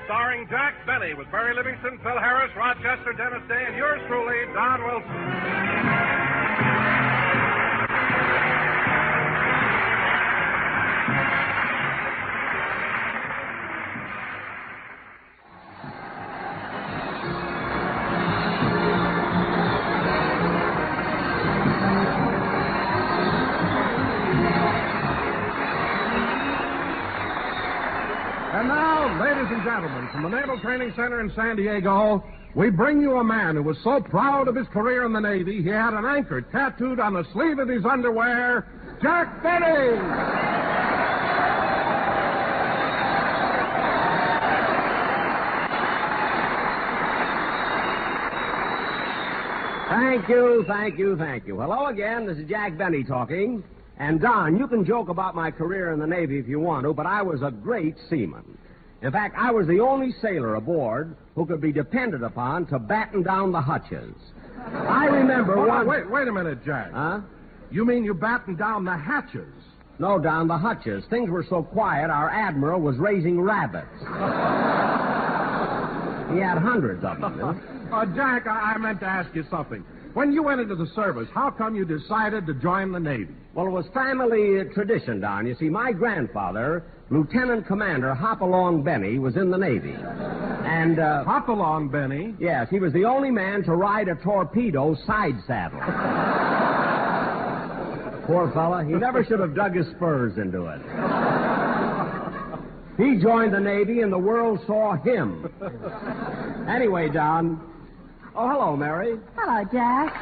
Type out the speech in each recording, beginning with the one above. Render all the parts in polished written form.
starring Jack Benny with Barry Livingston, Phil Harris, Rochester, Dennis Day, and yours truly, Don Wilson. And now, ladies and gentlemen, from the Naval Training Center in San Diego, we bring you a man who was so proud of his career in the Navy, he had an anchor tattooed on the sleeve of his underwear, Jack Benny! Thank you. Hello again, this is Jack Benny talking. And, Don, you can joke about my career in the Navy if you want to, but I was a great seaman. In fact, I was the only sailor aboard who could be depended upon to batten down the hatches. I remember Wait a minute, Jack. Huh? You mean you battened down the hatches? No, Don, the hatches. Things were so quiet, our admiral was raising rabbits. He had hundreds of them. Jack, I meant to ask you something. When you went into the service, how come you decided to join the Navy? Well, it was family tradition, Don. You see, my grandfather, Lieutenant Commander Hop-Along Benny, was in the Navy. And, Hop-Along Benny? Yes, he was the only man to ride a torpedo side saddle. Poor fella. He never should have dug his spurs into it. He joined the Navy and the world saw him. Anyway, Don. Oh, hello, Mary. Hello, Jack.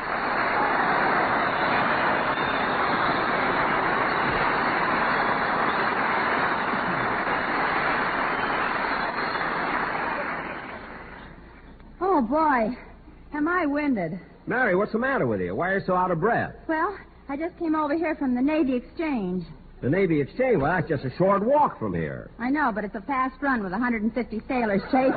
Oh, boy. Am I winded. Mary, what's the matter with you? Why are you so out of breath? Well, I just came over here from the Navy Exchange. The Navy Exchange? Well, that's just a short walk from here. I know, but it's a fast run with 150 sailors chasing me.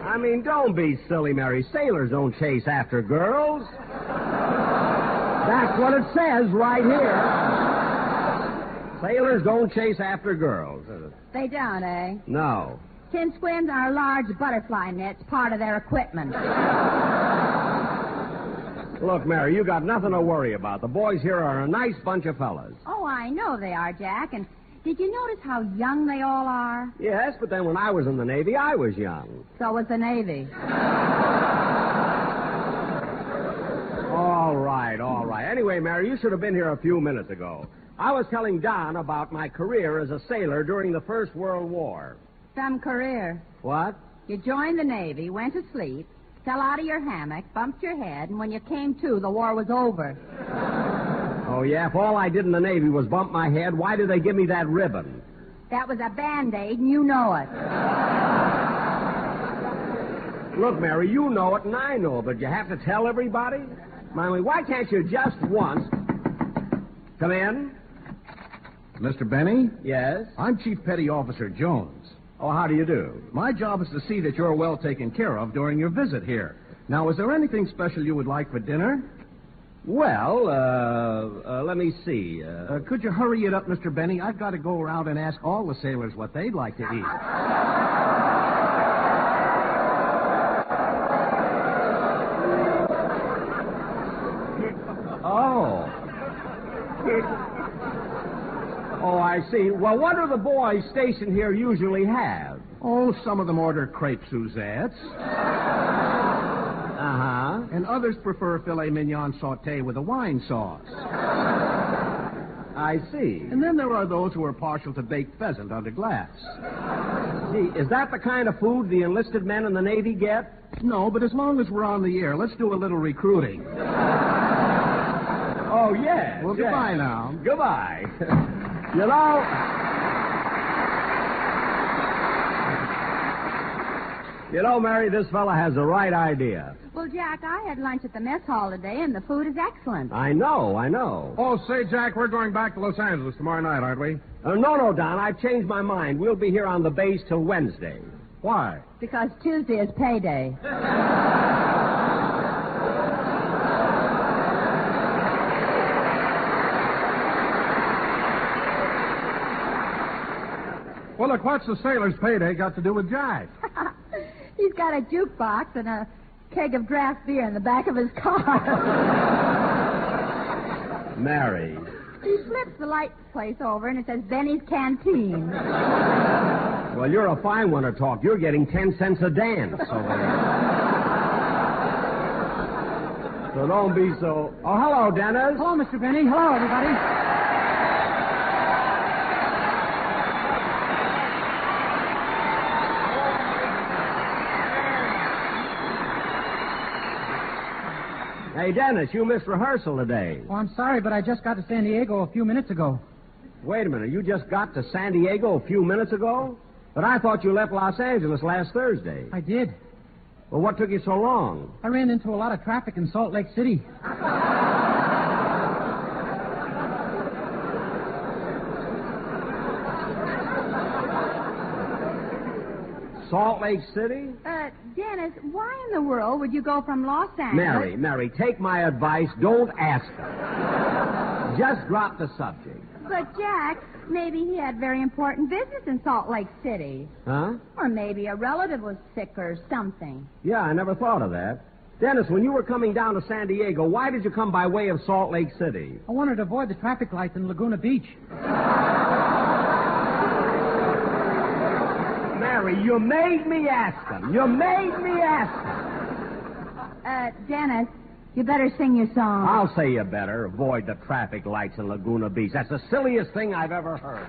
I mean, don't be silly, Mary. Sailors don't chase after girls. That's what it says right here. Sailors don't chase after girls. They don't, eh? No. Tin squins are large butterfly nets, part of their equipment. Look, Mary, you got nothing to worry about. The boys here are a nice bunch of fellas. Oh, I know they are, Jack. And did you notice how young they all are? Yes, but then when I was in the Navy, I was young. So was the Navy. All right. Anyway, Mary, you should have been here a few minutes ago. I was telling Don about my career as a sailor during the First World War. Some career. What? You joined the Navy, went to sleep, fell out of your hammock, bumped your head, and when you came to, the war was over. Oh, yeah? If all I did in the Navy was bump my head, why did they give me that ribbon? That was a Band-Aid, and you know it. Look, Mary, you know it and I know it, but you have to tell everybody? I mean, why can't you just once... Come in? Mr. Benny? Yes? I'm Chief Petty Officer Jones. Oh, how do you do? My job is to see that you're well taken care of during your visit here. Now, is there anything special you would like for dinner? Well, let me see. Could you hurry it up, Mr. Benny? I've got to go around and ask all the sailors what they'd like to eat. Oh, I see. Well, what do the boys stationed here usually have? Oh, some of them order crepe Suzettes. Uh-huh. And others prefer filet mignon sauté with a wine sauce. I see. And then there are those who are partial to baked pheasant under glass. Gee, is that the kind of food the enlisted men in the Navy get? No, but as long as we're on the air, let's do a little recruiting. Oh, yes. Well, goodbye now. Goodbye. You know, Mary, this fella has the right idea. Well, Jack, I had lunch at the mess hall today, and the food is excellent. I know. Oh, say, Jack, we're going back to Los Angeles tomorrow night, aren't we? No, Don, I've changed my mind. We'll be here on the base till Wednesday. Why? Because Tuesday is payday. Well, look, what's the sailor's payday got to do with Jack? He's got a jukebox and a keg of draft beer in the back of his car. Mary. He flips the light place over and it says Benny's Canteen. Well, you're a fine one to talk. You're getting 10 cents a dance. So don't be so... Oh, hello, Dennis. Hello, Mr. Benny. Hello, everybody. Hey, Dennis, you missed rehearsal today. Oh, I'm sorry, but I just got to San Diego a few minutes ago. Wait a minute. You just got to San Diego a few minutes ago? But I thought you left Los Angeles last Thursday. I did. Well, what took you so long? I ran into a lot of traffic in Salt Lake City. Salt Lake City? Dennis, why in the world would you go from Los Angeles... Mary, take my advice. Don't ask her. Just drop the subject. But, Jack, maybe he had very important business in Salt Lake City. Huh? Or maybe a relative was sick or something. Yeah, I never thought of that. Dennis, when you were coming down to San Diego, why did you come by way of Salt Lake City? I wanted to avoid the traffic lights in Laguna Beach. Mary, you made me ask him. Dennis, you better sing your song. I'll say you better. Avoid the traffic lights in Laguna Beach. That's the silliest thing I've ever heard.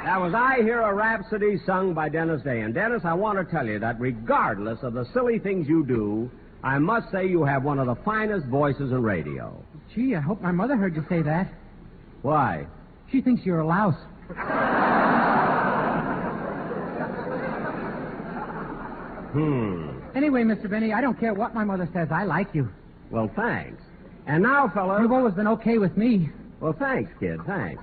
That was I Hear a Rhapsody sung by Dennis Day. And, Dennis, I want to tell you that regardless of the silly things you do, I must say you have one of the finest voices in radio. Gee, I hope my mother heard you say that. Why? She thinks you're a louse. Anyway, Mr. Benny, I don't care what my mother says. I like you. Well, thanks. And now, fellas... You've always been okay with me. Well, thanks, kid, thanks.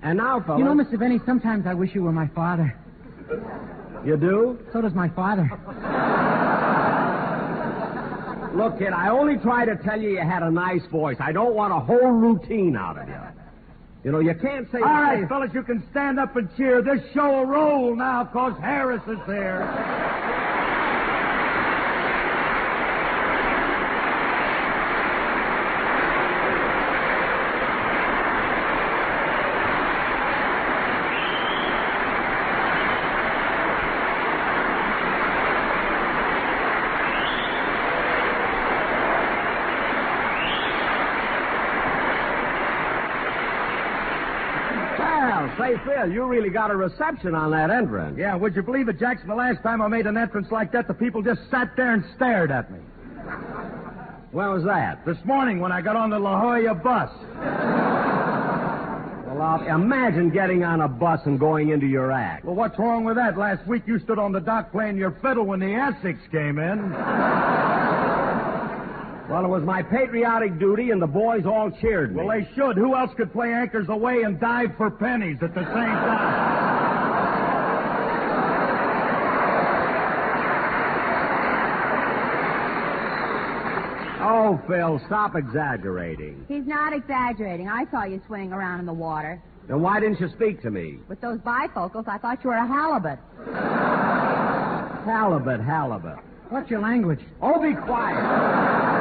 And now, fellas... You know, Mr. Benny, sometimes I wish you were my father. You do? So does my father. Look, kid, I only try to tell you had a nice voice. I don't want a whole routine out of you. You know, you can't say... All right, fellas, you can stand up and cheer. This show will roll now, because Harris is here. Say, Phil, you really got a reception on that entrance. Yeah, would you believe it, Jackson? The last time I made an entrance like that, the people just sat there and stared at me. When was that? This morning when I got on the La Jolla bus. Well, imagine getting on a bus and going into your act. Well, what's wrong with that? Last week you stood on the dock playing your fiddle when the Essex came in. Well, it was my patriotic duty, and the boys all cheered me. Well, they should. Who else could play Anchors Away and dive for pennies at the same time? Oh, Phil, stop exaggerating. He's not exaggerating. I saw you swinging around in the water. Then why didn't you speak to me? With those bifocals, I thought you were a halibut. Halibut. What's your language? Oh, be quiet.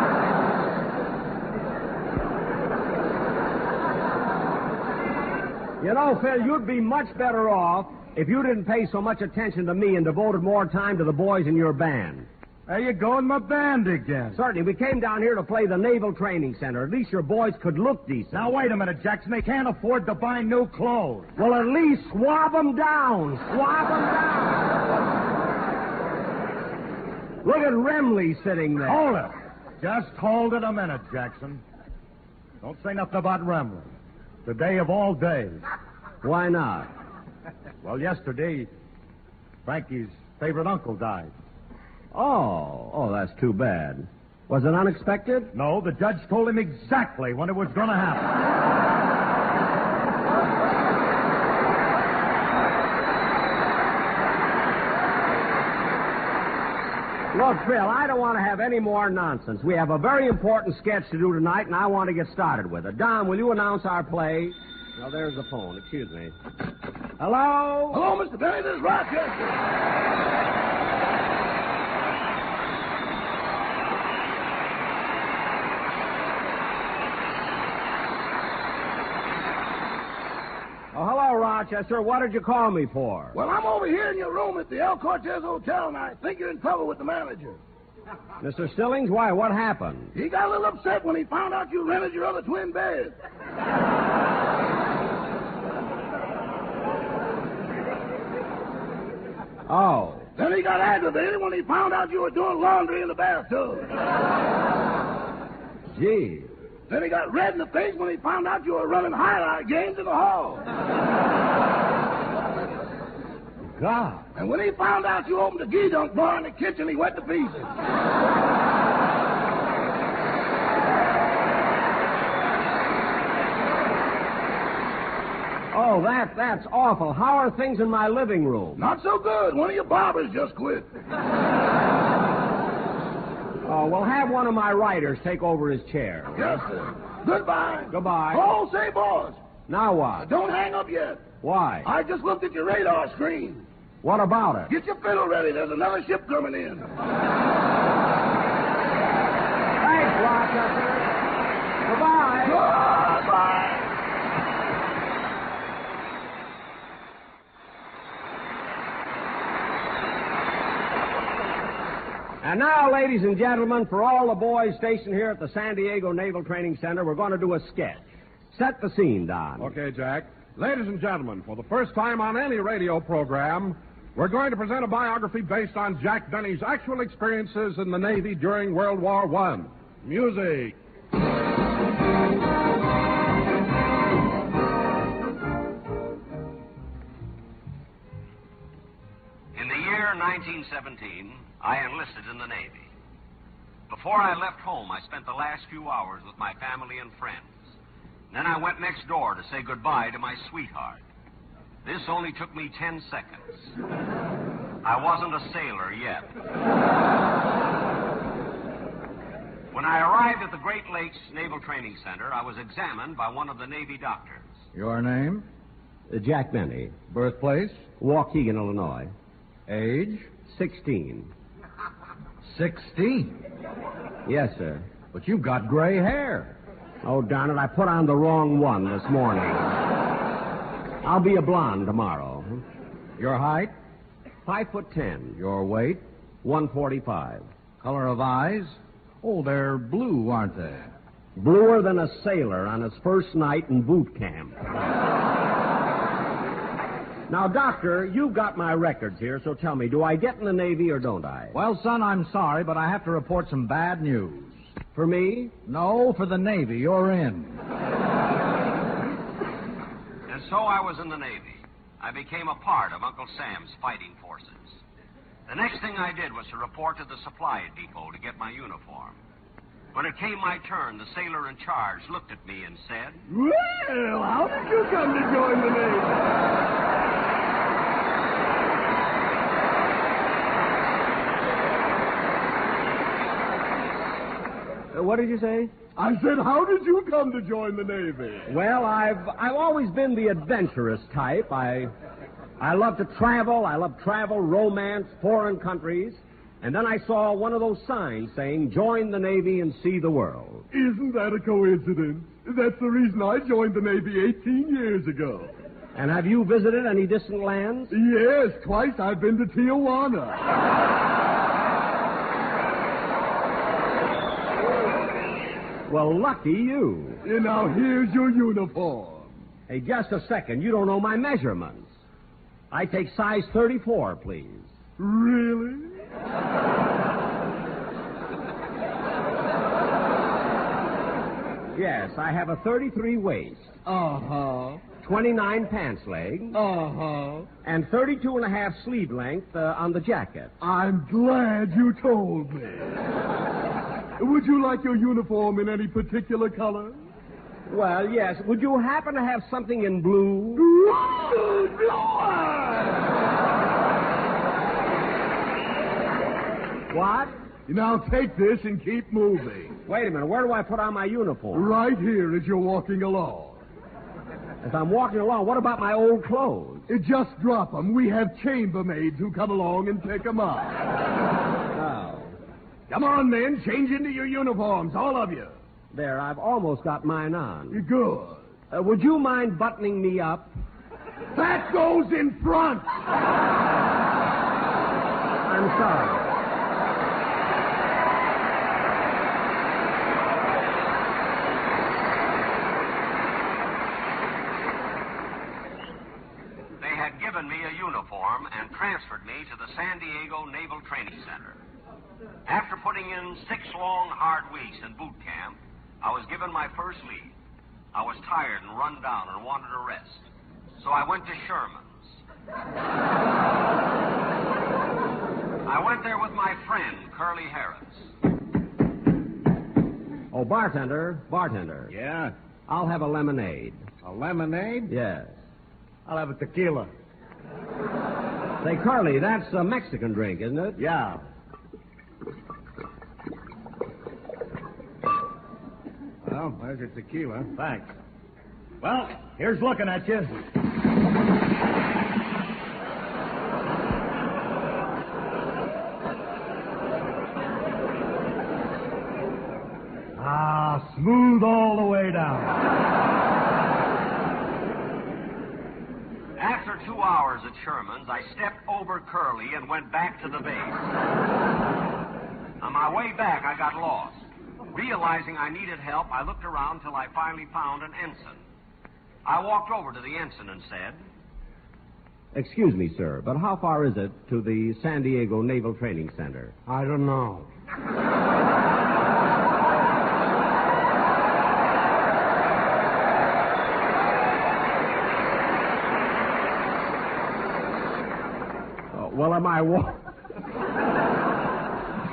You know, Phil, you'd be much better off if you didn't pay so much attention to me and devoted more time to the boys in your band. There you go in my band again. Certainly, we came down here to play the Naval Training Center. At least your boys could look decent. Now, wait a minute, Jackson. They can't afford to buy new clothes. Well, at least swab them down. Swab them down. Look at Remley sitting there. Hold it. Just hold it a minute, Jackson. Don't say nothing about Remley. The day of all days. Why not? Well, yesterday, Frankie's favorite uncle died. Oh, that's too bad. Was it unexpected? No, the judge told him exactly when it was going to happen. Look, Phil, I don't want to have any more nonsense. We have a very important sketch to do tonight, and I want to get started with it. Don, will you announce our play? No, there's the phone. Excuse me. Hello? Hello, Mr. Benny. This is Rochester. Oh, hello, Rochester. What did you call me for? Well, I'm over here in your room at the El Cortez Hotel, and I think you're in trouble with the manager. Mr. Stillings, why? What happened? He got a little upset when he found out you rented your other twin bed. Oh. Then he got aggravated when he found out you were doing laundry in the bathtub. Gee. Then he got red in the face when he found out you were running highlight games in the hall. God. And when he found out you opened the gee-dunk bar in the kitchen, he went to pieces. Oh, that's awful. How are things in my living room? Not so good. One of your barbers just quit. Oh, we'll have one of my writers take over his chair. Yes, sir. Goodbye. Goodbye. Oh, say, boss. Now what? Don't hang up yet. Why? I just looked at your radar screen. What about it? Get your fiddle ready. There's another ship coming in. Thanks, Rochester. Goodbye. Goodbye. And now, ladies and gentlemen, for all the boys stationed here at the San Diego Naval Training Center, we're going to do a sketch. Set the scene, Don. Okay, Jack. Ladies and gentlemen, for the first time on any radio program, we're going to present a biography based on Jack Benny's actual experiences in the Navy during World War I. Music. In the year 1917, I enlisted in the Navy. Before I left home, I spent the last few hours with my family and friends. Then I went next door to say goodbye to my sweetheart. This only took me 10 seconds. I wasn't a sailor yet. When I arrived at the Great Lakes Naval Training Center, I was examined by one of the Navy doctors. Your name? Jack Benny. Birthplace? Waukegan, Illinois. Age? 16. 16. Yes, sir. But you've got gray hair. Oh, darn it, I put on the wrong one this morning. I'll be a blonde tomorrow. Your height? 5'10". Your weight? 145. Color of eyes? Oh, they're blue, aren't they? Bluer than a sailor on his first night in boot camp. Now, Doctor, you've got my records here, so tell me, do I get in the Navy or don't I? Well, son, I'm sorry, but I have to report some bad news. For me? No, for the Navy. You're in. And so I was in the Navy. I became a part of Uncle Sam's fighting forces. The next thing I did was to report to the supply depot to get my uniform. When it came my turn, the sailor in charge looked at me and said, Well, how did you come to join the Navy? What did you say? I said, how did you come to join the Navy? Well, I've always been the adventurous type. I love to travel. I love travel, romance, foreign countries. And then I saw one of those signs saying, join the Navy and see the world. Isn't that a coincidence? That's the reason I joined the Navy 18 years ago. And have you visited any distant lands? Yes, twice I've been to Tijuana. Well, lucky you. Now, here's your uniform. Hey, just a second. You don't know my measurements. I take size 34, please. Really? Yes, I have a 33 waist. Uh-huh. 29 pants leg. Uh-huh. And 32 and a half sleeve length on the jacket. I'm glad you told me. Would you like your uniform in any particular color? Well, yes. Would you happen to have something in blue? What? Now take this and keep moving. Wait a minute. Where do I put on my uniform? Right here as you're walking along. As I'm walking along, what about my old clothes? Just drop them. We have chambermaids who come along and pick them up. Oh. Come on, then. Change into your uniforms, all of you. There, I've almost got mine on. Good. Would you mind buttoning me up? That goes in front. I'm sorry. They had given me a uniform and transferred me to the San Diego Naval Training Center. After putting in 6 long, hard weeks in boot camp, I was given my first leave. I was tired and run down and wanted a rest. So I went to Sherman's. I went there with my friend, Curly Harris. Oh, bartender. Yeah? I'll have a lemonade. A lemonade? Yes. I'll have a tequila. Say, Curly, that's a Mexican drink, isn't it? Yeah. Well, there's your tequila. Thanks. Well, here's looking at you. Smooth all the way down. After 2 hours at Sherman's, I stepped over Curly and went back to the base. On my way back, I got lost. Realizing I needed help, I looked around till I finally found an ensign. I walked over to the ensign and said, "Excuse me, sir, but how far is it to the San Diego Naval Training Center?" I don't know. Well, am I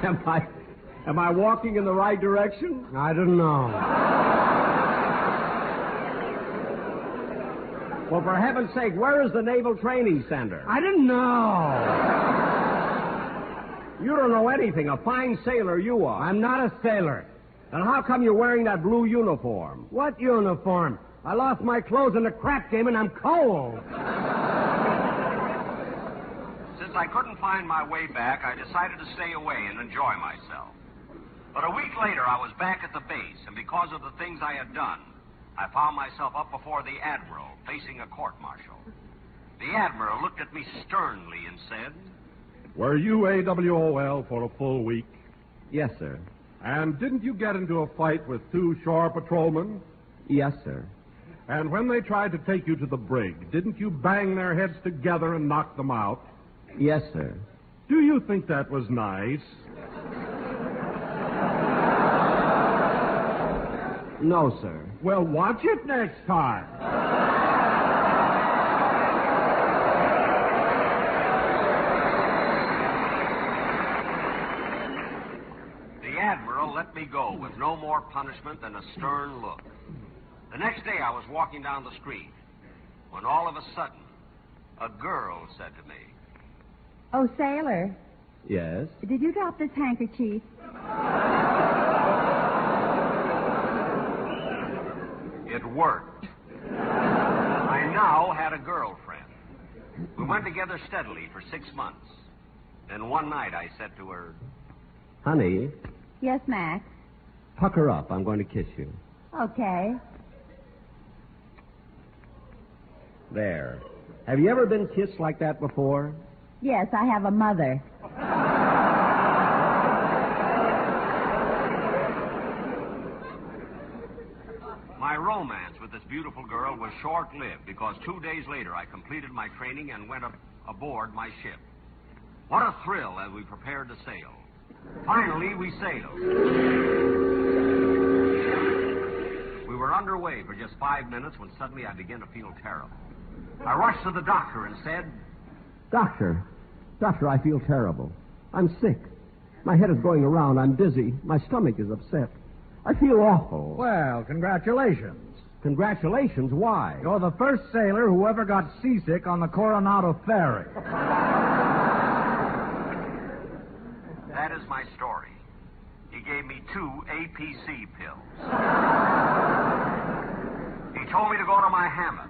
Am I walking in the right direction? I didn't know. Well, for heaven's sake, where is the Naval Training Center? I didn't know. You don't know anything. A fine sailor you are. I'm not a sailor. And how come you're wearing that blue uniform? What uniform? I lost my clothes in the crap game and I'm cold. Since I couldn't find my way back, I decided to stay away and enjoy myself. But a week later, I was back at the base, and because of the things I had done, I found myself up before the Admiral, facing a court-martial. The Admiral looked at me sternly and said, Were you AWOL for a full week? Yes, sir. And didn't you get into a fight with 2 shore patrolmen? Yes, sir. And when they tried to take you to the brig, didn't you bang their heads together and knock them out? Yes, sir. Do you think that was nice? No, sir. Well, watch it next time. The Admiral let me go with no more punishment than a stern look. The next day I was walking down the street when all of a sudden a girl said to me, Oh, sailor, Yes? did you drop this handkerchief? It worked. I now had a girlfriend. We went together steadily for 6 months. Then one night I said to her, Honey, Yes, Max. pucker up. I'm going to kiss you. Okay. There. Have you ever been kissed like that before? Yes, I have a mother. My romance with this beautiful girl was short-lived because 2 days later I completed my training and went aboard my ship. What a thrill as we prepared to sail. Finally, we sailed. We were underway for just 5 minutes when suddenly I began to feel terrible. I rushed to the doctor and said, Doctor, I feel terrible. I'm sick. My head is going around. I'm dizzy. My stomach is upset. I feel awful. Well, congratulations. Congratulations? Why? You're the first sailor who ever got seasick on the Coronado Ferry. That is my story. He gave me 2 APC pills. He told me to go to my hammock.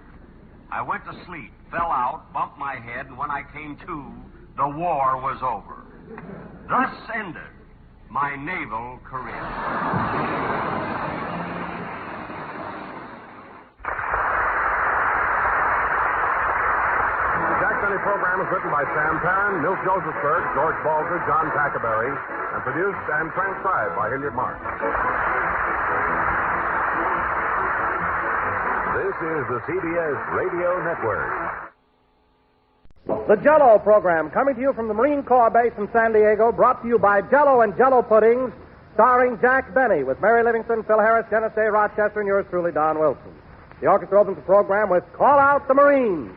I went to sleep, fell out, bumped my head, and when I came to, the war was over. Thus ended my naval career. The Jack Benny program is written by Sam Tarrant, Milt Josephsberg, George Balzer, John Tackerberry, and produced and transcribed by Hilliard Mark. This is the CBS Radio Network. The Jell-O program, coming to you from the Marine Corps Base in San Diego, brought to you by Jell-O and Jell-O Puddings, starring Jack Benny, with Mary Livingston, Phil Harris, Dennis A. Rochester, and yours truly, Don Wilson. The orchestra opens the program with Call Out the Marines.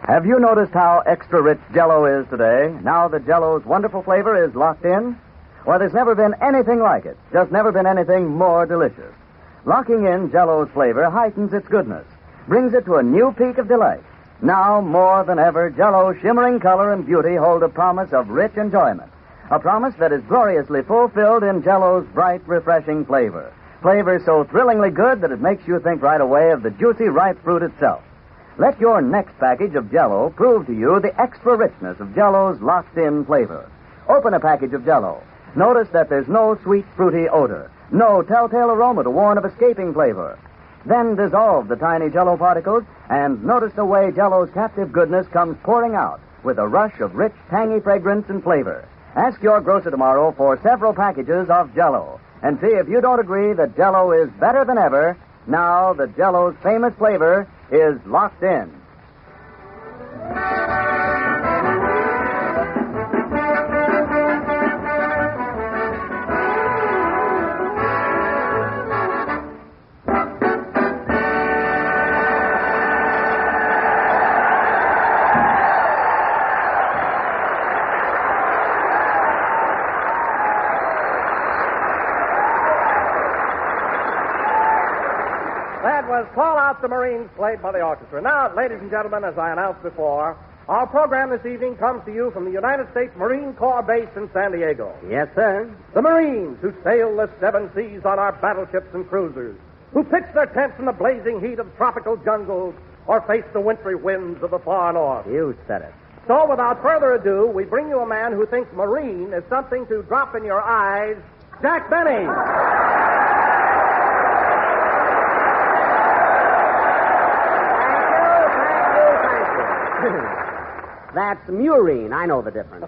Have you noticed how extra rich Jell-O is today, now that Jell-O's wonderful flavor is locked in? Well, there's never been anything like it. Just never been anything more delicious. Locking in Jell-O's flavor heightens its goodness, brings it to a new peak of delight. Now, more than ever, Jell-O's shimmering color and beauty hold a promise of rich enjoyment. A promise that is gloriously fulfilled in Jell-O's bright, refreshing flavor. Flavor so thrillingly good that it makes you think right away of the juicy, ripe fruit itself. Let your next package of Jell-O prove to you the extra richness of Jell-O's locked-in flavor. Open a package of Jell-O. Notice that there's no sweet, fruity odor, no telltale aroma to warn of escaping flavor. Then dissolve the tiny Jell-O particles and notice the way Jell-O's captive goodness comes pouring out with a rush of rich, tangy fragrance and flavor. Ask your grocer tomorrow for several packages of Jell-O and see if you don't agree that Jell-O is better than ever now that Jell-O's famous flavor is locked in. Call Out the Marines, played by the orchestra. Now, ladies and gentlemen, as I announced before, our program this evening comes to you from the United States Marine Corps base in San Diego. Yes, sir. The Marines who sail the seven seas on our battleships and cruisers, who pitch their tents in the blazing heat of tropical jungles or face the wintry winds of the far north. You said it. So, without further ado, we bring you a man who thinks Marine is something to drop in your eyes, Jack Benny. Thank you. That's Murine. I know the difference.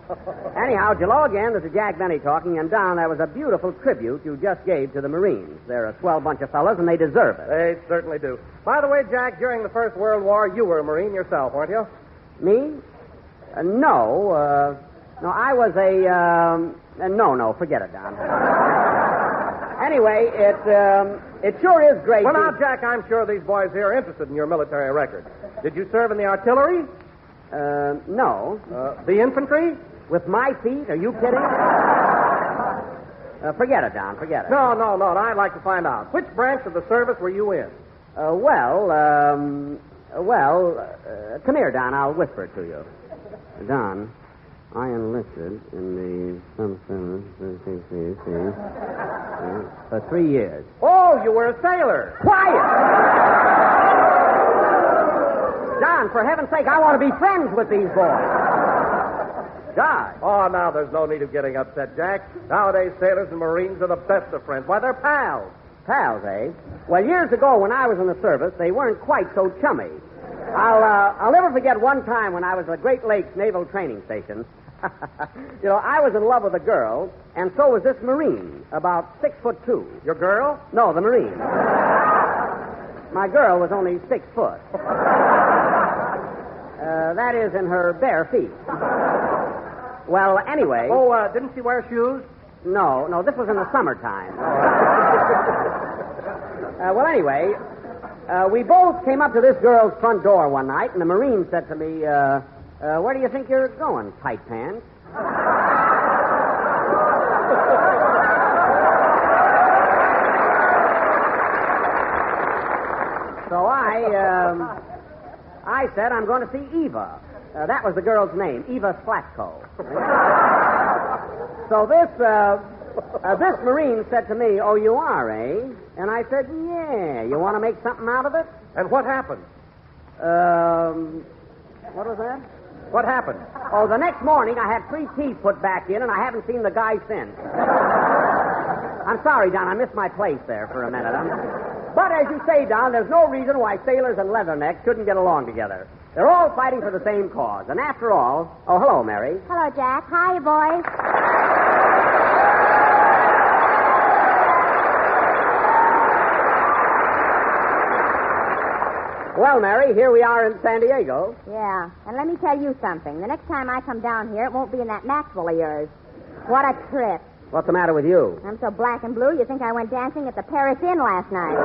Anyhow, hello again. This is Jack Benny talking. And, Don, that was a beautiful tribute you just gave to the Marines. They're a swell bunch of fellas, and they deserve it. They certainly do. By the way, Jack, during the First World War, you were a Marine yourself, weren't you? Me? No, I was a... No, forget it, Don. Anyway, it sure is great. Well, now, Jack, I'm sure these boys here are interested in your military record. Did you serve in the artillery? No. The infantry? With my feet? Are you kidding? Forget it, Don. Forget it. No. I'd like to find out. Which branch of the service were you in? Come here, Don. I'll whisper it to you. Don, I enlisted in the for 3 years. Oh, you were a sailor. Quiet! Don, for heaven's sake, I want to be friends with these boys. God. Oh, now there's no need of getting upset, Jack. Nowadays, sailors and Marines are the best of friends. Why, they're pals. Pals, eh? Well, years ago, when I was in the service, they weren't quite so chummy. I'll never forget one time when I was at the Great Lakes Naval Training Station. I was in love with a girl, and so was this Marine, about 6'2". Your girl? No, the Marine. My girl was only 6 foot. That is, in her bare feet. Well, anyway... Oh, didn't she wear shoes? No, this was in the summertime. Well, anyway, we both came up to this girl's front door one night, and the Marine said to me, where do you think you're going, tight pants? So I said, I'm going to see Eva. That was the girl's name, Eva Slatko. So this Marine said to me, oh, you are, eh? And I said, yeah. You want to make something out of it? And what happened? What was that? What happened? Oh, the next morning I had 3 teeth put back in, and I haven't seen the guy since. I'm sorry, Don. I missed my place there for a minute. But as you say, Don, there's no reason why sailors and leathernecks shouldn't get along together. They're all fighting for the same cause. And after all... Oh, hello, Mary. Hello, Jack. Hi, boys. Well, Mary, here we are in San Diego. Yeah, and let me tell you something. The next time I come down here, it won't be in that Maxwell of yours. What a trip. What's the matter with you? I'm so black and blue, you think I went dancing at the Paris Inn last night.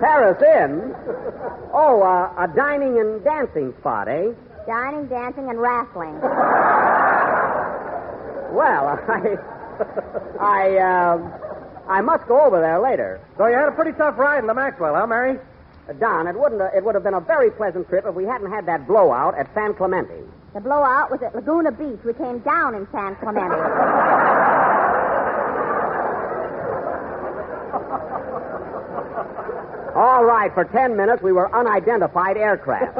Paris Inn? Oh, a dining and dancing spot, eh? Dining, dancing, and wrestling. Well, I must go over there later. So you had a pretty tough ride in the Maxwell, huh, Mary? Don, it would have been a very pleasant trip if we hadn't had that blowout at San Clemente. The blowout was at Laguna Beach. We came down in San Clemente. All right, for 10 minutes we were unidentified aircraft.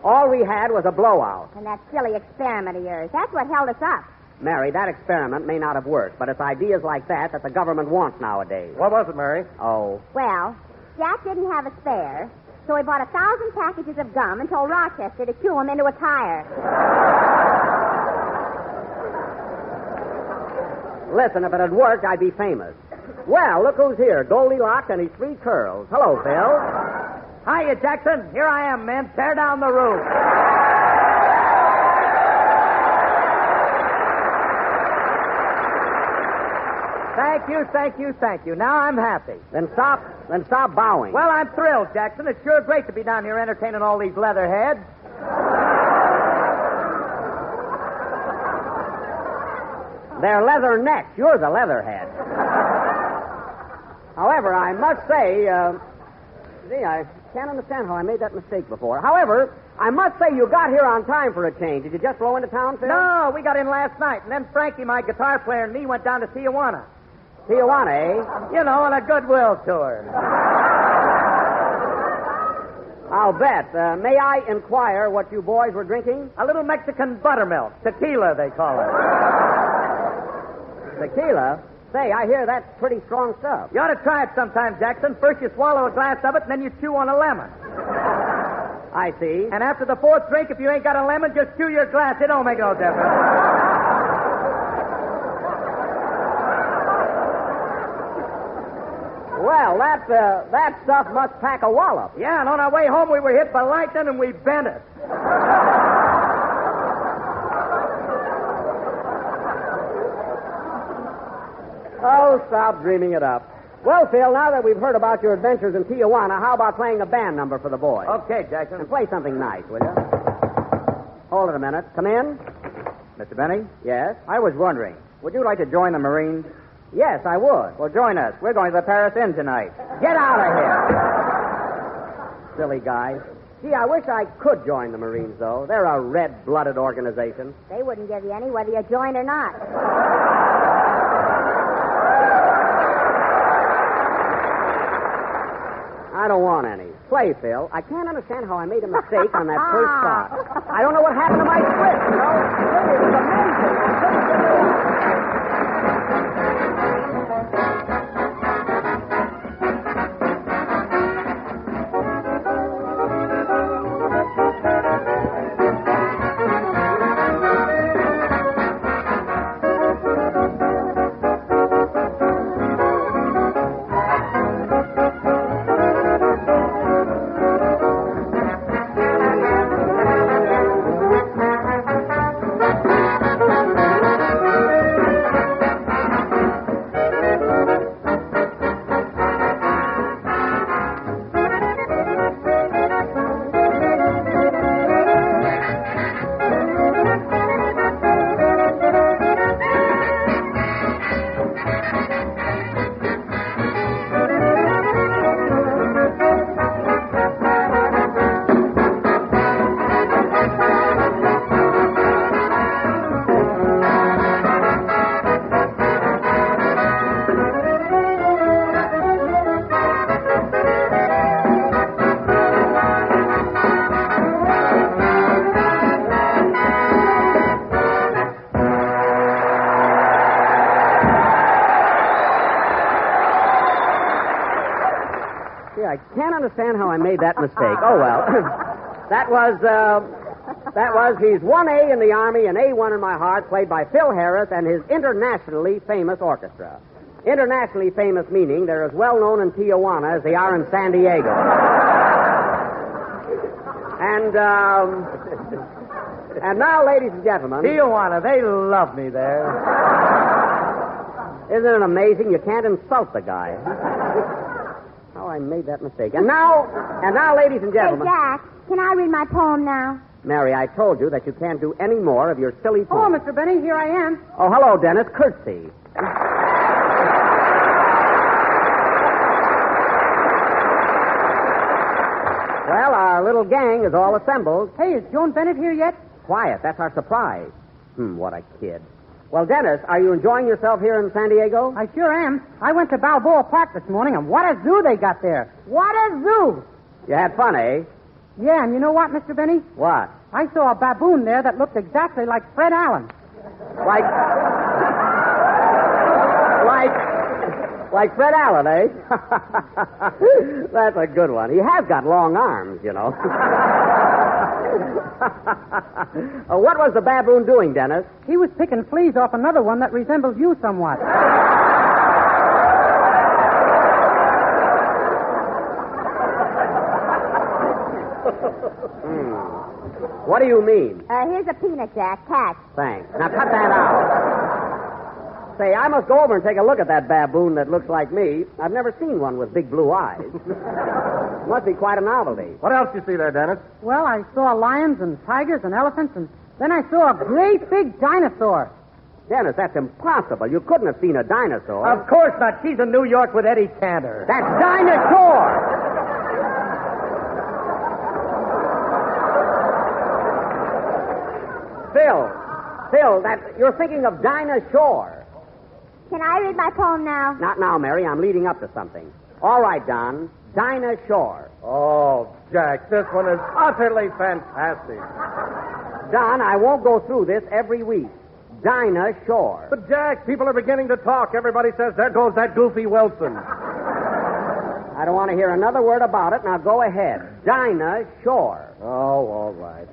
All we had was a blowout. And that silly experiment of yours. That's what held us up. Mary, that experiment may not have worked, but it's ideas like that the government wants nowadays. What was it, Mary? Oh. Well, Jack didn't have a spare, so he bought 1,000 packages of gum and told Rochester to chew them into a tire. Listen, if it had worked, I'd be famous. Well, look who's here. Goldilocks and his 3 curls. Hello, Phil. Hiya, Jackson. Here I am, man. Tear down the roof. Thank you, thank you, thank you. Now I'm happy. Then stop bowing. Well, I'm thrilled, Jackson. It's sure great to be down here entertaining all these leatherheads. They're leather necks. You're the leatherhead. However, I must say, I can't understand how I made that mistake before. However, I must say you got here on time for a change. Did you just blow into town, Phil? No, we got in last night, and then Frankie, my guitar player, and me went down to Tijuana. Tijuana, eh? You know, on a goodwill tour. I'll bet. May I inquire what you boys were drinking? A little Mexican buttermilk. Tequila, they call it. Tequila? Say, I hear that's pretty strong stuff. You ought to try it sometime, Jackson. First you swallow a glass of it, and then you chew on a lemon. I see. And after the fourth drink, if you ain't got a lemon, just chew your glass. It don't make no difference. Well, that stuff must pack a wallop. Yeah, and on our way home, we were hit by lightning, and we bent it. Oh, stop dreaming it up. Well, Phil, now that we've heard about your adventures in Tijuana, how about playing a band number for the boys? Okay, Jackson. And play something nice, will you? Hold it a minute. Come in. Mr. Benny? Yes? I was wondering, would you like to join the Marines? Yes, I would. Well, join us. We're going to the Paris Inn tonight. Get out of here. Silly guy. Gee, I wish I could join the Marines, though. They're a red-blooded organization. They wouldn't give you any whether you joined or not. I don't want any. Play, Phil. I can't understand how I made a mistake on that first spot. I don't know what happened to my twist, you know? It was amazing. I couldn't figure it out. I can't understand how I made that mistake. Oh, well. That was He's 1A in the Army and A1 in my heart, played by Phil Harris and his internationally famous orchestra. Internationally famous meaning they're as well known in Tijuana as they are in San Diego. And now, ladies and gentlemen... Tijuana, they love me there. Isn't it amazing? You can't insult the guy. Oh, I made that mistake. And now, ladies and gentlemen... Hey, Jack, can I read my poem now? Mary, I told you that you can't do any more of your silly poem. Oh, Mr. Benny, here I am. Oh, hello, Dennis. Curtsy. Well, our little gang is all assembled. Hey, is Joan Bennett here yet? Quiet. That's our surprise. What a kid. Well, Dennis, are you enjoying yourself here in San Diego? I sure am. I went to Balboa Park this morning, and what a zoo they got there. What a zoo! You had fun, eh? Yeah, and you know what, Mr. Benny? What? I saw a baboon there that looked exactly like Fred Allen. Like Fred Allen, eh? That's a good one. He has got long arms, you know. What was the baboon doing, Dennis? He was picking fleas off another one that resembles you somewhat. What do you mean? Here's a peanut, Jack. Catch. Thanks. Now cut that out. Say, I must go over and take a look at that baboon that looks like me. I've never seen one with big blue eyes. Must be quite a novelty. What else do you see there, Dennis? Well, I saw lions and tigers and elephants, and then I saw a great big dinosaur. Dennis, that's impossible. You couldn't have seen a dinosaur. Of course not. She's in New York with Eddie Cantor. That's dinosaur! Phil, you're thinking of Dinah Shore. Can I read my poem now? Not now, Mary. I'm leading up to something. All right, Don. Dinah Shore. Oh, Jack, this one is utterly fantastic. Don, I won't go through this every week. Dinah Shore. But, Jack, people are beginning to talk. Everybody says, there goes that goofy Wilson. I don't want to hear another word about it. Now go ahead. Dinah Shore. Oh, all right.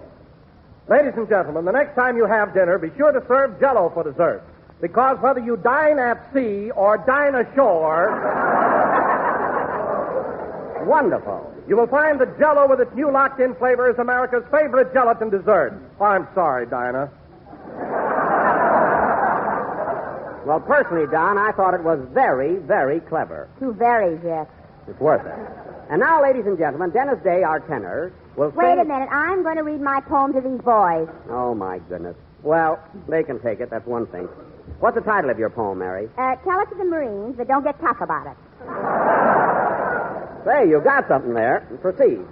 Ladies and gentlemen, the next time you have dinner, be sure to serve Jell-O for dessert. Because whether you dine at sea or dine ashore... Wonderful. You will find that Jell-O with its new locked-in flavor is America's favorite gelatin dessert. Oh, I'm sorry, Dinah. Well, personally, Don, I thought it was very, very clever. Too very, Jeff. It's worth it. And now, ladies and gentlemen, Dennis Day, our tenor, will sing... Wait a minute. I'm going to read my poem to these boys. Oh, my goodness. Well, they can take it. That's one thing. What's the title of your poem, Mary? Tell it to the Marines, but don't get tough about it. Say, you got something there. Proceed.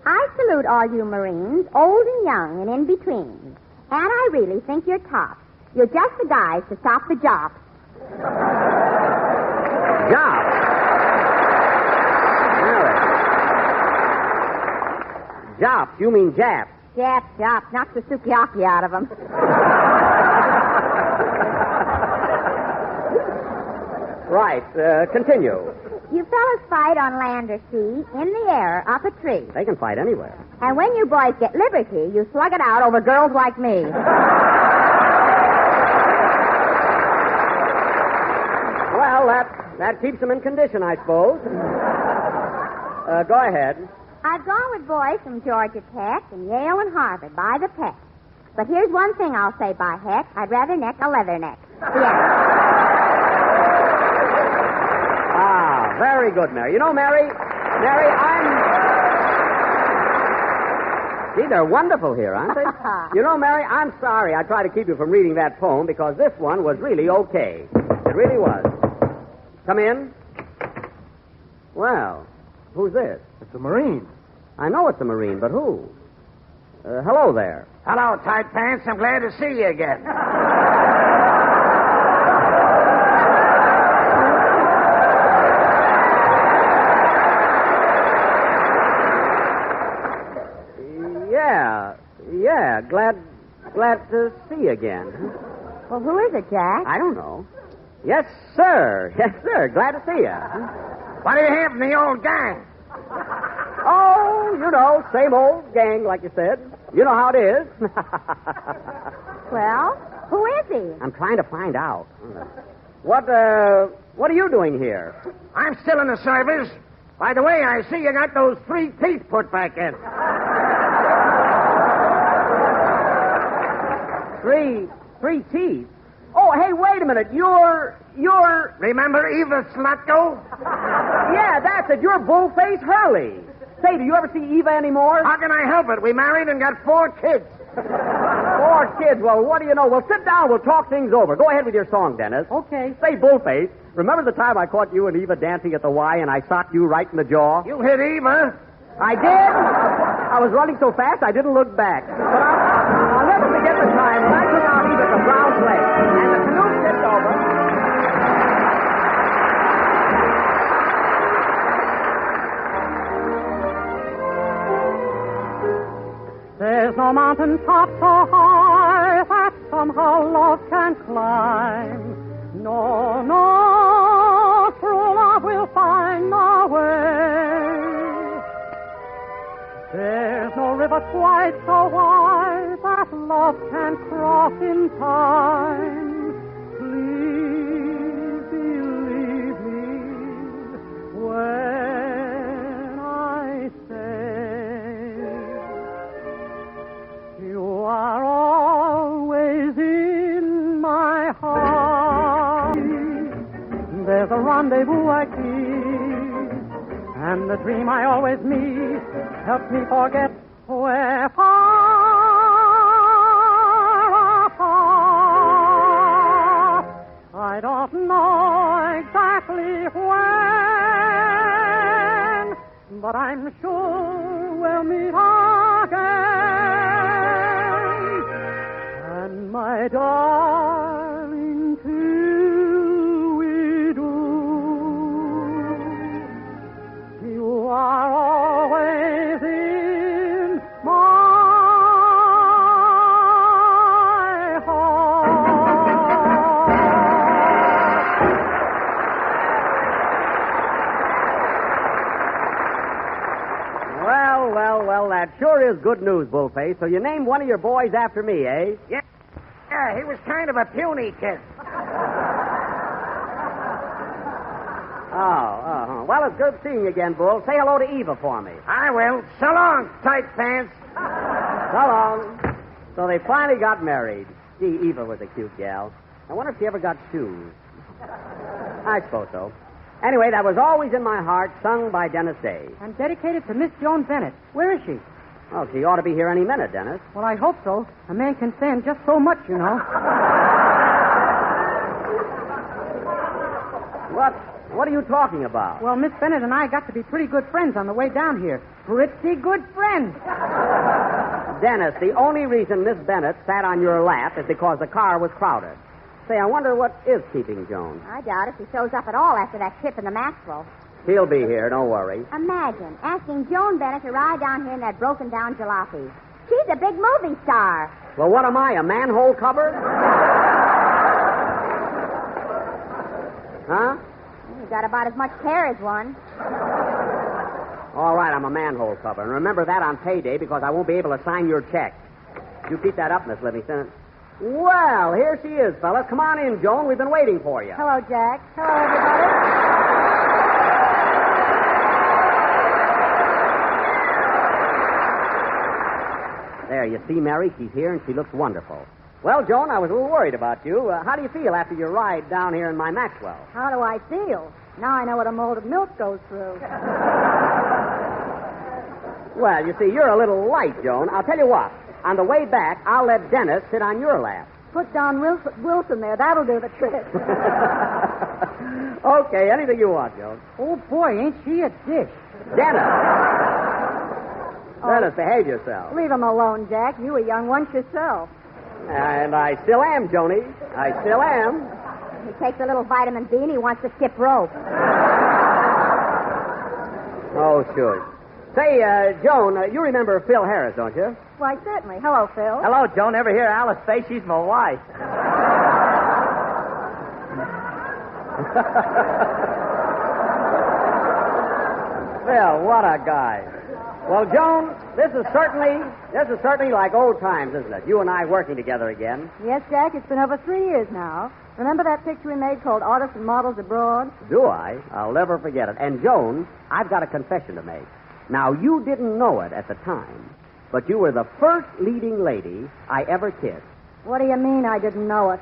I salute all you Marines, old and young and in between. And I really think you're tops. You're just the guys to stop the jops. Jops? Mary. Jops? You mean Japs? Japs, jops. Knock the sukiyaki out of them. Right. Continue. You fellas fight on land or sea, in the air, up a tree. They can fight anywhere. And when you boys get liberty, you slug it out over girls like me. Well, that keeps them in condition, I suppose. Go ahead. I've gone with boys from Georgia Tech and Yale and Harvard by the peck. But here's one thing I'll say by heck. I'd rather neck a leather neck. Ah, very good, Mary. You know, Mary, Gee, they're wonderful here, aren't they? You know, Mary, I'm sorry I tried to keep you from reading that poem because this one was really okay. It really was. Come in. Well, who's this? It's a Marine. I know it's a Marine, but who? Hello there. Hello, tight pants. I'm glad to see you again. Yeah, glad to see you again. Well, who is it, Jack? I don't know. Yes, sir. Glad to see you. What do you have from the old gang? Oh, you know, same old gang, like you said. You know how it is. Well, who is he? I'm trying to find out. What are you doing here? I'm still in the service. By the way, I see you got those 3 teeth put back in. Three teeth? Oh, hey, wait a minute. You're... Remember Eva Slutko? Yeah, that's it. You're Bullface Hurley. Say, do you ever see Eva anymore? How can I help it? We married and got 4 kids. 4 kids? Well, what do you know? Well, sit down. We'll talk things over. Go ahead with your song, Dennis. Okay. Say, Bullface, remember the time I caught you and Eva dancing at the Y and I socked you right in the jaw? You hit Eva. I did? I was running so fast I didn't look back. But I'll never forget the time when I took out Eva to Brown's Lake and the canoe tipped over. There's no mountain top so high that somehow love can't climb. No, true love will find our way. There's no river quite so wide that love can cross in time. Please believe me when I say you are always in my rendezvous I keep. And the dream I always meet helps me forget where far apart. I don't know exactly when, but I'm sure we'll meet again. And my darling, till we do, you are always in my Well, that sure is good news, Bullface. So you named one of your boys after me, eh? Yeah, he was kind of a puny kid. Oh. Well, it's good seeing you again, Bull. Say hello to Eva for me. I will. So long, tight pants. So long. So they finally got married. Gee, Eva was a cute gal. I wonder if she ever got shoes. I suppose so. Anyway, that was always in my heart, sung by Dennis Day. And dedicated to Miss Joan Bennett. Where is she? Oh, she ought to be here any minute, Dennis. Well, I hope so. A man can stand just so much, you know. What are you talking about? Well, Miss Bennett and I got to be pretty good friends on the way down here. Pretty good friends. Dennis, the only reason Miss Bennett sat on your lap is because the car was crowded. Say, I wonder what is keeping Joan. I doubt if she shows up at all after that trip in the Maxwell. She'll be here, don't worry. Imagine asking Joan Bennett to ride down here in that broken-down jalopy. She's a big movie star. Well, what am I, a manhole cover? Huh? You got about as much hair as one. All right, I'm a manhole cover. And remember that on payday because I won't be able to sign your check. You keep that up, Miss Livingston. Well, here she is, fellas. Come on in, Joan. We've been waiting for you. Hello, Jack. Hello, everybody. There, you see, Mary, she's here and she looks wonderful. Well, Joan, I was a little worried about you. How do you feel after your ride down here in my Maxwell? How do I feel? Now I know what a mold of milk goes through. Well, you see, you're a little light, Joan. I'll tell you what. On the way back, I'll let Dennis sit on your lap. Put Don Wilson there. That'll do the trick. Okay, anything you want, Joan. Oh, boy, ain't she a dish. Dennis! Dennis, behave yourself. Leave him alone, Jack. You a young one yourself. And I still am, Joni. I still am. He takes a little vitamin B and he wants to skip rope. Oh, sure. Say, Joan, you remember Phil Harris, don't you? Why, certainly. Hello, Phil. Hello, Joan. Ever hear Alice say she's my wife? Phil, what a guy. Well, Joan, this is certainly like old times, isn't it? You and I working together again. Yes, Jack, it's been over 3 years now. Remember that picture we made called Artists and Models Abroad? Do I? I'll never forget it. And, Joan, I've got a confession to make. Now, you didn't know it at the time, but you were the first leading lady I ever kissed. What do you mean I didn't know it?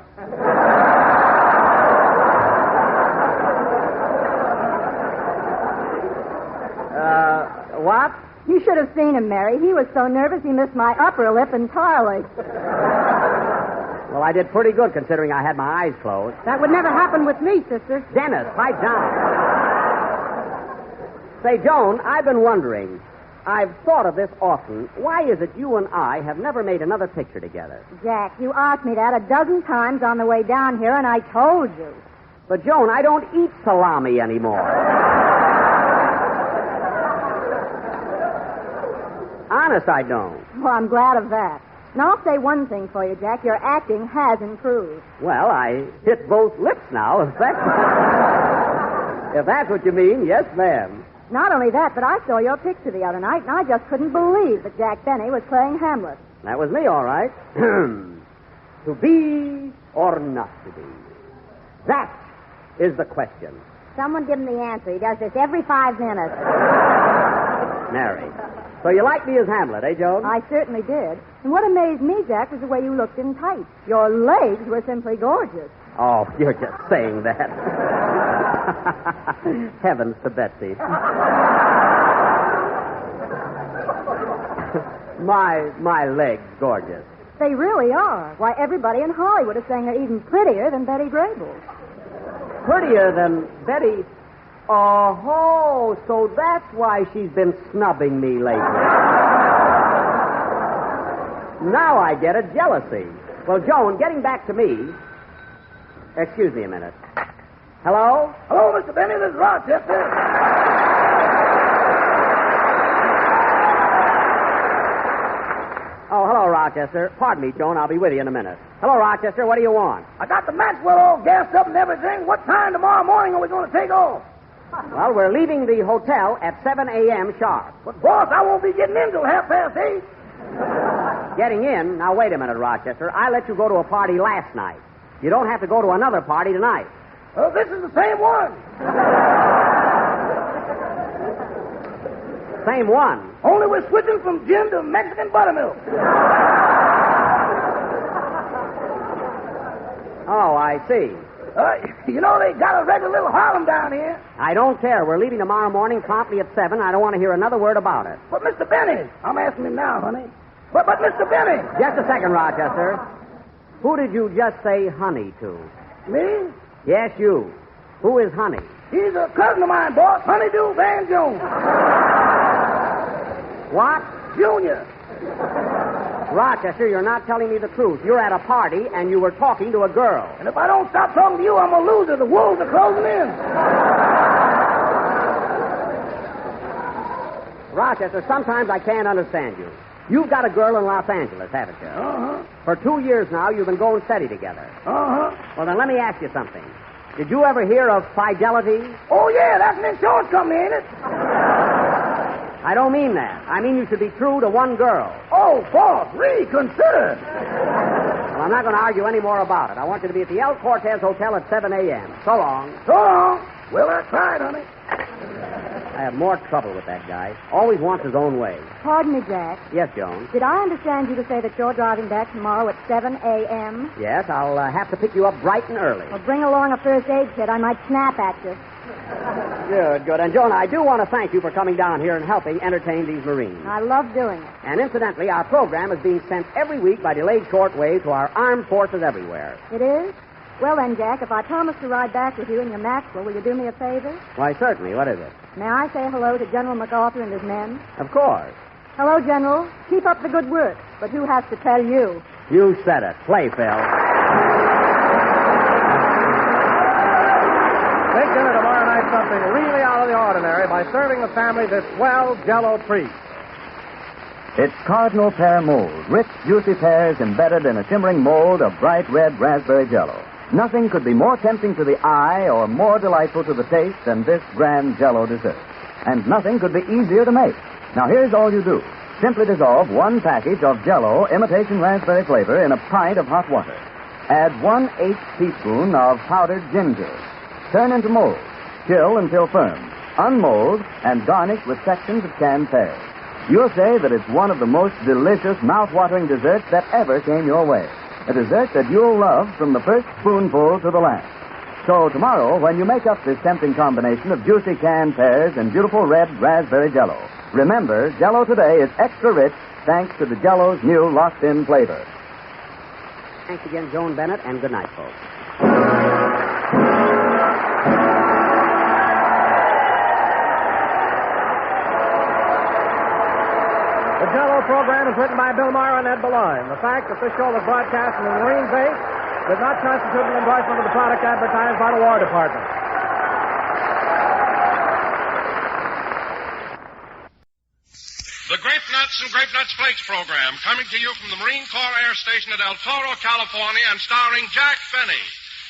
What? You should have seen him, Mary. He was so nervous he missed my upper lip entirely. Well, I did pretty good considering I had my eyes closed. That would never happen with me, sister. Dennis, pipe down. Say, Joan, I've been wondering. I've thought of this often. Why is it you and I have never made another picture together? Jack, you asked me that a dozen times on the way down here, and I told you. But, Joan, I don't eat salami anymore. Honest, I don't. Well, I'm glad of that. Now, I'll say one thing for you, Jack. Your acting has improved. Well, I hit both lips now, if that's what you mean. Yes, ma'am. Not only that, but I saw your picture the other night, and I just couldn't believe that Jack Benny was playing Hamlet. That was me, all right. To be or not to be? That is the question. Someone give him the answer. He does this every 5 minutes. Mary. So you like me as Hamlet, eh, Joan? I certainly did. And what amazed me, Jack, was the way you looked in tights. Your legs were simply gorgeous. Oh, you're just saying that. Heavens to Betsy. My legs, gorgeous. They really are. Why, everybody in Hollywood is saying they're even prettier than Betty Grable's. Prettier than Betty... Oh, so that's why she's been snubbing me lately. Now I get it, jealousy. Well, Joan, getting back to me... Excuse me a minute. Hello? Hello, Mr. Benny. This is Rochester. Oh, hello, Rochester. Pardon me, Joan. I'll be with you in a minute. Hello, Rochester. What do you want? I got the Maxwell all gassed up and everything. What time tomorrow morning are we going to take off? Well, we're leaving the hotel at 7 a.m. sharp. But, boss, I won't be getting in till 8:30. Getting in? Now, wait a minute, Rochester. I let you go to a party last night. You don't have to go to another party tonight. Well, this is the same one. Same one? Only we're switching from gin to Mexican buttermilk. Oh, I see. You know, they got a regular little Harlem down here. I don't care. We're leaving tomorrow morning promptly at 7. I don't want to hear another word about it. But, Mr. Benny, I'm asking him now, honey. But Mr. Benny. Just a second, Rochester. Who did you just say honey to? Me? Yes, you. Who is Honey? He's a cousin of mine, boss. Honeydew Van Jones. What? Junior. Rochester, you're not telling me the truth. You're at a party, and you were talking to a girl. And if I don't stop talking to you, I'm a loser. The wolves are closing in. Rochester, sometimes I can't understand you. You've got a girl in Los Angeles, haven't you? Uh-huh. For 2 years now, you've been going steady together. Uh-huh. Well, then let me ask you something. Did you ever hear of Fidelity? Oh, yeah, that's an insurance company, ain't it? I don't mean that. I mean you should be true to one girl. Oh, boss, reconsider. Well, I'm not going to argue any more about it. I want you to be at the El Cortez Hotel at 7 a.m. So long. So long. Well, I tried, honey. I have more trouble with that guy. Always wants his own way. Pardon me, Jack. Yes, Joan? Did I understand you to say that you're driving back tomorrow at 7 a.m.? Yes, I'll have to pick you up bright and early. Well, bring along a first aid kit. I might snap at you. Good. And, Joan, I do want to thank you for coming down here and helping entertain these Marines. I love doing it. And incidentally, our program is being sent every week by delayed shortwave to our armed forces everywhere. It is? Well, then, Jack, if I promise to ride back with you in your Maxwell, will you do me a favor? Why, certainly. What is it? May I say hello to General MacArthur and his men? Of course. Hello, General. Keep up the good work. But who has to tell you? You said it. Play, Phil. Make dinner tomorrow night something really out of the ordinary by serving the family this swell Jell-O treat. It's cardinal pear mold, rich, juicy pears embedded in a shimmering mold of bright red raspberry Jell-O. Nothing could be more tempting to the eye or more delightful to the taste than this grand Jell-O dessert. And nothing could be easier to make. Now, here's all you do. Simply dissolve 1 package of Jell-O imitation raspberry flavor in a pint of hot water. Add 1/8 teaspoon of powdered ginger. Turn into mold. Chill until firm. Unmold and garnish with sections of canned pears. You'll say that it's one of the most delicious, mouth-watering desserts that ever came your way. A dessert that you'll love from the first spoonful to the last. So tomorrow, when you make up this tempting combination of juicy canned pears and beautiful red raspberry Jell-O, remember, Jell-O today is extra rich thanks to the Jell-O's new locked-in flavor. Thanks again, Joan Bennett, and good night, folks. The Jell-O program is written by Bill Maher and Ed Beloin. The fact that this show was broadcast from the Marine base does not constitute an endorsement of the product advertised by the War Department. The Grape Nuts and Grape Nuts Flakes program, coming to you from the Marine Corps Air Station at El Toro, California, and starring Jack Benny,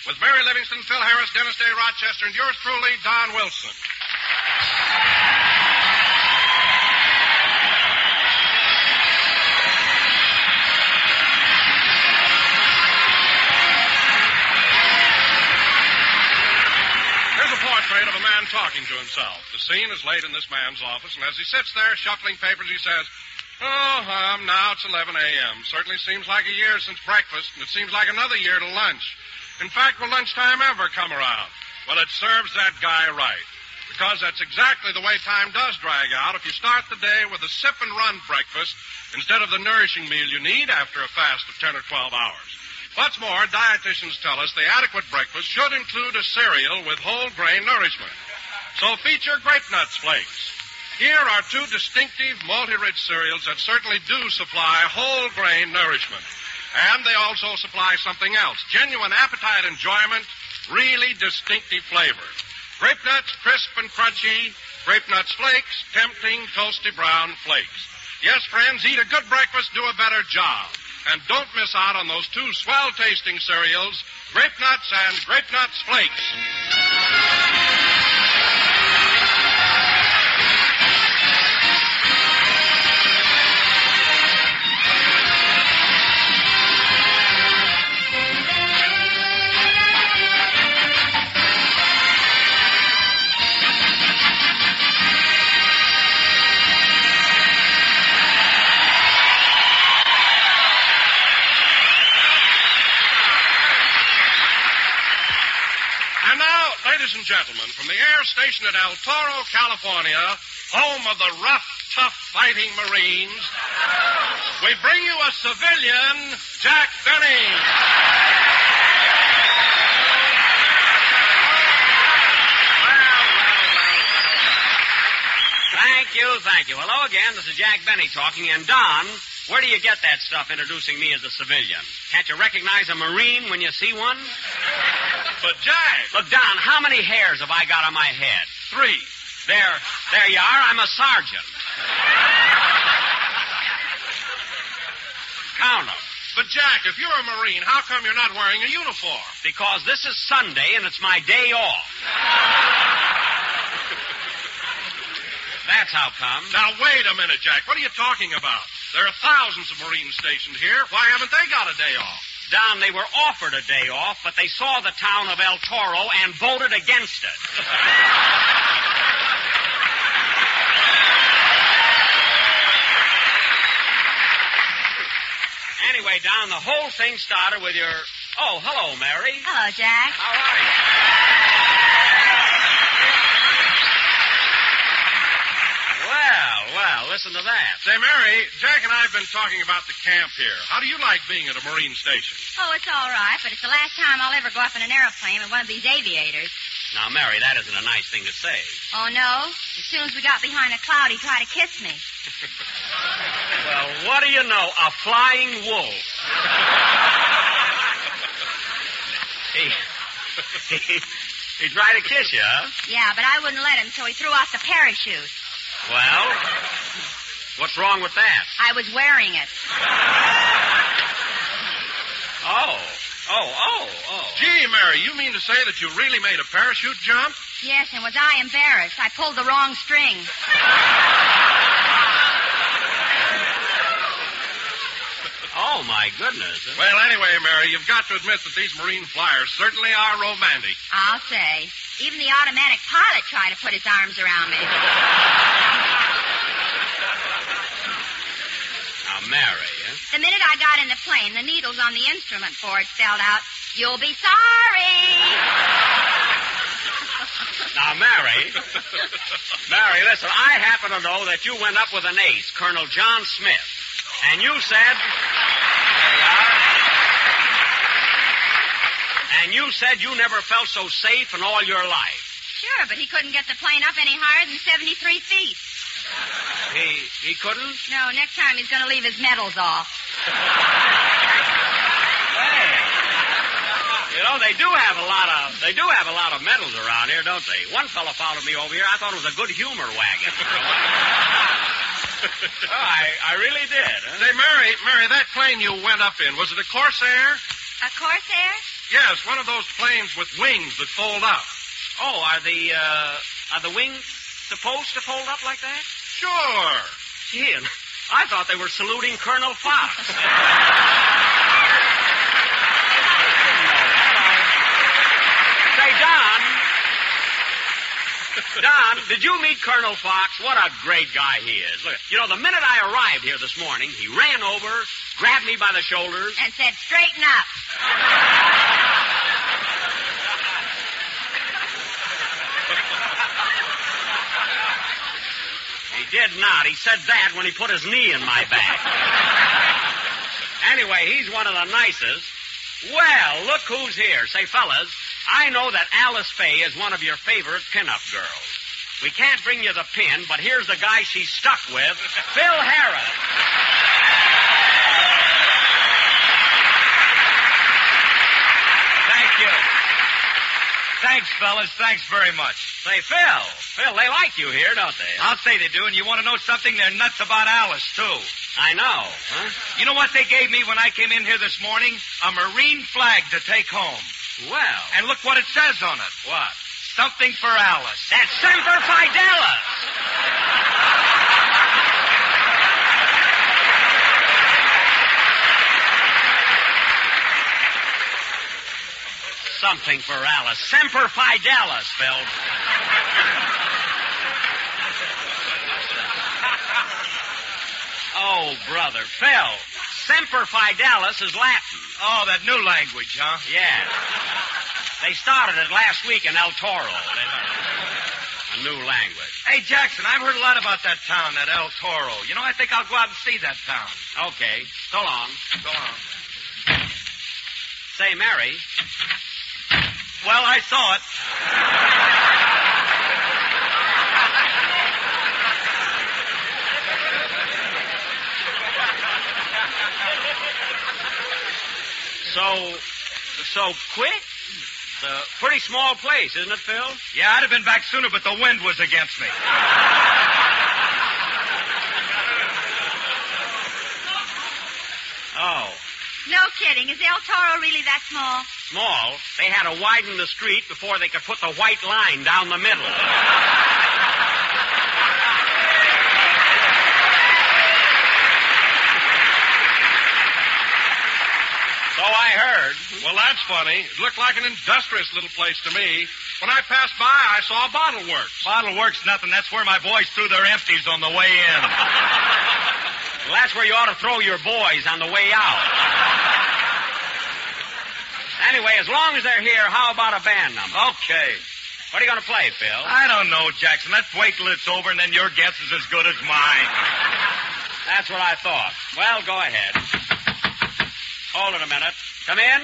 with Mary Livingston, Phil Harris, Dennis Day, Rochester, and yours truly, Don Wilson. Portrait of a man talking to himself. The scene is late in this man's office, and as he sits there shuffling papers, he says, now it's 11 a.m. Certainly seems like a year since breakfast, and it seems like another year to lunch. In fact, will lunchtime ever come around? Well, it serves that guy right. Because that's exactly the way time does drag out if you start the day with a sip-and-run breakfast instead of the nourishing meal you need after a fast of 10 or 12 hours. What's more, dietitians tell us the adequate breakfast should include a cereal with whole grain nourishment. So feature Grape Nuts Flakes. Here are two distinctive multi-rich cereals that certainly do supply whole grain nourishment. And they also supply something else, genuine appetite enjoyment, really distinctive flavor. Grape Nuts, crisp and crunchy. Grape Nuts Flakes, tempting, toasty brown flakes. Yes, friends, eat a good breakfast, do a better job. And don't miss out on those two swell-tasting cereals, Grape Nuts and Grape Nuts Flakes. Ladies and gentlemen, from the air station at El Toro, California, home of the rough, tough fighting Marines, we bring you a civilian, Jack Benny. Thank you. Hello again. This is Jack Benny talking. And Don, where do you get that stuff introducing me as a civilian? Can't you recognize a Marine when you see one? But, Jack... Look, Don, how many hairs have I got on my head? 3. There you are. I'm a sergeant. Count them. But, Jack, if you're a Marine, how come you're not wearing a uniform? Because this is Sunday and it's my day off. That's how come. Now, wait a minute, Jack. What are you talking about? There are thousands of Marines stationed here. Why haven't they got a day off? Don, they were offered a day off, but they saw the town of El Toro and voted against it. Anyway, Don, the whole thing started with your... Oh, hello, Mary. Hello, Jack. How are you? Well, listen to that. Say, Mary, Jack and I have been talking about the camp here. How do you like being at a Marine station? Oh, it's all right, but it's the last time I'll ever go up in an airplane with one of these aviators. Now, Mary, that isn't a nice thing to say. Oh, no? As soon as we got behind a cloud, he tried to kiss me. Well, what do you know? A flying wolf. He tried to kiss you, huh? Yeah, but I wouldn't let him, so he threw off the parachute. Well, what's wrong with that? I was wearing it. Oh. Gee, Mary, you mean to say that you really made a parachute jump? Yes, and was I embarrassed? I pulled the wrong string. Oh, my goodness. Well, anyway, Mary, you've got to admit that these Marine flyers certainly are romantic. I'll say. Even the automatic pilot tried to put his arms around me. Now, Mary, The minute I got in the plane, the needles on the instrument board spelled out, "You'll be sorry." Now, Mary, listen, I happen to know that you went up with an ace, Colonel John Smith. And you said... There you are. And you said you never felt so safe in all your life. Sure, but he couldn't get the plane up any higher than 73 feet. He couldn't? No, next time he's going to leave his medals off. Hey. You know, they do have a lot of medals around here, don't they? One fellow followed me over here. I thought it was a good humor wagon. I really did. Huh? Say, Mary, that plane you went up in, was it a Corsair? A Corsair? Yes, one of those planes with wings that fold up. Oh, are the wings supposed to fold up like that? Sure. Gee, I thought they were saluting Colonel Fox. Say, Don, did you meet Colonel Fox? What a great guy he is. Look, you know, the minute I arrived here this morning, he ran over, grabbed me by the shoulders, and said, "Straighten up." did not. He said that when he put his knee in my back. Anyway, he's one of the nicest. Well, look who's here. Say, fellas, I know that Alice Faye is one of your favorite pin-up girls. We can't bring you the pin, but here's the guy she's stuck with, Phil Harris. Thank you. Thanks, fellas. Thanks very much. Say, Phil, they like you here, don't they? I'll say they do, and you want to know something? They're nuts about Alice, too. I know. Huh? You know what they gave me when I came in here this morning? A Marine flag to take home. Well. And look what it says on it. What? Something for Alice. That's Semper Fidelis. Something for Alice. Semper Fidelis, Phil. Oh, brother. Phil, Semper Fidelis is Latin. Oh, that new language, huh? Yeah. They started it last week in El Toro. A new language. Hey, Jackson, I've heard a lot about that town, that El Toro. You know, I think I'll go out and see that town. Okay. So long. So long. Say, Mary. Well, I saw it. So quick? It's a pretty small place, isn't it, Phil? Yeah, I'd have been back sooner, but the wind was against me. Oh. No kidding. Is El Toro really that small? Small? They had to widen the street before they could put the white line down the middle. So I heard. Well, that's funny. It looked like an industrious little place to me. When I passed by, I saw a Bottle Works. Bottle Works, nothing. That's where my boys threw their empties on the way in. Well, that's where you ought to throw your boys on the way out. Anyway, as long as they're here, how about a band number? Okay. What are you going to play, Phil? I don't know, Jackson. Let's wait till it's over, and then your guess is as good as mine. That's what I thought. Well, go ahead. Hold it a minute. Come in.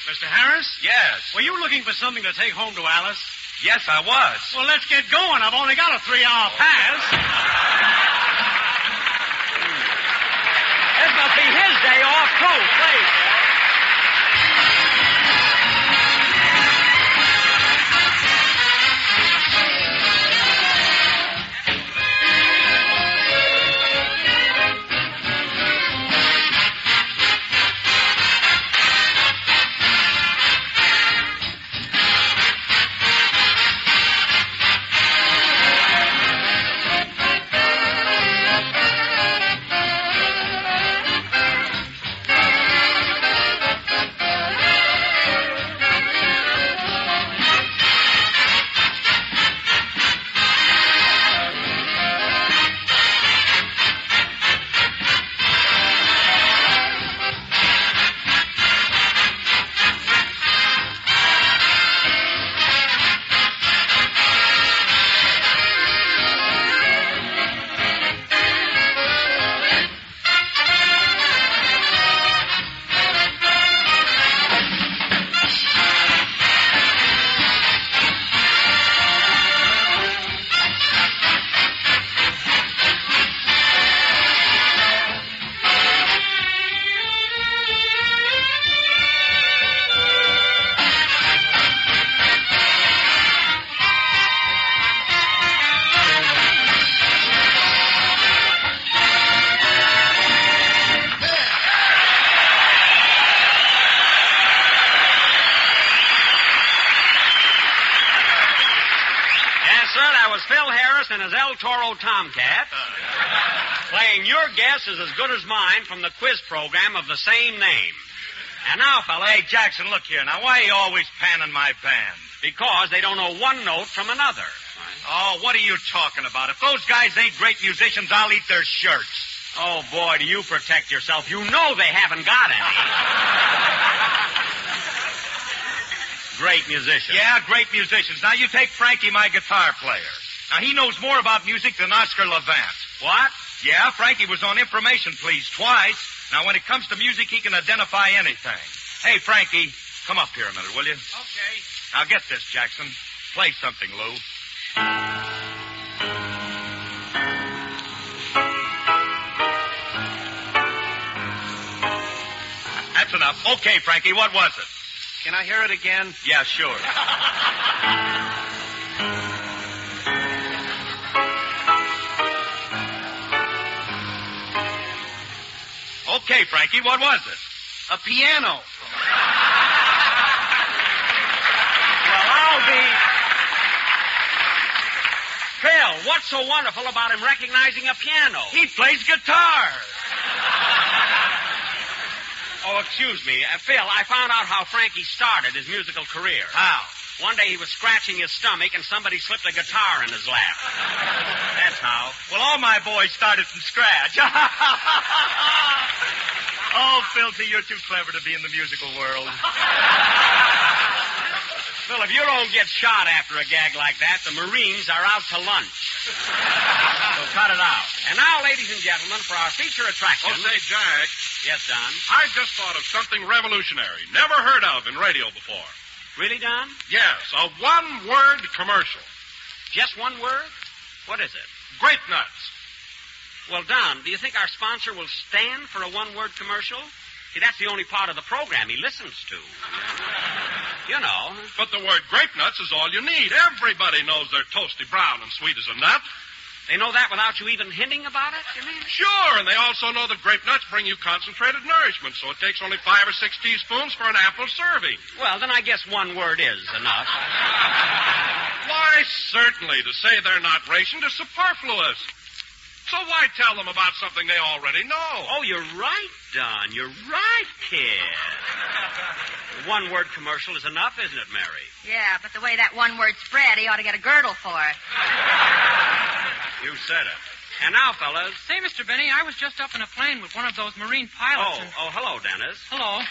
Mr. Harris? Yes. Were you looking for something to take home to Alice? Yes, I was. Well, let's get going. I've only got a 3-hour pass. This must be his day off, too. Please. And his El Toro Tomcat, playing Your Guess is as Good as Mine from the quiz program of the same name. And now, fella... Hey, Jackson, look here. Now, why are you always panning my band? Because they don't know one note from another. Oh, what are you talking about? If those guys ain't great musicians, I'll eat their shirts. Oh, boy, do you protect yourself. You know they haven't got any. Great musicians. Yeah, great musicians. Now, you take Frankie, my guitar player. Now, he knows more about music than Oscar Levant. What? Yeah, Frankie was on information, please, twice. Now, when it comes to music, he can identify anything. Hey, Frankie, come up here a minute, will you? Okay. Now, get this, Jackson. Play something, Lou. That's enough. Okay, Frankie, what was it? Can I hear it again? Yeah, sure. Okay, Frankie, what was it? A piano. Well, I'll be... Phil, what's so wonderful about him recognizing a piano? He plays guitar. Oh, excuse me. Phil, I found out how Frankie started his musical career. How? One day he was scratching his stomach and somebody slipped a guitar in his lap. That's how. Well, all my boys started from scratch. Oh, Philty, you're too clever to be in the musical world. Phil, if you don't get shot after a gag like that, the Marines are out to lunch. So cut it out. And now, ladies and gentlemen, for our feature attraction... Oh, say, Jack. Yes, Don? I just thought of something revolutionary, never heard of in radio before. Really, Don? Yes, a one-word commercial. Just one word? What is it? Grape nuts. Well, Don, do you think our sponsor will stand for a one-word commercial? See, that's the only part of the program he listens to. You know. But the word grape nuts is all you need. Everybody knows they're toasty brown and sweet as a nut. They know that without you even hinting about it, you mean? Sure, and they also know that grape nuts bring you concentrated nourishment, so it takes only 5 or 6 teaspoons for an ample serving. Well, then I guess one word is enough. Why, certainly. To say they're not rationed is superfluous. So why tell them about something they already know? Oh, you're right, Don. You're right, kid. One-word commercial is enough, isn't it, Mary? Yeah, but the way that one word spread, he ought to get a girdle for it. You said it. And now, fellas... Say, Mr. Benny, I was just up in a plane with one of those Marine pilots. Hello, Dennis. Hello.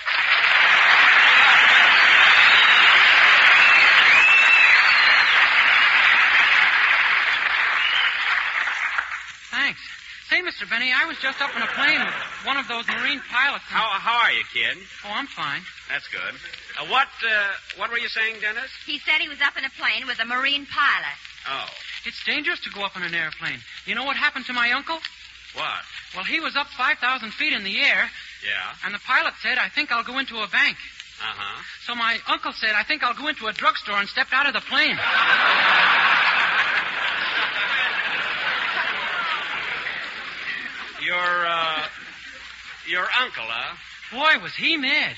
Thanks. Say, Mr. Benny, I was just up in a plane with one of those Marine pilots. How are you, kid? Oh, I'm fine. That's good. What were you saying, Dennis? He said he was up in a plane with a Marine pilot. Oh. It's dangerous to go up in an airplane. You know what happened to my uncle? What? Well, he was up 5,000 feet in the air. Yeah? And the pilot said, I think I'll go into a bank. Uh-huh. So my uncle said, I think I'll go into a drugstore and stepped out of the plane. Your uncle, huh? Boy, was he mad.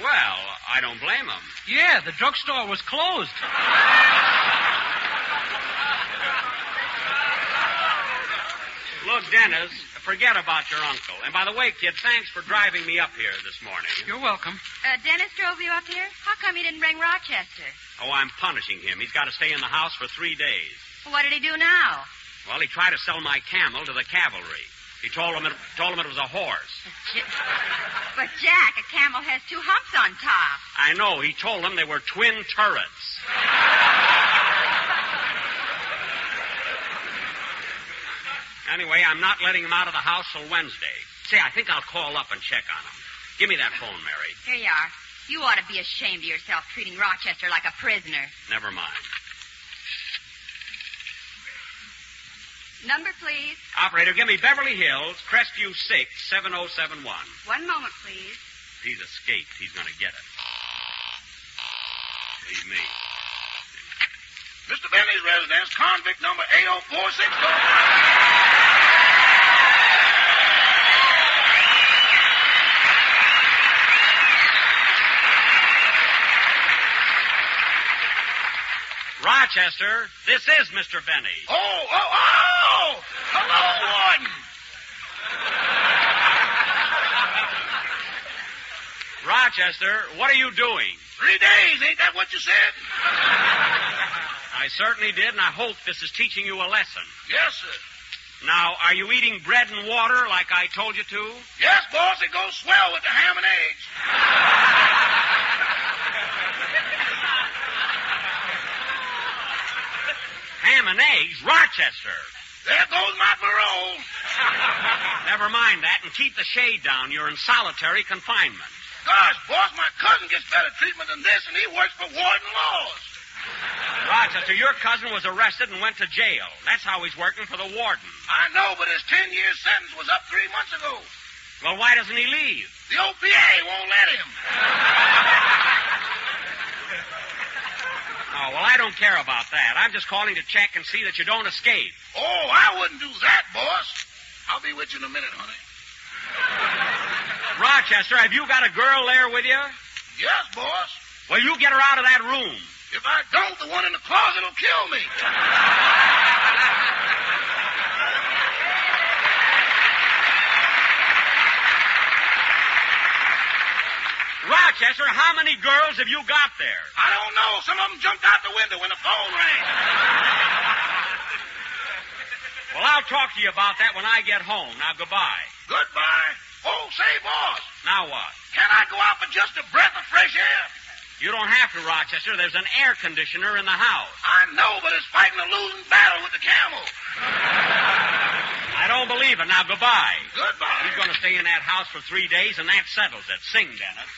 Well, I don't blame him. Yeah, the drugstore was closed. Look, Dennis, forget about your uncle. And by the way, kid, thanks for driving me up here this morning. You're welcome. Dennis drove you up here? How come he didn't bring Rochester? Oh, I'm punishing him. He's got to stay in the house for 3 days. Well, what did he do now? Well, he tried to sell my camel to the cavalry. He told him it was a horse. But, Jack, a camel has 2 humps on top. I know. He told them they were twin turrets. Anyway, I'm not letting him out of the house till Wednesday. Say, I think I'll call up and check on him. Give me that phone, Mary. Here you are. You ought to be ashamed of yourself treating Rochester like a prisoner. Never mind. Number, please. Operator, give me Beverly Hills, Crestview 6, 7071. 1 moment, please. If he's escaped, he's going to get it. Leave me. Mr. Benny's residence, convict number 80462. Rochester, this is Mr. Benny. Oh! Hello, Warden. Rochester, what are you doing? 3 days, ain't that what you said? I certainly did, and I hope this is teaching you a lesson. Yes, sir. Now, are you eating bread and water like I told you to? Yes, boss, it goes swell with the ham and eggs. ham and eggs, Rochester. There goes my parole. Never mind that, and keep the shade down. You're in solitary confinement. Gosh, boss, my cousin gets better treatment than this, and he works for Warden Laws. Rochester, your cousin was arrested and went to jail. That's how he's working for the warden. I know, but his 10-year sentence was up 3 months ago. Well, why doesn't he leave? The OPA won't let him. Oh, well, I don't care about that. I'm just calling to check and see that you don't escape. Oh, I wouldn't do that, boss. I'll be with you in a minute, honey. Rochester, have you got a girl there with you? Yes, boss. Well, you get her out of that room. If I don't, the one in the closet will kill me. Rochester, how many girls have you got there? I don't know. Some of them jumped out the window when the phone rang. Well, I'll talk to you about that when I get home. Now, goodbye. Goodbye. Oh, say, boss. Now what? Can I go out for just a breath of fresh air? You don't have to, Rochester. There's an air conditioner in the house. I know, but it's fighting a losing battle with the camel. I don't believe it. Now, goodbye. Goodbye. He's going to stay in that house for 3 days, and that settles it. Sing, Dennis.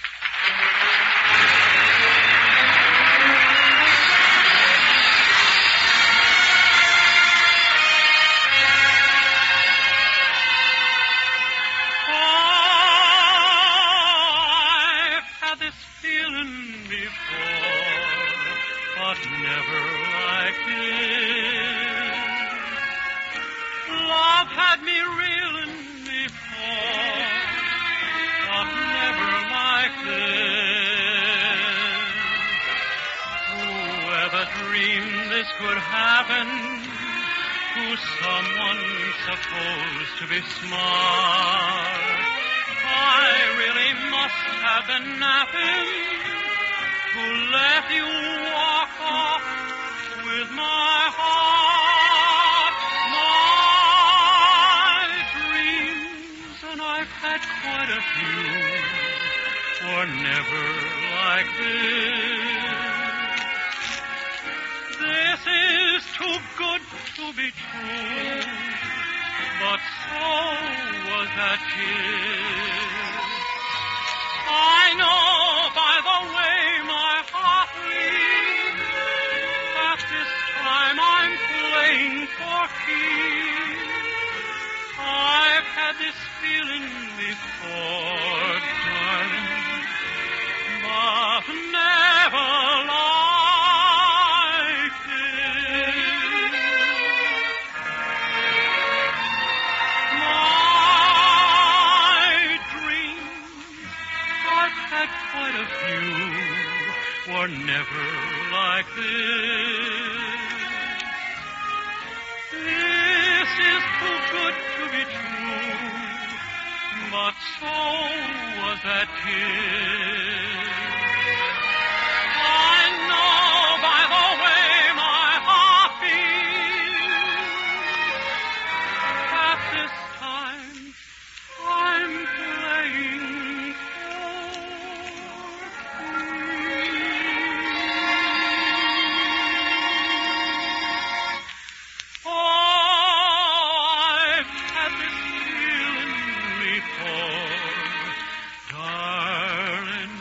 I've had this feeling before, but never like this. Love had me reeling before, but never like this. Whoever dreamed this could happen to someone supposed to be smart? I really must have been napping to let you walk off with my heart. My dreams, and I've had quite a few, were never like this. This is too good to be true, but so was that kiss. I know by the way my heart beats that this time I'm playing for keeps. I've had this feeling before, darling, but never like this. My dreams, I've had quite a few, were never like this. This is too good to be true, but so was that kiss. I know by the way my heart beats that this time I'm playing for. Oh, I've had this feeling before, darling.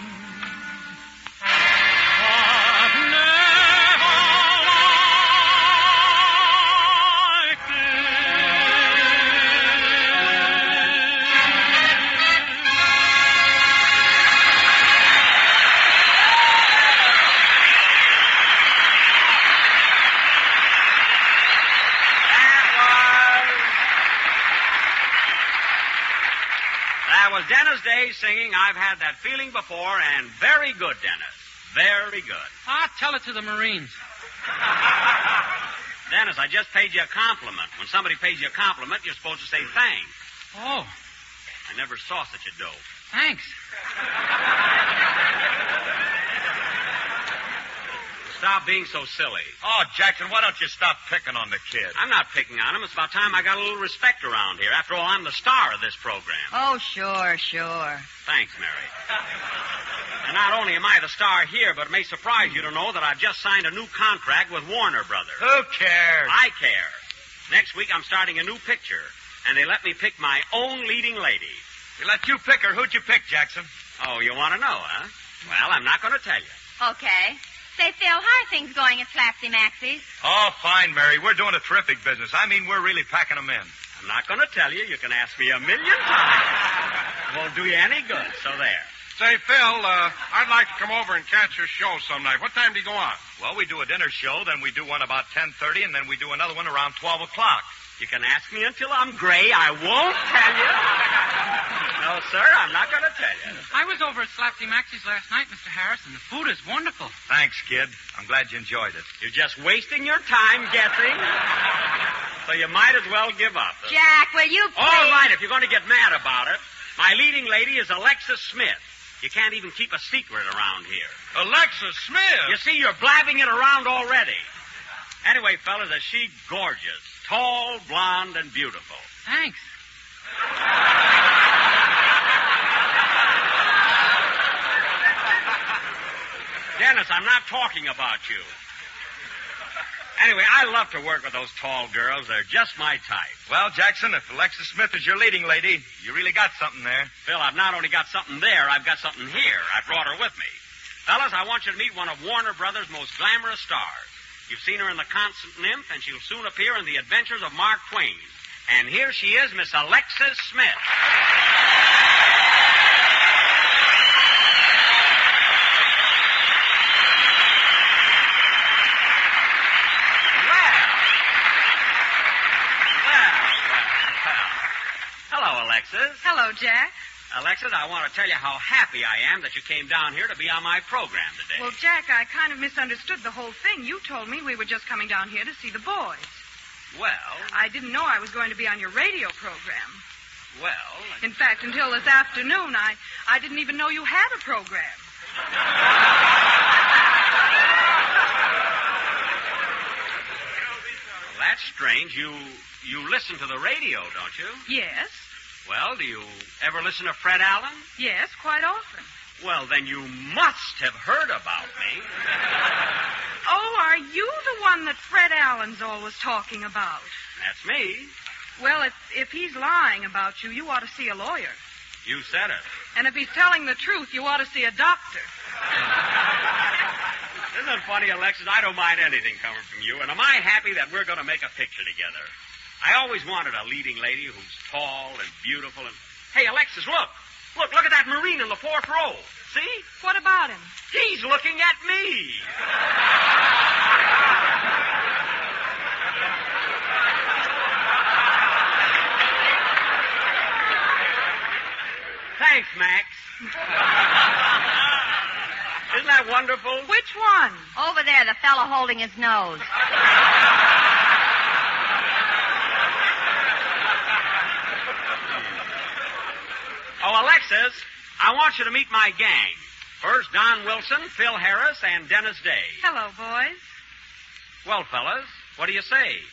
But never like That was Dennis Day singing I've Had That Feeling Before, and very good, Dennis. Very good. Ah, tell it to the Marines. Dennis, I just paid you a compliment. When somebody pays you a compliment, you're supposed to say thanks. Oh, I never saw such a dope. thanks. stop being so silly. Oh, Jackson, why don't you stop picking on the kid? I'm not picking on him. It's about time I got a little respect around here. After all, I'm the star of this program. Oh, sure. Thanks, Mary. And not only am I the star here, but it may surprise you to know that I've just signed a new contract with Warner Brothers. Who cares? I care. Next week, I'm starting a new picture, and they let me pick my own leading lady. They let you pick her. Who'd you pick, Jackson? Oh, you want to know, huh? Well, I'm not going to tell you. Okay. Say, Phil, how are things going at Flapsy Maxie's? Oh, fine, Mary. We're doing a terrific business. I mean, we're really packing them in. I'm not going to tell you. You can ask me 1,000,000 times. Won't do you any good, so there. Say, Phil, I'd like to come over and catch your show some night. What time do you go on? Well, we do a dinner show, then we do one about 10:30, and then we do another one around 12 o'clock. You can ask me until I'm gray. I won't tell you. No, sir, I'm not going to tell you. I was over at Flapsy Maxie's last night, Mr. Harris, and the food is wonderful. Thanks, kid. I'm glad you enjoyed it. You're just wasting your time guessing. So you might as well give up. Jack, will you please? All right, if you're going to get mad about it. My leading lady is Alexis Smith. You can't even keep a secret around here. Alexis Smith? You see, you're blabbing it around already. Anyway, fellas, is she gorgeous? Tall, blonde, and beautiful. Thanks. Dennis, I'm not talking about you. Anyway, I love to work with those tall girls. They're just my type. Well, Jackson, if Alexis Smith is your leading lady, you really got something there. Phil, I've not only got something there, I've got something here. I brought her with me. Fellas, I want you to meet one of Warner Brothers' most glamorous stars. You've seen her in The Constant Nymph, and she'll soon appear in The Adventures of Mark Twain. And here she is, Miss Alexis Smith. Hello, Alexis. Hello, Jack. Alexis, I want to tell you how happy I am that you came down here to be on my program today. Well, Jack, I kind of misunderstood the whole thing. You told me we were just coming down here to see the boys. Well... I didn't know I was going to be on your radio program. Well... In fact, until this afternoon, I didn't even know you had a program. Well, that's strange. You listen to the radio, don't you? Yes. Well, do you ever listen to Fred Allen? Yes, quite often. Well, then you must have heard about me. Oh, are you the one that Fred Allen's always talking about? That's me. Well, if he's lying about you, you ought to see a lawyer. You said it. And if he's telling the truth, you ought to see a doctor. Isn't it funny, Alexis? I don't mind anything coming from you, and am I happy that we're going to make a picture together? I always wanted a leading lady who's tall and beautiful and... Hey, Alexis, look. Look at that Marine in the fourth row. See? What about him? He's looking at me. Thanks, Max. Isn't that wonderful? Which one? Over there, the fellow holding his nose. Oh, Alexis, I want you to meet my gang. First, Don Wilson, Phil Harris, and Dennis Day. Hello, boys. Well, fellas, what do you say?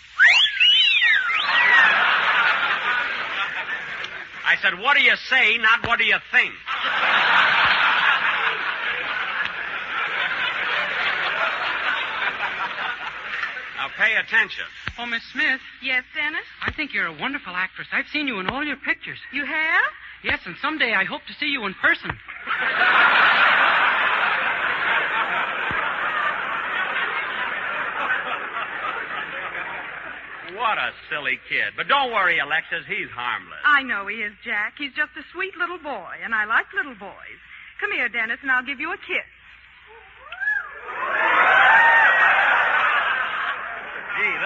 I said, what do you say, not what do you think? Now, pay attention. Oh, Miss Smith. Yes, Dennis? I think you're a wonderful actress. I've seen you in all your pictures. You have? Yes, and someday I hope to see you in person. What a silly kid. But don't worry, Alexis, he's harmless. I know he is, Jack. He's just a sweet little boy, and I like little boys. Come here, Dennis, and I'll give you a kiss. Gee,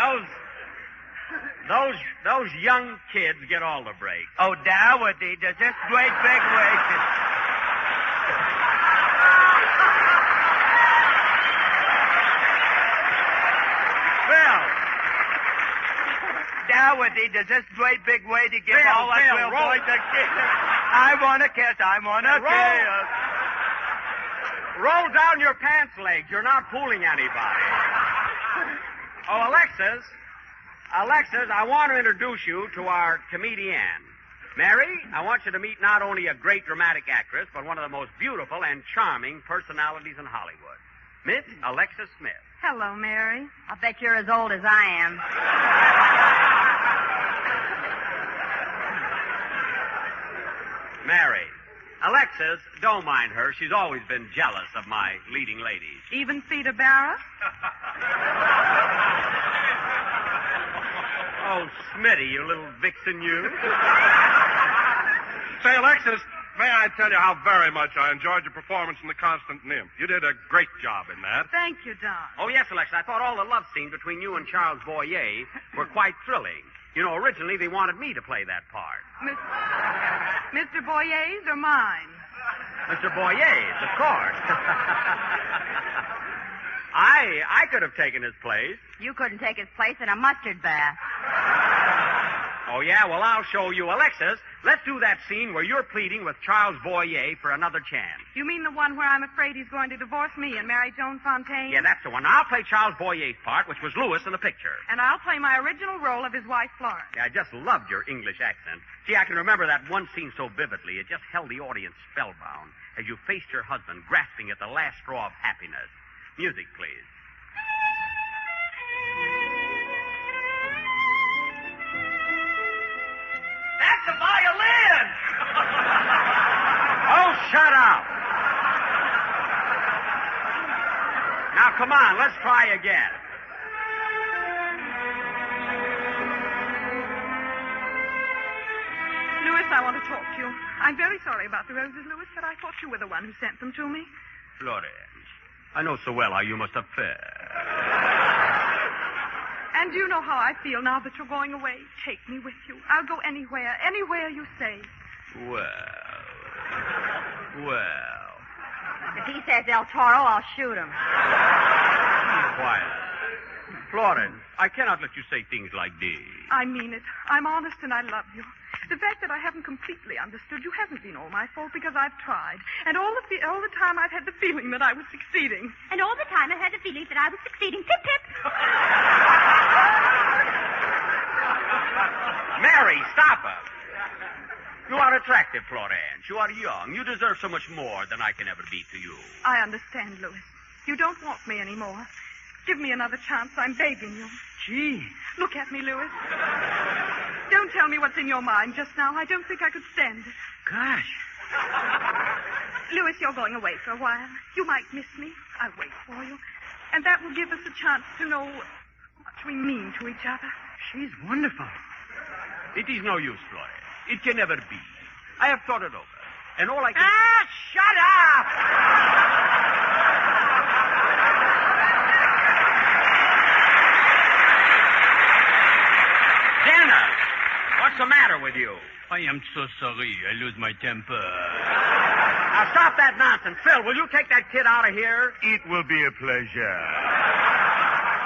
those young kids get all the breaks. Oh, Dowdy, does this great big way. Dowdy, does this great big way to give all us real boys a kiss? I want a kiss. I want a kiss. Roll down your pants legs. You're not fooling anybody. Oh, Alexis, I want to introduce you to our comedian. Mary, I want you to meet not only a great dramatic actress, but one of the most beautiful and charming personalities in Hollywood. Miss Alexis Smith. Hello, Mary. I bet you're as old as I am. Mary. Alexis, don't mind her. She's always been jealous of my leading ladies. Even Theda Barra? Oh, Smitty, you little vixen, you. Say, Alexis, may I tell you how very much I enjoyed your performance in The Constant Nymph? You did a great job in that. Thank you, Don. Oh, yes, Alexis. I thought all the love scenes between you and Charles Boyer were quite thrilling. You know, originally they wanted me to play that part. Mr. Boyer's or mine? Mr. Boyer's, of course. I could have taken his place. You couldn't take his place in a mustard bath. Oh, yeah? Well, I'll show you. Alexis, let's do that scene where you're pleading with Charles Boyer for another chance. You mean the one where I'm afraid he's going to divorce me and marry Joan Fontaine? Yeah, that's the one. Now, I'll play Charles Boyer's part, which was Louis in the picture. And I'll play my original role of his wife, Florence. Yeah, I just loved your English accent. Gee, I can remember that one scene so vividly. It just held the audience spellbound as you faced your husband, grasping at the last straw of happiness. Music, please. That's a violin! Oh, shut up! Now, come on, let's try again. Louis, I want to talk to you. I'm very sorry about the roses, Louis, but I thought you were the one who sent them to me. Florence, I know so well how you must have fared. And you know how I feel now that you're going away. Take me with you. I'll go anywhere you say. Well. If he says El Toro, I'll shoot him. Quiet. Florence, I cannot let you say things like these. I mean it. I'm honest and I love you. The fact that I haven't completely understood you hasn't been all my fault because I've tried. And all the time I've had the feeling that I was succeeding. And all the time I had the feeling that I was succeeding. Pip, pip. Mary, stop her. You are attractive, Florence. You are young. You deserve so much more than I can ever be to you. I understand, Louis. You don't want me anymore. Give me another chance. I'm begging you. Gee. Look at me, Louis. Don't tell me what's in your mind just now. I don't think I could stand it. Gosh. Louis, you're going away for a while. You might miss me. I'll wait for you. And that will give us a chance to know how much we mean to each other. She's wonderful. It is no use, Florence. It can never be. I have thought it over. And all I can... Shut up! Dennis! What's the matter with you? I am so sorry. I lose my temper. Now, stop that nonsense. Phil, will you take that kid out of here? It will be a pleasure.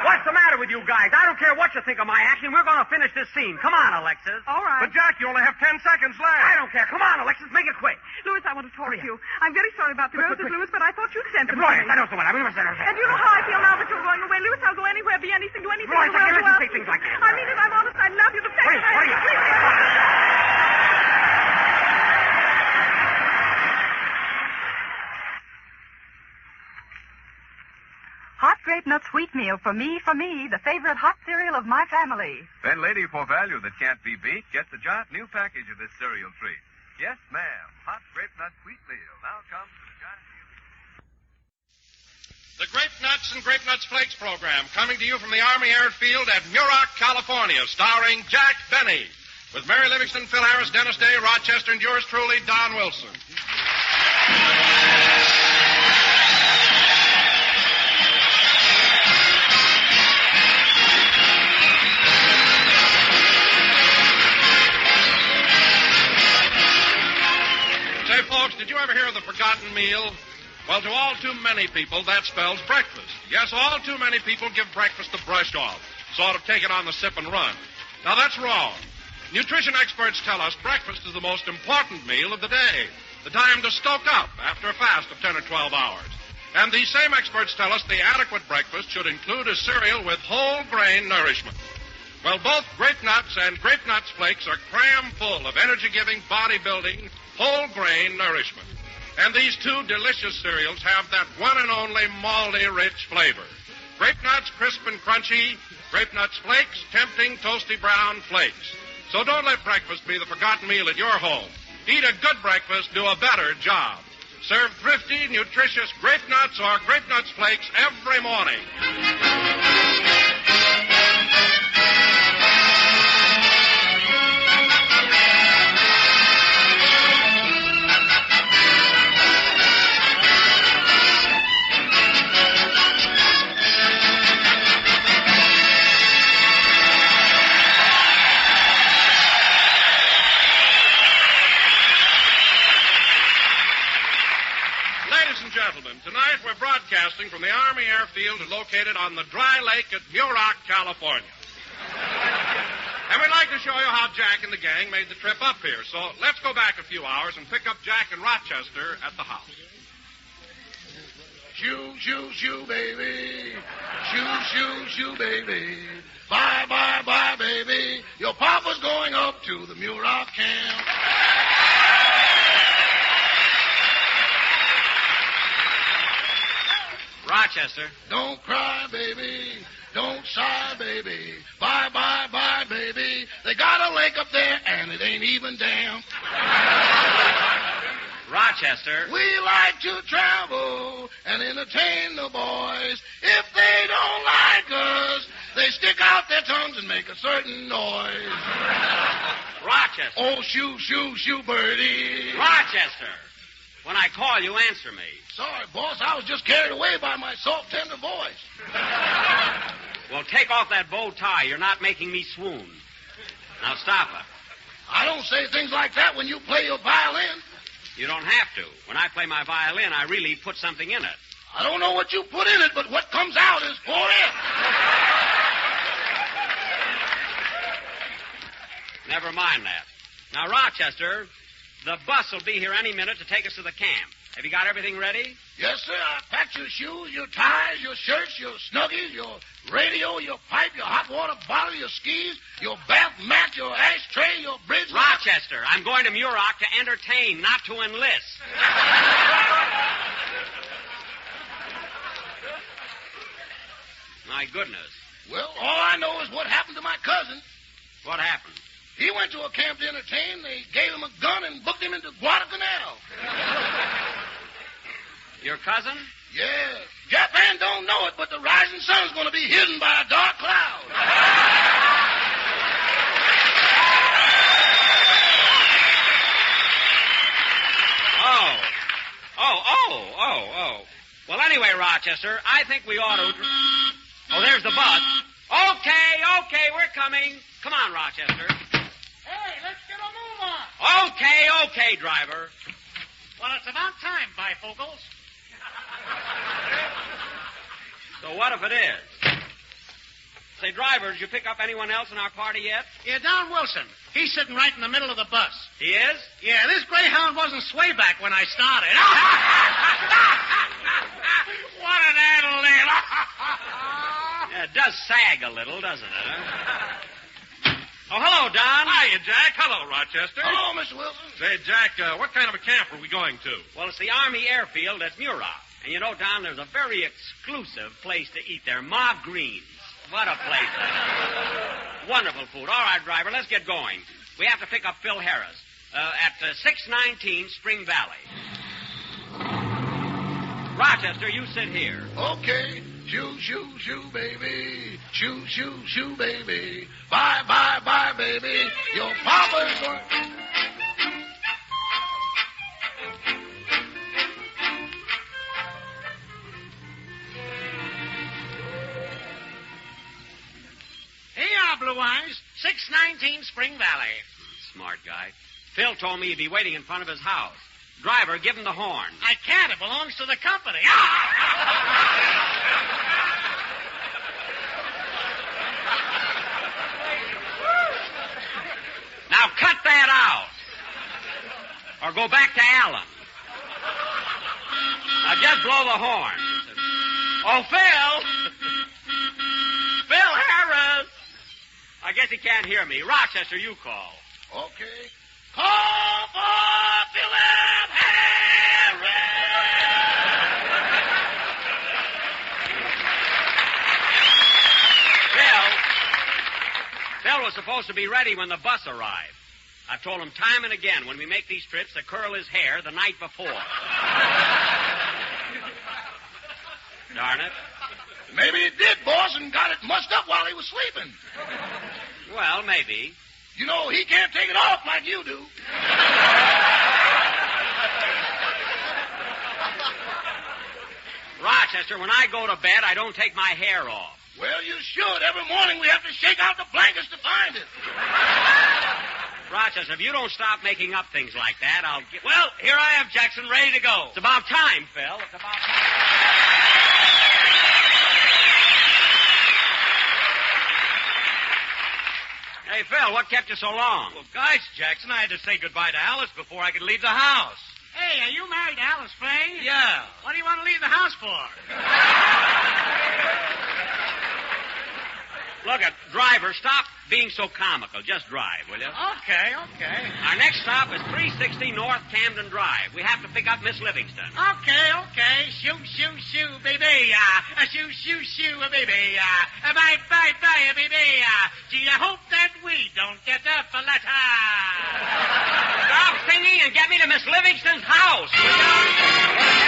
What's the matter with you guys? I don't care what you think of my acting. We're going to finish this scene. Come on, Alexis. All right. But, Jack, you only have 10 seconds left. I don't care. Come on, Alexis. Make it quick. Louis, I want to talk to you. I'm very sorry about the roses, Louis, but I thought you sent them to Florence, me. I don't know what. And you know how I feel now that you're going away. Louis, I'll go anywhere, be anything, do anything. Florence, I can't let you say things like that. I mean it. I'm honest. I love you. The fact that Hot grape nut sweet meal for me, the favorite hot cereal of my family. Then, lady, for value that can't be beat, get the Jot new package of this cereal treat. Yes, ma'am. Hot grape nut sweet meal. Now comes the Jot new... The Grape Nuts and Grape Nuts Flakes program, coming to you from the Army Airfield at Muroc, California, starring Jack Benny, with Mary Livingston, Phil Harris, Dennis Day, Rochester, and yours truly, Don Wilson. Say, folks, did you ever hear of the forgotten meal? Well, to all too many people, that spells breakfast. Yes, all too many people give breakfast the brush off, sort of take it on the sip and run. Now, that's wrong. Nutrition experts tell us breakfast is the most important meal of the day, the time to stoke up after a fast of 10 or 12 hours. And these same experts tell us the adequate breakfast should include a cereal with whole grain nourishment. Well, both Grape Nuts and Grape Nuts Flakes are cram full of energy-giving, body-building, whole grain nourishment. And these two delicious cereals have that one and only malty rich flavor. Grape Nuts crisp and crunchy, Grape Nuts Flakes tempting toasty brown flakes. So don't let breakfast be the forgotten meal at your home. Eat a good breakfast, do a better job. Serve thrifty, nutritious Grape Nuts or Grape Nuts Flakes every morning. Tonight we're broadcasting from the Army Airfield located on the dry lake at Muroc, California. And we'd like to show you how Jack and the gang made the trip up here. So let's go back a few hours and pick up Jack in Rochester at the house. Shoo, shoo, shoo, baby. Shoo, shoo, shoo, baby. Bye, bye, bye, baby. Your papa's going up to the Muroc camp. Rochester. Don't cry, baby. Don't sigh, baby. Bye, bye, bye, baby. They got a lake up there, and it ain't even damp. Rochester. We like to travel and entertain the boys. If they don't like us, they stick out their tongues and make a certain noise. Rochester. Oh, shoo, shoo, shoo, birdie. Rochester. When I call you, answer me. Sorry, boss. I was just carried away by my soft, tender voice. Well, take off that bow tie. You're not making me swoon. Now, stop it. I don't say things like that when you play your violin. You don't have to. When I play my violin, I really put something in it. I don't know what you put in it, but what comes out is for it. Never mind that. Now, Rochester, the bus will be here any minute to take us to the camp. Have you got everything ready? Yes, sir. I packed your shoes, your ties, your shirts, your snuggies, your radio, your pipe, your hot water bottle, your skis, your bath mat, your ashtray, your bridge. Rochester, I'm going to Muroc to entertain, not to enlist. My goodness. Well, all I know is what happened to my cousin. What happened? He went to a camp to entertain. They gave him a gun and booked him into Guadalcanal. Your cousin? Yeah. Japan don't know it, but the rising sun's going to be hidden by a dark cloud. Oh. Well, anyway, Rochester, I think we ought to... Oh, there's the bus. Okay, we're coming. Come on, Rochester. Hey, let's get a move on. Okay, driver. Well, it's about time, bifocals. So what if it is? Say, driver, did you pick up anyone else in our party yet? Yeah, Don Wilson. He's sitting right in the middle of the bus. He is? Yeah, this Greyhound wasn't swayback when I started. What an addle there. Yeah, it does sag a little, doesn't it? Huh? Oh, hello, Don. Hiya, Jack. Hello, Rochester. Hello, Mr. Wilson. Say, Jack, what kind of a camp are we going to? Well, it's the Army Airfield at Muroc. And you know, Don, there's a very exclusive place to eat there. Ma Green's. What a place that is. Wonderful food. All right, driver, let's get going. We have to pick up Phil Harris at 619 Spring Valley. Rochester, you sit here. Okay. Shoo, shoo, shoo, baby. Shoo, shoo, shoo, baby. Bye, bye, bye, baby. Your papa's going... Here you are, Blue Eyes. 619 Spring Valley. Smart guy. Phil told me he'd be waiting in front of his house. Driver, give him the horn. I can't. It belongs to the company. Now cut that out. Or go back to Allen. Just blow the horn. Oh, Phil! Phil Harris! I guess he can't hear me. Rochester, you call. Okay. Call for Philip Harris! Phil was supposed to be ready when the bus arrived. I've told him time and again, when we make these trips, to curl his hair the night before. Darn it. Maybe he did, boss, and got it mussed up while he was sleeping. Well, maybe. You know, he can't take it off like you do. Rochester, when I go to bed, I don't take my hair off. Well, you should. Every morning we have to shake out the blankets to find it. Rochester, if you don't stop making up things like that, I'll get... Well, here I am, Jackson, ready to go. It's about time, Phil. It's about time. Hey, Phil, what kept you so long? Well, gosh, Jackson, I had to say goodbye to Alice before I could leave the house. Hey, are you married to Alice Faye? Yeah. What do you want to leave the house for? Look, driver, stop being so comical. Just drive, will you? Okay. Our next stop is 360 North Camden Drive. We have to pick up Miss Livingston. Okay. Shoo, baby. Shoo, baby. Bye, baby. Gee, I hope that we don't get the letter. Stop singing and get me to Miss Livingston's house, will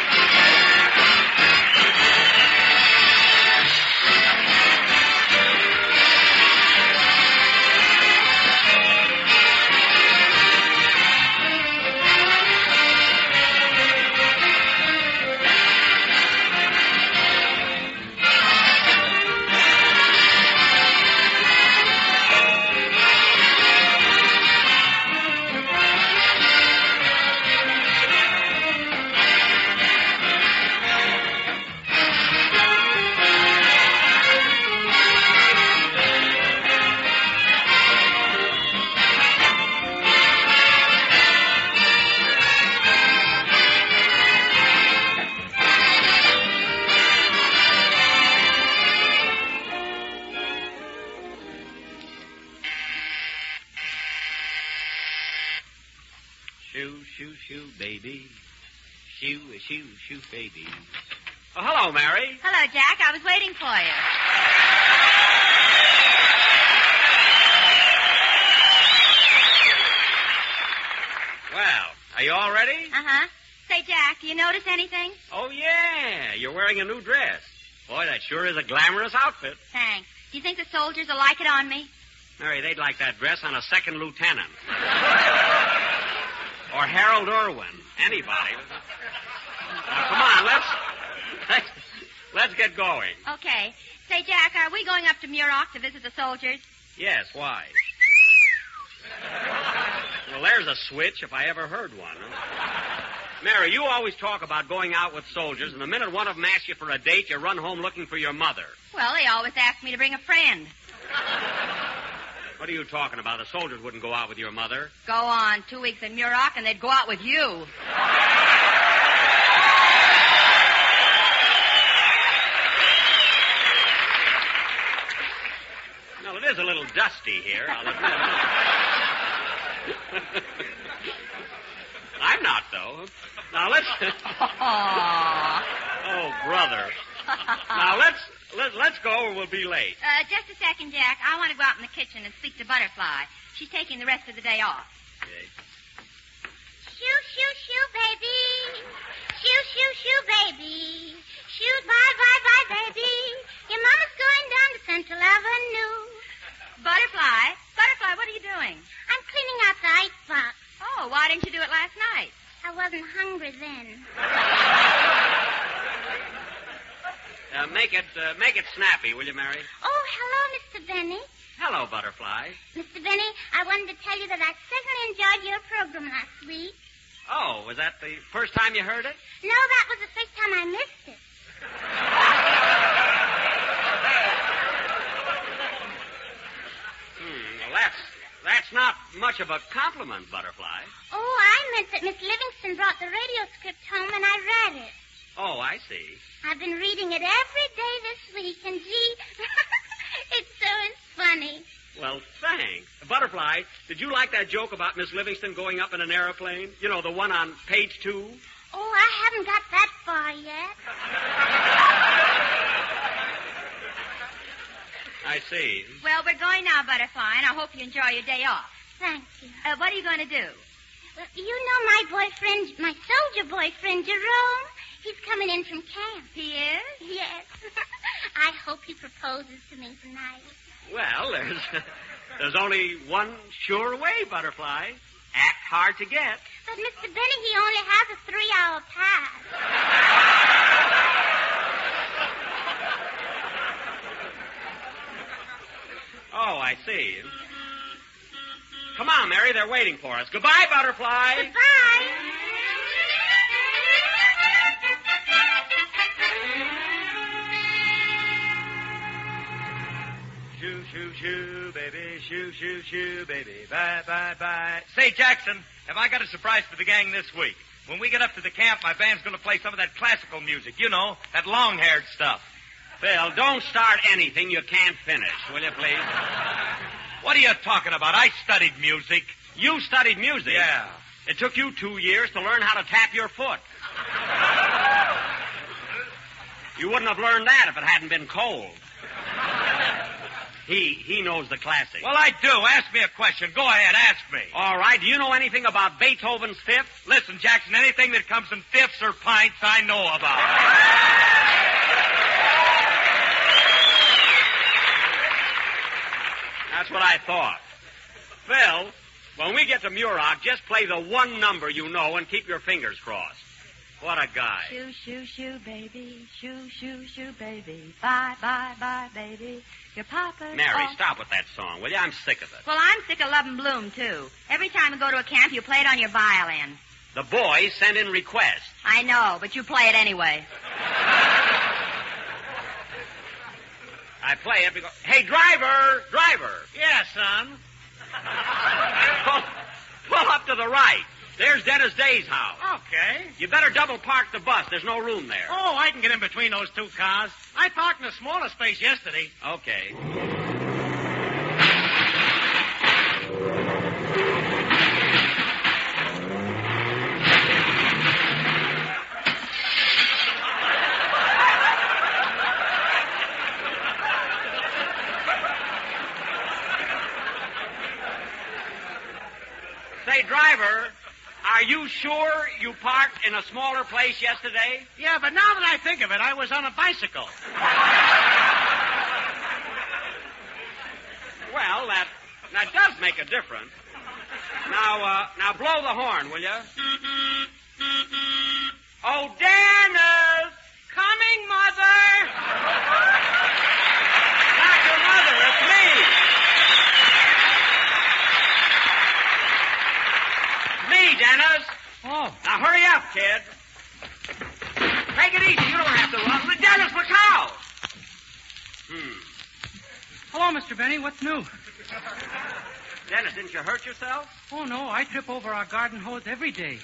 Shoo, baby. Shoo, baby. Oh, hello, Mary. Hello, Jack. I was waiting for you. Well, are you all ready? Uh-huh. Say, Jack, do you notice anything? Oh, yeah. You're wearing a new dress. Boy, that sure is a glamorous outfit. Thanks. Do you think the soldiers will like it on me? Mary, they'd like that dress on a second lieutenant. Or Harold Irwin. Anybody. Now, come on, let's get going. Okay. Say, Jack, are we going up to Muroc to visit the soldiers? Yes, why? Well, there's a switch if I ever heard one. Mary, you always talk about going out with soldiers, and the minute one of them asks you for a date, you run home looking for your mother. Well, they always ask me to bring a friend. What are you talking about? The soldiers wouldn't go out with your mother. Go on. 2 weeks in Muroc, and they'd go out with you. Well, it is a little dusty here, I'll admit. I'm not, though. Now, let's... Oh, brother. Now, let's go or we'll be late. Just a second, Jack. I want to go out in the kitchen and speak to Butterfly. She's taking the rest of the day off. Okay. Shoo, baby. Shoo, baby. Shoo, bye, baby. Your mama's going down to Central Avenue. Butterfly, what are you doing? I'm cleaning out the icebox. Oh, why didn't you do it last night? I wasn't hungry then. Make it snappy, will you, Mary? Oh, hello, Mr. Benny. Hello, Butterfly. Mr. Benny, I wanted to tell you that I certainly enjoyed your program last week. Oh, was that the first time you heard it? No, that was the first time I missed it. Well, that's not much of a compliment, Butterfly. Oh, I meant that Miss Livingston brought the radio script home and I read it. Oh, I see. I've been reading it every day this week, and gee, it's so funny. Well, thanks. Butterfly, did you like that joke about Miss Livingston going up in an airplane? You know, the one on page 2? Oh, I haven't got that far yet. I see. Well, we're going now, Butterfly, and I hope you enjoy your day off. Thank you. What are you going to do? Well, you know my boyfriend, my soldier boyfriend, Jerome? He's coming in from camp. He is? Yes. I hope he proposes to me tonight. Well, there's only one sure way, Butterfly. Act hard to get. But, Mr. Benny, he only has a 3-hour pass. Oh, I see. Come on, Mary, they're waiting for us. Goodbye, Butterfly. Goodbye. Shoo, shoo, shoo, baby. Shoo, shoo, shoo, baby. Bye, bye, bye. Say, Jackson, have I got a surprise for the gang this week? When we get up to the camp, my band's going to play some of that classical music. You know, that long-haired stuff. Phil, don't start anything you can't finish, will you, please? What are you talking about? I studied music. You studied music? Yeah. It took you 2 years to learn how to tap your foot. You wouldn't have learned that if it hadn't been cold. He knows the classics. Well, I do. Ask me a question. Go ahead, ask me. All right. Do you know anything about Beethoven's Fifth? Listen, Jackson, anything that comes in fifths or pints, I know about. That's what I thought. Phil, when we get to Muroc, just play the one number you know and keep your fingers crossed. What a guy. Shoo, shoo, shoo, baby. Shoo, shoo, shoo, baby. Bye, bye, bye, baby. Your papa's... Mary, stop with that song, will you? I'm sick of it. Well, I'm sick of Love and Bloom, too. Every time you go to a camp, you play it on your violin. The boys send in requests. I know, but you play it anyway. I play it because... Hey, driver! Driver! Yeah, son. Pull up to the right. There's Dennis Day's house. Okay. You better double park the bus. There's no room there. Oh, I can get in between those two cars. I parked in a smaller space yesterday. Okay. Say, driver, are you sure you parked in a smaller place yesterday? Yeah, but now that I think of it, I was on a bicycle. Well, that does make a difference. Now blow the horn, will you? Oh, Dennis! Coming, Mother! Not your mother, it's me! Me, Dennis. Oh. Now hurry up, kid. Take it easy. You don't have to run. Dennis, look out! Hello, Mr. Benny. What's new? Dennis, didn't you hurt yourself? Oh, no. I trip over our garden hose every day.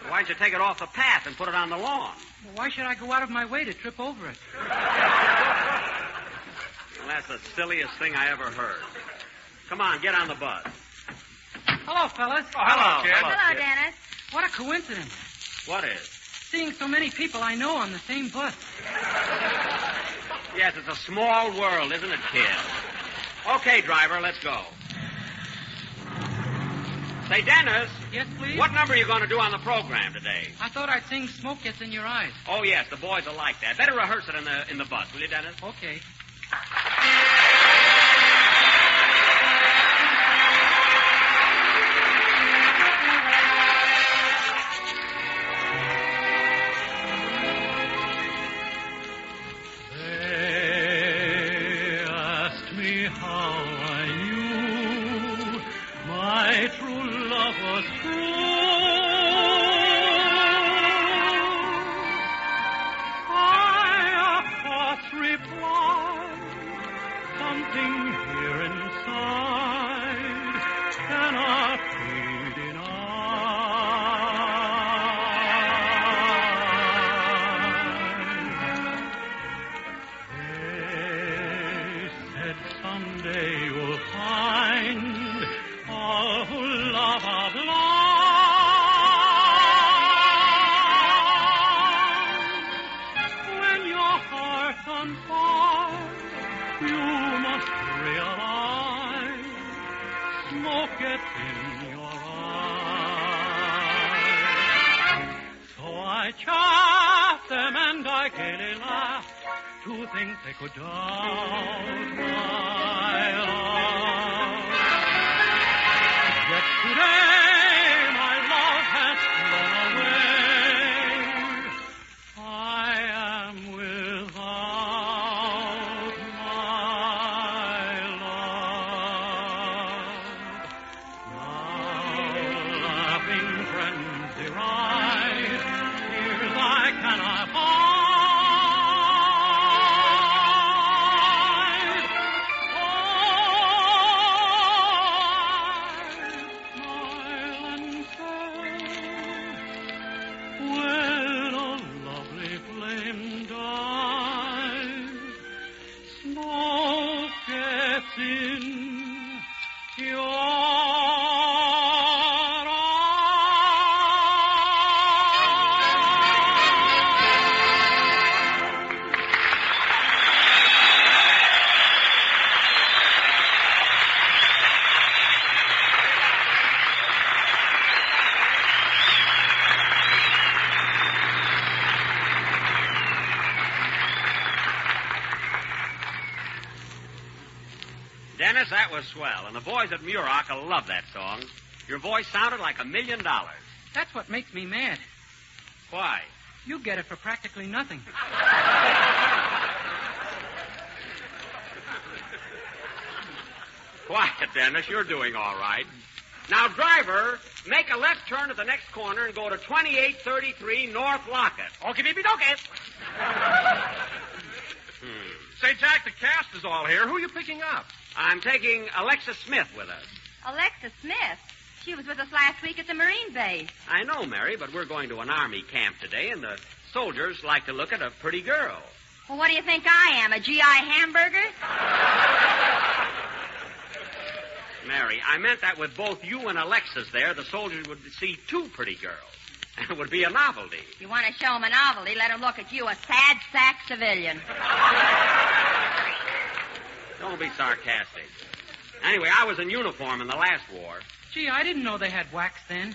Why don't you take it off the path and put it on the lawn? Well, why should I go out of my way to trip over it? Well, that's the silliest thing I ever heard. Come on, get on the bus. Hello, fellas. Oh, hello, kid. Hello, Dennis. What a coincidence. What is? Seeing so many people I know on the same bus. Yes, it's a small world, isn't it, kid? Okay, driver, let's go. Say, Dennis. Yes, please? What number are you going to do on the program today? I thought I'd sing Smoke Gets in Your Eyes. Oh, yes, the boys will like that. Better rehearse it in the bus, will you, Dennis? Okay. gaily laughed to think they could doubt my love. Yet today my love has flown away. I am without my love. Now laughing friends deride, tears I cannot hide. Dennis, that was swell, and the boys at Muroc will love that song. Your voice sounded like $1 million. That's what makes me mad. Why? You get it for practically nothing. Quiet, Dennis. You're doing all right. Now, driver, make a left turn at the next corner and go to 2833 North Lockett. Okey-dokey. Say, Jack, the cast is all here. Who are you picking up? I'm taking Alexa Smith with us. Alexa Smith? She was with us last week at the Marine base. I know, Mary, but we're going to an Army camp today, and the soldiers like to look at a pretty girl. Well, what do you think I am, a GI hamburger? Mary, I meant that with both you and Alexis there, the soldiers would see two pretty girls. And it would be a novelty. If you want to show them a novelty, let them look at you, a sad sack civilian. Don't be sarcastic. Anyway, I was in uniform in the last war. Gee, I didn't know they had wax then.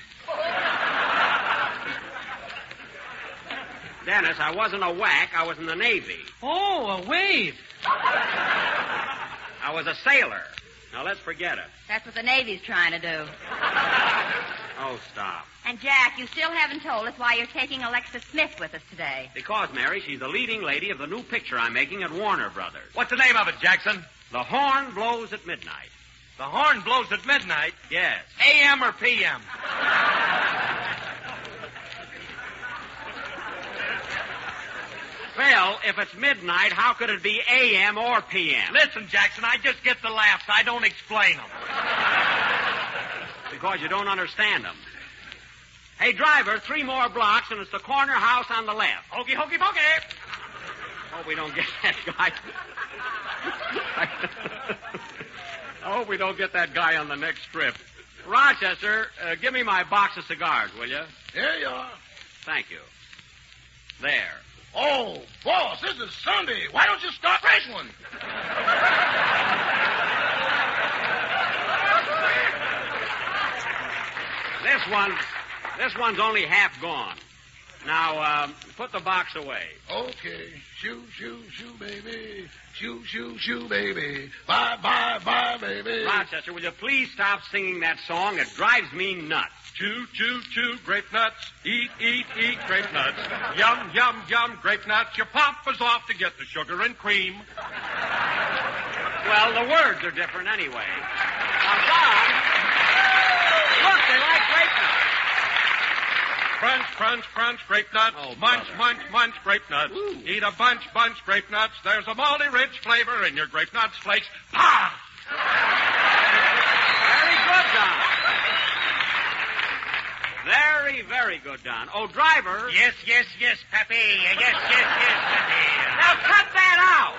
Dennis, I wasn't a whack. I was in the Navy. Oh, a wave. I was a sailor. Now, let's forget it. That's what the Navy's trying to do. Oh, stop. And, Jack, you still haven't told us why you're taking Alexa Smith with us today. Because, Mary, she's the leading lady of the new picture I'm making at Warner Brothers. What's the name of it, Jackson? The Horn Blows at Midnight. The horn blows at midnight? Yes. A.M. or P.M.? Phil, if it's midnight, how could it be A.M. or P.M.? Listen, Jackson, I just get the laughs. I don't explain them. Because you don't understand them. Hey, driver, 3 more blocks, and it's the corner house on the left. Hokey, hokey, pokey. Hope we don't get that guy. I hope we don't get that guy on the next trip. Rochester, give me my box of cigars, will you? Here you are. Thank you. There. Oh, boss, this is Sunday. Why don't you start fresh one? This one's only half gone. Now, put the box away. Okay. Shoo, shoo, shoo, baby. Shoo, shoo, shoo, baby. Bye, bye, bye, baby. Rochester, will you please stop singing that song? It drives me nuts. Chew, chew, chew, grape nuts. Eat, eat, eat, grape nuts. Yum, yum, yum, grape nuts. Your papa's off to get the sugar and cream. Well, the words are different anyway. Now, Don, look, they like grape nuts. Crunch, crunch, crunch, grape nuts. Oh, munch, brother. munch, munch, grape nuts. Ooh. Eat a bunch, bunch, grape nuts. There's a malty rich flavor in your grape nuts flakes. Pa! Very good, Don. Very, very good, Don. Oh, driver. Yes, yes, yes, Pappy. Yes, yes, yes, Pappy. Now cut that out.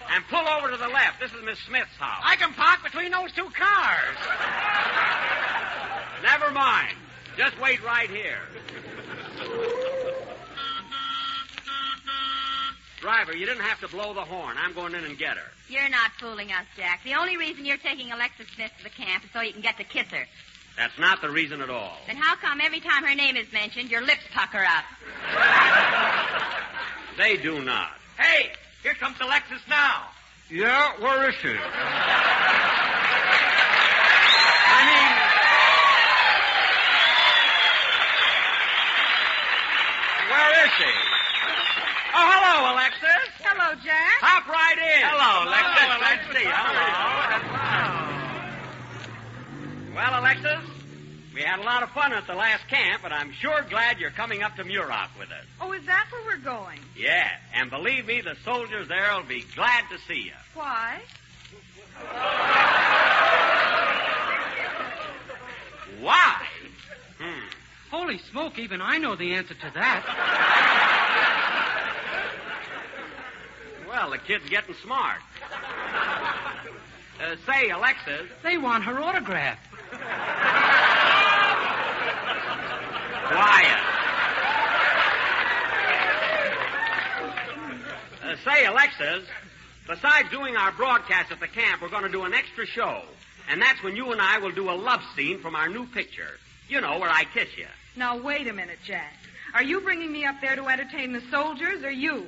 And pull over to the left. This is Miss Smith's house. I can park between those two cars. Never mind. Just wait right here. Driver, you didn't have to blow the horn. I'm going in and get her. You're not fooling us, Jack. The only reason you're taking Alexa Smith to the camp is so you can get to kiss her. That's not the reason at all. Then how come every time her name is mentioned, your lips pucker up? They do not. Hey, here comes Alexis now. Yeah, where is she? Where is she? Oh, hello, Alexis. Hello, Jack. Hop right in. Hello, Alexis. Let's see. Hello. Well, Alexis, we had a lot of fun at the last camp, and I'm sure glad you're coming up to Muroc with us. Oh, is that where we're going? Yeah, and believe me, the soldiers there will be glad to see you. Why? Why? Holy smoke, even I know the answer to that. Well, the kid's getting smart. Say, Alexis. They want her autograph. Quiet. Say, Alexis, besides doing our broadcast at the camp, we're going to do an extra show. And that's when you and I will do a love scene from our new picture. You know, where I kiss you. Now, wait a minute, Jack. Are you bringing me up there to entertain the soldiers, or you?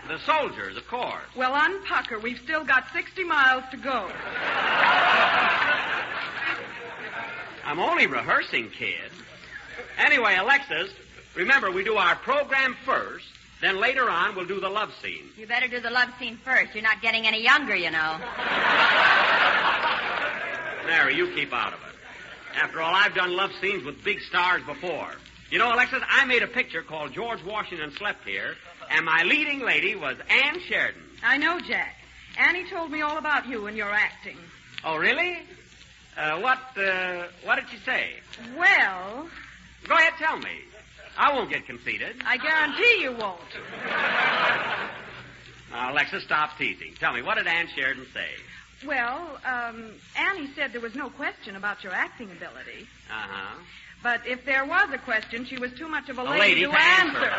The soldiers, of course. Well, unpucker. We've still got 60 miles to go. I'm only rehearsing, kid. Anyway, Alexis, remember, we do our program first, then later on we'll do the love scene. You better do the love scene first. You're not getting any younger, you know. Mary, you keep out of it. After all, I've done love scenes with big stars before. You know, Alexis, I made a picture called George Washington Slept Here, and my leading lady was Ann Sheridan. I know, Jack. Annie told me all about you and your acting. Oh, really? What did she say? Well... Go ahead, tell me. I won't get conceited. I guarantee you won't. Now, Alexis, stop teasing. Tell me, what did Ann Sheridan say? Well, Annie said there was no question about your acting ability. Uh-huh. But if there was a question, she was too much of a lady to answer.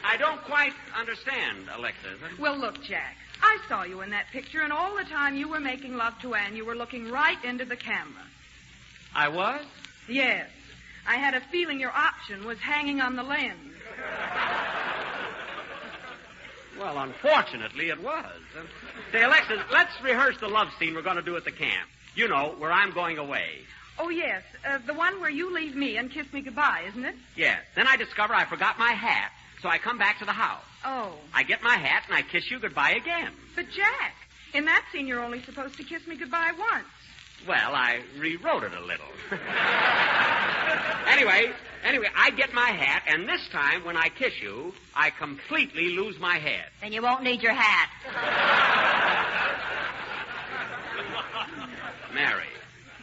I don't quite understand, Alexis. Well, look, Jack. I saw you in that picture, and all the time you were making love to Anne, you were looking right into the camera. I was? Yes. I had a feeling your option was hanging on the lens. Well, unfortunately, it was. Say, Alexis, let's rehearse the love scene we're going to do at the camp. You know, where I'm going away. Oh, yes. The one where you leave me and kiss me goodbye, isn't it? Yes. Then I discover I forgot my hat, so I come back to the house. Oh. I get my hat and I kiss you goodbye again. But, Jack, in that scene you're only supposed to kiss me goodbye once. Well, I rewrote it a little. Anyway, I get my hat, and this time when I kiss you, I completely lose my head. Then you won't need your hat. Mary,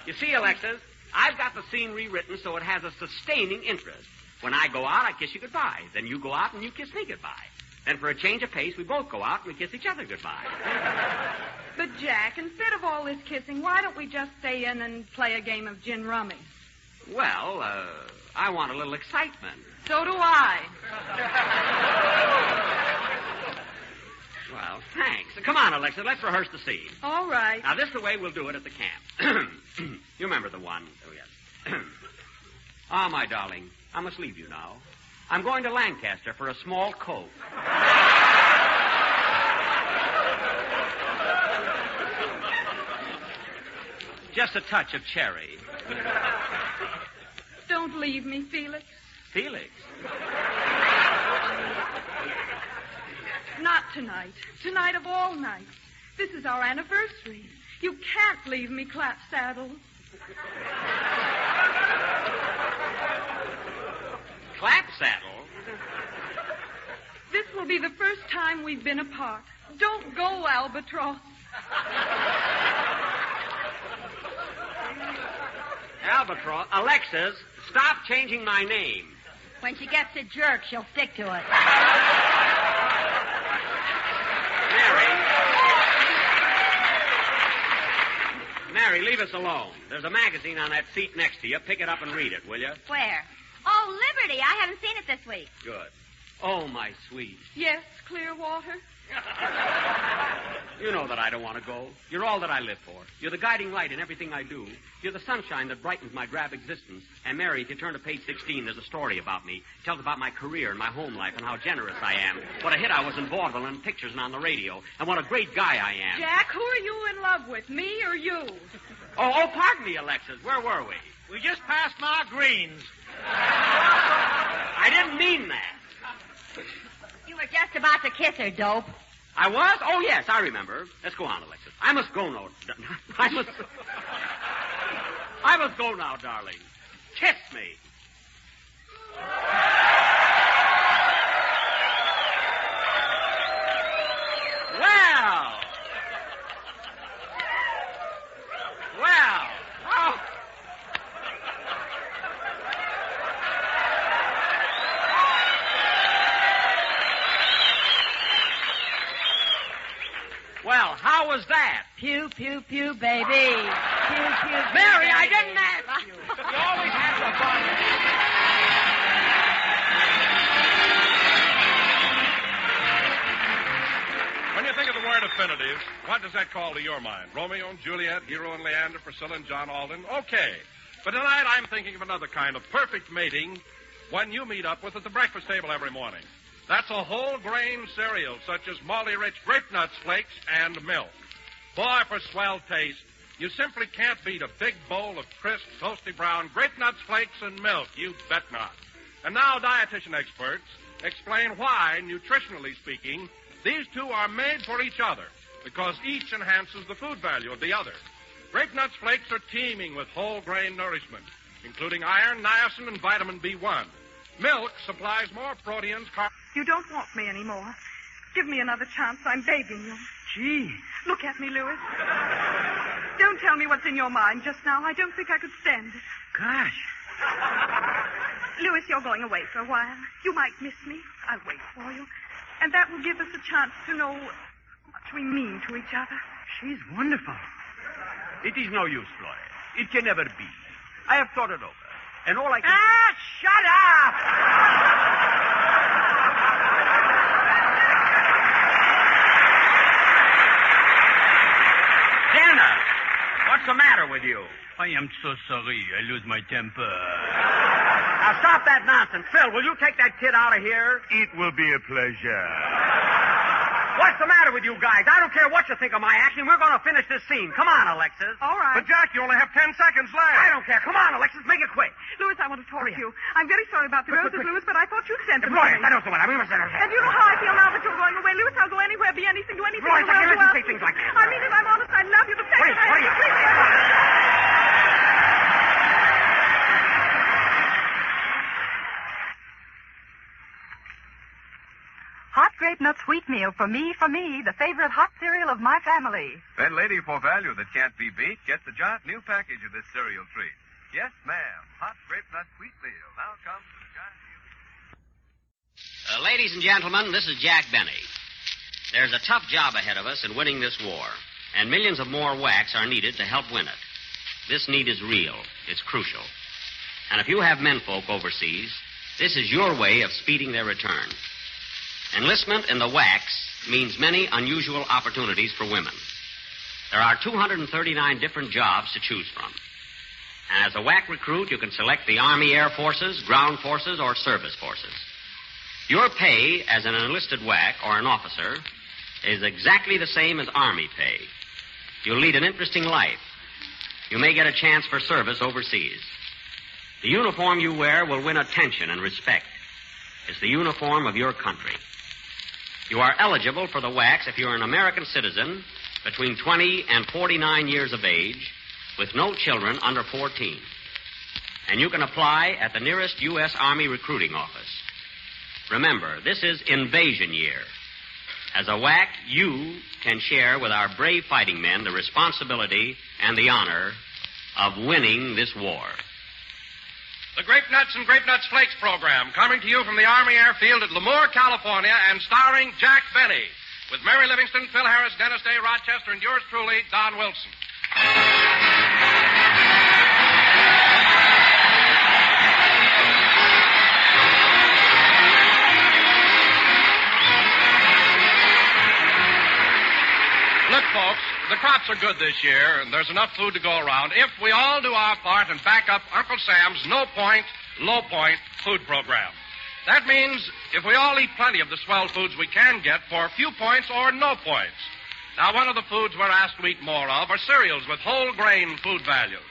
you see, Alexis, I've got the scene rewritten so it has a sustaining interest. When I go out, I kiss you goodbye. Then you go out and you kiss me goodbye. Then for a change of pace, we both go out and we kiss each other goodbye. But, Jack, instead of all this kissing, why don't we just stay in and play a game of gin rummy? Well, I want a little excitement. So do I. Well, thanks. Come on, Alexa, let's rehearse the scene. All right. Now, this is the way we'll do it at the camp. You remember the one? Oh, yes. Ah, my darling, I must leave you now. I'm going to Lancaster for a small coat. Just a touch of cherry. Don't leave me, Felix. Felix? Not tonight. Tonight of all nights. This is our anniversary. You can't leave me clap-saddled. Clap-saddle? This will be the first time we've been apart. Don't go, Albatross. Albatross? Alexis, stop changing my name. When she gets a jerk, she'll stick to it. Mary, leave us alone. There's a magazine on that seat next to you. Pick it up and read it, will you? Where? Oh, Liberty. I haven't seen it this week. Good. Oh, my sweet. Yes, Clearwater. You know that I don't want to go. You're all that I live for. You're the guiding light in everything I do. You're the sunshine that brightens my drab existence. And, Mary, if you turn to page 16, there's a story about me. It tells about my career and my home life and how generous I am. What a hit I was in vaudeville and pictures and on the radio. And what a great guy I am. Jack, who are you in love with, me or you? Oh, pardon me, Alexis. Where were we? We just passed Ma Green's. I didn't mean that. You were just about to kiss her, dope. I was? Oh, yes, I remember. Let's go on, Alexis. I must go now. I must go now, darling. Kiss me. Well. Oh. Well, how was that? Pew, pew, pew, baby. Pew, pew, pew. Mary, baby. I didn't ask you. You always have the fun. When you think of the word affinities, what does that call to your mind? Romeo and Juliet, Hero and Leander, Priscilla and John Alden? Okay. But tonight I'm thinking of another kind of perfect mating, one you meet up with at the breakfast table every morning. That's a whole grain cereal, such as Molly-Rich Grape Nuts Flakes and milk. Boy, for swell taste, you simply can't beat a big bowl of crisp, toasty brown Grape Nuts Flakes and milk. You bet not. And now dietitian experts explain why, nutritionally speaking, these two are made for each other, because each enhances the food value of the other. Grape Nuts Flakes are teeming with whole grain nourishment, including iron, niacin, and vitamin B1. Milk supplies more proteins, You don't want me anymore. Give me another chance. I'm begging you. Gee. Look at me, Louis. Don't tell me what's in your mind just now. I don't think I could stand it. Gosh. Louis, you're going away for a while. You might miss me. I'll wait for you. And that will give us a chance to know how much we mean to each other. She's wonderful. It is no use, Floyd. It can never be. I have thought it over. And all I can... Shut up! Dinner! What's the matter with you? I am so sorry. I lose my temper. Now, stop that nonsense. Phil, will you take that kid out of here? It will be a pleasure. What's the matter with you guys? I don't care what you think of my acting. We're going to finish this scene. Come on, Alexis. All right. But, Jack, you only have 10 seconds left. I don't care. Come on, Alexis. Make it quick. Louis, I want to talk to you. I'm very sorry about the roses, Louis, but I thought you'd sent them. Roy, I don't know what I mean. And you know how I feel now that you're going away. Louis, I'll go anywhere, be anything, do anything. Roy, I can't let you say things like that. I mean it. I'm honest. I love you. The second Wait, what are you... Hot grape nut sweet meal for me, the favorite hot cereal of my family. Then, lady, for value that can't be beat, get the Jot new package of this cereal treat. Yes, ma'am. Hot grape nut sweet meal. Now comes the Jot. Ladies and gentlemen, this is Jack Benny. There's a tough job ahead of us in winning this war, and millions of more whacks are needed to help win it. This need is real. It's crucial. And if you have menfolk overseas, this is your way of speeding their return. Enlistment in the whacks means many unusual opportunities for women. There are 239 different jobs to choose from. And as a whack recruit, you can select the Army Air Forces, Ground Forces, or Service Forces. Your pay as an enlisted whack or an officer is exactly the same as Army pay. You'll lead an interesting life. You may get a chance for service overseas. The uniform you wear will win attention and respect. It's the uniform of your country. You are eligible for the whacks if you're an American citizen between 20 and 49 years of age with no children under 14. And you can apply at the nearest U.S. Army recruiting office. Remember, this is invasion year. As a whack, you can share with our brave fighting men the responsibility and the honor of winning this war. The Grape Nuts and Grape Nuts Flakes program, coming to you from the Army Airfield at Lemoore, California, and starring Jack Benny, with Mary Livingston, Phil Harris, Dennis Day, Rochester, and yours truly, Don Wilson. Look, folks, the crops are good this year, and there's enough food to go around if we all do our part and back up Uncle Sam's no-point, low-point food program. That means if we all eat plenty of the swell foods we can get for few points or no points. Now, one of the foods we're asked to eat more of are cereals with whole grain food values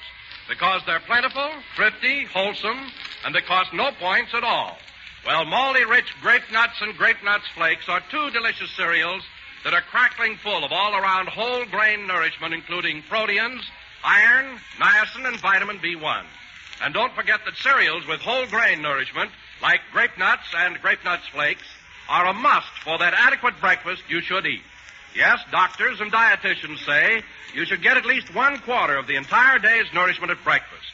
because they're plentiful, thrifty, wholesome, and they cost no points at all. Well, malty-rich grape nuts and grape nuts flakes are two delicious cereals that are crackling full of all-around whole grain nourishment, including proteins, iron, niacin, and vitamin B1. And don't forget that cereals with whole grain nourishment, like grape nuts and grape nuts flakes, are a must for that adequate breakfast you should eat. Yes, doctors and dietitians say you should get at least 1/4 of the entire day's nourishment at breakfast.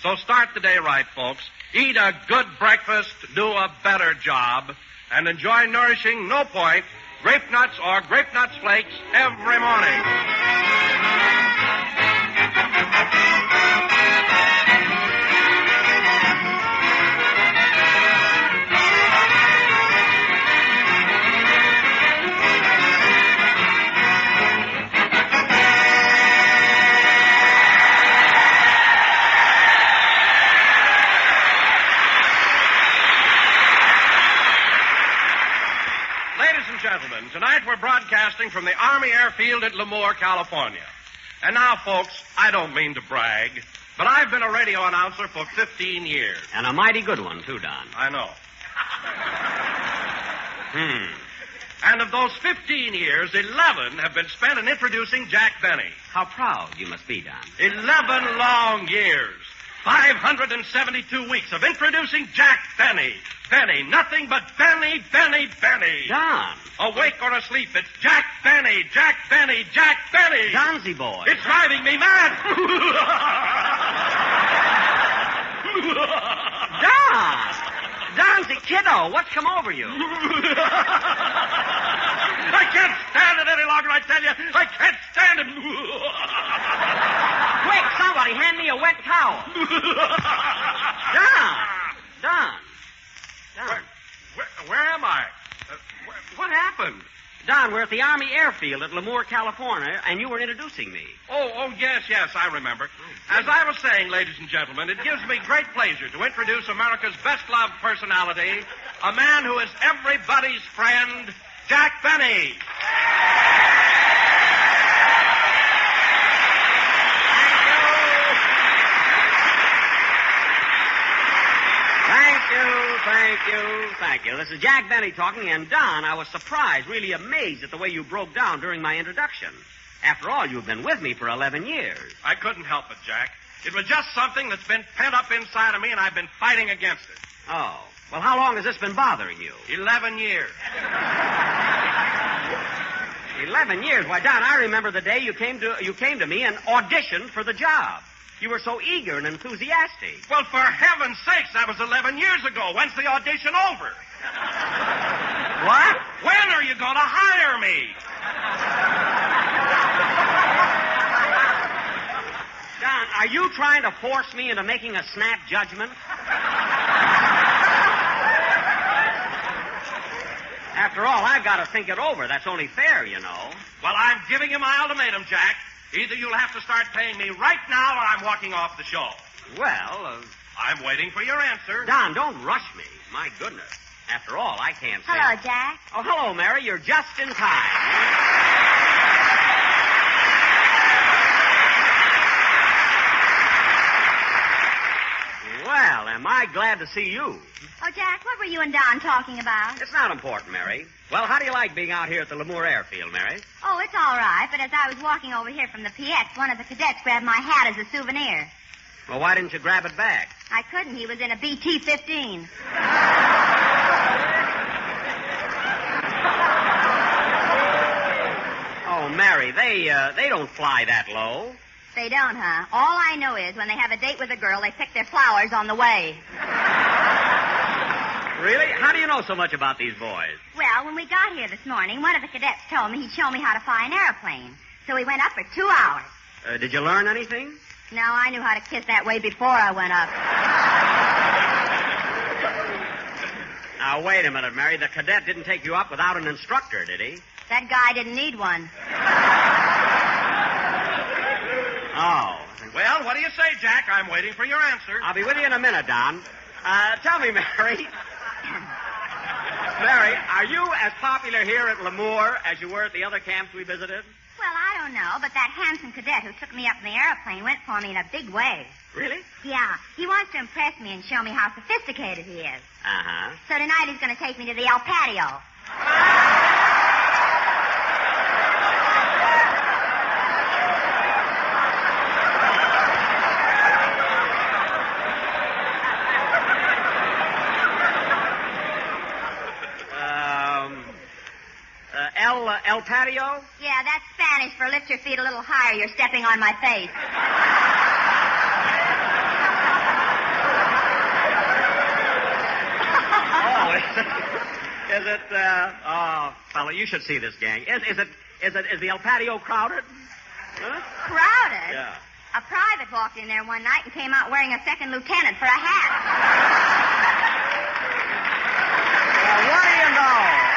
So start the day right, folks. Eat a good breakfast, do a better job, and enjoy nourishing no-point grape nuts or grape nuts flakes every morning. Gentlemen, tonight we're broadcasting from the Army Airfield at Lemoore, California. And now, folks, I don't mean to brag, but I've been a radio announcer for 15 years. And a mighty good one, too, Don. I know. And of those 15 years, 11 have been spent in introducing Jack Benny. How proud you must be, Don. 11 long years. 572 weeks of introducing Jack Benny. Benny, nothing but Benny, Benny, Benny. Don. Awake or asleep, it's Jack Benny, Jack Benny, Jack Benny. Johnsy boy. It's driving me mad. Don. Donsy kiddo, what's come over you? I can't stand it any longer, I tell you. I can't stand it. Quick, somebody, hand me a wet towel. Don. Where am I? What happened? Don, we're at the Army Airfield at Lemoore, California, and you were introducing me. Oh, yes, I remember. As I was saying, ladies and gentlemen, it gives me great pleasure to introduce America's best-loved personality, a man who is everybody's friend, Jack Benny. Thank you. This is Jack Benny talking, and Don, I was surprised, really amazed at the way you broke down during my introduction. After all, you've been with me for 11 years. I couldn't help it, Jack. It was just something that's been pent up inside of me, and I've been fighting against it. Oh. Well, how long has this been bothering you? 11 years. 11 years? Why, Don, I remember the day you came to me and auditioned for the job. You were so eager and enthusiastic. Well, for heaven's sakes, that was 11 years ago. When's the audition over? What? When are you going to hire me? Don, are you trying to force me into making a snap judgment? After all, I've got to think it over. That's only fair, you know. Well, I'm giving you my ultimatum, Jack. Either you'll have to start paying me right now or I'm walking off the show. Well, I'm waiting for your answer. Don, don't rush me. My goodness. After all, I can't say... Hello, Jack. Oh, hello, Mary. You're just in time. Well, am I glad to see you. Oh, Jack, what were you and Don talking about? It's not important, Mary. Well, how do you like being out here at the Lemoore Airfield, Mary? Oh, it's all right, but as I was walking over here from the PX, one of the cadets grabbed my hat as a souvenir. Well, why didn't you grab it back? I couldn't. He was in a BT-15. Oh, Mary, they don't fly that low. They don't, huh? All I know is when they have a date with a girl, they pick their flowers on the way. Really? How do you know so much about these boys? Well, when we got here this morning, one of the cadets told me he'd show me how to fly an airplane. So we went up for 2 hours. Did you learn anything? No, I knew how to kiss that way before I went up. Now, wait a minute, Mary. The cadet didn't take you up without an instructor, did he? That guy didn't need one. Oh. Well, what do you say, Jack? I'm waiting for your answer. I'll be with you in a minute, Don. Tell me, Mary. Mary, are you as popular here at Lemoore as you were at the other camps we visited? Well, I don't know, but that handsome cadet who took me up in the airplane went for me in a big way. Really? Yeah. He wants to impress me and show me how sophisticated he is. Uh-huh. So tonight he's going to take me to the El Patio. El Patio? Yeah, that's Spanish for lift your feet a little higher. You're stepping on my face. Is it, oh, fella, you should see this gang. Is the El Patio crowded? Huh? Crowded? Yeah. A private walked in there one night and came out wearing a second lieutenant for a hat. Well, what do you know?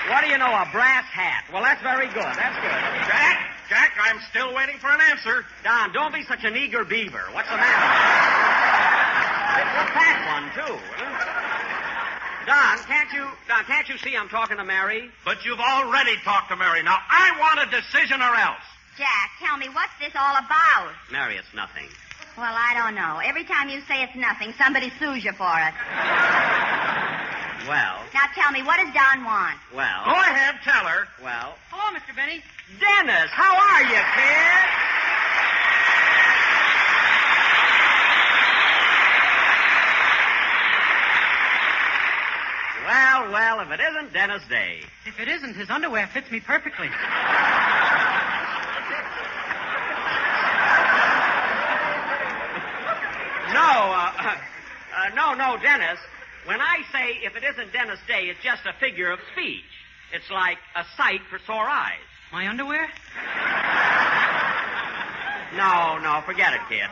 What do you know, a brass hat? Well, that's very good. That's good. Jack, I'm still waiting for an answer. Don, don't be such an eager beaver. What's the matter? It's a fat one, too. Don, can't you see I'm talking to Mary? But you've already talked to Mary. Now, I want a decision or else. Jack, tell me, what's this all about? Mary, it's nothing. Well, I don't know. Every time you say it's nothing, somebody sues you for it. Well. Now tell me, what does Don want? Well. Go ahead, tell her. Well. Hello, Mr. Benny. Dennis, how are you, kid? Well, if it isn't Dennis Day. If it isn't, his underwear fits me perfectly. No, Dennis. When I say if it isn't Dennis Day, it's just a figure of speech. It's like a sight for sore eyes. My underwear? No, forget it, kid.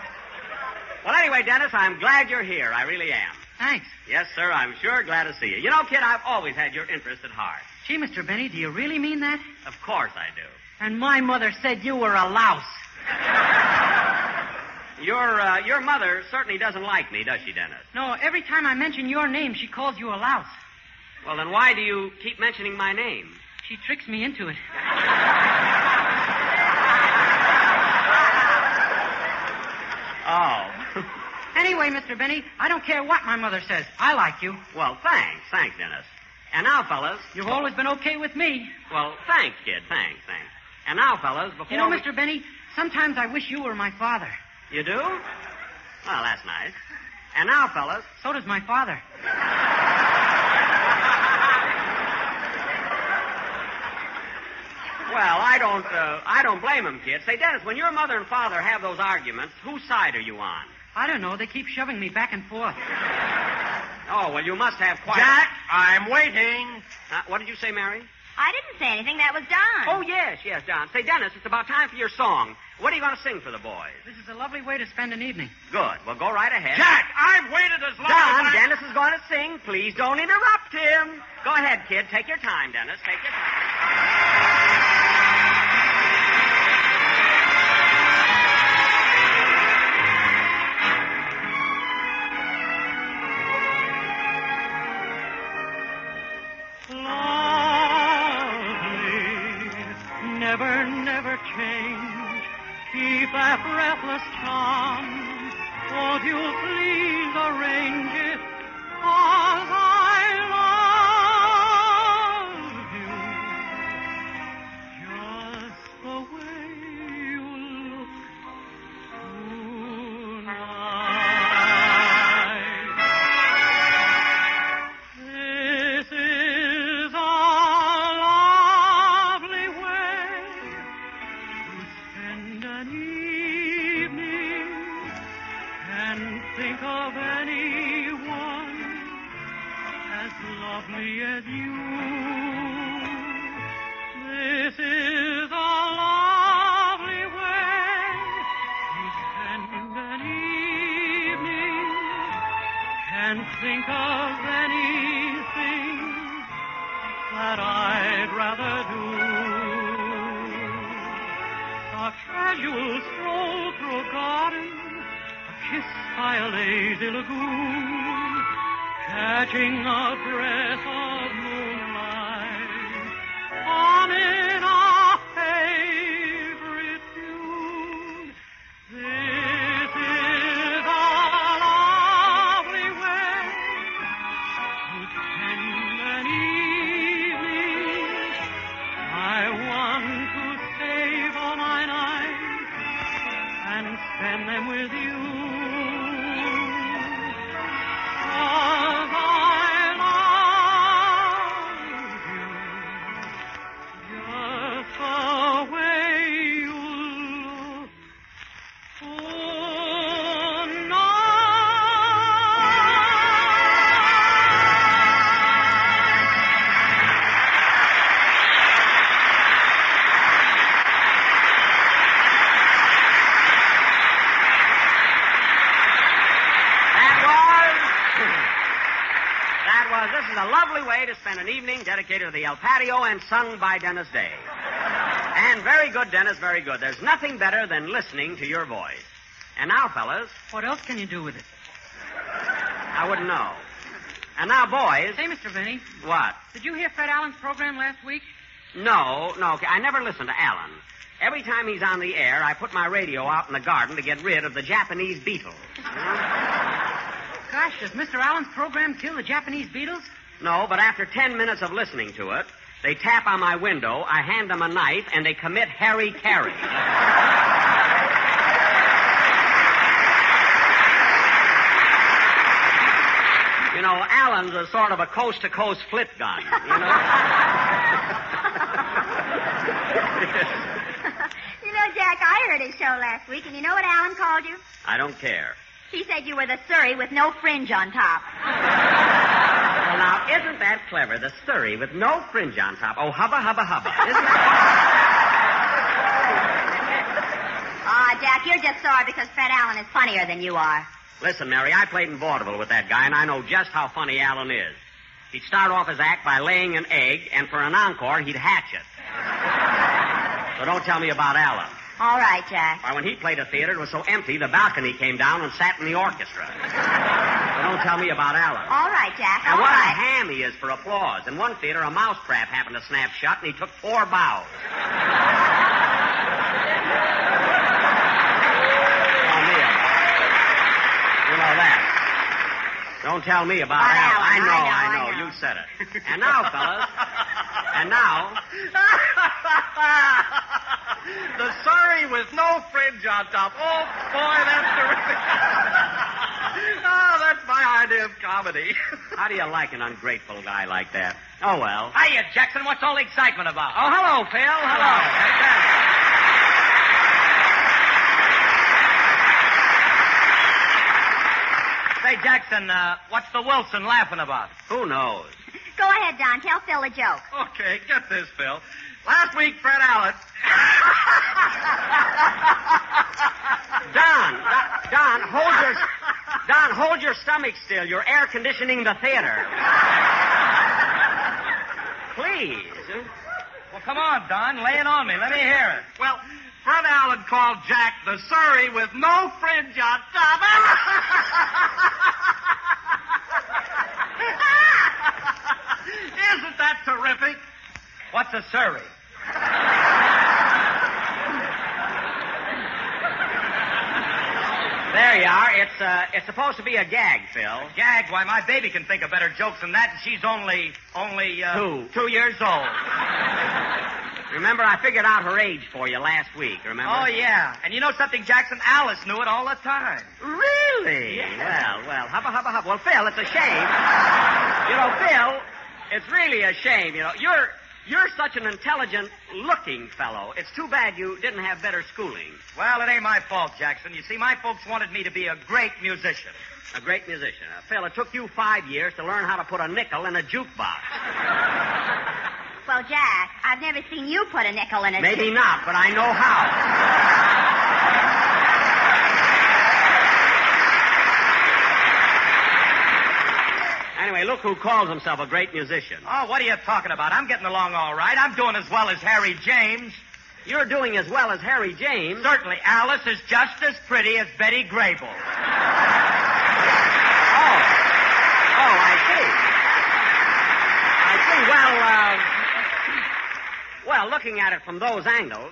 Well, anyway, Dennis, I'm glad you're here. I really am. Thanks. Yes, sir, I'm sure glad to see you. You know, kid, I've always had your interest at heart. Gee, Mr. Benny, do you really mean that? Of course I do. And my mother said you were a louse. Your mother certainly doesn't like me, does she, Dennis? No, every time I mention your name, she calls you a louse. Well, then why do you keep mentioning my name? She tricks me into it. Oh. Anyway, Mr. Benny, I don't care what my mother says. I like you. Well, thanks, Dennis. And now, fellas... You've always been okay with me. Well, thanks, kid, thanks. And now, fellas, before You know, Mr. Benny, sometimes I wish you were my father. You do? Well, that's nice. And now, fellas... So does my father. Well, I don't blame him, kid. Say, Dennis, when your mother and father have those arguments, whose side are you on? I don't know. They keep shoving me back and forth. Oh, well, you must have quite... Jack, I'm waiting. What did you say, Mary? I didn't say anything. That was Don. Oh, yes, Don. Say, Dennis, it's about time for your song. What are you going to sing for the boys? This is a lovely way to spend an evening. Good. Well, go right ahead. Jack, I've waited as long Don, as Dennis is going to sing. Please don't interrupt him. Go ahead, kid. Take your time, Dennis. Take your time. Never change. Keep that breathless charm. Won't you please arrange it? 'Cause I love you. Just the way you look tonight. This is a lovely way spend an evening and think of anyone as lovely as you. This is a lovely way to spend an evening and think of anything that I'd rather do. casual stroll through a garden, a kiss by a lazy lagoon, catching a breath of moonlight, humming a favorite tune. This is a lovely way to spend an evening. I want to save all my nights and spend them with you. 'Cause I love you just the way you look This is a lovely way to spend an evening dedicated to the El Patio and sung by Dennis Day. And very good, Dennis, very good. There's nothing better than listening to your voice. And now, fellas. What else can you do with it? I wouldn't know. And now, boys. Say, Mr. Benny. What? Did you hear Fred Allen's program last week? No. I never listen to Allen. Every time he's on the air, I put my radio out in the garden to get rid of the Japanese beetles. Gosh, does Mr. Allen's program kill the Japanese beetles? No, but after 10 minutes of listening to it, they tap on my window, I hand them a knife, and they commit hara-kiri. You know, Allen's a sort of a coast-to-coast flip gun, you know? You know, Jack, I heard his show last week, and you know what Alan called you? I don't care. He said you were the Surrey with no fringe on top. Well, now, isn't that clever? The Surrey with no fringe on top. Oh, hubba, hubba, hubba. Isn't it? Jack, you're just sorry because Fred Allen is funnier than you are. Listen, Mary, I played in vaudeville with that guy, and I know just how funny Allen is. He'd start off his act by laying an egg, and for an encore, he'd hatch it. So don't tell me about Allen. All right, Jack. Why, when he played a theater, it was so empty, the balcony came down and sat in the orchestra. So don't tell me about Allen. All right, Jack. And all what right. a ham he is for applause. In one theater, a mousetrap happened to snap shut, and he took 4 bows. Don't tell me about Allen. I know. You said it. And now, fellas. And now. The Surrey with no fringe on top. Oh, boy, that's terrific. Oh, that's my idea of comedy. How do you like an ungrateful guy like that? Oh, well. Hiya, Jackson. What's all the excitement about? Oh, hello, Phil. Hello. Say, Jackson, what's the Wilson laughing about? Who knows? Go ahead, Don. Tell Phil a joke. Okay, get this, Phil. Last week, Fred Allen... Don, hold your stomach still. You're air conditioning the theater. Please. Well, come on, Don. Lay it on me. Let me hear it. Well, Fred Allen called Jack the Surrey with no fringe on top. Isn't that terrific? What's a Surrey? There you are. It's supposed to be a gag, Phil. Gag? Why, my baby can think of better jokes than that, and she's only 2 years old. Remember, I figured out her age for you last week, remember? Oh, yeah. And you know something, Jackson? Alice knew it all the time. Really? Yeah. Well, hubba, hubba, hubba. Well, Phil, it's a shame. You know, Phil, it's really a shame. You know, you're such an intelligent-looking fellow. It's too bad you didn't have better schooling. Well, it ain't my fault, Jackson. You see, my folks wanted me to be a great musician. A great musician. Phil, it took you 5 years to learn how to put a nickel in a jukebox. Well, Jack, I've never seen you put a nickel in a... Maybe not, but I know how. Anyway, look who calls himself a great musician. Oh, what are you talking about? I'm getting along all right. I'm doing as well as Harry James. You're doing as well as Harry James. Certainly. Alice is just as pretty as Betty Grable. Oh, I see. Well, looking at it from that angle,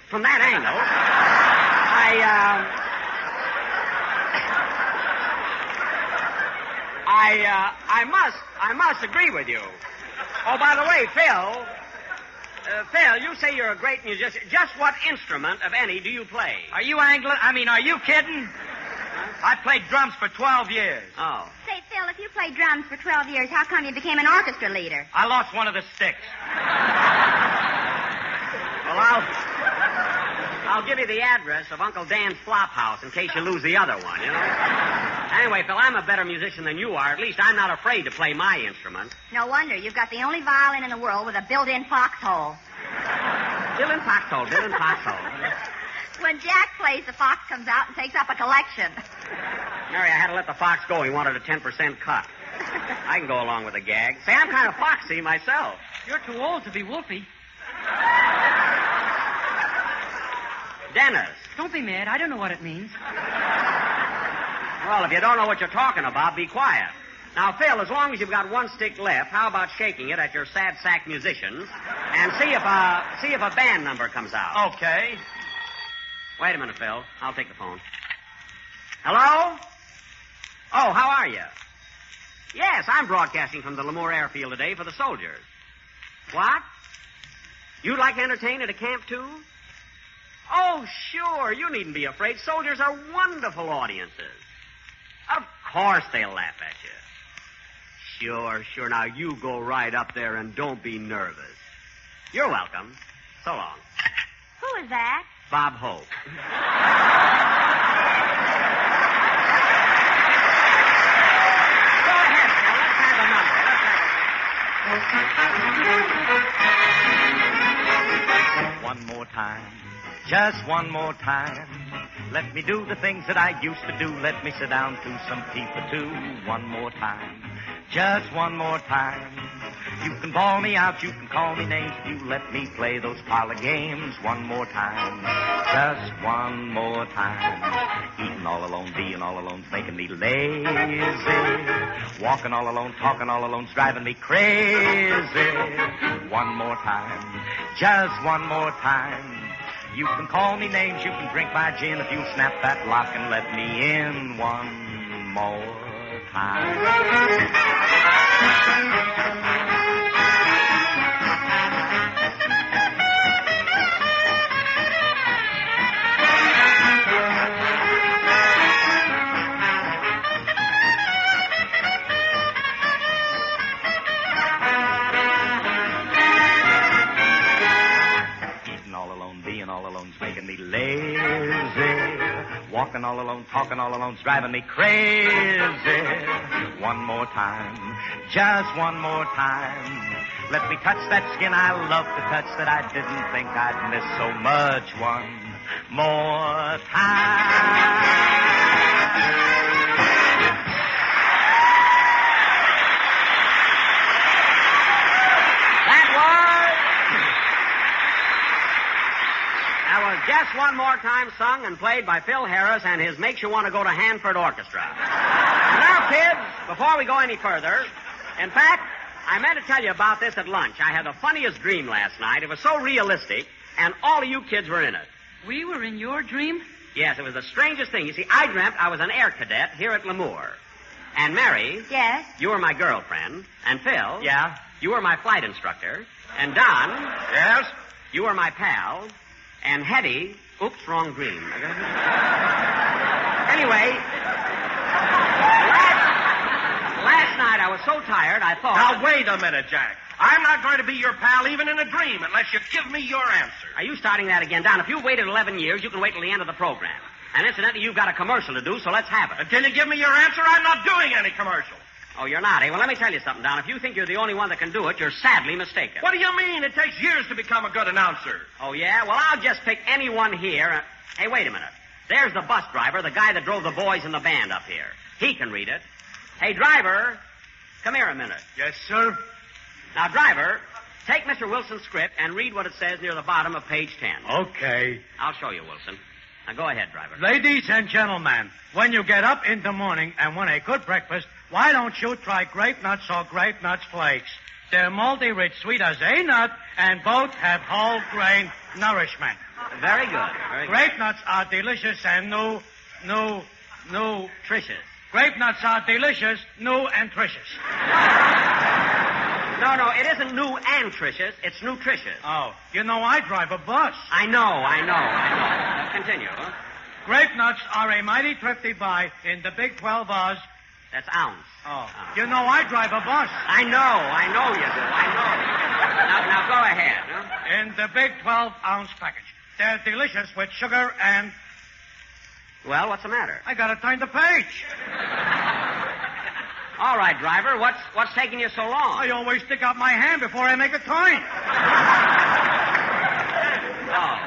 I must agree with you. Oh, by the way, Phil, you say you're a great musician. Just what instrument, of any, do you play? Are you kidding? I played drums for 12 years. Oh. Say, Phil, if you played drums for 12 years, how come you became an orchestra leader? I lost one of the sticks. Well, I'll give you the address of Uncle Dan's flop house in case you lose the other one, you know? Anyway, Phil, I'm a better musician than you are. At least I'm not afraid to play my instrument. No wonder. You've got the only violin in the world with a built-in foxhole. Built-in foxhole. When Jack plays, the fox comes out and takes up a collection. Mary, I had to let the fox go. He wanted a 10% cut. I can go along with the gag. Say, I'm kind of foxy myself. You're too old to be Wolfie. Dennis. Don't be mad. I don't know what it means. Well, if you don't know what you're talking about, be quiet. Now, Phil, as long as you've got one stick left, how about shaking it at your sad sack musicians and see if a band number comes out? Okay. Wait a minute, Phil. I'll take the phone. Hello? Oh, how are you? Yes, I'm broadcasting from the Lemoore airfield today for the soldiers. What? You'd like to entertain at a camp, too? Oh, sure. You needn't be afraid. Soldiers are wonderful audiences. Of course they'll laugh at you. Sure. Now, you go right up there and don't be nervous. You're welcome. So long. Who is that? Bob Hope. Go ahead, Phil. Let's have a number. One more time. Just one more time. Let me do the things that I used to do. Let me sit down to some tea for two. One more time. Just one more time. You can bawl me out, you can call me names. You let me play those parlor games. One more time. Just one more time. Eating all alone, being all alone's making me lazy. Walking all alone, talking all alone's driving me crazy. One more time. Just one more time. You can call me names, you can drink my gin if you snap that lock and let me in one more time. Making me lazy. Walking all alone, talking all alone's driving me crazy. One more time. Just one more time. Let me touch that skin I love to touch that I didn't think I'd miss so much. One more time. That was Just One More Time, sung and played by Phil Harris and his Makes You Want to Go to Hanford Orchestra. Now, kids, before we go any further, in fact, I meant to tell you about this at lunch. I had the funniest dream last night. It was so realistic, and all of you kids were in it. We were in your dream? Yes, it was the strangest thing. You see, I dreamt I was an air cadet here at Lemoore. And Mary... Yes? You were my girlfriend. And Phil... Yeah? You were my flight instructor. And Don... Yes? You were my pal. And Hetty... Oops, wrong dream. Anyway... Last night I was so tired, I thought... Now, wait a minute, Jack. I'm not going to be your pal even in a dream unless you give me your answer. Are you starting that again, Don? If you waited 11 years, you can wait till the end of the program. And incidentally, you've got a commercial to do, so let's have it. Until you give me your answer, I'm not doing any commercial. Oh, you're not, eh? Well, let me tell you something, Don. If you think you're the only one that can do it, you're sadly mistaken. What do you mean? It takes years to become a good announcer. Oh, yeah? Well, I'll just pick anyone here. Hey, wait a minute. There's the bus driver, the guy that drove the boys in the band up here. He can read it. Hey, driver, come here a minute. Yes, sir. Now, driver, take Mr. Rochester Wilson's script and read what it says near the bottom of page 10. Okay. I'll show you, Wilson. Now, go ahead, driver. Ladies and gentlemen, when you get up in the morning and want a good breakfast, why don't you try grape nuts or grape nuts flakes? They're multi-rich, sweet as a nut, and both have whole grain nourishment. Very good. Very good. Grape nuts are delicious and nutritious. Grape nuts are delicious, new and tricious. No, it isn't new and tricious. It's nutritious. Oh, you know I drive a bus. I know. Continue. Grape nuts are a mighty thrifty buy in the Big 12 Oz. That's ounce. Oh. You know I drive a bus. I know you do. I know. Now go ahead. Huh? In the Big 12-ounce package. They're delicious with sugar and... Well, what's the matter? I gotta turn the page. All right, driver. What's taking you so long? I always stick out my hand before I make a turn. Oh.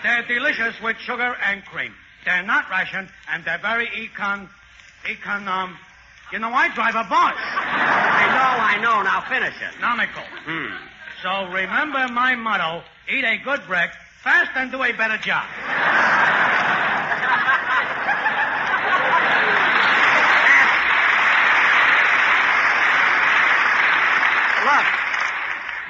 They're delicious with sugar and cream. They're not rationed, and they're very You know, I drive a bus. I know. Now finish it. Economical. So remember my motto, eat a good break, fast and do a better job. Look,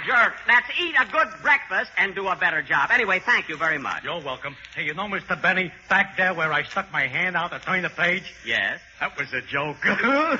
jerk, that's eat a good breakfast and do a better job. Anyway, thank you very much. You're welcome. Hey, you know, Mr. Benny, back there where I stuck my hand out to turn the page? Yes. That was a joke. Well, it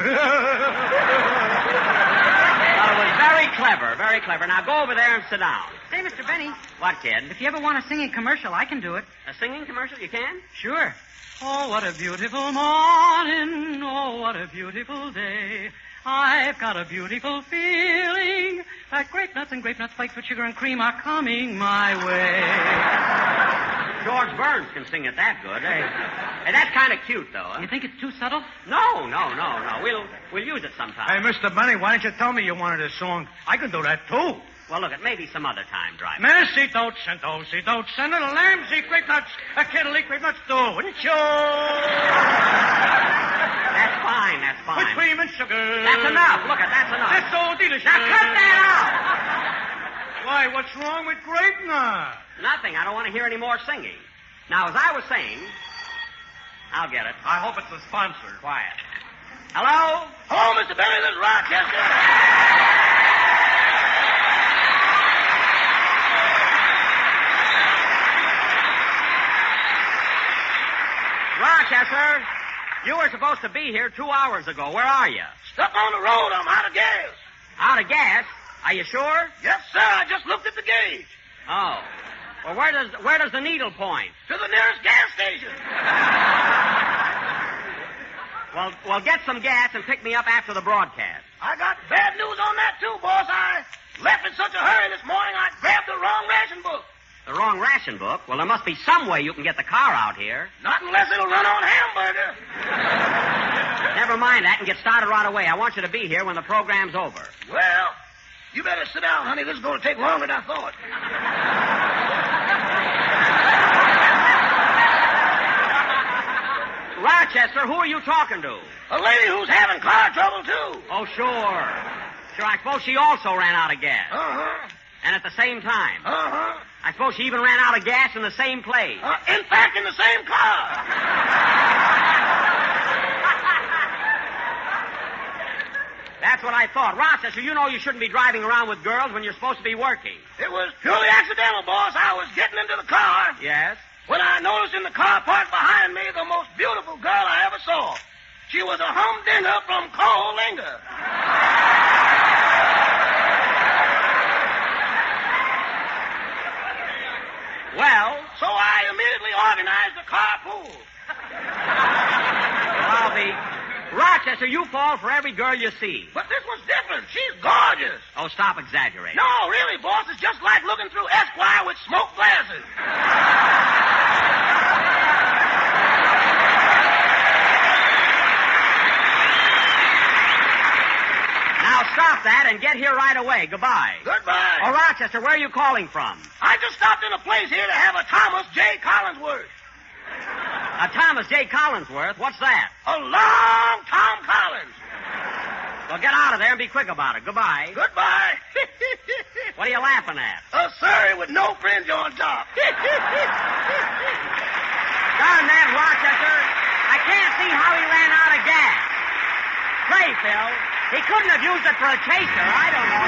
was very clever, very clever. Now go over there and sit down. Say, Mr. Benny. What, kid? If you ever want a singing commercial, I can do it. A singing commercial? You can? Sure. Oh, what a beautiful morning. Oh, what a beautiful day. I've got a beautiful feeling that grape nuts and grape nuts flakes with sugar and cream are coming my way. George Burns can sing it that good. Hey, that's kind of cute, though. Huh? You think it's too subtle? No. We'll use it sometime. Hey, Mr. Benny, why don't you tell me you wanted a song? I can do that, too. Well, look, it may be some other time, driver. Merci, don't send a lambs eat grape nuts, a kettle eat grape nuts, too, wouldn't you? That's fine. With cream and sugar. That's enough. Look, that's enough. That's so delicious. Now, cut that out! Why, what's wrong with grape nuts? Nothing. I don't want to hear any more singing. Now, as I was saying, I'll get it. I hope it's a sponsor. Quiet. Hello? Hello, Mr. Benny. This is Rochester. Rochester, you were supposed to be here 2 hours ago. Where are you? Stuck on the road. I'm out of gas. Out of gas? Are you sure? Yes, sir. I just looked at the gauge. Oh. Well, where does the needle point? To the nearest gas station. Well, get some gas and pick me up after the broadcast. I got bad news on that, too, boss. I left in such a hurry this morning, I grabbed the wrong ration book. The wrong ration book? Well, there must be some way you can get the car out here. Not unless it'll run on hamburger. Never mind that and get started right away. I want you to be here when the program's over. Well, you better sit down, honey. This is going to take longer than I thought. Rochester, who are you talking to? A lady who's having car trouble, too. Oh, sure. Sure, I suppose she also ran out of gas. Uh-huh. And at the same time. Uh-huh. I suppose she even ran out of gas in the same place. In fact, in the same car. That's what I thought. Rochester, you know you shouldn't be driving around with girls when you're supposed to be working. It was purely accidental, boss. I was getting into the car. Yes? When I noticed in the car parked behind me the most beautiful girl I ever saw. She was a humdinger from Coalinga. Well? So I immediately organized a carpool. Well, I'll be... Rochester, you fall for every girl you see. But this was different. She's gorgeous. Oh, stop exaggerating. No, really, boss. It's just like looking through Esquire with smoked glasses. Now stop that and get here right away. Goodbye. Goodbye. Oh, Rochester, where are you calling from? I just stopped in a place here to have a Thomas J. Collinsworth. A Thomas J. Collinsworth? What's that? A long Tom Collins. Well, get out of there and be quick about it. Goodbye. Goodbye. What are you laughing at? A Surrey with no fringe on top. Darn that, Rochester. I can't see how he ran out of gas. Say, Phil, he couldn't have used it for a chaser. I don't know.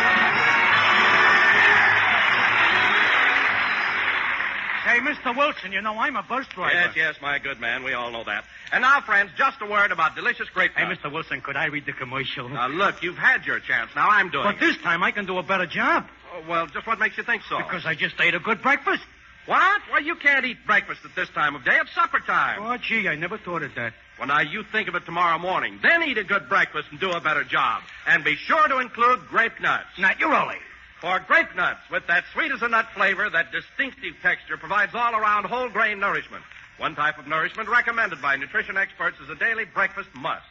Hey, Mr. Wilson, you know I'm a bus driver. Yes, my good man. We all know that. And now, friends, just a word about delicious grape nuts. Hey, Mr. Wilson, could I read the commercial? Now, look, you've had your chance. Now I'm doing But it. this time I can do a better job. Oh, well, just what makes you think so? Because I just ate a good breakfast. What? Well, you can't eat breakfast at this time of day. It's supper time. Oh, gee, I never thought of that. Well, now, you think of it tomorrow morning. Then eat a good breakfast and do a better job. And be sure to include grape nuts. Naturally. For grape nuts, with that sweet-as-a-nut flavor, that distinctive texture, provides all-around whole-grain nourishment. One type of nourishment recommended by nutrition experts as a daily breakfast must.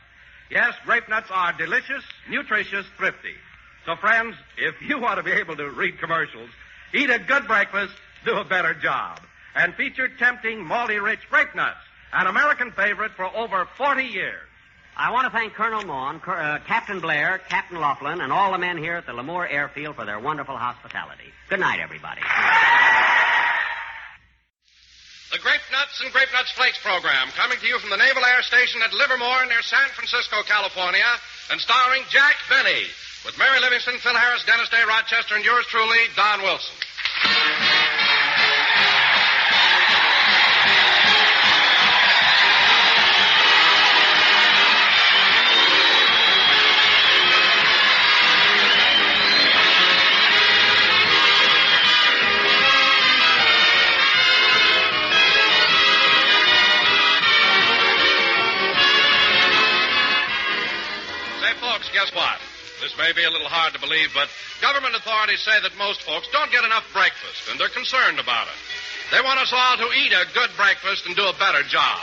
Yes, grape nuts are delicious, nutritious, thrifty. So, friends, if you want to be able to read commercials, eat a good breakfast, do a better job. And feature tempting, malty-rich grape nuts, an American favorite for over 40 years. I want to thank Colonel Maughan, Captain Blair, Captain Laughlin, and all the men here at the Lemoore Airfield for their wonderful hospitality. Good night, everybody. The Grape Nuts and Grape Nuts Flakes program, coming to you from the Naval Air Station at Livermore near San Francisco, California, and starring Jack Benny, with Mary Livingston, Phil Harris, Dennis Day, Rochester, and yours truly, Don Wilson. Guess what? This may be a little hard to believe, but government authorities say that most folks don't get enough breakfast, and they're concerned about it. They want us all to eat a good breakfast and do a better job.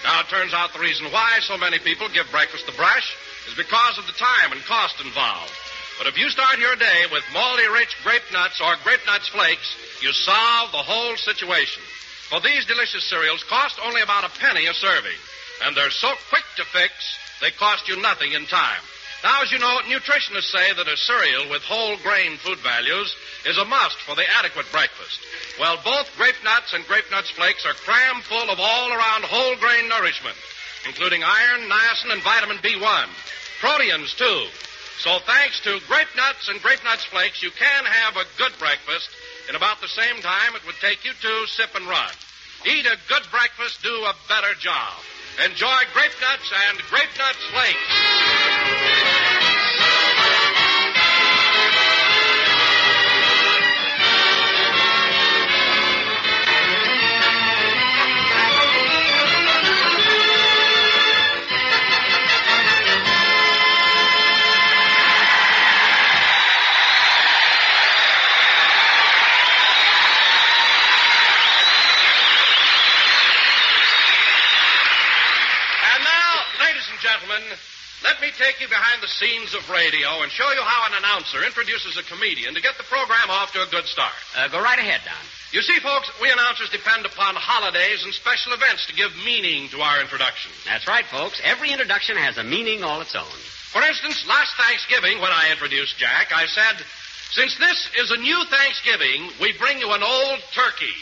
Now, it turns out the reason why so many people give breakfast the brush is because of the time and cost involved. But if you start your day with malty-rich grape nuts or grape nuts flakes, you solve the whole situation. For these delicious cereals cost only about a penny a serving, and they're so quick to fix, they cost you nothing in time. Now, as you know, nutritionists say that a cereal with whole grain food values is a must for the adequate breakfast. Well, both Grape Nuts and Grape Nuts Flakes are cram full of all-around whole grain nourishment, including iron, niacin, and vitamin B1. Proteins, too. So thanks to Grape Nuts and Grape Nuts Flakes, you can have a good breakfast in about the same time it would take you to sip and run. Eat a good breakfast, do a better job. Enjoy Grape Nuts and Grape Nuts Flakes. Let me take you behind the scenes of radio and show you how an announcer introduces a comedian to get the program off to a good start. Go right ahead, Don. You see, folks, we announcers depend upon holidays and special events to give meaning to our introductions. That's right, folks. Every introduction has a meaning all its own. For instance, last Thanksgiving, when I introduced Jack, I said, since this is a new Thanksgiving, we bring you an old turkey.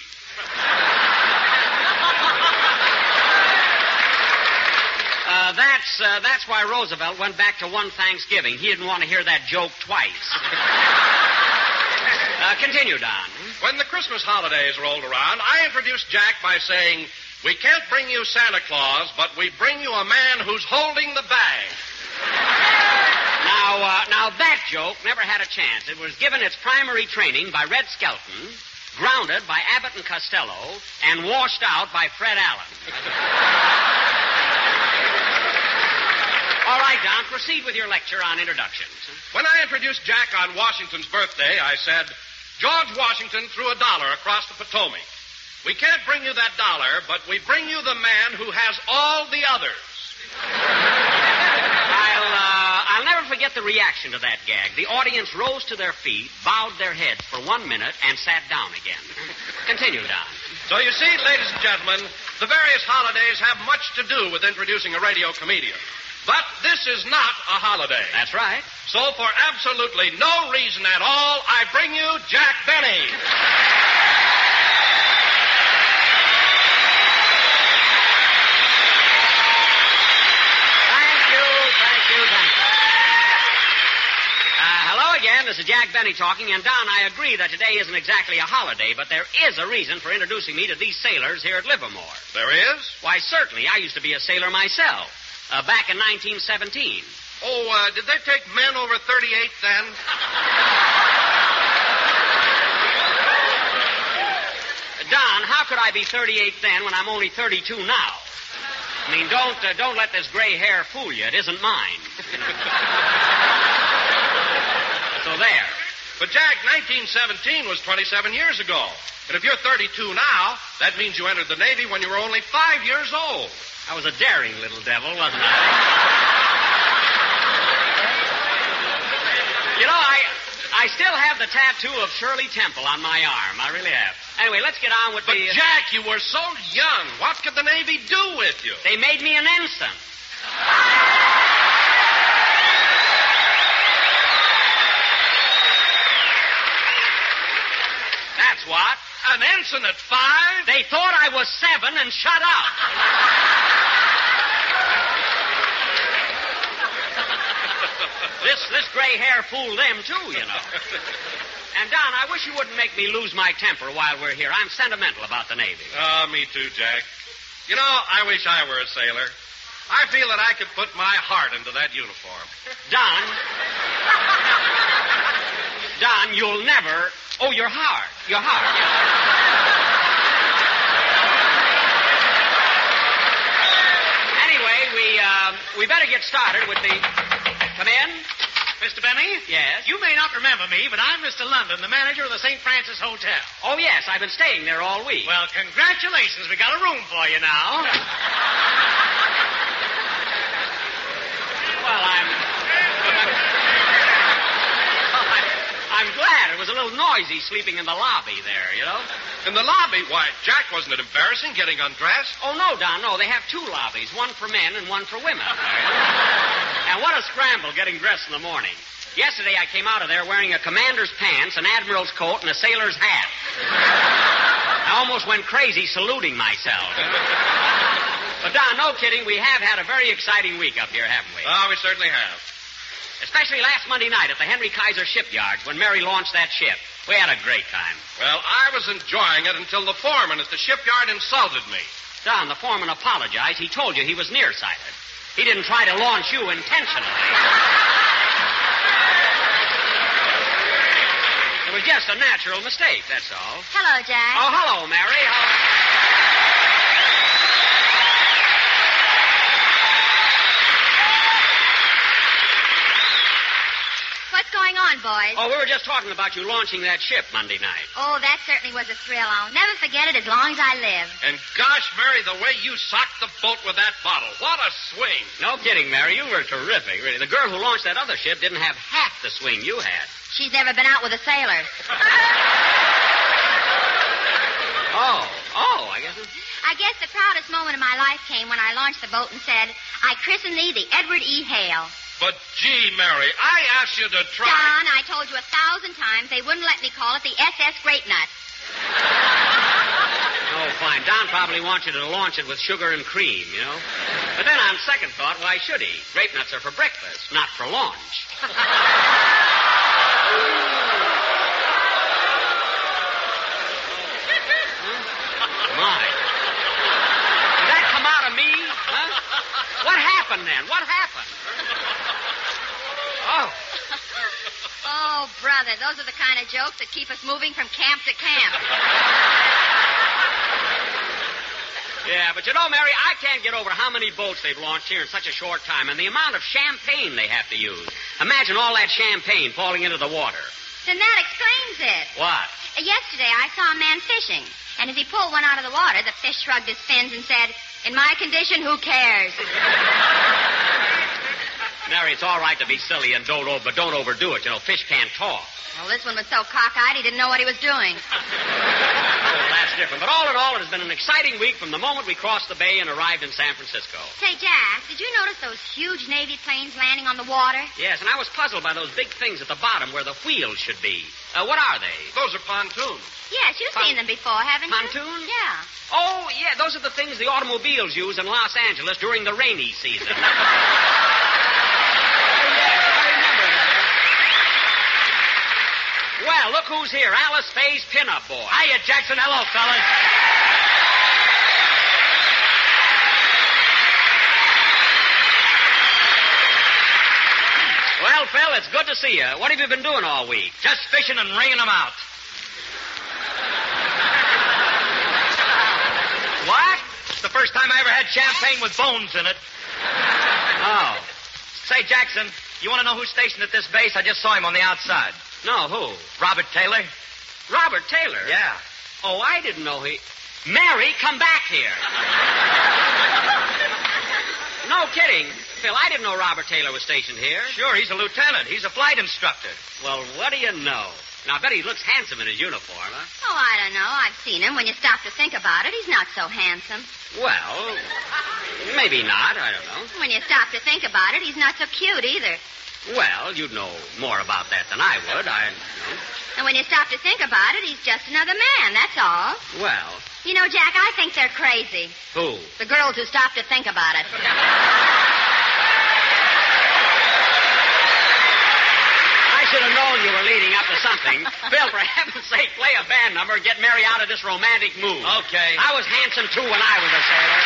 That's why Roosevelt went back to one Thanksgiving. He didn't want to hear that joke twice. Continue, Don. When the Christmas holidays rolled around, I introduced Jack by saying, we can't bring you Santa Claus, but we bring you a man who's holding the bag. Now that joke never had a chance. It was given its primary training by Red Skelton, grounded by Abbott and Costello, and washed out by Fred Allen. All right, Don, proceed with your lecture on introductions. When I introduced Jack on Washington's birthday, I said, George Washington threw $1 across the Potomac. We can't bring you that dollar, but we bring you the man who has all the others. I'll never forget the reaction to that gag. The audience rose to their feet, bowed their heads for 1 minute, and sat down again. Continue, Don. So you see, ladies and gentlemen, the various holidays have much to do with introducing a radio comedian. But this is not a holiday. That's right. So for absolutely no reason at all, I bring you Jack Benny. Hello again. This is Jack Benny talking. And, Don, I agree that today isn't exactly a holiday, but there is a reason for introducing me to these sailors here at Livermore. There is? Why, certainly. I used to be a sailor myself, back in 1917. Oh, did they take men over 38 then? Don, how could I be 38 then when I'm only 32 now? I mean, don't let this gray hair fool you. It isn't mine. So there. But, Jack, 1917 was 27 years ago. And if you're 32 now, that means you entered the Navy when you were only 5 years old. I was a daring little devil, wasn't I? You know, I still have the tattoo of Shirley Temple on my arm. I really have. Anyway, let's get on with But, Jack, you were so young. What could the Navy do with you? They made me an ensign. That's what. An ensign at 5? They thought I was 7 and shut up. This gray hair fooled them, too, you know. And, Don, I wish you wouldn't make me lose my temper while we're here. I'm sentimental about the Navy. Me too, Jack. You know, I wish I were a sailor. I feel that I could put my heart into that uniform. Don, you'll never... Oh, your heart. Your heart. Anyway, we better get started with the... Come in. Mr. Benny? Yes? You may not remember me, but I'm Mr. London, the manager of the St. Francis Hotel. Oh, yes. I've been staying there all week. Well, congratulations. We got a room for you now. Well, I'm glad. It was a little noisy sleeping in the lobby there, you know. In the lobby? Why, Jack, wasn't it embarrassing getting undressed? Oh, no, Don, no. They have 2 lobbies, one for men and one for women. And what a scramble getting dressed in the morning. Yesterday I came out of there wearing a commander's pants, an admiral's coat, and a sailor's hat. I almost went crazy saluting myself. But, Don, no kidding, we have had a very exciting week up here, haven't we? Oh, we certainly have. Especially last Monday night at the Henry Kaiser shipyards when Mary launched that ship. We had a great time. Well, I was enjoying it until the foreman at the shipyard insulted me. Don, the foreman apologized. He told you he was nearsighted. He didn't try to launch you intentionally. It was just a natural mistake, that's all. Hello, Jack. Oh, hello, Mary. What's going on, boys? Oh, we were just talking about you launching that ship Monday night. Oh, that certainly was a thrill. I'll never forget it as long as I live. And gosh, Mary, the way you socked the boat with that bottle. What a swing. No kidding, Mary. You were terrific, really. The girl who launched that other ship didn't have half the swing you had. She's never been out with a sailor. I guess... I guess the proudest moment of my life came when I launched the boat and said, I christen thee the Edward E. Hale. But, gee, Mary, I asked you to try... Don, I told you 1,000 times they wouldn't let me call it the SS Grape Nut. Oh, fine. Don probably wants you to launch it with sugar and cream, you know. But then on second thought, why should he? Grape nuts are for breakfast, not for launch. My. Did that come out of me? Huh? What happened then? What happened? Oh. Oh, brother, those are the kind of jokes that keep us moving from camp to camp. Yeah, but you know, Mary, I can't get over how many boats they've launched here in such a short time and the amount of champagne they have to use. Imagine all that champagne falling into the water. Then that explains it. What? Yesterday, I saw a man fishing, and as he pulled one out of the water, the fish shrugged his fins and said, in my condition, who cares? Mary, it's all right to be silly but don't overdo it. You know, fish can't talk. Well, this one was so cockeyed he didn't know what he was doing. that's different. But all in all, it has been an exciting week from the moment we crossed the bay and arrived in San Francisco. Say, Jack, did you notice those huge Navy planes landing on the water? Yes, and I was puzzled by those big things at the bottom where the wheels should be. What are they? Those are pontoons. Yes, you've seen them before, haven't you? Pontoons? Yeah. Oh, yeah, those are the things the automobiles use in Los Angeles during the rainy season. Well, look who's here. Alice Faye's pinup boy. Hiya, Jackson. Hello, fellas. Well, Phil, it's good to see you. What have you been doing all week? Just fishing and wringing them out. What? It's the first time I ever had champagne with bones in it. Oh. Say, Jackson, you want to know who's stationed at this base? I just saw him on the outside. No, who? Robert Taylor. Robert Taylor? Yeah. Oh, I didn't know he... Mary, come back here. No kidding. Phil, I didn't know Robert Taylor was stationed here. Sure, he's a lieutenant. He's a flight instructor. Well, what do you know? Now, I bet he looks handsome in his uniform, huh? Oh, I don't know. I've seen him. When you stop to think about it, he's not so handsome. Well, maybe not. I don't know. When you stop to think about it, he's not so cute either. Well, you'd know more about that than I would. And when you stop to think about it, he's just another man, that's all. Well. You know, Jack, I think they're crazy. Who? The girls who stop to think about it. I should have known you were leading up to something. Phil, for heaven's sake, play a band number and get Mary out of this romantic mood. Okay. I was handsome, too, when I was a sailor.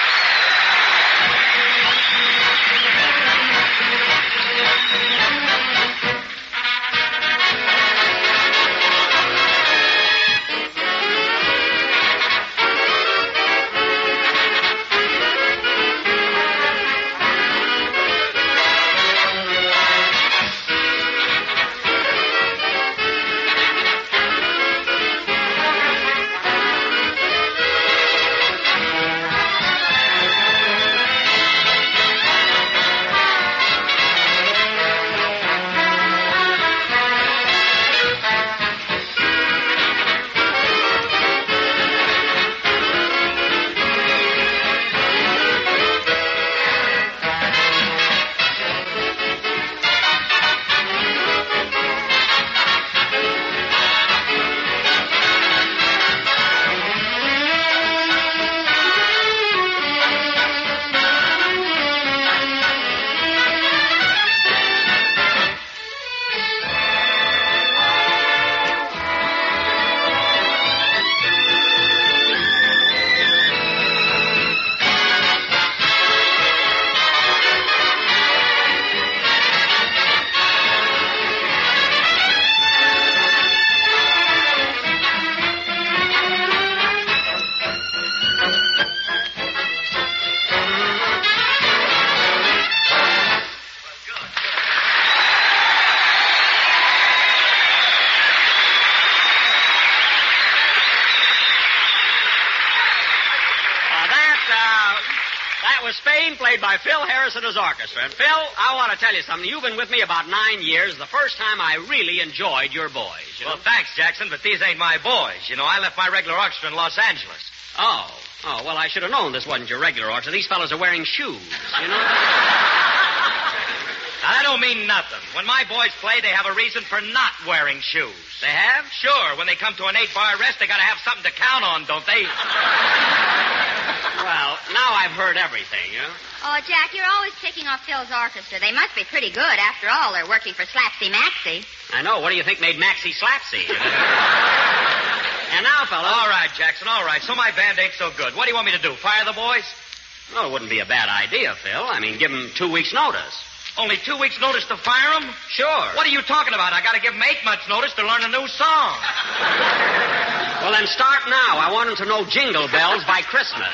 Played by Phil Harris and his orchestra. And, Phil, I want to tell you something. You've been with me about 9 years. The first time I really enjoyed your boys. Well, thanks, Jackson, but these ain't my boys. You know, I left my regular orchestra in Los Angeles. Oh, well, I should have known this wasn't your regular orchestra. These fellas are wearing shoes, you know? Now, that don't mean nothing. When my boys play, they have a reason for not wearing shoes. They have? Sure. When they come to an 8-bar rest, they got to have something to count on, don't they? Well, now I've heard everything, you know? Oh, Jack, you're always picking off Phil's orchestra. They must be pretty good. After all, they're working for Slapsy Maxie. I know. What do you think made Maxie Slapsy? And now, fellas. All right, Jackson, all right. So my band ain't so good. What do you want me to do, fire the boys? Well, it wouldn't be a bad idea, Phil. I mean, give them 2 weeks' notice. Only 2 weeks' notice to fire them? Sure. What are you talking about? I got to give them 8 months' notice to learn a new song. Well, then start now. I want them to know Jingle Bells by Christmas.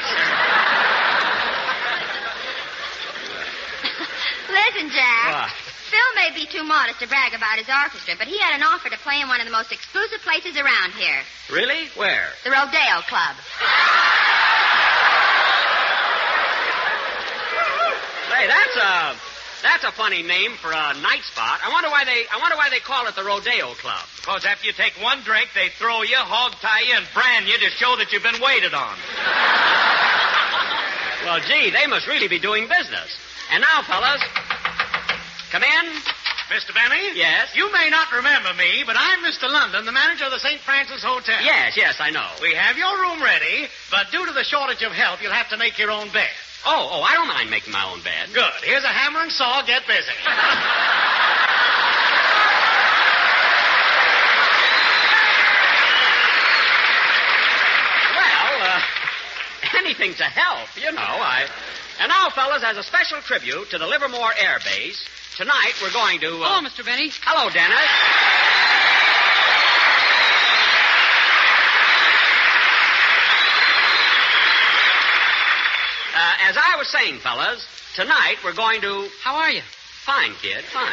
Listen, Jack. What? Phil may be too modest to brag about his orchestra, but he had an offer to play in one of the most exclusive places around here. Really? Where? The Rodeo Club. Say, That's a funny name for a night spot. I wonder why they call it the Rodeo Club. Because after you take one drink, they throw you, hog tie you, and brand you to show that you've been waited on. Well, gee, they must really be doing business. And now, fellas, come in. Mr. Benny? Yes? You may not remember me, but I'm Mr. London, the manager of the St. Francis Hotel. Yes, I know. We have your room ready, but due to the shortage of help, you'll have to make your own bed. Oh, I don't mind making my own bed. Good. Here's a hammer and saw. Get busy. Anything to help, you know. And now, fellas, as a special tribute to the Livermore Air Base, tonight we're going to... Hello, Mr. Benny. Hello, Dennis. As I was saying, fellas, tonight we're going to... How are you? Fine, kid. Fine.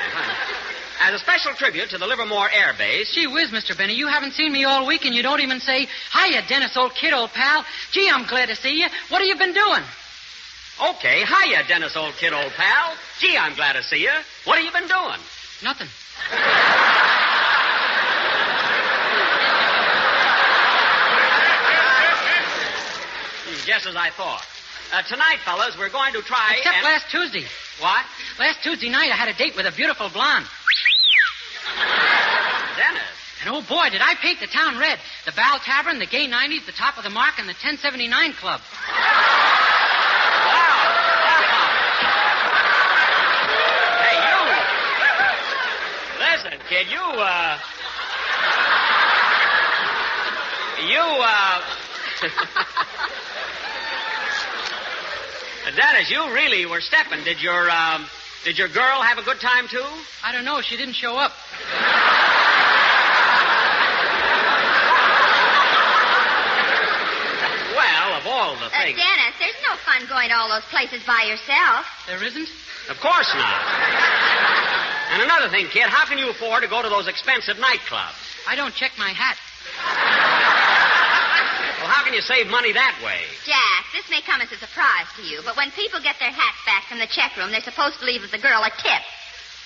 As a special tribute to the Livermore Air Base... Gee whiz, Mr. Benny, you haven't seen me all week and you don't even say, hiya, Dennis, old kid, old pal. Gee, I'm glad to see you. What have you been doing? Okay, hiya, Dennis, old kid, old pal. Gee, I'm glad to see you. What have you been doing? Nothing. Just as I thought. Tonight, fellas, we're going to try... Except last Tuesday. What? Last Tuesday night, I had a date with a beautiful blonde. Dennis. And oh, boy, did I paint the town red. The Val Tavern, the Gay 90s, the Top of the Mark, and the 1079 Club. Hey, you... Listen, kid, Dennis, you really were stepping. Did your girl have a good time, too? I don't know. She didn't show up. Well, of all the things... Dennis, there's no fun going to all those places by yourself. There isn't? Of course not. And another thing, kid, how can you afford to go to those expensive nightclubs? I don't check my hat. Well, how can you save money that way? Jack, this may come as a surprise to you, but when people get their hats back from the check room, they're supposed to leave the girl a tip.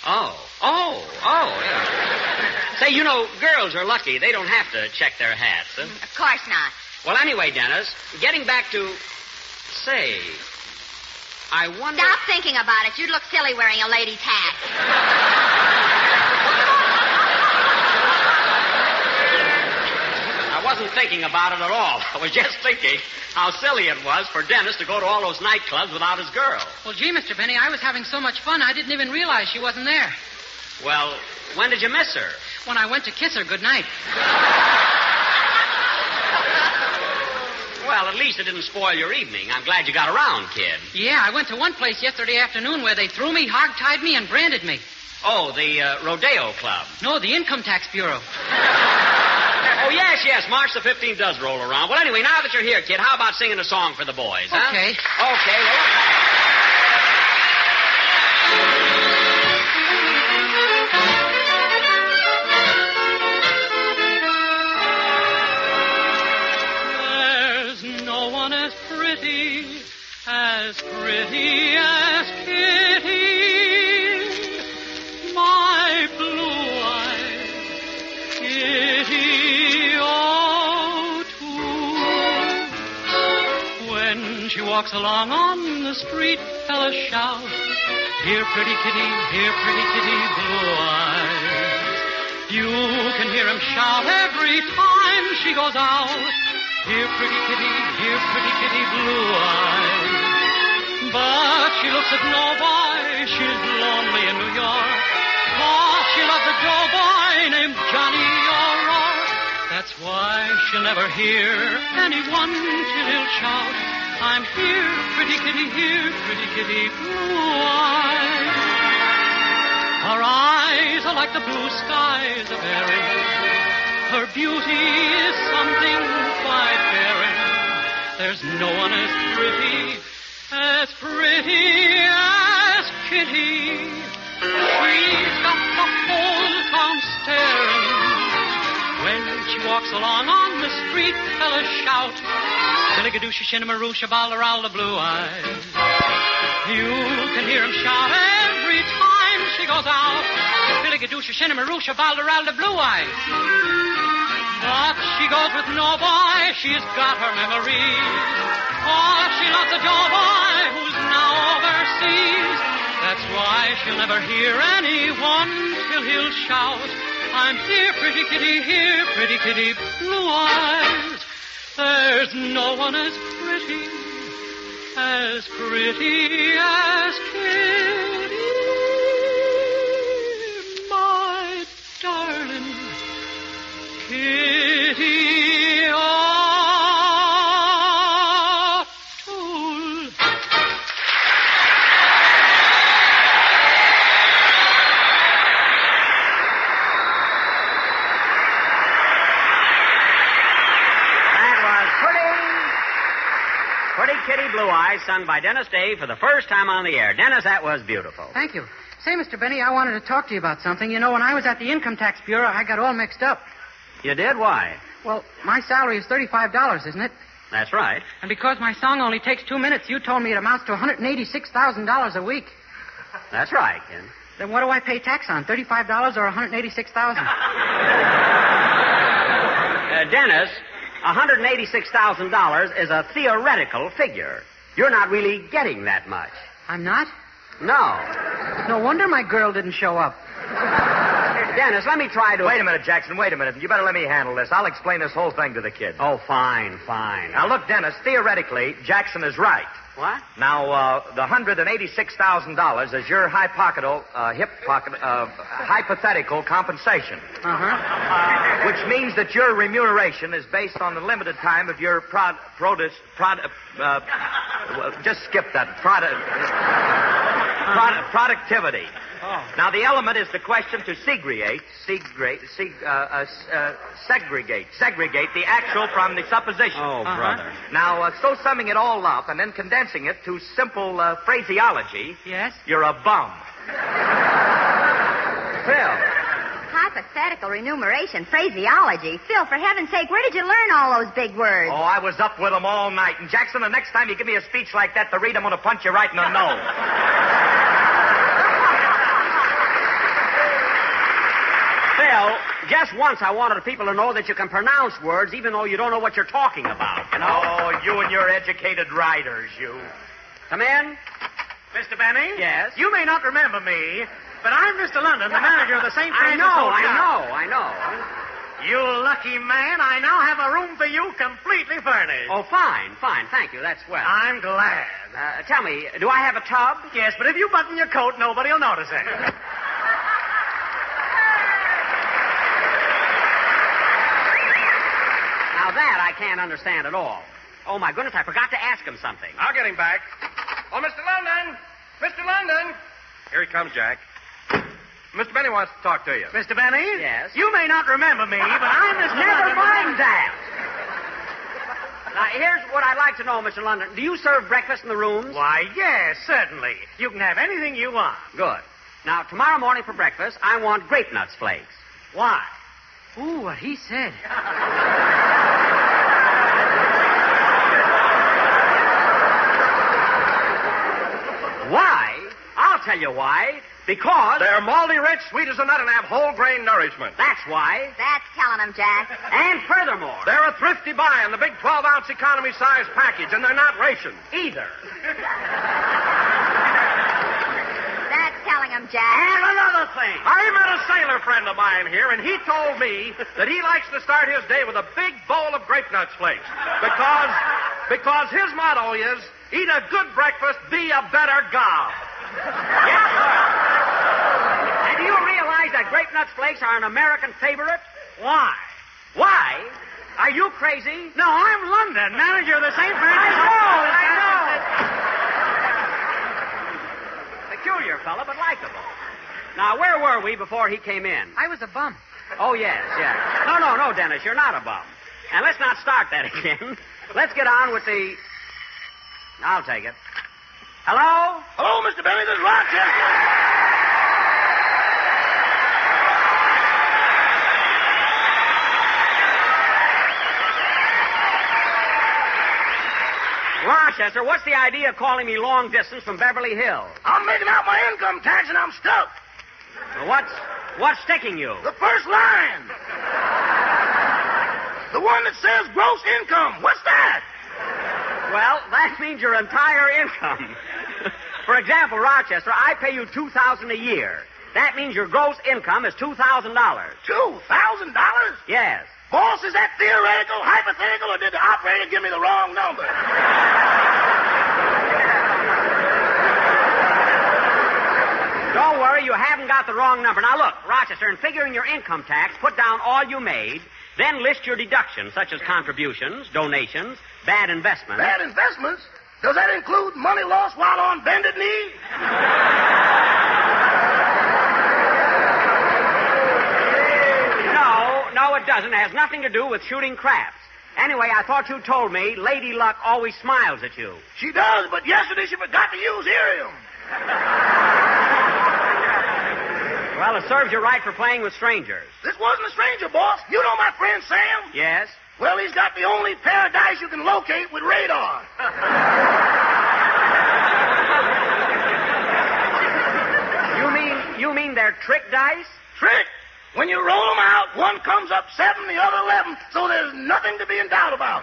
Oh, yeah. Say, you know, girls are lucky. They don't have to check their hats. Huh? Of course not. Well, anyway, Dennis, getting back to... Say, I wonder... Stop thinking about it. You'd look silly wearing a lady's hat. I wasn't thinking about it at all. I was just thinking how silly it was for Dennis to go to all those nightclubs without his girl. Well, gee, Mr. Benny, I was having so much fun, I didn't even realize she wasn't there. Well, when did you miss her? When I went to kiss her goodnight. Well, at least it didn't spoil your evening. I'm glad you got around, kid. Yeah, I went to one place yesterday afternoon where they threw me, hog-tied me, and branded me. Oh, the Rodeo Club. No, the Income Tax Bureau. Oh, yes, March the 15th does roll around. Well, anyway, now that you're here, kid, how about singing a song for the boys, huh? Okay. Okay, There's no one as pretty as Kitty, my blue-eyed Kitty, oh, too. When she walks along on the street, fellas shout, here, pretty kitty, blue-eyes. You can hear him shout every time she goes out, here, pretty kitty, blue-eyes. But she looks at nobody, she's lonely in New York. Oh, she loves a doughboy named Johnny O'Rourke. That's why she'll never hear anyone till he'll shout, I'm here, pretty kitty, blue-eyes. Her eyes are like the blue skies of Erin. Her beauty is something quite daring. There's no one as pretty as Kitty. She's got the whole town staring. When she walks along on the street, fellas shout, Billigadoo, Shinimaroo, Shabalaral, the blue eyes. You can hear him shout every time she goes out. Billy-gadoosh, shinnamaroosh, balderalda, blue eyes. But she goes with no boy, she's got her memories. Oh, she loves a doughboy who's now overseas. That's why she'll never hear anyone till he'll shout, I'm here, pretty kitty, here, pretty kitty, blue eyes. There's no one as pretty as Kitty, my darling Kitty O'Toole. Pretty Kitty Blue Eyes, sung by Dennis Day for the first time on the air. Dennis, that was beautiful. Thank you. Say, Mr. Benny, I wanted to talk to you about something. You know, when I was at the Income Tax Bureau, I got all mixed up. You did? Why? Well, my salary is $35, isn't it? That's right. And because my song only takes 2 minutes, you told me it amounts to $186,000 a week. That's right, Ken. Then what do I pay tax on, $35 or $186,000? Dennis, $186,000 is a theoretical figure. You're not really getting that much. I'm not? No. No wonder my girl didn't show up. Dennis, let me try to... Wait a minute, Jackson, wait a minute. You better let me handle this. I'll explain this whole thing to the kids. Oh, fine. Now, look, Dennis, theoretically, Jackson is right. What? Now, the $186,000 is your hypothetical compensation. Uh-huh. Which means that your remuneration is based on the limited time of your just skip that. Productivity. Oh. Now, the element is the question to segregate the actual from the supposition. Oh, brother. Now, so summing it all up and then condensing it to simple phraseology. Yes? You're a bum. Phil. Hypothetical remuneration, phraseology. Phil, for heaven's sake, where did you learn all those big words? Oh, I was up with them all night. And, Jackson, the next time you give me a speech like that to read, I'm going to punch you right in the nose. Phil, just once I wanted people to know that you can pronounce words even though you don't know what you're talking about, you know? Oh, you and your educated writers, you. Come in. Mr. Benny? Yes? You may not remember me, but I'm Mr. London, the manager of the St. Francis Hotel. I know. You lucky man, I now have a room for you completely furnished. Oh, fine. Thank you. That's well. I'm glad. Tell me, do I have a tub? Yes, but if you button your coat, nobody will notice it. Now that I can't understand at all. Oh, my goodness, I forgot to ask him something. I'll get him back. Oh, Mr. London! Mr. London! Here he comes, Jack. Mr. Benny wants to talk to you. Mr. Benny? Yes? You may not remember me, but I'm Mr. Never London. mind that. Now, here's what I'd like to know, Mr. London. Do you serve breakfast in the rooms? Why, yes, certainly. You can have anything you want. Good. Now, tomorrow morning for breakfast, I want grape nuts flakes. Why? Ooh, what he said. Why? I'll tell you why. Because... They're malty rich, sweet as a nut, and have whole grain nourishment. That's why. That's telling them, Jack. And furthermore... They're a thrifty buy in the big 12-ounce economy size package, and they're not rationed either. That's telling them, Jack. And another thing. I met a sailor friend of mine here, and he told me that he likes to start his day with a big bowl of grape nuts flakes. Because his motto is, eat a good breakfast, be a better gob. Yes, sir. And do you realize that grape nuts flakes are an American favorite? Why? Why? Are you crazy? No, I'm London, manager of the St. Francis I know. Peculiar fella, but likable. Now, where were we before he came in? I was a bum. Oh, yes. No, Dennis, you're not a bum. And let's not start that again. Let's get on with the... I'll take it. Hello? Hello, Mr. Benny. This is Rochester. Rochester, what's the idea of calling me long distance from Beverly Hills? I'm making out my income tax and I'm stuck. Well, what's sticking you? The first line. The one that says gross income. What's that? Well, that means your entire income. For example, Rochester, I pay you $2,000 a year. That means your gross income is $2,000. $2,000? Yes. Boss, is that theoretical, hypothetical, or did the operator give me the wrong number? Don't worry, you haven't got the wrong number. Now, look, Rochester, in figuring your income tax, put down all you made, then list your deductions, such as contributions, donations, bad investments. Bad investments? Does that include money lost while on bended knee? No, it doesn't. It has nothing to do with shooting craps. Anyway, I thought you told me Lady Luck always smiles at you. She does, but yesterday she forgot to use Irium. Well, it serves you right for playing with strangers. This wasn't a stranger, boss. You know my friend Sam? Yes? Well, he's got the only paradise you can locate with radar. You mean they're trick dice? Trick? When you roll them out, one comes up 7, the other 11, so there's nothing to be in doubt about.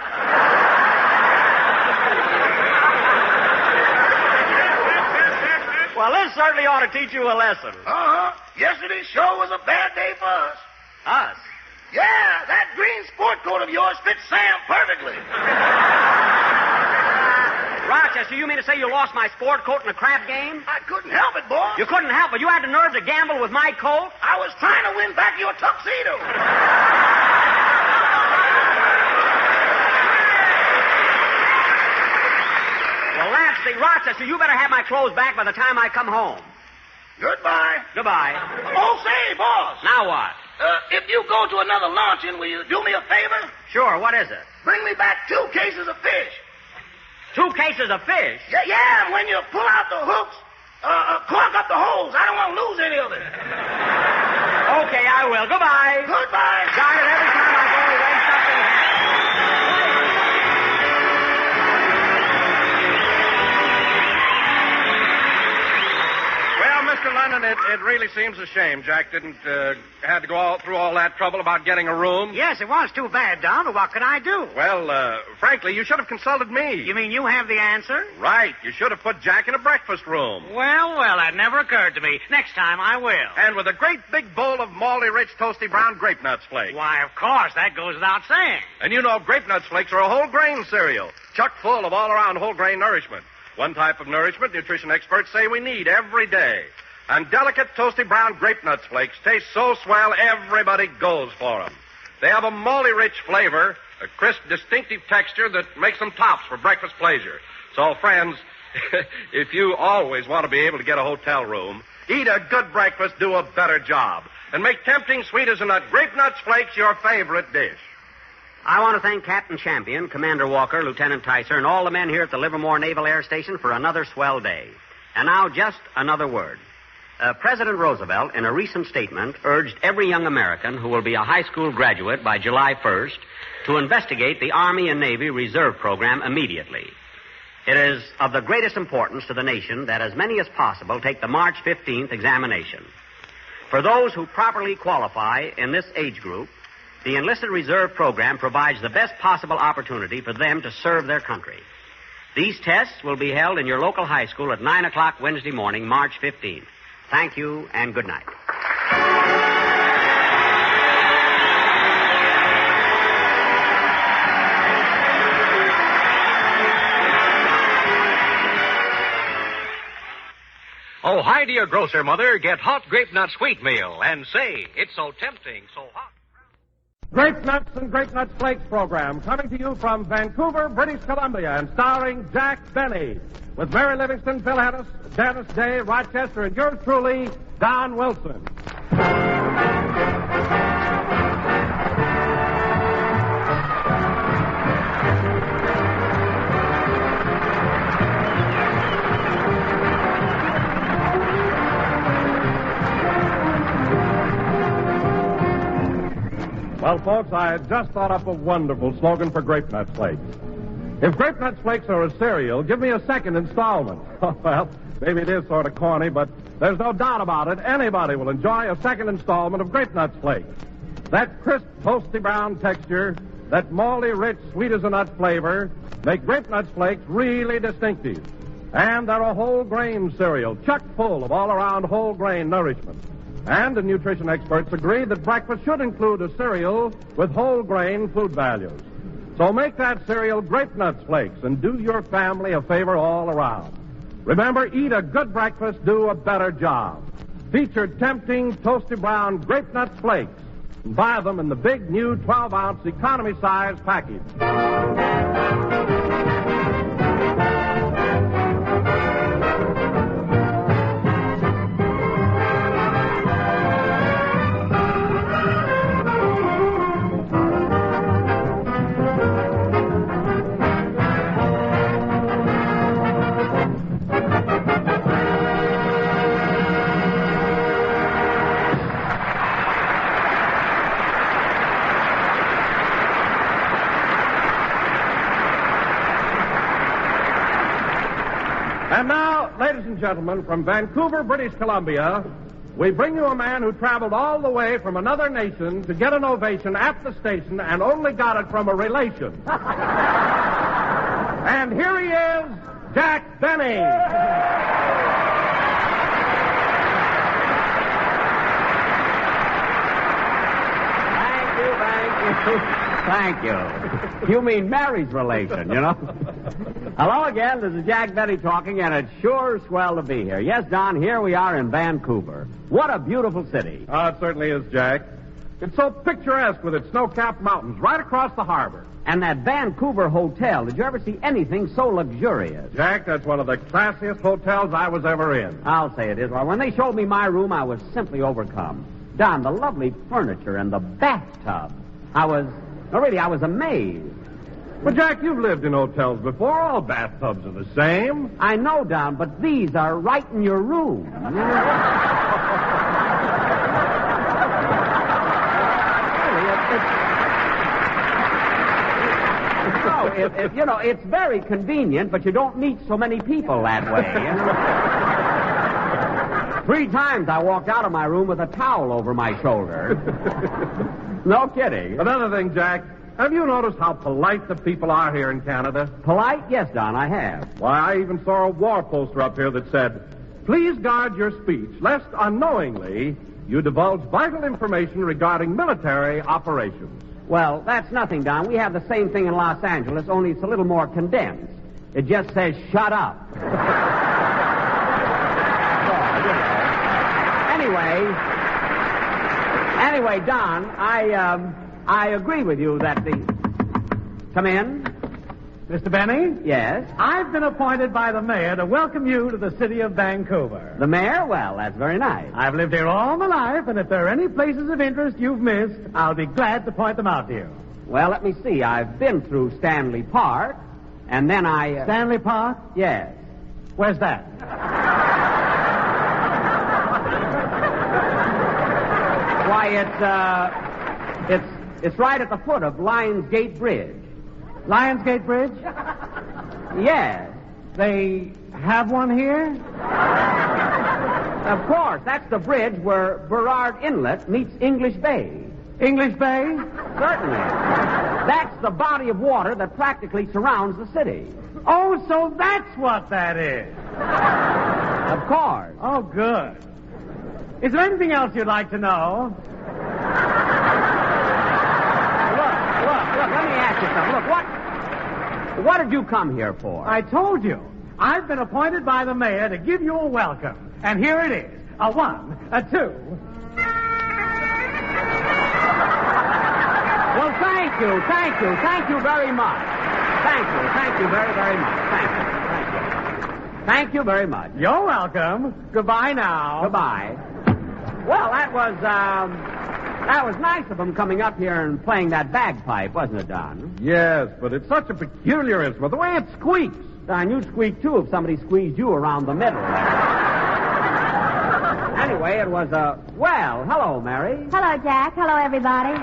Well, this certainly ought to teach you a lesson. Uh-huh. Yesterday's show was a bad day for us. Us? Yeah, that green sport coat of yours fits Sam perfectly. Rochester, you mean to say you lost my sport coat in a crap game? I couldn't help it, boss. You couldn't help it? You had the nerve to gamble with my coat? I was trying to win back your tuxedo. Well, that's the... Rochester, you better have my clothes back by the time I come home. Goodbye. Goodbye. Oh, say, boss. Now what? If you go to another luncheon, will you do me a favor? Sure, what is it? Bring me back 2 cases of fish. 2 cases of fish? Yeah, and when you pull out the hooks, clog up the holes. I don't want to lose any of it. Okay, I will. Goodbye. Goodbye. Got it. Every time I go away, something happens. Well, Mr. Lennon, it really seems a shame Jack didn't had to go through all that trouble about getting a room. Yes, it was too bad, Don, but what could I do? Well, frankly, you should have consulted me. You mean you have the answer? Right. You should have put Jack in a breakfast room. Well, that never occurred to me. Next time I will. And with a great big bowl of malty-rich, toasty brown grape nuts flakes. Why, of course, that goes without saying. And you know grape nuts flakes are a whole grain cereal, chock full of all-around whole grain nourishment. One type of nourishment nutrition experts say we need every day. And delicate, toasty brown grape nuts flakes taste so swell, everybody goes for them. They have a malty-rich flavor, a crisp, distinctive texture that makes them tops for breakfast pleasure. So, friends, if you always want to be able to get a hotel room, eat a good breakfast, do a better job, and make tempting sweet as a nut grape nuts flakes your favorite dish. I want to thank Captain Champion, Commander Walker, Lieutenant Tyser, and all the men here at the Livermore Naval Air Station for another swell day. And now, just another word. President Roosevelt, in a recent statement, urged every young American who will be a high school graduate by July 1st to investigate the Army and Navy Reserve Program immediately. It is of the greatest importance to the nation that as many as possible take the March 15th examination. For those who properly qualify in this age group, the Enlisted Reserve Program provides the best possible opportunity for them to serve their country. These tests will be held in your local high school at 9 o'clock Wednesday morning, March 15th. Thank you, and good night. Oh, hi, dear grocer mother. Get hot grape nut sweet meal and say, it's so tempting, so hot. Grape Nuts and Grape Nuts Flakes program coming to you from Vancouver, British Columbia, and starring Jack Benny, with Mary Livingston, Bill Hennis, Dennis Day, Rochester, and yours truly, Don Wilson. Well, folks, I had just thought up a wonderful slogan for Grape Nuts Flakes. If Grape Nuts Flakes are a cereal, give me a second installment. Well, maybe it is sort of corny, but there's no doubt about it. Anybody will enjoy a second installment of Grape Nuts Flakes. That crisp, toasty brown texture, that malty, rich, sweet as a nut flavor make Grape Nuts Flakes really distinctive. And they're a whole grain cereal, chock full of all-around whole grain nourishment. And the nutrition experts agree that breakfast should include a cereal with whole grain food values. So make that cereal Grape Nuts Flakes and do your family a favor all around. Remember, eat a good breakfast, do a better job. Feature tempting, toasty brown Grape Nuts Flakes. And buy them in the big new 12-ounce economy size package. And now, ladies and gentlemen, from Vancouver, British Columbia, we bring you a man who traveled all the way from another nation to get an ovation at the station and only got it from a relation. And here he is, Jack Benny. Thank you. You mean Mary's relation, you know? Hello again, this is Jack Benny talking, and it's sure swell to be here. Yes, Don, here we are in Vancouver. What a beautiful city. Oh, it certainly is, Jack. It's so picturesque with its snow-capped mountains right across the harbor. And that Vancouver hotel, did you ever see anything so luxurious? Jack, that's one of the classiest hotels I was ever in. I'll say it is. Well, when they showed me my room, I was simply overcome. Don, the lovely furniture and the bathtub. I was amazed. But, Jack, you've lived in hotels before. All bathtubs are the same. I know, Don, but these are right in your room. It's very convenient, but you don't meet so many people that way. You know? 3 times I walked out of my room with a towel over my shoulder. No kidding. Another thing, Jack. Have you noticed how polite the people are here in Canada? Polite? Yes, Don, I have. Why, I even saw a war poster up here that said, "Please guard your speech, lest unknowingly you divulge vital information regarding military operations." Well, that's nothing, Don. We have the same thing in Los Angeles, only it's a little more condensed. It just says, "Shut up." Anyway, Don, I agree with you that the... Come in. Mr. Benny? Yes? I've been appointed by the mayor to welcome you to the city of Vancouver. The mayor? Well, that's very nice. I've lived here all my life, and if there are any places of interest you've missed, I'll be glad to point them out to you. Well, let me see. I've been through Stanley Park, and then I... Stanley Park? Yes. Where's that? Why, it's right at the foot of Lions Gate Bridge. Lions Gate Bridge? Yes. They have one here? Of course. That's the bridge where Burrard Inlet meets English Bay. English Bay? Certainly. That's the body of water that practically surrounds the city. Oh, so that's what that is. Of course. Oh, good. Is there anything else you'd like to know? Look, let me ask you something. Look, what did you come here for? I told you. I've been appointed by the mayor to give you a welcome. And here it is. A 1, a 2. Well, thank you very much. Thank you very, very much. Thank you very much. You're welcome. Goodbye now. Goodbye. Well, that was nice of him coming up here and playing that bagpipe, wasn't it, Don? Yes, but it's such a peculiar instrument. The way it squeaks. Don, you'd squeak, too, if somebody squeezed you around the middle. Anyway, it was well, hello, Mary. Hello, Jack. Hello, everybody.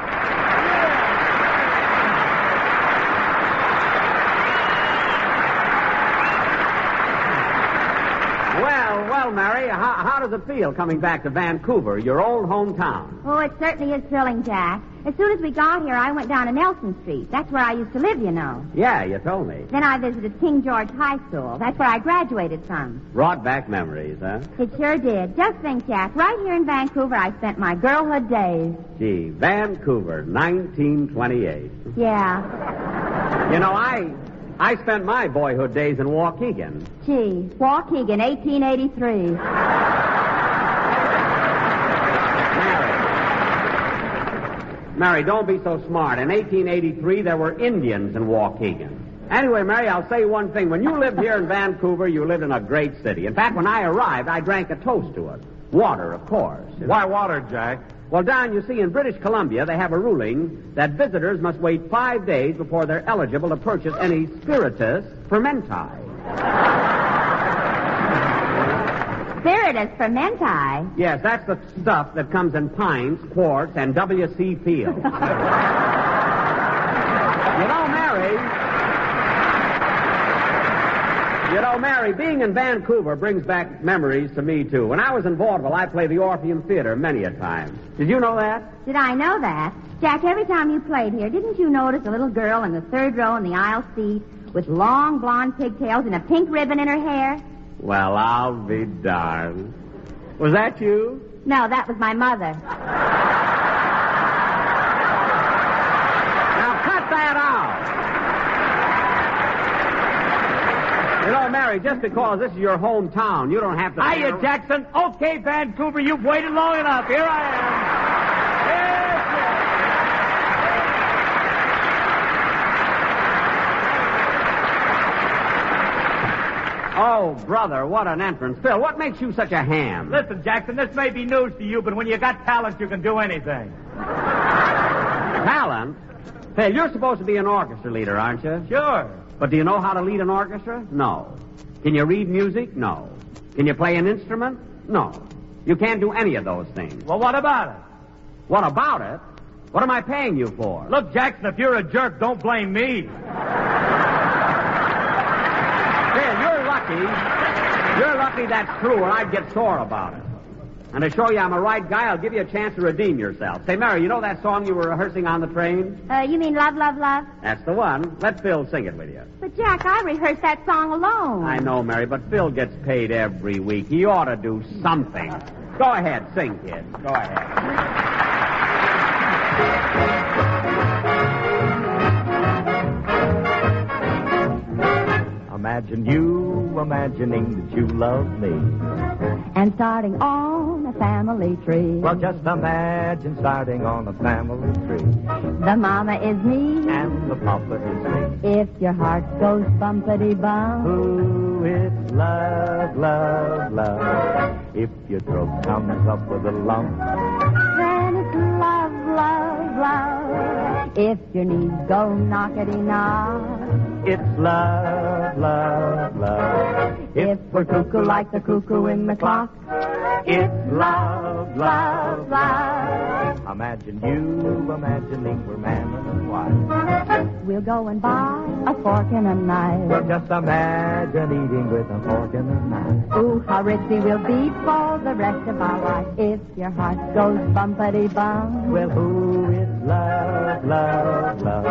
how does it feel coming back to Vancouver, your old hometown? Oh, it certainly is thrilling, Jack. As soon as we got here, I went down to Nelson Street. That's where I used to live, you know. Yeah, you told me. Then I visited King George High School. That's where I graduated from. Brought back memories, huh? It sure did. Just think, Jack, right here in Vancouver, I spent my girlhood days. Gee, Vancouver, 1928. Yeah. You know, I spent my boyhood days in Waukegan. Gee, Waukegan, 1883. Mary, don't be so smart. In 1883, there were Indians in Waukegan. Anyway, Mary, I'll say one thing. When you lived here in Vancouver, you lived in a great city. In fact, when I arrived, I drank a toast to it. Water, of course. Why water, Jack? Well, Don, you see, in British Columbia, they have a ruling that visitors must wait 5 days before they're eligible to purchase any spiritus fermenti. Spiritus fermenti? Yes, that's the stuff that comes in pints, quarts, and W.C. Fields. You know, Mary, being in Vancouver brings back memories to me, too. When I was in vaudeville, I played the Orpheum Theater many a time. Did you know that? Did I know that? Jack, every time you played here, didn't you notice a little girl in the third row in the aisle seat with long blonde pigtails and a pink ribbon in her hair? Well, I'll be darned. Was that you? No, that was my mother. Now, cut that out. You know, Mary, just because this is your hometown, you don't have to... Hiya, Jackson. Okay, Vancouver, you've waited long enough. Here I am. Oh, brother, what an entrance. Phil, what makes you such a ham? Listen, Jackson, this may be news to you, but when you got talent, you can do anything. Talent? Phil, you're supposed to be an orchestra leader, aren't you? Sure. But do you know how to lead an orchestra? No. Can you read music? No. Can you play an instrument? No. You can't do any of those things. Well, what about it? What about it? What am I paying you for? Look, Jackson, if you're a jerk, don't blame me. Phil, you're lucky. You're lucky that's true, or I'd get sore about it. And to show you I'm a right guy, I'll give you a chance to redeem yourself. Say, Mary, you know that song you were rehearsing on the train? You mean Love, Love, Love? That's the one. Let Phil sing it with you. But, Jack, I rehearsed that song alone. I know, Mary, but Phil gets paid every week. He ought to do something. Go ahead, sing, kid. Go ahead. Imagine you imagining that you love me. And starting on a family tree. Well, just imagine starting on a family tree. The mama is me. And the papa is me. If your heart goes bumpity-bump. Ooh, it's love, love, love. If your throat comes up with a lump. Then it's love, love, love. If your knees go knockety-knock. It's love, love, love. If we're cuckoo like the cuckoo in the clock. It's love, love, love. Imagine you imagining we're man and wife. We'll go and buy a fork and a knife. Well, just imagine eating with a fork and a knife. Ooh, how rich we will be for the rest of our life. If your heart goes bumpity-bum. Well, ooh, it's love, love, love.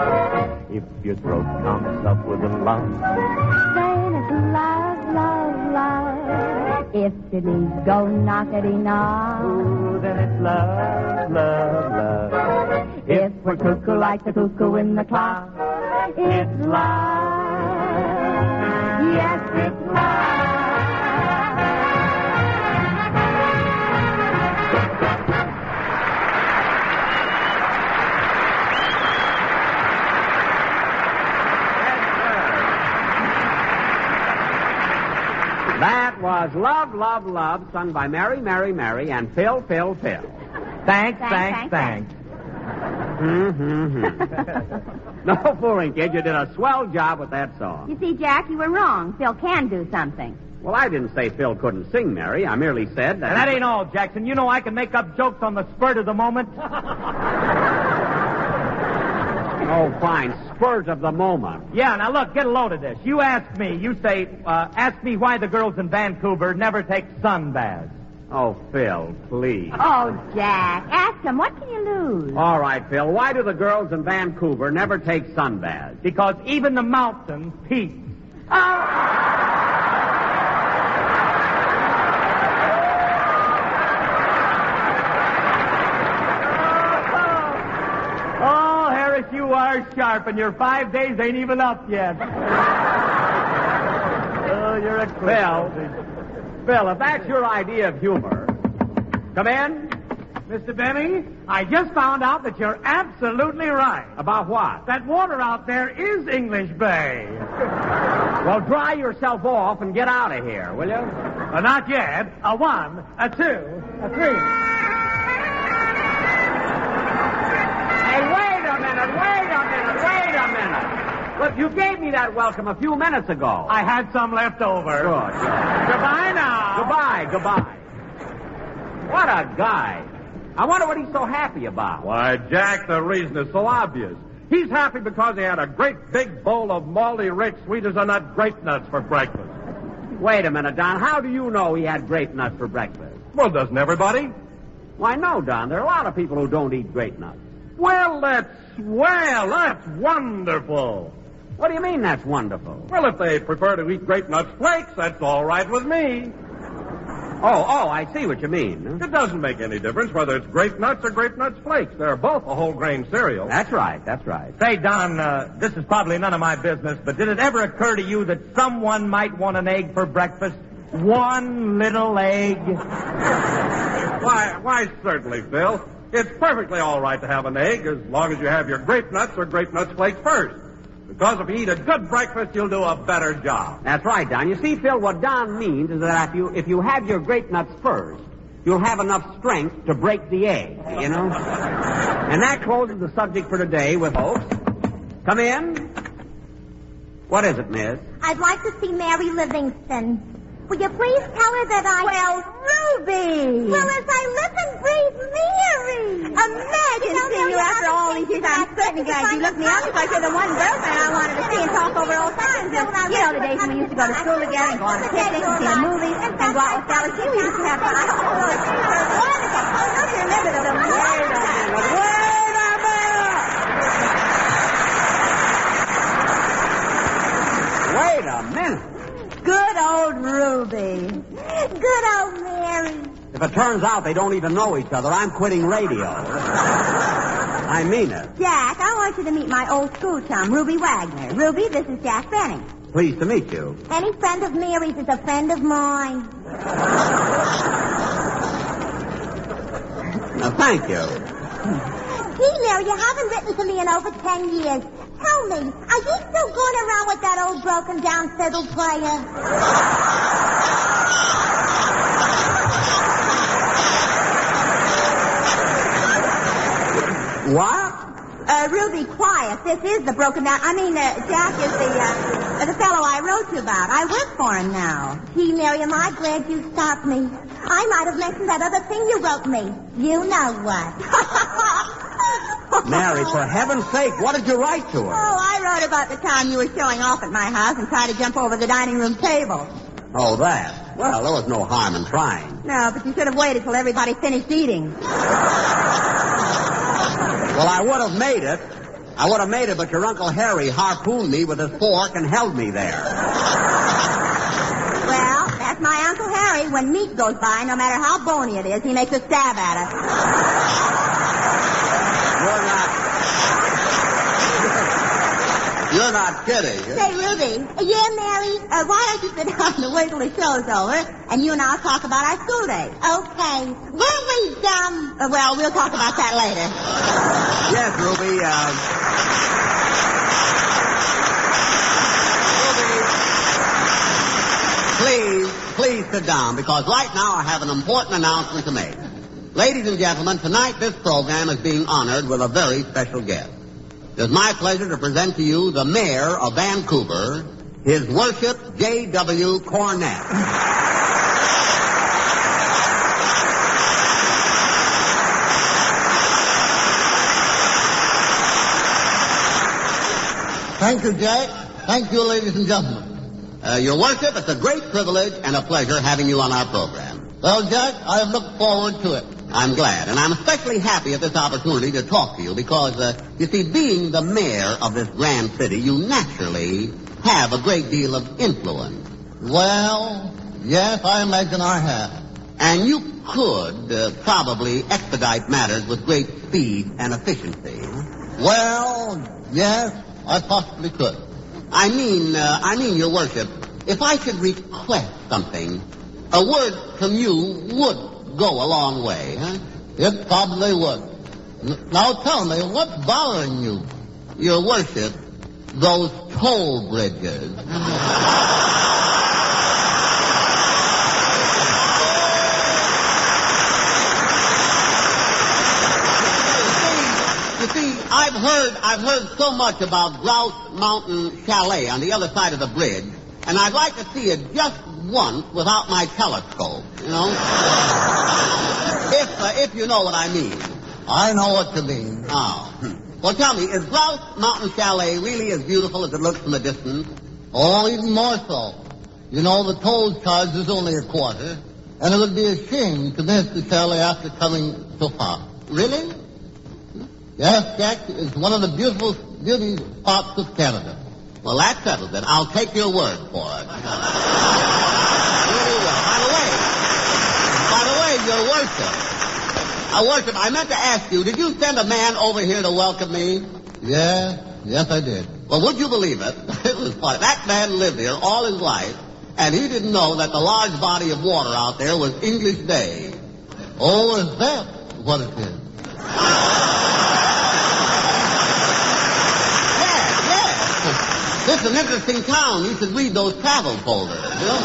If your throat comes up with a lump. Then it's love, love, love. If your knees go knockety-knock. Ooh, then it's love, love, love. If we're cuckoo like the cuckoo in the clock. It's love. Yes, it's love. That was Love, Love, Love, sung by Mary, Mary, Mary, and Phil, Phil, Phil. Thanks. No fooling, kid. You did a swell job with that song. You see, Jack, you were wrong. Phil can do something. Well, I didn't say Phil couldn't sing, Mary. I merely said that... And that ain't all, Jackson. You know I can make up jokes on the spurt of the moment. Oh, fine. Spurt of the moment. Yeah, now look, get a load of this. You ask me, you say, ask me why the girls in Vancouver never take sun baths. Oh, Phil, please. Oh, Jack, ask him, what can you lose? All right, Phil, why do the girls in Vancouver never take sunbaths? Because even the mountains peak. Oh, Harris, you are sharp, and your 5 days ain't even up yet. Oh, you're a Phil, if that's your idea of humor, come in. Mr. Benny, I just found out that you're absolutely right. About what? That water out there is English Bay. Well, dry yourself off and get out of here, will you? Not yet. A 1, a 2, a 3. Hey, wait a minute. Look, you gave me that welcome a few minutes ago. I had some left over. Good. Goodbye now. Goodbye. What a guy. I wonder what he's so happy about. Why, Jack, the reason is so obvious. He's happy because he had a great big bowl of malty rich sweet as a nut grape nuts for breakfast. Wait a minute, Don. How do you know he had grape nuts for breakfast? Well, doesn't everybody? Why, no, Don. There are a lot of people who don't eat grape nuts. Well, that's wonderful. What do you mean that's wonderful? Well, if they prefer to eat grape nuts flakes, that's all right with me. Oh, I see what you mean. It doesn't make any difference whether it's grape nuts or grape nuts flakes. They're both a whole grain cereal. That's right. Say, Don, this is probably none of my business, but did it ever occur to you that someone might want an egg for breakfast? One little egg? Why, certainly, Phil. It's perfectly all right to have an egg as long as you have your grape nuts or grape nuts flakes first. Because if you eat a good breakfast, you'll do a better job. That's right, Don. You see, Phil, what Don means is that if you have your grape nuts first, you'll have enough strength to break the egg, you know? And that closes the subject for today with folks. Come in. What is it, miss? I'd like to see Mary Livingston. Will you please tell her that I... Well, Ruby! Well, as I live and breathe, Mary! Imagine seeing you after all these years. I'm certainly glad you looked me up because you're the one girlfriend I wanted to see and talk over old times. You know, the days when we used to go to school together and go on the picnics and see the movies and go out with Sally. We used to have fun. I don't you remember the little Wait a minute. Good old Ruby. Good old Mary. If it turns out they don't even know each other, I'm quitting radio. I mean it. Jack, I want you to meet my old school chum, Ruby Wagner. Ruby, this is Jack Benny. Pleased to meet you. Any friend of Mary's is a friend of mine. Thank you. Gee, Mary, you haven't written to me in over 10 years. Tell me, are you still going around with that old broken-down fiddle player? What? Ruby, quiet. This is the broken-down... Jack is the fellow I wrote you about. I work for him now. Gee, Mary, am I glad you stopped me. I might have mentioned that other thing you wrote me. You know what. Mary, for heaven's sake, what did you write to her? Oh, I wrote about the time you were showing off at my house and tried to jump over the dining room table. Oh, that. Well, there was no harm in trying. No, but you should have waited till everybody finished eating. Well, I would have made it. But your Uncle Harry harpooned me with his fork and held me there. Well, that's my Uncle Harry. When meat goes by, no matter how bony it is, he makes a stab at it. You're not kidding. Say, Ruby. Yeah, Mary? Why don't you sit down and wait till the show's over, and you and I'll talk about our school days. Okay. Were we dumb? Well, we'll talk about that later. Yes, Ruby, Ruby, please sit down, because right now I have an important announcement to make. Ladies and gentlemen, tonight this program is being honored with a very special guest. It is my pleasure to present to you the Mayor of Vancouver, His Worship J.W. Cornett. Thank you, Jack. Thank you, ladies and gentlemen. Your Worship, it's a great privilege and a pleasure having you on our program. Well, Jack, I've looked forward to it. I'm glad, and I'm especially happy at this opportunity to talk to you because, you see, being the mayor of this grand city, you naturally have a great deal of influence. Well, yes, I imagine I have. And you could probably expedite matters with great speed and efficiency. Well, yes, I possibly could. I mean, Your Worship, if I could request something, a word from you would go a long way, huh? It probably would. Now tell me, what's bothering you? Your Worship, those toll bridges. You see, I've heard so much about Grouse Mountain Chalet on the other side of the bridge, and I'd like to see it just once without my telescope, you know? If you know what I mean. I know what you mean. Oh. Well, tell me, is Grouse Mountain Chalet really as beautiful as it looks from a distance? Oh, even more so. You know, the toll charge is only a quarter, and it would be a shame to miss the chalet after coming so far. Really? Yes, Jack, it's one of the beauty spots of Canada. Well, that settles it. I'll take your word for it. Really well. By the way, Your Worship, I meant to ask you, did you send a man over here to welcome me? Yes, I did. Well, would you believe it? It was funny. That man lived here all his life, and he didn't know that the large body of water out there was English Bay. Oh, is that what it is? This is an interesting town. You should read those travel folders, you know?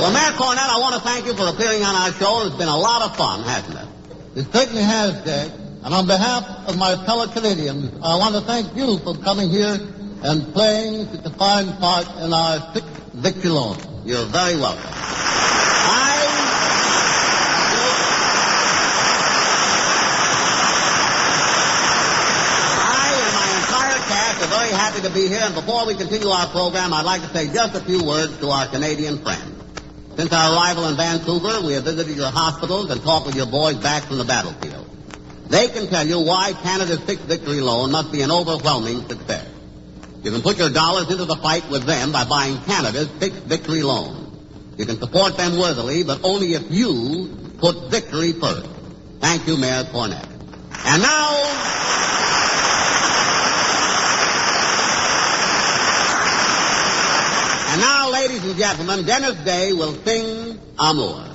Well, Mayor Cornett, I want to thank you for appearing on our show. It's been a lot of fun, hasn't it? It certainly has, Jack. And on behalf of my fellow Canadians, I want to thank you for coming here and playing such a fine part in our 6th victory loan. You're very welcome. Very happy to be here, and before we continue our program, I'd like to say just a few words to our Canadian friends. Since our arrival in Vancouver, we have visited your hospitals and talked with your boys back from the battlefield. They can tell you why Canada's 6th victory loan must be an overwhelming success. You can put your dollars into the fight with them by buying Canada's 6th victory loan. You can support them worthily, but only if you put victory first. Thank you, Mayor Cornett. And now... And now, ladies and gentlemen, Dennis Day will sing Amour.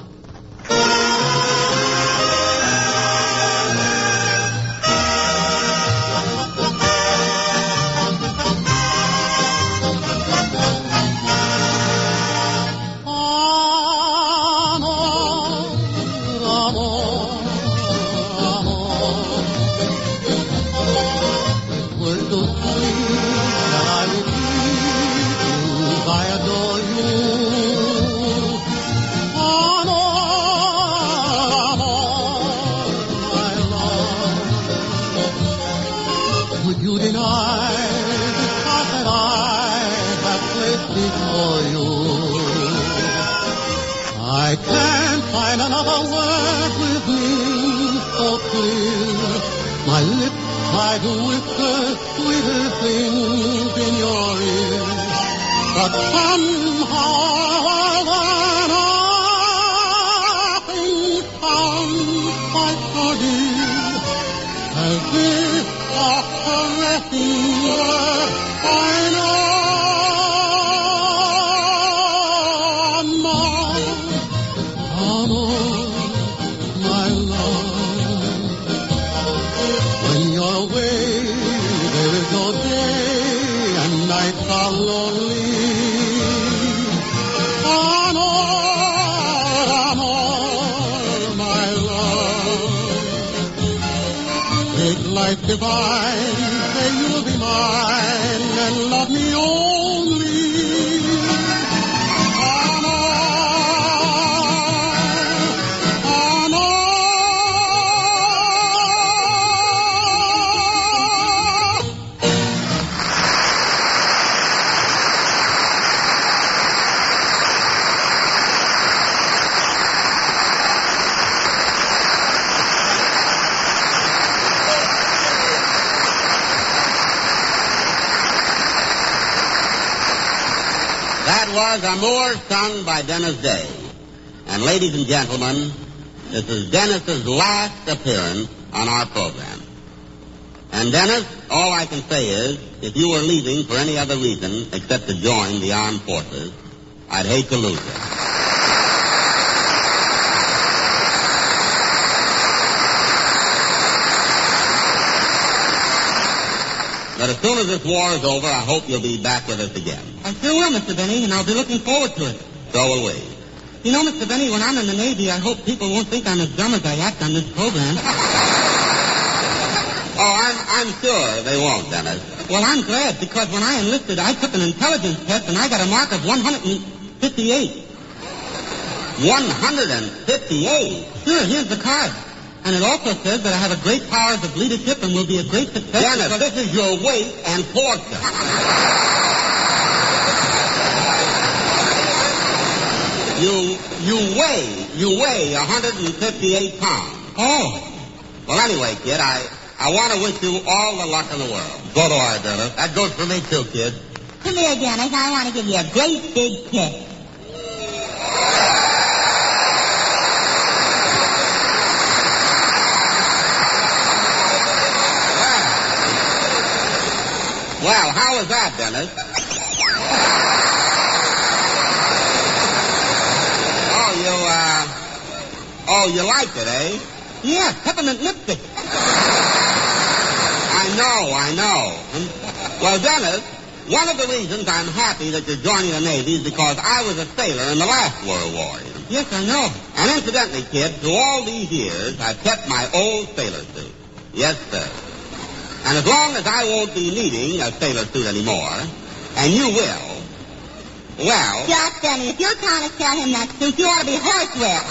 I can't find another word with me so clear. My lips try to whisper sweeter things in your ear. But somehow nothing sounds quite so dear as if a caressing word I know. Divine, say you'll be mine and love me only. That was Amour sung by Dennis Day. And ladies and gentlemen, this is Dennis's last appearance on our program. And Dennis, all I can say is, if you were leaving for any other reason except to join the armed forces, I'd hate to lose you. But as soon as this war is over, I hope you'll be back with us again. I sure will, Mr. Benny, and I'll be looking forward to it. So will we. You know, Mr. Benny, when I'm in the Navy, I hope people won't think I'm as dumb as I act on this program. I'm sure they won't, Dennis. Well, I'm glad, because when I enlisted, I took an intelligence test, and I got a mark of 158. 158? Sure, here's the card. And it also says that I have a great powers of leadership and will be a great success. Dennis, this is your weight and fortune. You weigh 158 pounds. Oh. Well, anyway, kid, I want to wish you all the luck in the world. So do I, Dennis. That goes for me, too, kid. Come here, Dennis. I want to give you a great big kiss. Well, how was that, Dennis? You liked it, eh? Yeah, peppermint lipstick. I know. Well, Dennis, one of the reasons I'm happy that you're joining the Navy is because I was a sailor in the last World War. Yes, I know. And incidentally, kid, through all these years, I've kept my old sailor suit. Yes, sir. And as long as I won't be needing a sailor suit anymore, and you will, well... Just, Denny, if you're trying to sell him that suit, you ought to be horsewhipped.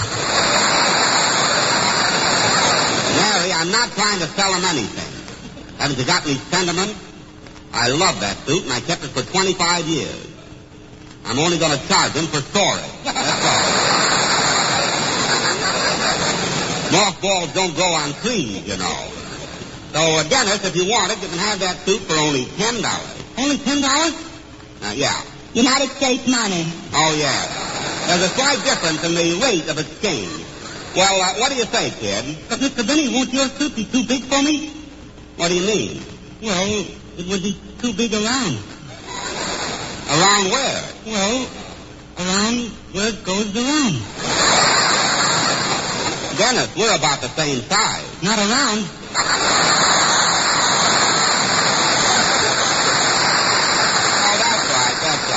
Mary, I'm not trying to sell him anything. Haven't you got any sentiment? I love that suit, and I kept it for 25 years. I'm only going to charge him for storage. That's all. Mothballs don't grow on trees, you know. So, Dennis, if you want it, you can have that suit for only $10. Only $10? Yeah. United States money. Oh, yeah. There's a slight difference in the rate of exchange. Well, what do you say, kid? But, Mr. Benny, won't your suit be too big for me? What do you mean? Well, it would be too big around. Around where? Well, around where it goes around. Dennis, we're about the same size. Not around.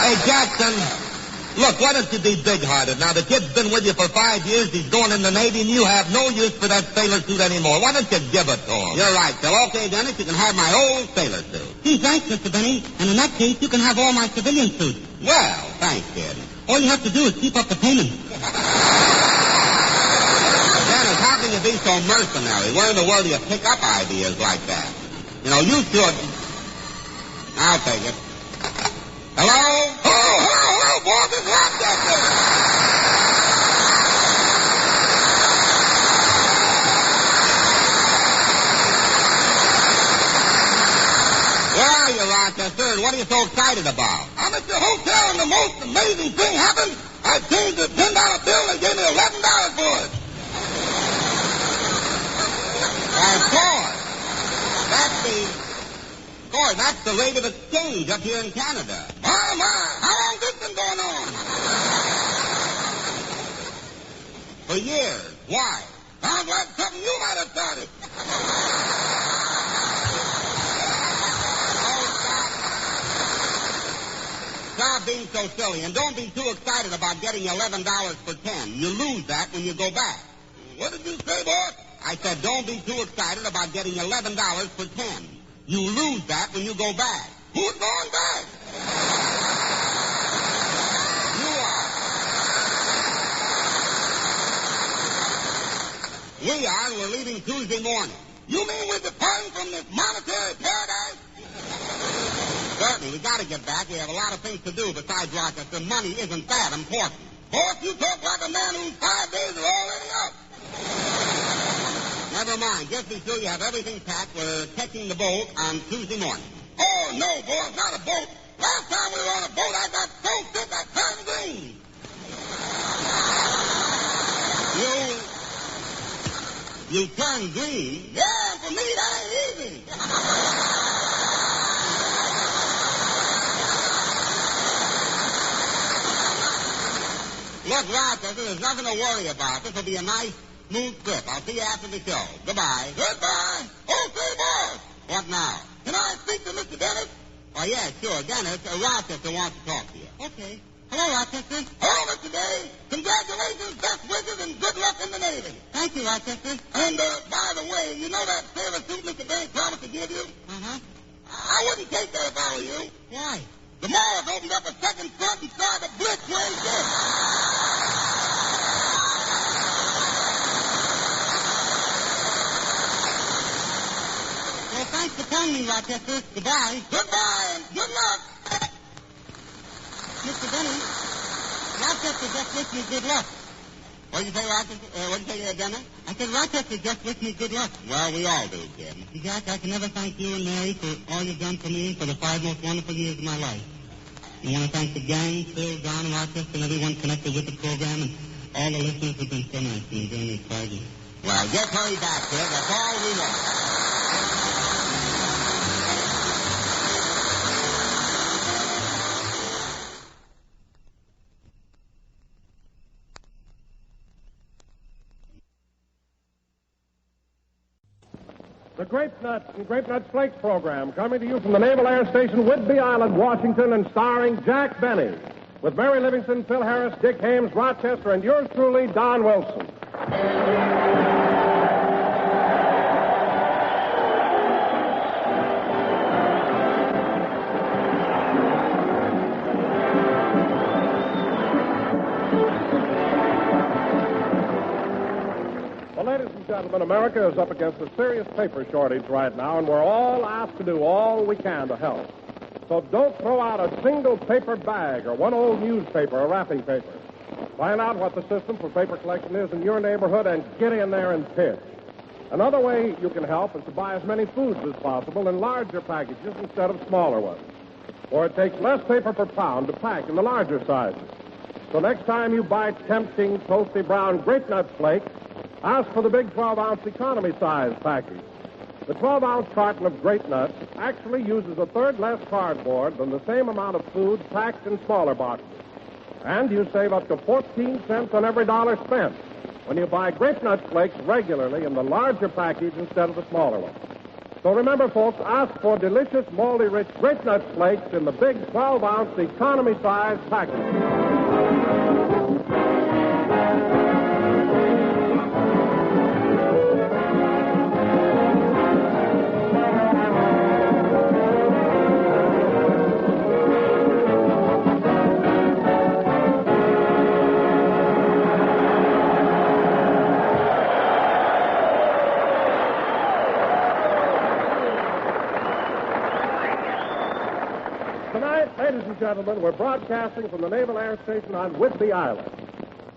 Hey, Jackson, look, why don't you be big-hearted? Now, the kid's been with you for 5 years, he's going in the Navy, and you have no use for that sailor suit anymore. Why don't you give it to him? You're right, Phil. Okay, Dennis, you can have my old sailor suit. Gee, thanks, Mr. Benny. And in that case, you can have all my civilian suits. Well, thanks, kid. All you have to do is keep up the payments. Dennis, how can you be so mercenary? Where in the world do you pick up ideas like that? You know, you should... I'll take it. Hello? Hello, boss. It's Rochester. Where are you, Rochester? And what are you so excited about? I'm at the hotel, and the most amazing thing happened. I changed the $10 bill, and they gave me $11 for it. Of course. That's the rate of exchange up here in Canada. My, how long has this been going on? For years. Why? Sounds like something you might have started. Stop being so silly, and don't be too excited about getting $11 for 10. You lose that when you go back. What did you say, boss? I said don't be too excited about getting $11 for 10. You lose that when you go back. Who's going back? You are. We are, and we're leaving Tuesday morning. You mean we're departing from this monetary paradise? Certainly, we got to get back. We have a lot of things to do besides Rochester. Money isn't that important. Boss, you talk like a man whose 5 days are already up. Never mind. Just be sure you have everything packed. We're catching the boat on Tuesday morning. Oh, no, boss, not a boat. Last time we were on a boat, I got so sick I You turn green? Yeah, for me, that ain't easy. Look, Rochester, there's nothing to worry about. This will be a nice, smooth trip. I'll see you after the show. Goodbye. Goodbye. Okay, boss. What now? Can I speak to Mr. Dennis? Oh, yeah, sure. Dennis, Rochester wants to talk to you. Okay. Hello, Rochester. Hello, Mr. Day. Congratulations, best wishes, and good luck in the Navy. Thank you, Rochester. And, by the way, you know that sailor suit Mr. Day promised to give you? Uh-huh. I wouldn't take that if I were you. Why? The Morris opened up a second front and started a blitz when he did. Well, thanks for telling me, Rochester. Goodbye. Goodbye, and good luck. Mr. Benny, Rochester just wished me good luck. What did you say, Rochester? What did you say, Dennis? I said Rochester just wished me good luck. Well, we all do, kid. Jack, I can never thank you and Mary for all you've done for me for the 5 most wonderful years of my life. I want to thank the gang, Phil, Don, Rochester, and everyone connected with the program, and all the listeners who've been so nice to me during these 5 years. Well, just hurry back, kid. That's all we want. The Grape Nuts and Grape Nuts Flakes program coming to you from the Naval Air Station, Woodby Island, Washington, and starring Jack Benny. With Mary Livingston, Phil Harris, Dick Hames, Rochester, and yours truly, Don Wilson. Gentlemen, America is up against a serious paper shortage right now, and we're all asked to do all we can to help. So don't throw out a single paper bag or one old newspaper or wrapping paper. Find out what the system for paper collection is in your neighborhood and get in there and pitch. Another way you can help is to buy as many foods as possible in larger packages instead of smaller ones. For it takes less paper per pound to pack in the larger sizes. So next time you buy tempting, toasty brown Grape Nuts Flakes, ask for the big 12-ounce economy size package. The 12-ounce carton of Grape Nuts actually uses a third less cardboard than the same amount of food packed in smaller boxes. And you save up to 14 cents on every dollar spent when you buy Grape Nuts Flakes regularly in the larger package instead of the smaller one. So remember, folks, ask for delicious, moldy-rich Grape Nuts Flakes in the big 12-ounce economy size package. Ladies and gentlemen, we're broadcasting from the Naval Air Station on Woodby Island.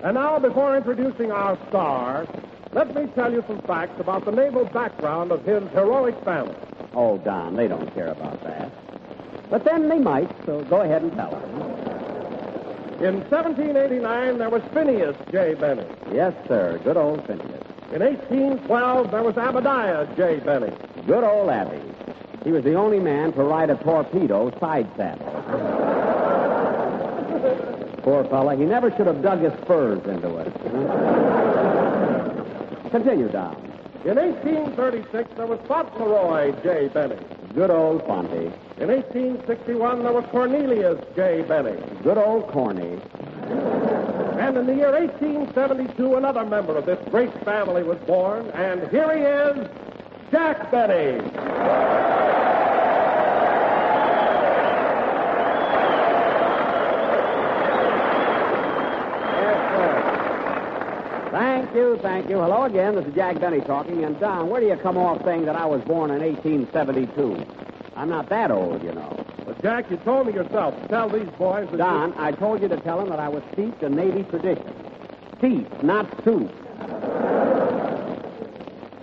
And now, before introducing our star, let me tell you some facts about the naval background of his heroic family. Oh, Don, they don't care about that. But then they might, so go ahead and tell them. In 1789, there was Phineas J. Benny. Yes, sir, good old Phineas. In 1812, there was Abadiah J. Benny. Good old Abby. He was the only man to ride a torpedo side saddle. Poor fella, he never should have dug his spurs into it. Continue, Don. In 1836, there was Fauntleroy J. Benny. Good old Fonty. In 1861, there was Cornelius J. Benny. Good old Corny. And in the year 1872, another member of this great family was born, and here he is, Jack Benny. Thank you. Hello again. This is Jack Benny talking. And, Don, where do you come off saying that I was born in 1872? I'm not that old, you know. But, Jack, you told me yourself to tell these boys that Don, I told you to tell them that I was steeped in Navy tradition. Steeped, not soup.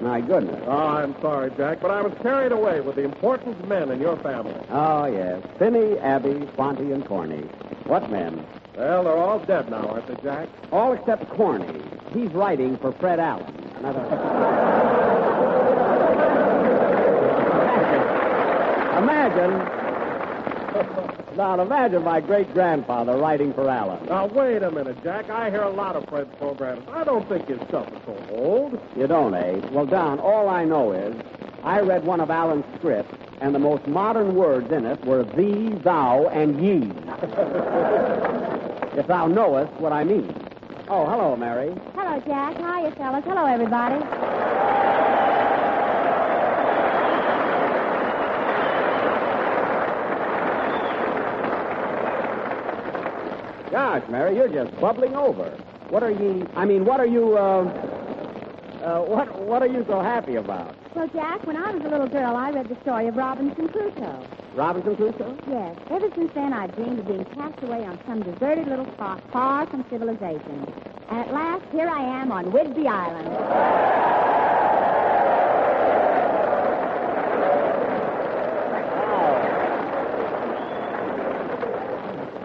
My goodness. Oh, I'm sorry, Jack, but I was carried away with the important men in your family. Oh, yes. Finney, Abby, Fonty, and Corny. What men? Well, they're all dead now, aren't they, Jack? All except Corny. He's writing for Fred Allen. Imagine my great-grandfather writing for Allen. Now, wait a minute, Jack. I hear a lot of Fred's programs. I don't think his stuff is so old. You don't, eh? Well, Don, all I know is I read one of Allen's scripts, and the most modern words in it were thee, thou, and ye. If thou knowest what I mean. Oh, hello, Mary. Hello, Jack. Hiya, fellas. Hello, everybody. Gosh, Mary, you're just bubbling over. What are you so happy about? Well, Jack, when I was a little girl, I read the story of Robinson Crusoe. Robinson Crusoe? Yes. Ever since then, I've dreamed of being cast away on some deserted little spot far from civilization. And at last, here I am on Woodby Island.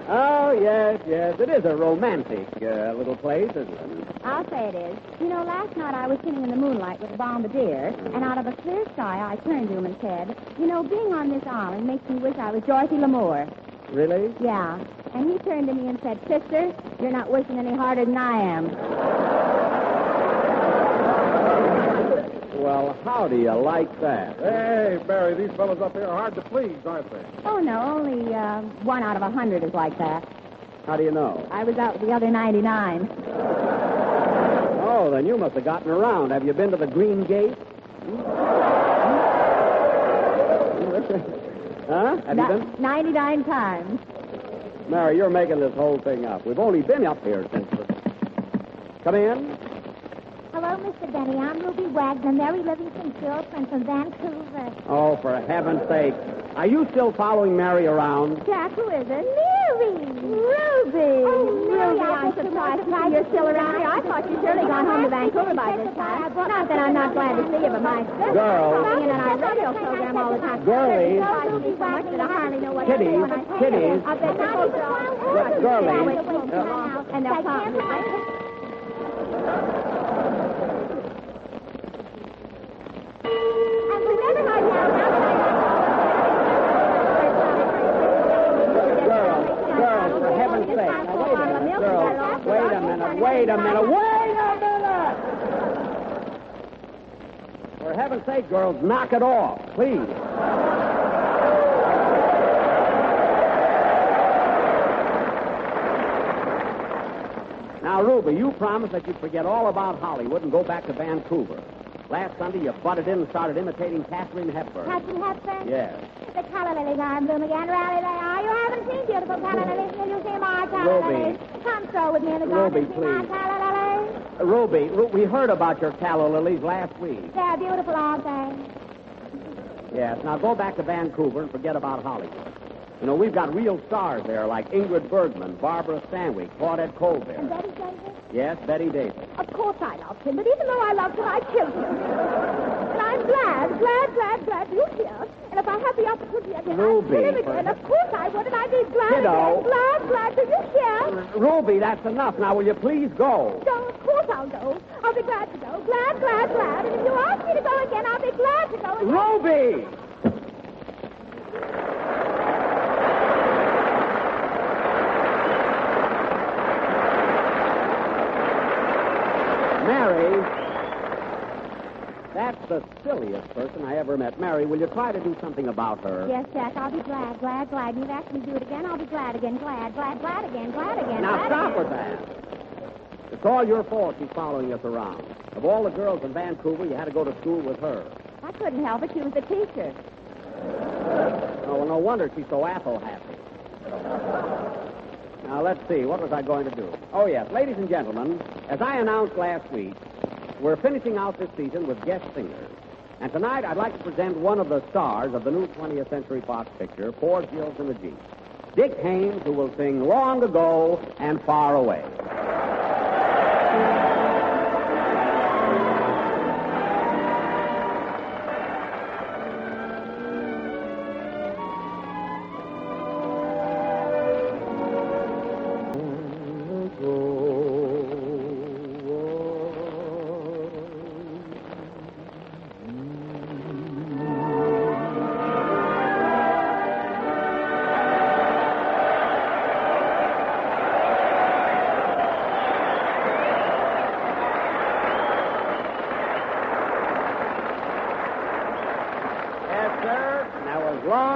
Oh, yes. It is a romantic little place, isn't it? I'll say it is. You know, last night I was sitting in the moonlight with a bombardier, and out of a clear sky I turned to him and said, you know, being on this island makes me wish I was Dorothy Lemoore. Really? Yeah. And he turned to me and said, sister, you're not wishing any harder than I am. Well, how do you like that? Hey, Barry, these fellas up here are hard to please, aren't they? Oh, no, only 1 out of 100 is like that. How do you know? I was out with the other 99. Oh, then you must have gotten around. Have you been to the Green Gate? Huh? Have you been? 99 times. Mary, you're making this whole thing up. We've only been up here since... Come in. Hello, Mr. Benny. I'm Ruby Wagner, Mary Livingston's girlfriend from Vancouver. Oh, for heaven's sake. Are you still following Mary around? Jack, who is it? Mary! Ruby! Oh, Mary, I'm surprised to see you're still around here. I thought you'd surely gone home to Vancouver by this time. Not that I'm not glad to see you, but my sister calling in on our radio program all the time. Girlies. I love you so much that I hardly know what to Kitties. say when I say Kitties. it. I bet you're supposed to... Girlies. And they'll come. Wait a minute. For heaven's sake, girls, knock it off, please. Now, Ruby, you promised that you'd forget all about Hollywood and go back to Vancouver. Last Sunday, you butted in and started imitating Katharine Hepburn. Katharine Hepburn? Yes. The calla lilies are in bloom again. Rally they are. You haven't seen beautiful calla lilies till you see my calla lilies. Come stroll with me in the garden and see my calla lilies. Ruby, we heard about your calla lilies last week. They're beautiful, aren't they? Yes. Now go back to Vancouver and forget about Hollywood. You know, we've got real stars there like Ingrid Bergman, Barbara Stanwyck, Claudette Colbert. And Betty Davis? Yes, Betty Davis. Of course I loved him, but even though I loved him, I killed him. And I'm glad you're here. And if I had the opportunity again, I'd kill him again. Of course I would, and I'd be glad Kiddo. again. Glad. Are you here? Ruby, that's enough. Now, will you please go? No, of course I'll go. I'll be glad to go. Glad. And if you ask me to go again, I'll be glad to go again. Ruby! Mary, that's the silliest person I ever met. Mary, will you try to do something about her? Yes, Jack, I'll be glad. And you've asked me to do it again, I'll be glad again. Glad again. Now stop with that. It's all your fault she's following us around. Of all the girls in Vancouver, you had to go to school with her. I couldn't help it. She was the teacher. Oh, well, no wonder she's so apple-happy. Now, let's see. What was I going to do? Oh, yes. Ladies and gentlemen, as I announced last week, we're finishing out this season with guest singers. And tonight, I'd like to present one of the stars of the new 20th Century Fox picture, Four Jills and a Jeep, Dick Haymes, who will sing Long Ago and Far Away.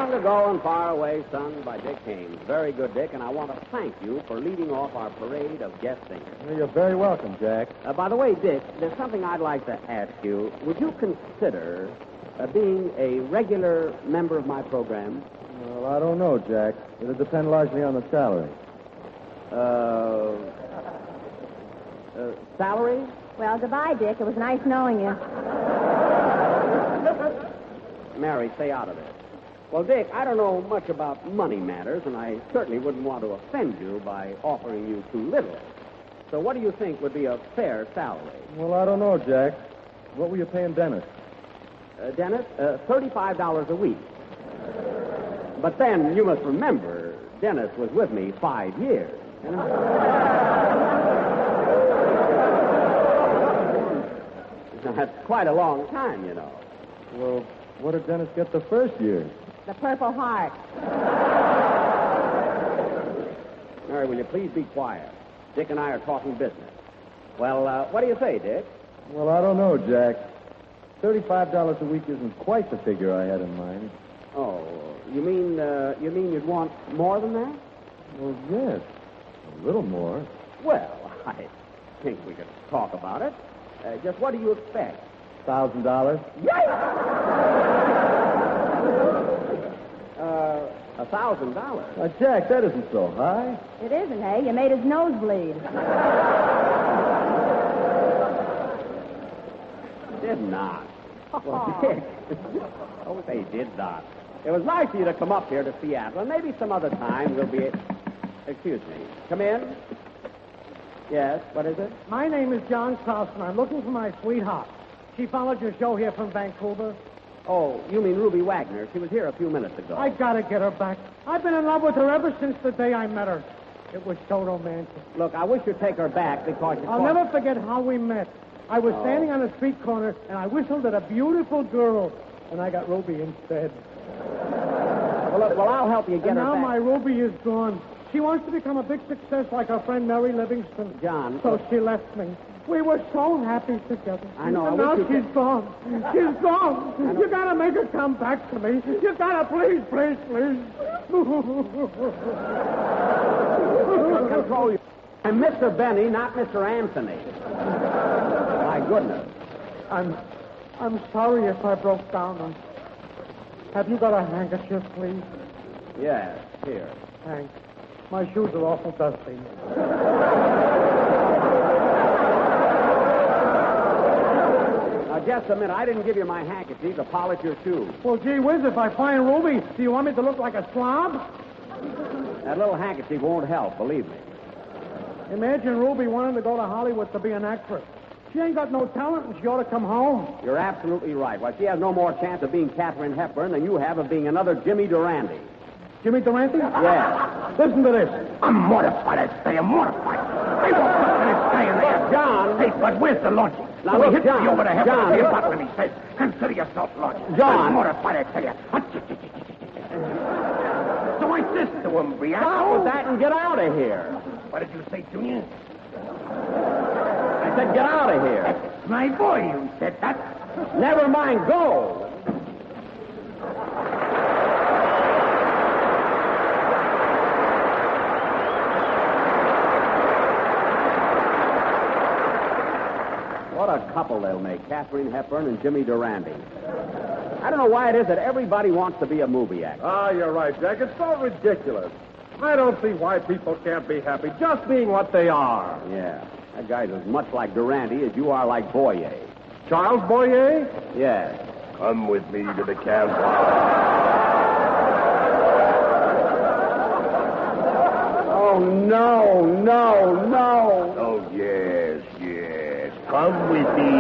Long Ago and Far Away, sung by Dick Haynes. Very good, Dick, and I want to thank you for leading off our parade of guest singers. Well, you're very welcome, Jack. By the way, Dick, there's something I'd like to ask you. Would you consider being a regular member of my program? Well, I don't know, Jack. It'll depend largely on the salary. Salary? Well, goodbye, Dick. It was nice knowing you. Mary, stay out of it. Well, Dick, I don't know much about money matters, and I certainly wouldn't want to offend you by offering you too little. So what do you think would be a fair salary? Well, I don't know, Jack. What were you paying Dennis? Dennis, $35 a week. But then, you must remember, Dennis was with me 5 years. You know? That's quite a long time, you know. Well, what did Dennis get the first year? The Purple Heart. Mary, will you please be quiet? Dick and I are talking business. Well, what do you say, Dick? Well, I don't know, Jack. $35 a week isn't quite the figure I had in mind. Oh, you mean you'd want more than that? Well, yes. A little more. Well, I think we could talk about it. Just what do you expect? $1,000? $1,000? Jack, that isn't so high. It isn't, hey? You made his nose bleed. Did not. Well, Dick. Oh, they did not. It was nice of you to come up here to Seattle, and maybe some other time we'll be... Excuse me. Come in. Yes, what is it? My name is John Carlson. I'm looking for my sweetheart. She followed your show here from Vancouver. Oh, you mean Ruby Wagner. She was here a few minutes ago. I gotta get her back. I've been in love with her ever since the day I met her. It was so romantic. Look, I wish you'd take her back because... I'll never forget how we met. I was standing on a street corner, and I whistled at a beautiful girl, and I got Ruby instead. Well, look, I'll help you get her now back. Now my Ruby is gone. She wants to become a big success like her friend Mary Livingston. John. So she left me. We were so happy together. I know. And now she's gone. She's gone. You gotta make her come back to me. You gotta, please, please, please. Control you. I'm Mr. Benny, not Mr. Anthony. My goodness. I'm sorry if I broke down. Have you got a handkerchief, please? Yes, here. Thanks. My shoes are awful dusty. Now, just a minute. I didn't give you my handkerchief to polish your shoes. Well, gee whiz, if I find Ruby, do you want me to look like a slob? That little handkerchief won't help, believe me. Imagine Ruby wanting to go to Hollywood to be an actress. She ain't got no talent, and she ought to come home. You're absolutely right. Why, she has no more chance of being Katharine Hepburn than you have of being another Jimmy Durante. Jimmy Durante? Yes. Listen to this. I'm mortified, I say. I'm mortified. I won't put this guy in there. John. Hey, but where's the logic? Now, When look, he hits John. me over the head John. with a bottle and he says, consider yourself logic. John. I'm mortified, I tell you. So I says to him, react. Stop with that and get out of here. What did you say, Junior? I said get out of here. That's my boy, you said that. Never mind, go. What a couple they'll make, Katharine Hepburn and Jimmy Durante. I don't know why it is that everybody wants to be a movie actor. Ah, you're right, Jack. It's so ridiculous. I don't see why people can't be happy just being what they are. Yeah, that guy's as much like Durante as you are like Boyer. Charles Boyer? Yes. Come with me to the campfire. Oh, no, no, no. Oh, yes, yes. Come with me,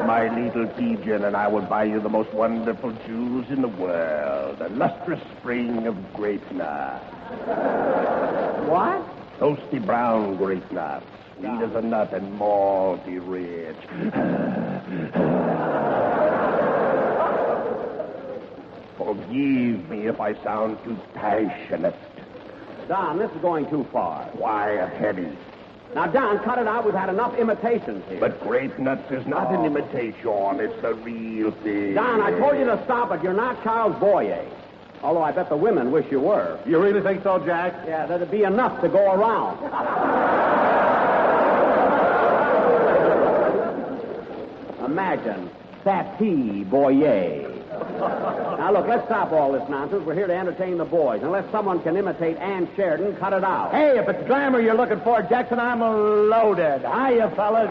my little pigeon, and I will buy you the most wonderful jewels in the world. A lustrous spring of grape nuts. What? Toasty brown grape nuts. Sweet as a nut and malty rich. Forgive me if I sound too passionate. Don, this is going too far. Why a headache? Now, Don, cut it out. We've had enough imitations here. But grape nuts is not an imitation. It's the real thing. Don, I told you to stop it. You're not Charles Boyer. Although I bet the women wish you were. You really think so, Jack? Yeah, there'd be enough to go around. Imagine Satie Boyer. Now, look, let's stop all this nonsense. We're here to entertain the boys. Unless someone can imitate Ann Sheridan, cut it out. Hey, if it's glamour you're looking for, Jackson, I'm loaded. Hiya, fellas.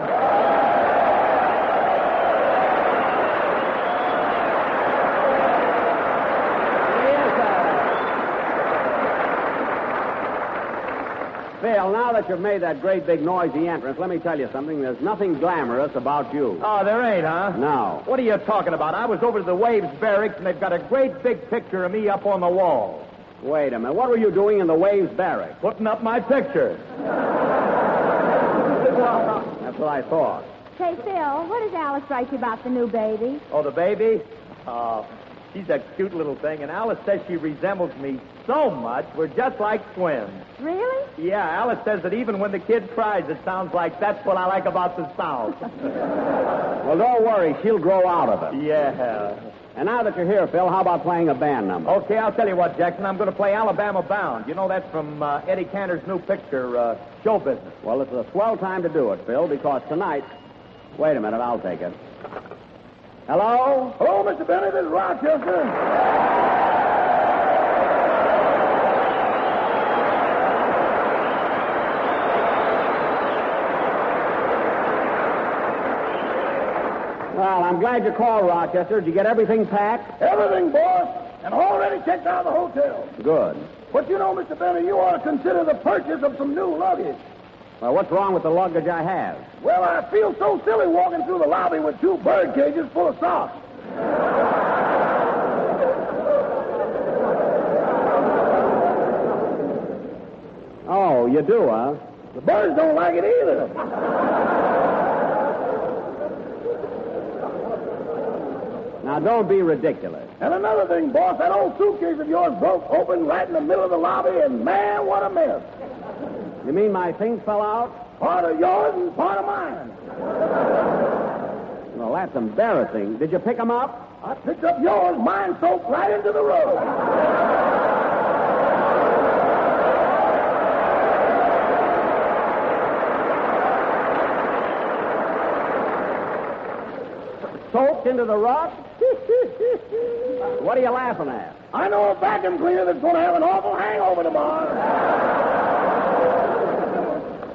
Phil, now that you've made that great big noisy entrance, let me tell you something. There's nothing glamorous about you. Oh, there ain't, huh? No. What are you talking about? I was over to the Waves Barracks, and they've got a great big picture of me up on the wall. Wait a minute. What were you doing in the Waves Barracks? Putting up my picture. That's what I thought. Say, Phil, what does Alice write you about the new baby? Oh, the baby? She's a cute little thing, and Alice says she resembles me so much, we're just like twins. Really? Yeah, Alice says that even when the kid cries, it sounds like that's what I like about the South. Well, don't worry. She'll grow out of it. Yeah. And now that you're here, Phil, how about playing a band number? Okay, I'll tell you what, Jackson. I'm going to play Alabama Bound. You know, that's from Eddie Cantor's new picture, Show Business. Well, it's a swell time to do it, Phil, because tonight... Wait a minute, I'll take it. Hello? Hello, Mr. Benny. This is Rochester. Well, I'm glad you called, Rochester. Did you get everything packed? Everything, boss. And already checked out the hotel. Good. But you know, Mr. Benny, you ought to consider the purchase of some new luggage. Well, what's wrong with the luggage I have? Well, I feel so silly walking through the lobby with 2 bird cages full of socks. Oh, you do, huh? The birds don't like it either. Now, don't be ridiculous. And another thing, boss, that old suitcase of yours broke open right in the middle of the lobby, and man, what a mess. You mean my things fell out? Part of yours and part of mine. Well, that's embarrassing. Did you pick them up? I picked up yours, mine soaked right into the road. Soaked into the rug? What are you laughing at? I know a vacuum cleaner that's going to have an awful hangover tomorrow.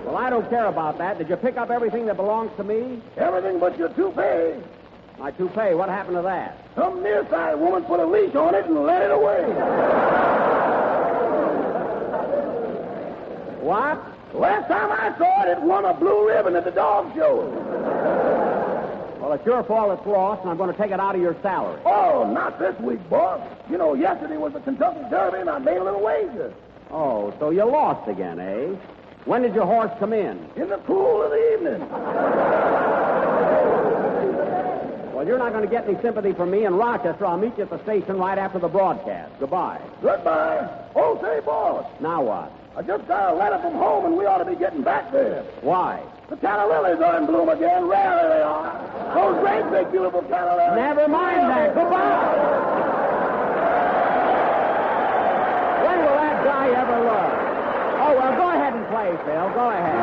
Well, I don't care about that. Did you pick up everything that belongs to me? Everything but your toupee. My toupee, what happened to that? Some nearsighted woman put a leash on it and let it away. What? Last time I saw it, it won a blue ribbon at the dog show. Well, it's your fault it's lost, and I'm going to take it out of your salary. Oh, not this week, boss. You know, yesterday was the Kentucky Derby, and I made a little wager. Oh, so you lost again, eh? When did your horse come in? In the cool of the evening. Well, you're not going to get any sympathy from me in Rochester. I'll meet you at the station right after the broadcast. Goodbye. Goodbye. Oh, say, boss. Now what? I just got a letter from home, and we ought to be getting back there. Why? The canna lilies are in bloom again. Rarely they are. Those great big beautiful canna lilies. Never mind that. Goodbye. When will that guy ever learn? Oh, well, go ahead and play, Phil. Go ahead.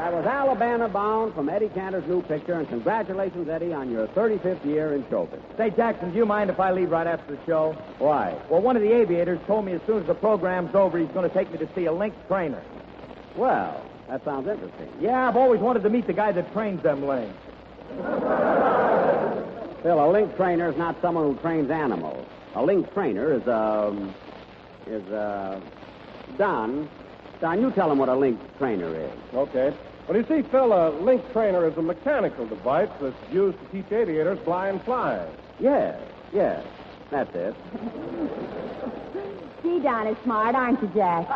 That was Alabama Bound from Eddie Cantor's new picture, and congratulations, Eddie, on your 35th year in showbiz. Say, Jackson, do you mind if I leave right after the show? Why? Well, one of the aviators told me as soon as the program's over, he's going to take me to see a lynx trainer. Well, that sounds interesting. Yeah, I've always wanted to meet the guy that trains them lynx. Phil, a lynx trainer is not someone who trains animals. A lynx trainer is Don, you tell him what a lynx trainer is. Okay. Well, you see, Phil, a lynx trainer is a mechanical device that's used to teach aviators blind fly. Yes, that's it. Gee, Don is smart, aren't you, Jack?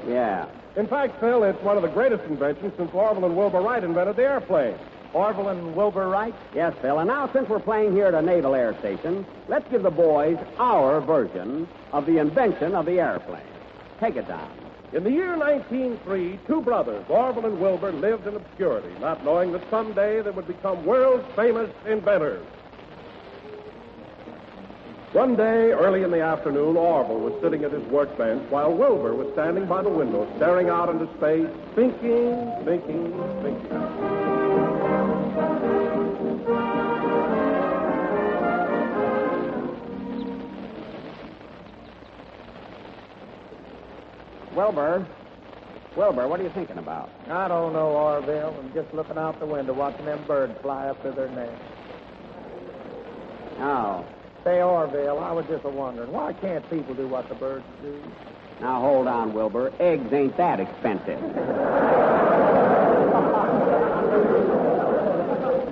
Yeah. In fact, Phil, it's one of the greatest inventions since Orville and Wilbur Wright invented the airplane. Orville and Wilbur Wright? Yes, Phil. And now, since we're playing here at a naval air station, let's give the boys our version of the invention of the airplane. Take it down. In the year 1903, two brothers, Orville and Wilbur, lived in obscurity, not knowing that someday they would become world-famous inventors. One day, early in the afternoon, Orville was sitting at his workbench while Wilbur was standing by the window, staring out into space, thinking. Wilbur, what are you thinking about? I don't know, Orville. I'm just looking out the window, watching them birds fly up to their nest. Oh. Say, Orville, I was just wondering, why can't people do what the birds do? Now, hold on, Wilbur. Eggs ain't that expensive.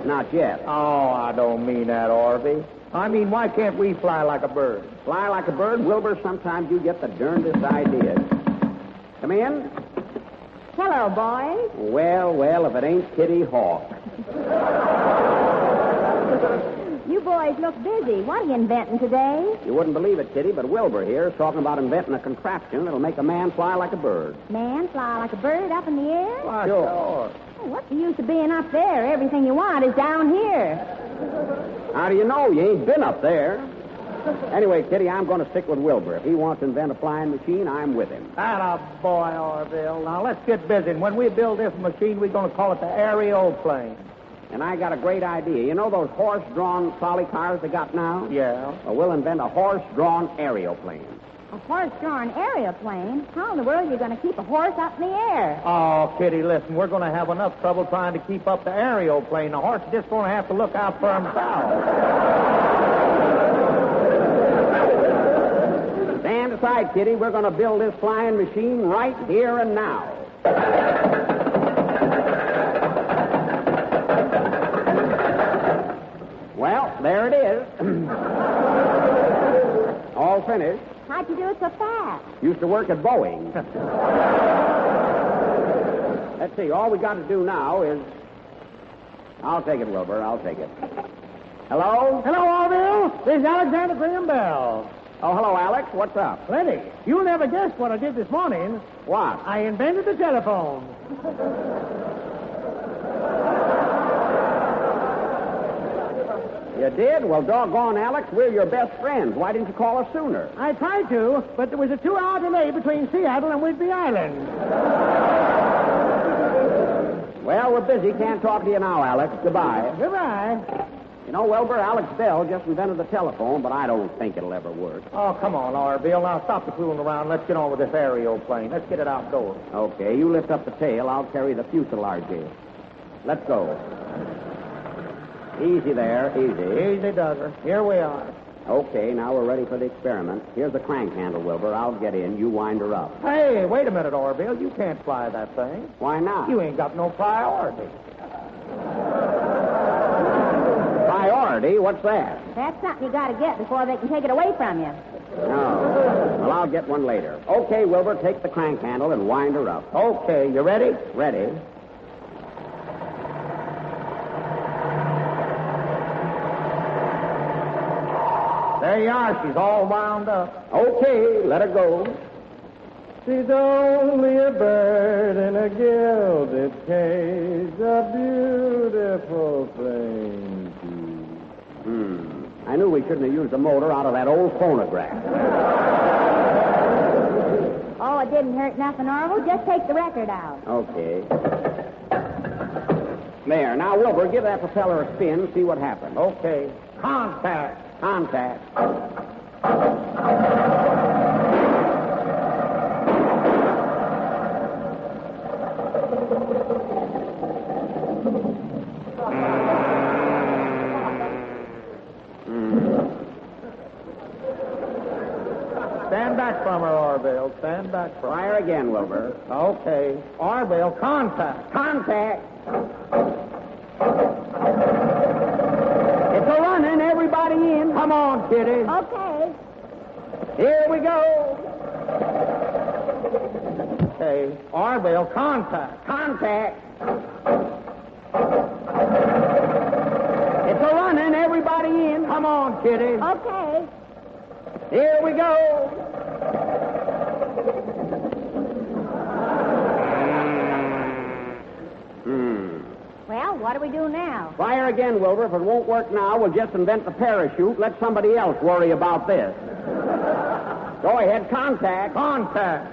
Not yet. Oh, I don't mean that, Orville. I mean, why can't we fly like a bird? Fly like a bird? Wilbur, sometimes you get the darndest ideas. Come in. Hello, boys. Well, if it ain't Kitty Hawk. You boys look busy. What are you inventing today? You wouldn't believe it, Kitty, but Wilbur here is talking about inventing a contraption that'll make a man fly like a bird. Man fly like a bird up in the air? Why, sure. Oh, what's the use of being up there? Everything you want is down here. How do you know? You ain't been up there. Anyway, Kitty, I'm going to stick with Wilbur. If he wants to invent a flying machine, I'm with him. Atta boy, Orville. Now, let's get busy. And when we build this machine, we're going to call it the aeroplane. And I got a great idea. You know those horse-drawn trolley cars they got now? Yeah. Well, we'll invent a horse-drawn aeroplane. A horse-drawn aeroplane? How in the world are you going to keep a horse up in the air? Oh, Kitty, listen, we're going to have enough trouble trying to keep up the aeroplane. The horse is just going to have to look out for himself. Stand aside, Kitty. We're going to build this flying machine right here and now. Well, there it is. All finished. How'd you do it so fast? Used to work at Boeing. Let's see. All we got to do now is... I'll take it, Wilbur. I'll take it. Hello? Hello, Orville. This is Alexander Graham Bell. Oh, hello, Alex. What's up? Plenty. You'll never guess what I did this morning. What? I invented the telephone. You did? Well, doggone, Alex, we're your best friends. Why didn't you call us sooner? I tried to, but there was a 2-hour delay between Seattle and Woodby Island. Well, we're busy. Can't talk to you now, Alex. Goodbye. Goodbye. You know, Wilbur, Alex Bell just invented the telephone, but I don't think it'll ever work. Oh, come on, Orville. Now stop the fooling around. Let's get on with this aeroplane. Let's get it outdoors. Okay, you lift up the tail. I'll carry the fuselage. Let's go. Easy there, easy. Easy does her. Here we are. Okay, now we're ready for the experiment. Here's the crank handle, Wilbur. I'll get in. You wind her up. Hey, wait a minute, Orville. You can't fly that thing. Why not? You ain't got no priority. Priority? What's that? That's something you got to get before they can take it away from you. No. Well, I'll get one later. Okay, Wilbur, take the crank handle and wind her up. Okay, you ready? Ready. There you are. She's all wound up. Okay, let her go. She's only a bird in a gilded cage, a beautiful thing to... I knew we shouldn't have used the motor out of that old phonograph. Oh, it didn't hurt nothing, Orville. Just take the record out. Okay. There. Now, Wilbur, give that propeller a spin and see what happens. Okay. Contact. Contact. Stand back from her, Orville. Stand back from her. Fire again, Wilbur. Okay. Orville, contact. Contact. It's a running. Everybody in. Come on, Kitty. Okay. Here we go. Okay. Orville, contact. Contact. It's a running. Everybody in. Come on, Kitty. Okay. Here we go. Well, what do we do now? Fire again, Wilbur. If it won't work now, we'll just invent the parachute. Let somebody else worry about this. Go ahead. Contact. Contact.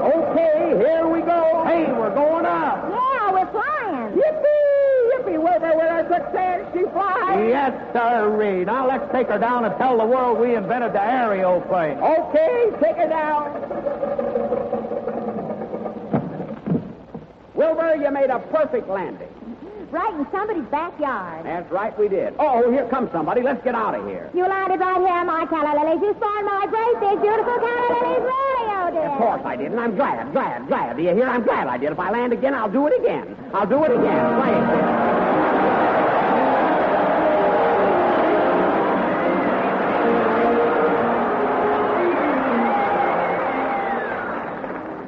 Okay, here we go. Hey, we're going up. Yeah, we're flying. Yippee! Yippee! Wilbur, we're a success. She flies. Yes, sirree. Now let's take her down and tell the world we invented the aeroplane. Okay, take her down. Wilbur, you made a perfect landing. Right in somebody's backyard. That's right, we did. Oh, here comes somebody. Let's get out of here. You landed right here, my calla lilies. You spawned my great big, beautiful calla lilies rodeo, dear. Of course I did, and I'm glad. Do you hear? I'm glad I did. If I land again, I'll do it again. Play it.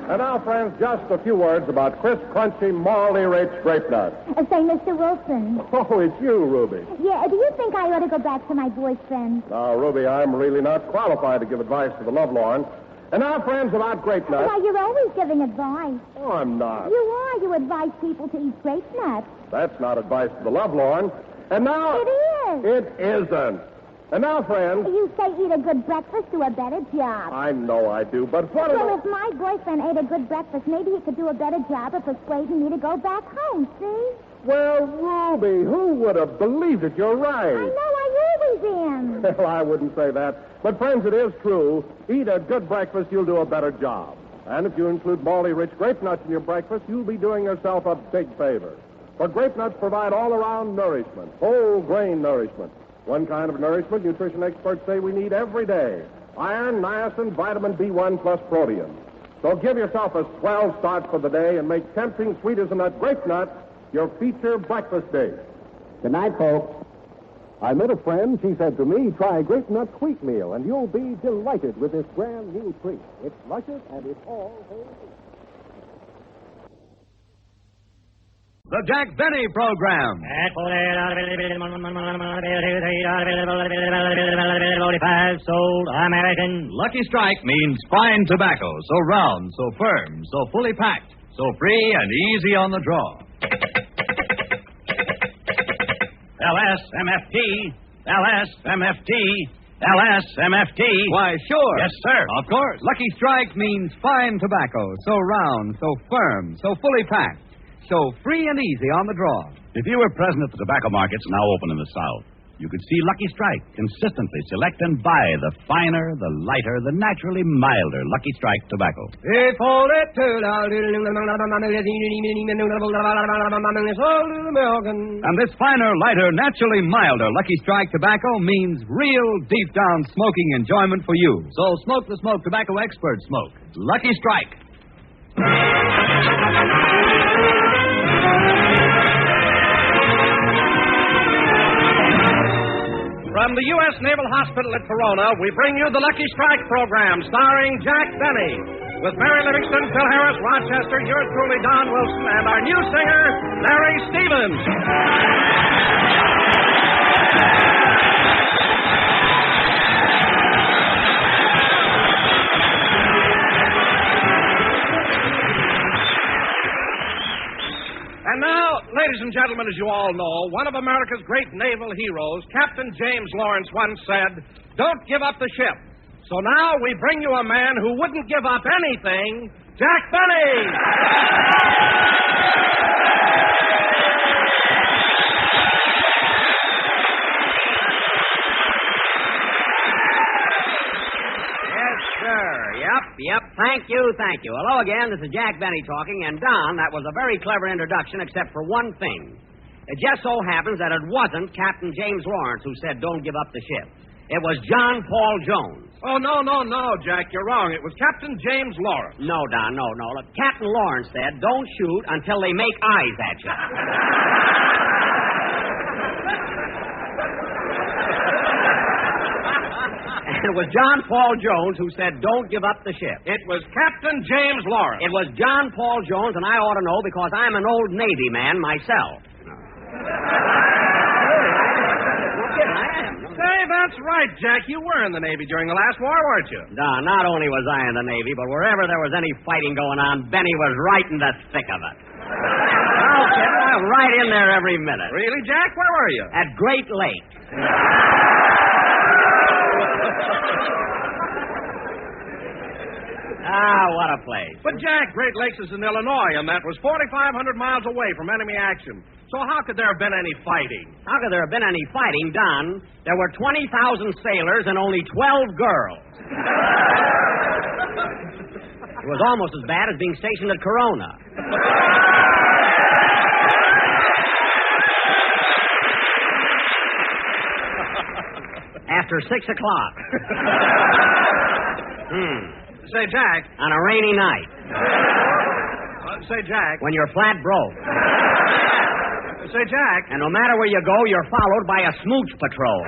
And now, friends, just a few words about crisp, crunchy, morally rich grape nuts. Say, Mr. Wilson. Oh, it's you, Ruby. Yeah, do you think I ought to go back to my boyfriend? Now, Ruby, I'm really not qualified to give advice to the lovelorn. And now, friends, about grape nuts. Why, you're always giving advice. Oh, I'm not. You are. You advise people to eat grape nuts. That's not advice to the lovelorn. And now... It is. It isn't. And now, friends... You say eat a good breakfast, do a better job. I know I do, but what... Well, if my boyfriend ate a good breakfast, maybe he could do a better job of persuading me to go back home, see? Well, Ruby, who would have believed it? You're right. I know, I always am. Well, I wouldn't say that. But, friends, it is true. Eat a good breakfast, you'll do a better job. And if you include morally rich grape nuts in your breakfast, you'll be doing yourself a big favor. For grape nuts provide all-around nourishment, whole grain nourishment. One kind of nourishment nutrition experts say we need every day. Iron, niacin, vitamin B1 plus protein. So give yourself a swell start for the day and make tempting sweet as a nut grape nut your feature breakfast dish. Good night, folks. I met a friend. She said to me, try Grape Nut Wheatmeal, and you'll be delighted with this brand new treat. It's luscious and it's all whole. The Jack Benny Program. Sold American. Lucky Strike means fine tobacco, so round, so firm, so fully packed, so free and easy on the draw. LSMFT. LSMFT. LSMFT. Why, sure. Yes, sir. Of course. Lucky Strike means fine tobacco, so round, so firm, so fully packed, so free and easy on the draw. If you were present at the tobacco markets now open in the South, you could see Lucky Strike consistently select and buy the finer, the lighter, the naturally milder Lucky Strike tobacco. And this finer, lighter, naturally milder Lucky Strike tobacco means real deep-down smoking enjoyment for you. So smoke the smoke tobacco experts smoke. Lucky Strike. From the U.S. Naval Hospital at Corona, we bring you the Lucky Strike program starring Jack Benny. With Mary Livingston, Phil Harris, Rochester, yours truly, Don Wilson, and our new singer, Larry Stevens. And now, ladies and gentlemen, as you all know, one of America's great naval heroes, Captain James Lawrence, once said, "Don't give up the ship. So now we bring you a man who wouldn't give up anything, Jack Benny! Yep. Thank you. Hello again. This is Jack Benny talking. And, Don, that was a very clever introduction, except for one thing. It just so happens that it wasn't Captain James Lawrence who said, don't give up the ship. It was John Paul Jones. Oh, no, Jack. You're wrong. It was Captain James Lawrence. No, Don, no. Look, Captain Lawrence said, don't shoot until they make eyes at you. It was John Paul Jones who said, don't give up the ship. It was Captain James Lawrence. It was John Paul Jones, and I ought to know because I'm an old Navy man myself. Say, that's right, Jack. You were in the Navy during the last war, weren't you? Don, not only was I in the Navy, but wherever there was any fighting going on, Benny was right in the thick of it. Okay, I was right in there every minute. Really, Jack? Where were you? At Great Lake. What a place. But, Jack, Great Lakes is in Illinois, and that was 4,500 miles away from enemy action. So how could there have been any fighting? How could there have been any fighting, Don? There were 20,000 sailors and only 12 girls. It was almost as bad as being stationed at Corona. After 6 o'clock. Say, Jack. On a rainy night. Say, Jack. When you're flat broke. Say, Jack. And no matter where you go, you're followed by a smooch patrol.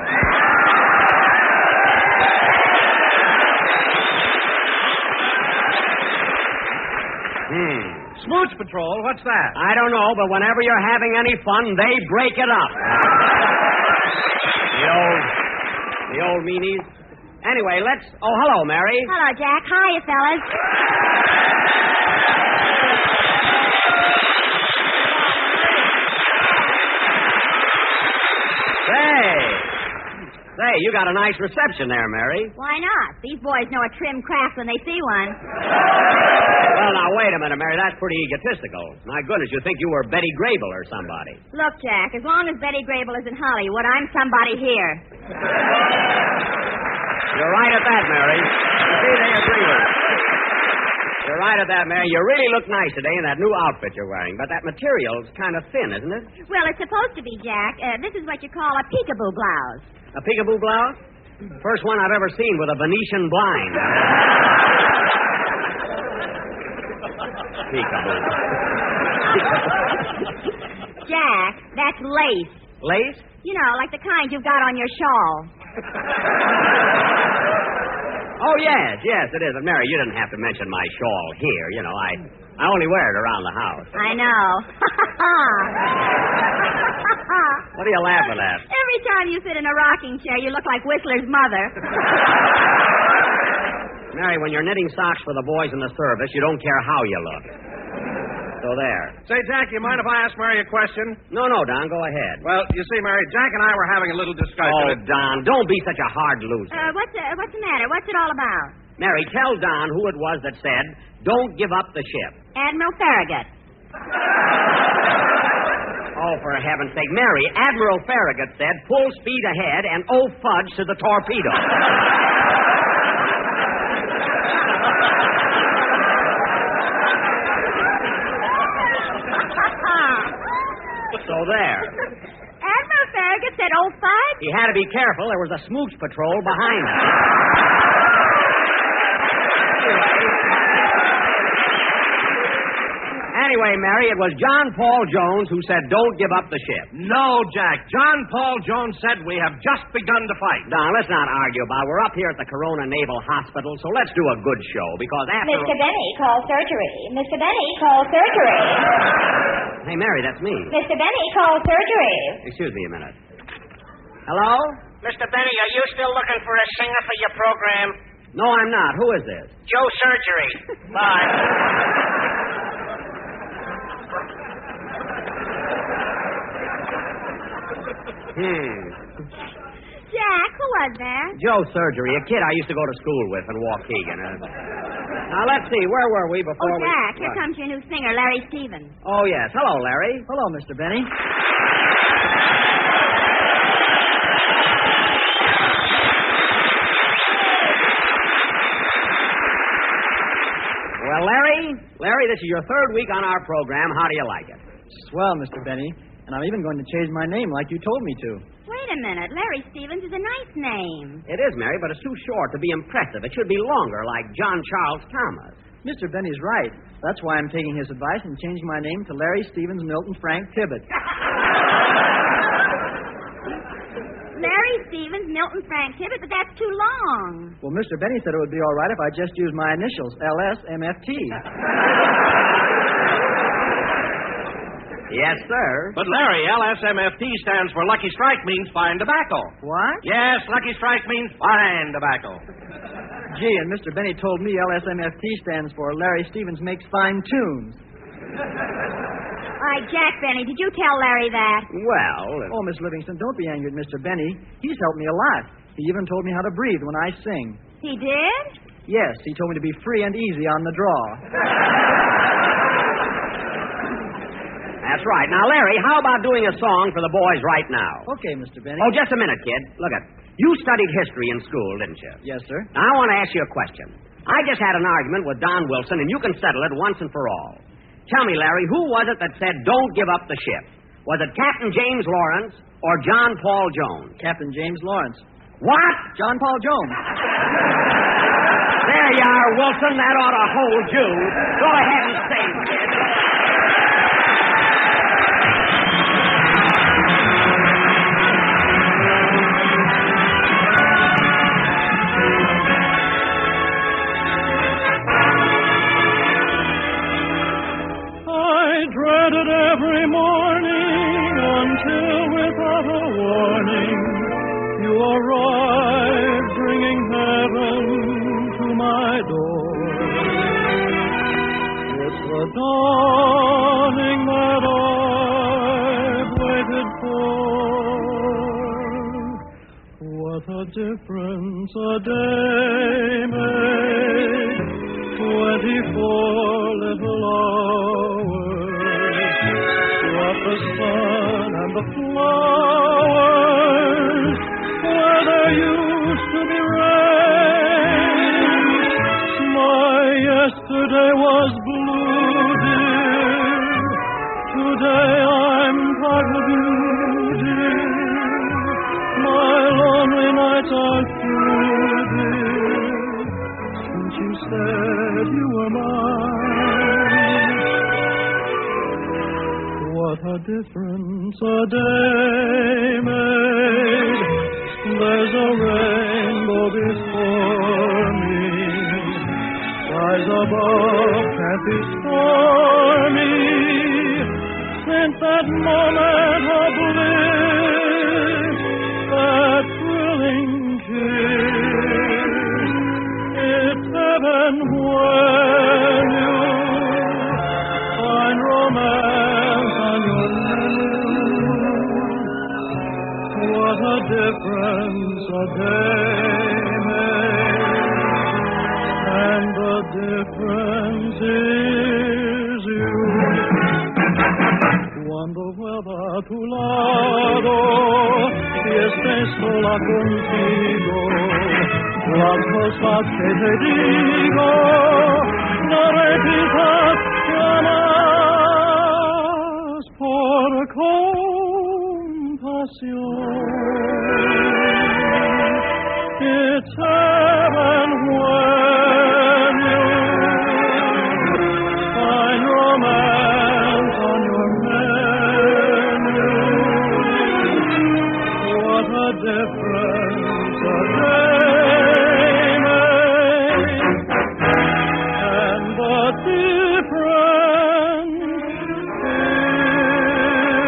Smooch patrol? What's that? I don't know, but whenever you're having any fun, they break it up. The old meanies. Anyway, let's... Oh, hello, Mary. Hello, Jack. Hiya, fellas. Say, you got a nice reception there, Mary. Why not? These boys know a trim craft when they see one. Well, now, wait a minute, Mary. That's pretty egotistical. My goodness, you think you were Betty Grable or somebody. Look, Jack, as long as Betty Grable is in Hollywood, I'm somebody here. You're right at that, Mary. See, they agree with you. You're right at that, Mary. You really look nice today in that new outfit you're wearing, but that material's kind of thin, isn't it? Well, it's supposed to be, Jack. This is what you call a peekaboo blouse. A peekaboo blouse? First one I've ever seen with a Venetian blind. Peekaboo. Jack, that's lace. Lace? You know, like the kind you've got on your shawl. Oh, yes, it is. But, Mary, you didn't have to mention my shawl here. You know, I only wear it around the house. I know. What are you laughing at? Every time you sit in a rocking chair, you look like Whistler's mother. Mary, when you're knitting socks for the boys in the service, you don't care how you look. So there. Say, Jack, you mind if I ask Mary a question? No, Don, go ahead. Well, you see, Mary, Jack and I were having a little discussion. Oh, Don, don't be such a hard loser. What's the matter? What's it all about? Mary, tell Don who it was that said, don't give up the ship. Admiral Farragut. Oh, for heaven's sake. Mary, Admiral Farragut said, full speed ahead and oh fudge to the torpedo. So there. Admiral Farragut said, oh, fudge? He had to be careful. There was a smooch patrol behind him. Anyway, Mary, it was John Paul Jones who said, don't give up the ship. No, Jack. John Paul Jones said we have just begun to fight. Now, let's not argue about it. We're up here at the Corona Naval Hospital, so let's do a good show, because after... Mr. Benny, call surgery. Mr. Benny, call surgery. Hey, Mary, that's me. Mr. Benny, call surgery. Excuse me a minute. Hello? Mr. Benny, are you still looking for a singer for your program? No, I'm not. Who is this? Joe Surgery. Bye. Jack, who was that? Joe Surgery, a kid I used to go to school with in Waukegan. Now, let's see. Where were we before Oh, Jack, here comes your new singer, Larry Stevens. Oh, yes. Hello, Larry. Hello, Mr. Benny. Well, Larry, this is your third week on our program. How do you like it? Swell, Mr. Benny. And I'm even going to change my name like you told me to. Wait a minute. Larry Stevens is a nice name. It is, Mary, but it's too short to be impressive. It should be longer, like John Charles Thomas. Mr. Benny's right. That's why I'm taking his advice and changing my name to Larry Stevens Milton Frank Tibbet. Larry Stevens, Milton Frank Tibbet, but that's too long. Well, Mr. Benny said it would be all right if I just used my initials, LSMFT. Yes, sir. But, Larry, LSMFT stands for Lucky Strike means fine tobacco. What? Yes, Lucky Strike means fine tobacco. Gee, and Mr. Benny told me LSMFT stands for Larry Stevens Makes Fine Tunes. All right, Jack Benny, did you tell Larry that? Well... Oh, Miss Livingston, don't be angry at Mr. Benny. He's helped me a lot. He even told me how to breathe when I sing. He did? Yes, he told me to be free and easy on the draw. That's right. Now, Larry, how about doing a song for the boys right now? Okay, Mr. Benny. Oh, just a minute, kid. Look it. You studied history in school, didn't you? Yes, sir. Now, I want to ask you a question. I just had an argument with Don Wilson, and you can settle it once and for all. Tell me, Larry, who was it that said, don't give up the ship? Was it Captain James Lawrence or John Paul Jones? Captain James Lawrence. What? John Paul Jones. There you are, Wilson. That ought to hold you. Go ahead and sing, kid. Dreaded every morning until without a warning you arrived bringing heaven to my door. It's the dawning that I've waited for. What a difference a day made, 24 little hours. What the sun and the flowers, where there used to be rain. My yesterday was blue, dear. Today I'm part of you, dear. My lonely nights are through, dear. Since you said you were mine. What a difference a day made. There's a rainbow before me. Skies above can't be stormy. Since that moment of bliss, that thrilling kiss, it's heaven when you find romance. What a difference a day made, and the difference is you. Cuando vuelva a tu lado y estés sola contigo, las cosas que te digo no repitas jamás por it's heaven when you find romance on your menu. What a difference a day made, and the difference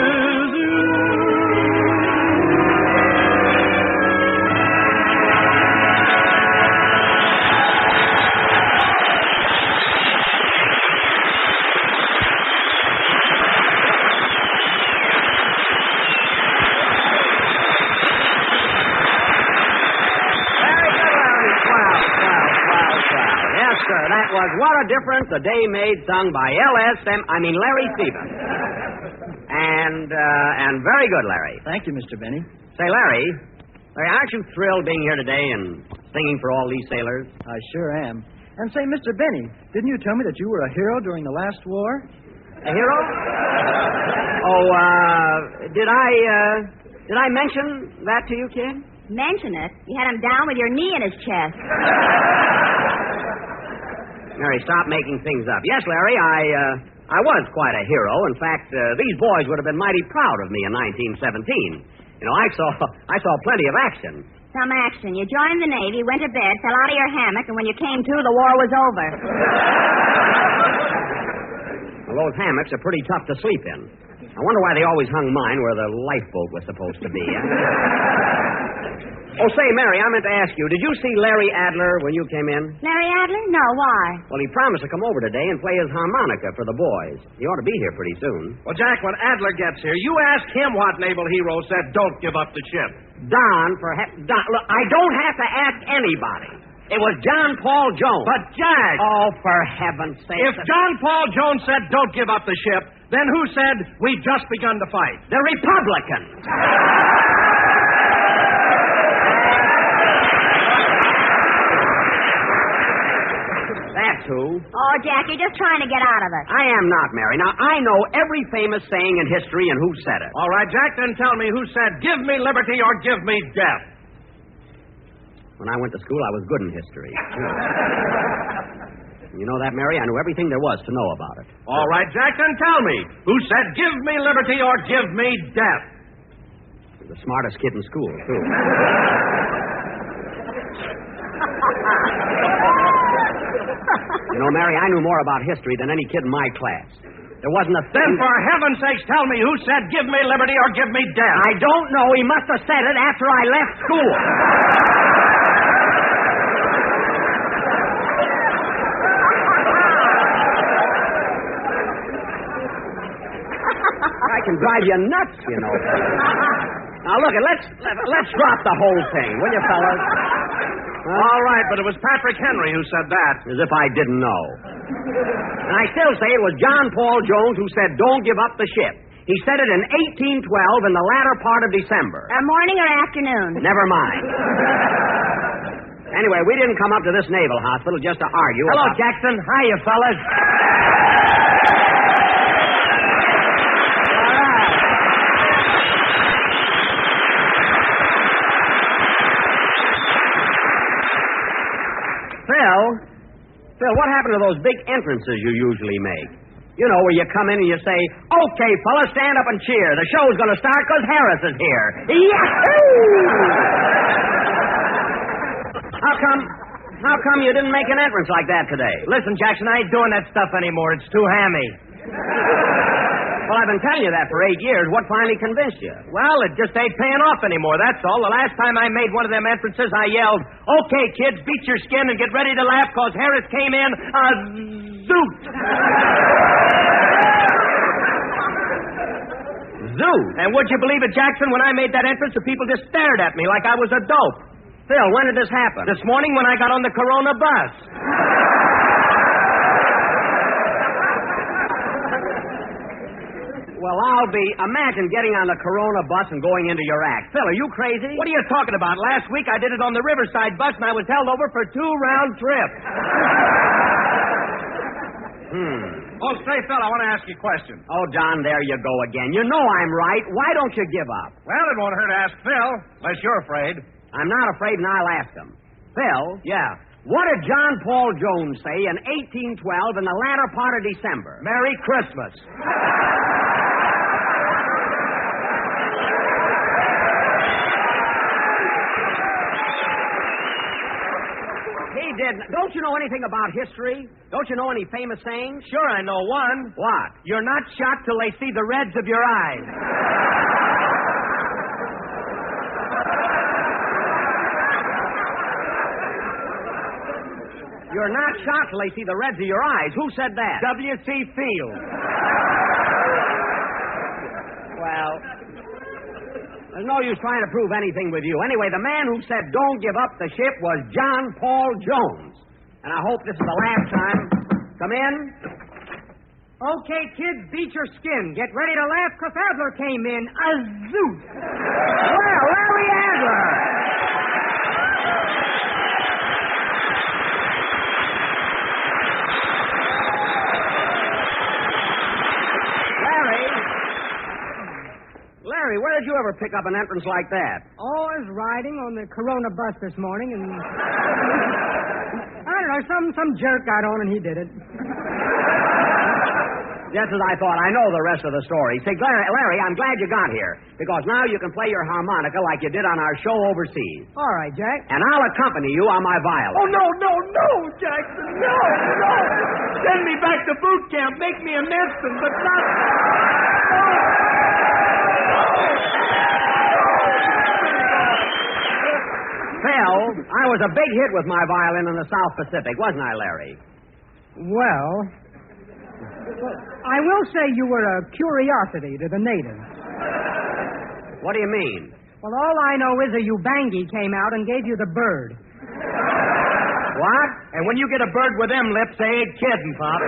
is you. sir. That was What a Difference a Day Made, sung by Larry Stevens. And very good, Larry. Thank you, Mr. Benny. Say, Larry, aren't you thrilled being here today and singing for all these sailors? I sure am. And say, Mr. Benny, didn't you tell me that you were a hero during the last war? A hero? Did I mention that to you, kid? Mention it? You had him down with your knee in his chest. Mary, stop making things up. Yes, Larry, I was quite a hero. In fact, these boys would have been mighty proud of me in 1917. You know, I saw plenty of action. Some action. You joined the Navy, went to bed, fell out of your hammock, and when you came to, the war was over. Well, those hammocks are pretty tough to sleep in. I wonder why they always hung mine where the lifeboat was supposed to be. Oh, say, Mary, I meant to ask you, did you see Larry Adler when you came in? Larry Adler? No, why? Well, he promised to come over today and play his harmonica for the boys. He ought to be here pretty soon. Well, Jack, when Adler gets here, you ask him what naval hero said, don't give up the ship. Don, look, I don't have to ask anybody. It was John Paul Jones. But, Jack... Oh, for heaven's sake. If John Paul Jones said, don't give up the ship, then who said, we've just begun to fight? The Republicans. That's who. Oh, Jack, you're just trying to get out of it. I am not, Mary. Now, I know every famous saying in history and who said it. All right, Jack, then tell me who said, give me liberty or give me death. When I went to school, I was good in history. You know that, Mary? I knew everything there was to know about it. All right, Jack, then tell me who said, give me liberty or give me death. The smartest kid in school, too. You know, Mary, I knew more about history than any kid in my class. There wasn't a thing... Then for heaven's sakes, tell me who said, give me liberty or give me death. I don't know. He must have said it after I left school. I can drive you nuts, you know. Now, look, let's drop the whole thing, will you, fellas? All right, but it was Patrick Henry who said that. As if I didn't know. And I still say it was John Paul Jones who said, don't give up the ship. He said it in 1812 in the latter part of December. Morning or afternoon? Never mind. Anyway, we didn't come up to this naval hospital just to argue. Hello, Jackson. Hiya, fellas. Phil, what happened to those big entrances you usually make? You know, where you come in and you say, okay, fellas, stand up and cheer. The show's going to start because Harris is here. Yahoo! How come you didn't make an entrance like that today? Listen, Jackson, I ain't doing that stuff anymore. It's too hammy. Well, I've been telling you that for 8 years. What finally convinced you? Well, it just ain't paying off anymore, that's all. The last time I made one of them entrances, I yelled, okay, kids, beat your skin and get ready to laugh because Harris came in a zoot. Zoot? And would you believe it, Jackson, when I made that entrance, the people just stared at me like I was a dope. Phil, when did this happen? This morning when I got on the Corona bus. Well, imagine getting on the Corona bus and going into your act. Phil, are you crazy? What are you talking about? Last week I did it on the Riverside bus and I was held over for 2 round trips. Oh, say, Phil, I want to ask you a question. Oh, Don, there you go again. You know I'm right. Why don't you give up? Well, it won't hurt to ask Phil, unless you're afraid. I'm not afraid, and I'll ask him. Phil? Yeah? What did John Paul Jones say in 1812 in the latter part of December? Merry Christmas. He did. Don't you know anything about history? Don't you know any famous sayings? Sure, I know one. What? You're not shot till they see the reds of your eyes. You're not shot till they see the reds of your eyes. Who said that? W.C. Fields. Well, there's no use trying to prove anything with you. Anyway, the man who said don't give up the ship was John Paul Jones. and I hope this is the last time. Come in. Okay, kids, beat your skin. Get ready to laugh because Adler came in. A zoot. Well, Larry Adler. Larry, where did you ever pick up an entrance like that? Oh, I was riding on the Corona bus this morning, and I don't know, some jerk got on and he did it. Just as I thought. I know the rest of the story. Say, Larry, I'm glad you got here, because now you can play your harmonica like you did on our show overseas. All right, Jack. And I'll accompany you on my violin. Oh, no, Jackson, no. Send me back to boot camp. Make me a ensign, but not... Phil, I was a big hit with my violin in the South Pacific, wasn't I, Larry? Well, I will say you were a curiosity to the natives. What do you mean? Well, all I know is a Ubangi came out and gave you the bird. What? And when you get a bird with them lips, they ain't kidding, Pop.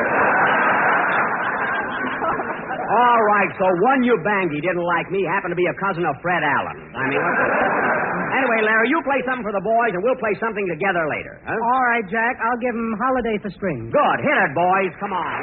All right, so one Ubangi didn't like me, happened to be a cousin of Fred Allen. I mean, anyway, Larry, you play something for the boys, and we'll play something together later. Huh? All right, Jack, I'll give them Holiday for Strings. Good. Hit it, boys. Come on.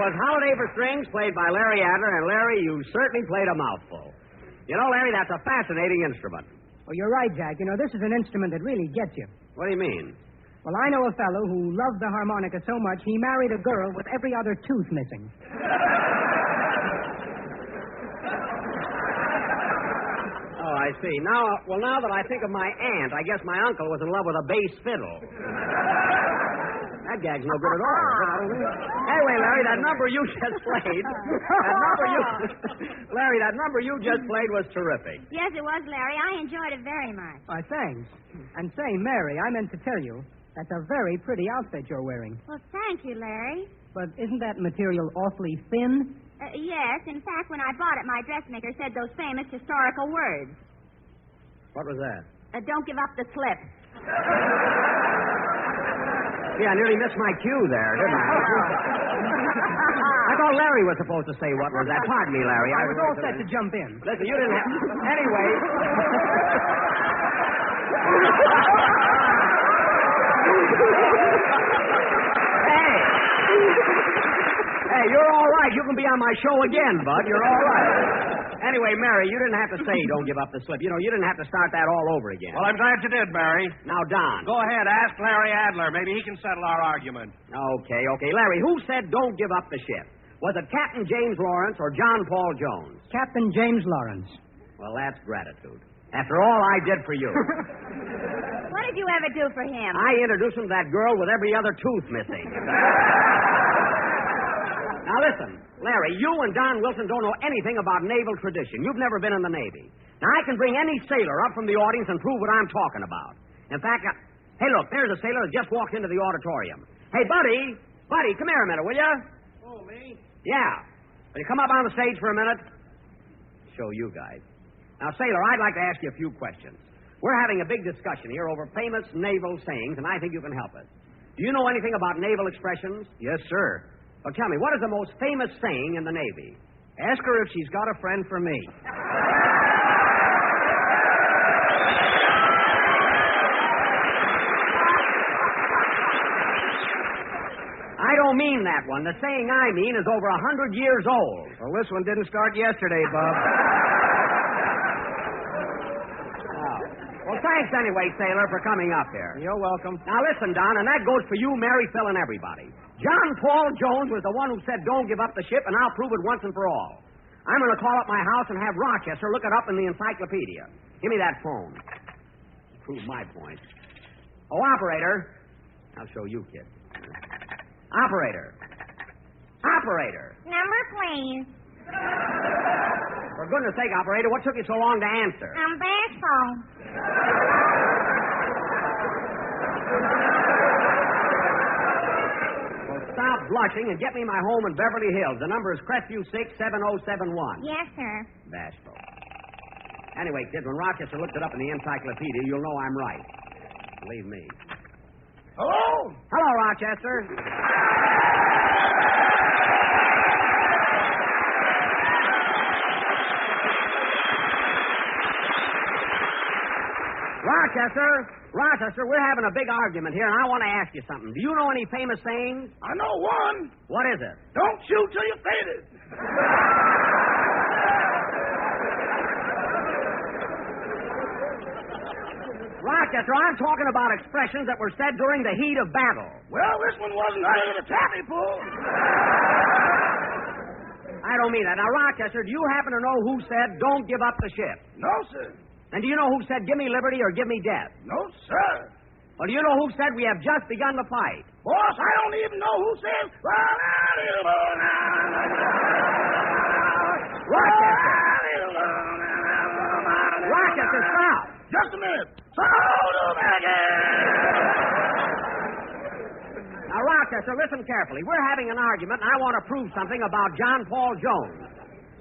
Holiday for Strings, played by Larry Adler, and Larry, you certainly played a mouthful. You know, Larry, that's a fascinating instrument. Oh, you're right, Jack. You know, this is an instrument that really gets you. What do you mean? Well, I know a fellow who loved the harmonica so much he married a girl with every other tooth missing. Oh, I see. Now that I think of my aunt, I guess my uncle was in love with a bass fiddle. That gag's no good at all. Anyway, Larry, that number you just played... Larry, that number you just played was terrific. Yes, it was, Larry. I enjoyed it very much. Thanks. And say, Mary, I meant to tell you, That's a very pretty outfit you're wearing. Well, thank you, Larry. But isn't that material awfully thin? Yes. In fact, when I bought it, my dressmaker said those famous historical words. What was that? Don't give up the slip. Yeah, I nearly missed my cue there, didn't I? I thought Larry was supposed to say what was that. Pardon me, Larry. I was all set to jump in. Listen, you didn't have... Anyway... Hey, you're all right. You can be on my show again, Bud. You're all right. Anyway, Mary, you didn't have to say don't give up the slip. You know, you didn't have to start that all over again. Well, I'm glad you did, Mary. Now, Don. Go ahead, ask Larry Adler. Maybe he can settle our argument. Okay. Larry, who said don't give up the ship? Was it Captain James Lawrence or John Paul Jones? Captain James Lawrence. Well, that's gratitude. After all I did for you. What did you ever do for him? I introduced him to that girl with every other tooth missing. Now, listen, Larry, you and Don Wilson don't know anything about naval tradition. You've never been in the Navy. Now, I can bring any sailor up from the audience and prove what I'm talking about. In fact, hey, look, there's a sailor that just walked into the auditorium. Hey, Buddy, come here a minute, will you? Oh, me? Yeah. Will you come up on the stage for a minute? Show you guys. Now, sailor, I'd like to ask you a few questions. We're having a big discussion here over famous naval sayings, and I think you can help us. Do you know anything about naval expressions? Yes, sir. Well, tell me, what is the most famous saying in the Navy? Ask her if she's got a friend for me. I don't mean that one. The saying I mean is over 100 years old. Well, this one didn't start yesterday, Bob. Well, thanks anyway, sailor, for coming up here. You're welcome. Now, listen, Don, and that goes for you, Mary, Phil, and everybody. John Paul Jones was the one who said don't give up the ship, and I'll prove it once and for all. I'm going to call up my house and have Rochester look it up in the encyclopedia. Give me that phone. Prove my point. Oh, operator. I'll show you, kid. Operator. Number, please. For goodness sake, operator, what took you so long to answer? I'm bashful. Stop blushing and get me my home in Beverly Hills. The number is Crestview 67071. Yes, sir. Bashful. Anyway, kid, when Rochester looked it up in the encyclopedia, you'll know I'm right. Believe me. Hello? Hello, Rochester. Rochester, we're having a big argument here, and I want to ask you something. Do you know any famous sayings? I know one. What is it? Don't shoot till you're faded. Rochester, I'm talking about expressions that were said during the heat of battle. Well, this one wasn't out of the taffy pull. I don't mean that. Now, Rochester, do you happen to know who said, don't give up the ship? No, sir. And do you know who said, give me liberty or give me death? No, sir. Well, do you know who said, we have just begun to fight? Boss, I don't even know who said... Rochester, stop. Just a minute. Now, Rochester, listen carefully. We're having an argument, and I want to prove something about John Paul Jones.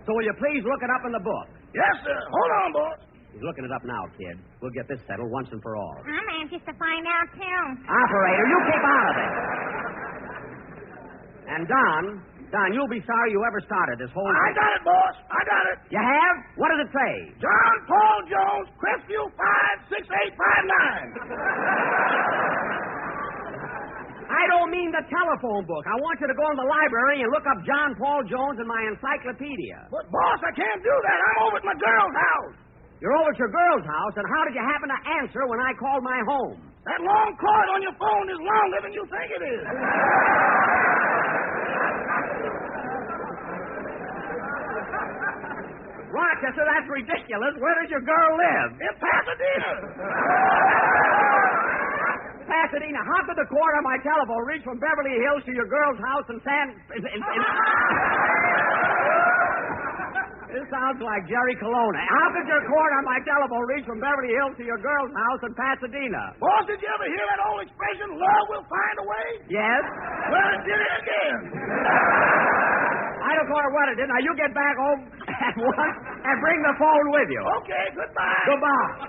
So will you please look it up in the book? Yes, sir. Hold on, boss. He's looking it up now, kid. We'll get this settled once and for all. I'm anxious to find out, too. Operator, you keep out of it. And Don, you'll be sorry you ever started this whole thing. I got it, boss. I got it. You have? What does it say? John Paul Jones, Crestview 56859. I don't mean the telephone book. I want you to go in the library and look up John Paul Jones in my encyclopedia. But, boss, I can't do that. I'm over at my girl's house. You're over at your girl's house, and how did you happen to answer when I called my home? That long cord on your phone is longer than you think it is. Rochester, that's ridiculous. Where does your girl live? In Pasadena. Pasadena. How could the cord on my telephone reach from Beverly Hills to your girl's house in This sounds like Jerry Colonna. How could your cord on my telephone reach from Beverly Hills to your girl's house in Pasadena? Boss, did you ever hear that old expression, love will find a way? Yes? Well, it did it again. I don't care what it is. Now, you get back home at once and bring the phone with you. Okay, goodbye. Goodbye.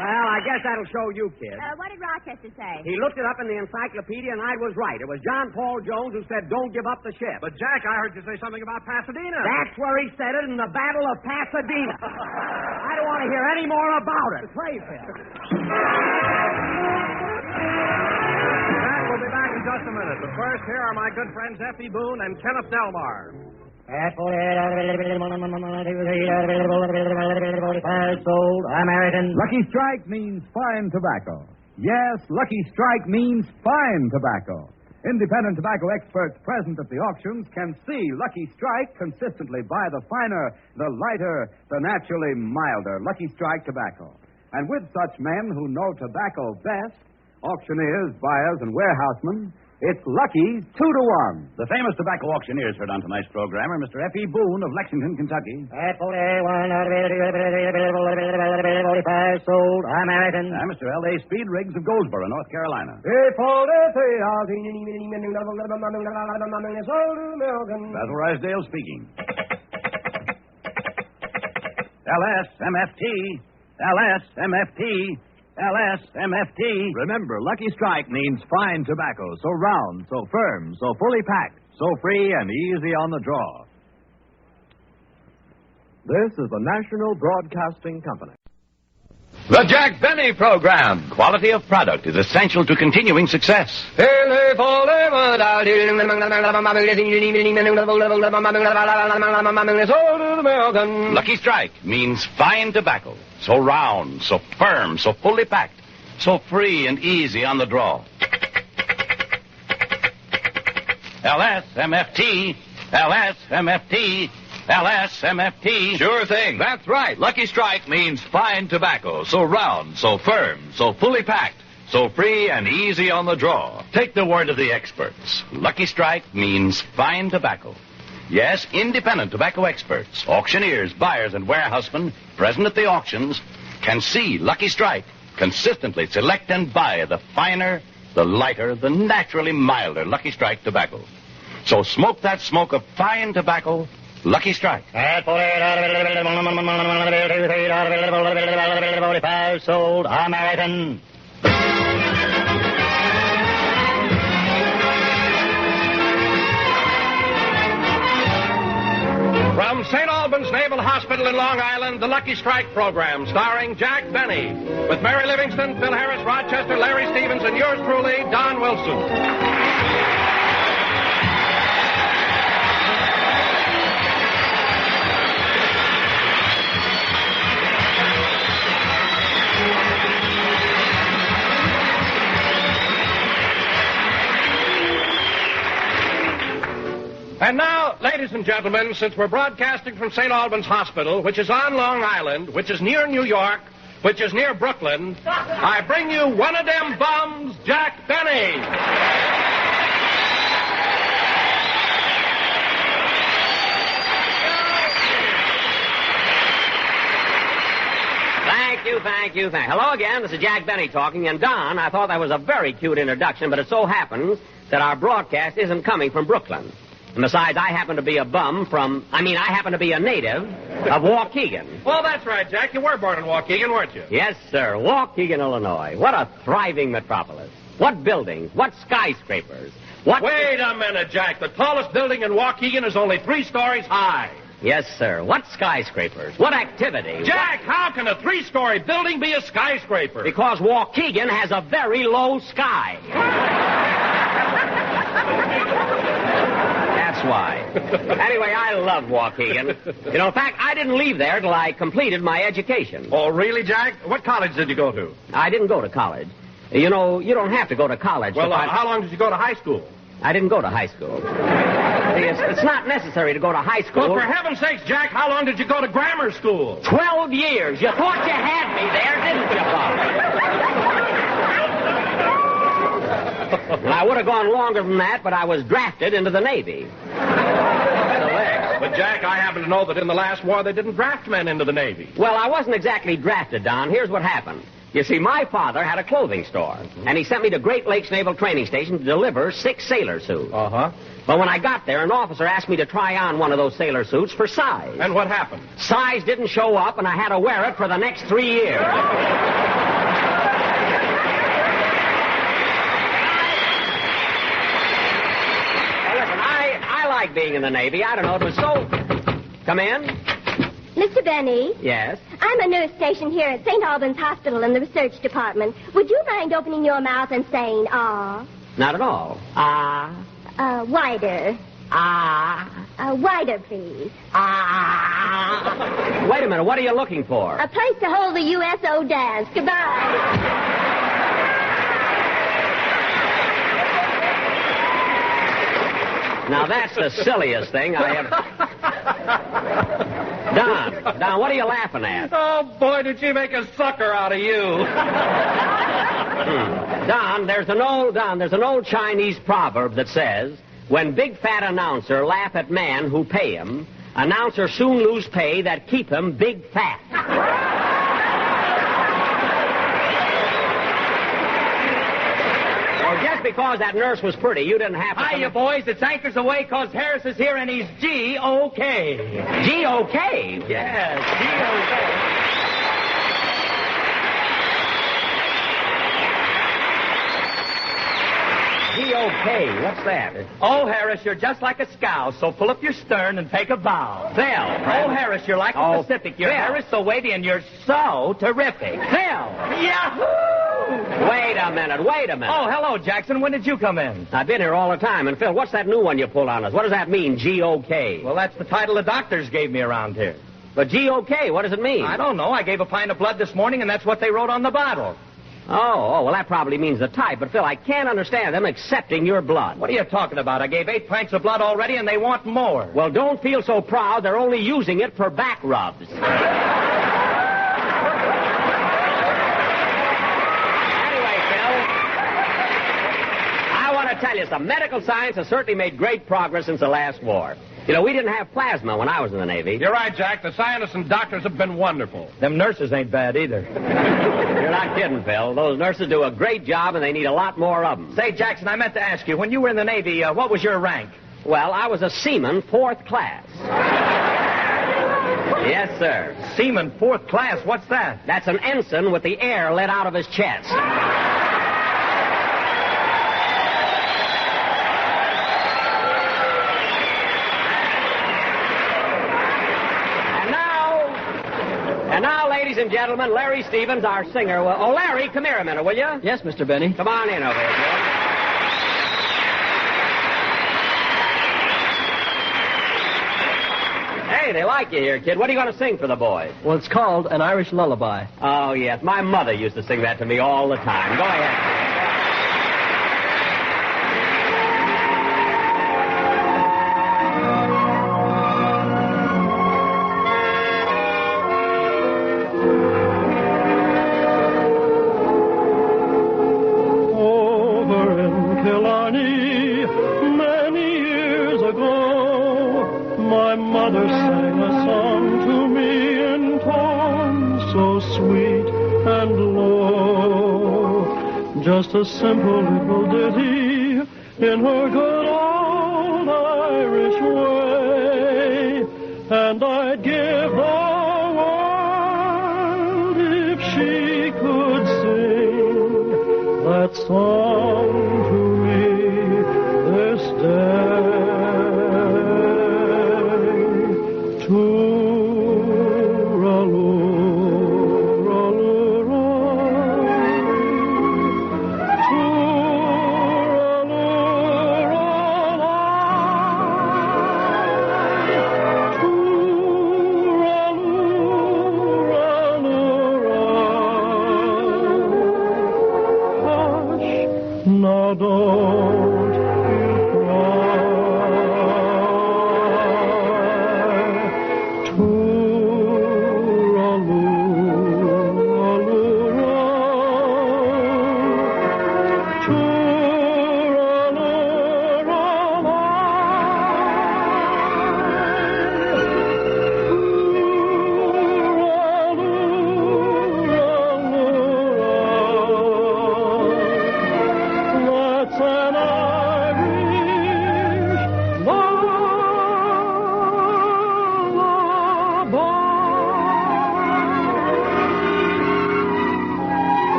Well, I guess that'll show you, kid. What did Rochester say? He looked it up in the encyclopedia, and I was right. It was John Paul Jones who said, don't give up the ship. But, Jack, I heard you say something about Pasadena. That's where he said it, in the Battle of Pasadena. I don't want to hear any more about it. Jack, we'll be back in just a minute. But first, here are my good friends F.E. Boone and Kenneth Delmar. American. Lucky Strike means fine tobacco. Yes, Lucky Strike means fine tobacco. Independent tobacco experts present at the auctions can see Lucky Strike consistently buy the finer, the lighter, the naturally milder Lucky Strike tobacco. And with such men who know tobacco best, auctioneers, buyers, and warehousemen, it's Lucky's 2-to-1. The famous tobacco auctioneers heard on tonight's program are Mr. F.E. Boone of Lexington, Kentucky. Sold American. And Mr. L.A. Speed Riggs of Goldsboro, North Carolina. Basil Ruysdale speaking. LSMFT. LSMFT. LSMFT. Remember, Lucky Strike means fine tobacco, so round, so firm, so fully packed, so free and easy on the draw. This is the National Broadcasting Company. The Jack Benny Program. Quality of product is essential to continuing success. Lucky Strike means fine tobacco. So round, so firm, so fully packed, so free and easy on the draw. LSMFT, LSMFT, LSMFT. Sure thing. That's right. Lucky Strike means fine tobacco. So round, so firm, so fully packed, so free and easy on the draw. Take the word of the experts. Lucky Strike means fine tobacco. Yes, independent tobacco experts, auctioneers, buyers, and warehousemen present at the auctions can see Lucky Strike consistently select and buy the finer, the lighter, the naturally milder Lucky Strike tobacco. So smoke that smoke of fine tobacco, Lucky Strike. Sold American. From St. Albans Naval Hospital in Long Island, the Lucky Strike program, starring Jack Benny, with Mary Livingston, Phil Harris, Rochester, Larry Stevens, and yours truly, Don Wilson. And now, ladies and gentlemen, since we're broadcasting from St. Albans Hospital, which is on Long Island, which is near New York, which is near Brooklyn, I bring you one of them bums, Jack Benny. Thank you. Hello again, this is Jack Benny talking. And Don, I thought that was a very cute introduction, but it so happens that our broadcast isn't coming from Brooklyn. And besides, I happen to be a native of Waukegan. Well, that's right, Jack. You were born in Waukegan, weren't you? Yes, sir. Waukegan, Illinois. What a thriving metropolis. What buildings, what skyscrapers. Wait a minute, Jack. The tallest building in Waukegan is only 3 stories high. Yes, sir. What skyscrapers. What activity. Jack, how can a 3-story building be a skyscraper? Because Waukegan has a very low sky. That's why. Anyway, I love Waukegan. You know, in fact, I didn't leave there till I completed my education. Oh, really, Jack? What college did you go to? I didn't go to college. You know, you don't have to go to college. Well, how long did you go to high school? I didn't go to high school. See, it's not necessary to go to high school. Well, for heaven's sakes, Jack, how long did you go to grammar school? 12 years. You thought you had me there, didn't you, Bob? And I would have gone longer than that, but I was drafted into the Navy. But, Jack, I happen to know that in the last war they didn't draft men into the Navy. Well, I wasn't exactly drafted, Don. Here's what happened. You see, my father had a clothing store, and he sent me to Great Lakes Naval Training Station to deliver 6 sailor suits. Uh-huh. But when I got there, an officer asked me to try on one of those sailor suits for size. And what happened? Size didn't show up, and I had to wear it for the next 3 years. I like being in the Navy. I don't know, it was so... Come in. Mr. Benny? Yes? I'm a nurse stationed here at St. Albans Hospital in the research department. Would you mind opening your mouth and saying, ah? Not at all. Ah. Wider. Ah. Wider, please. Ah. Wait a minute, what are you looking for? A place to hold the USO dance. Goodbye. Now, that's the silliest thing I ever... Don, what are you laughing at? Oh, boy, did she make a sucker out of you. Don, there's an old Chinese proverb that says, when big fat announcer laugh at man who pay him, announcer soon lose pay that keep him big fat. Just because that nurse was pretty, you didn't have to... Hiya, boys. It's Anchors Away because Harris is here and he's G-O-K. G-O-K? Yes, G-O-K. G-O-K, what's that? Oh, Harris, you're just like a scow, so pull up your stern and take a bow. Phil. Oh, Harris, you're like the Pacific. Your hair is so wavy and you're so terrific. Phil. Yahoo! Wait a minute. Oh, hello, Jackson. When did you come in? I've been here all the time. And, Phil, what's that new one you pulled on us? What does that mean, G-O-K? Well, that's the title the doctors gave me around here. But G-O-K, what does it mean? I don't know. I gave a pint of blood this morning, and that's what they wrote on the bottle. Oh, well, that probably means the type. But, Phil, I can't understand them accepting your blood. What are you talking about? I gave 8 pints of blood already, and they want more. Well, don't feel so proud. They're only using it for back rubs. I tell you, some medical science has certainly made great progress since the last war. You know, we didn't have plasma when I was in the Navy. You're right, Jack. The scientists and doctors have been wonderful. Them nurses ain't bad either. You're not kidding, Phil. Those nurses do a great job, and they need a lot more of them. Say, Jackson, I meant to ask you, when you were in the Navy, what was your rank? Well, I was a seaman, 4th class. Yes, sir. Seaman, 4th class? What's that? That's an ensign with the air let out of his chest. And now, ladies and gentlemen, Larry Stevens, our singer. Oh, Larry, come here a minute, will you? Yes, Mr. Benny. Come on in over here, kid. Hey, they like you here, kid. What are you going to sing for the boys? Well, it's called An Irish Lullaby. Oh, yes. My mother used to sing that to me all the time. Go ahead. Just a simple little ditty in her good old Irish way, and I'd give the world if she could sing that song to me this day. No.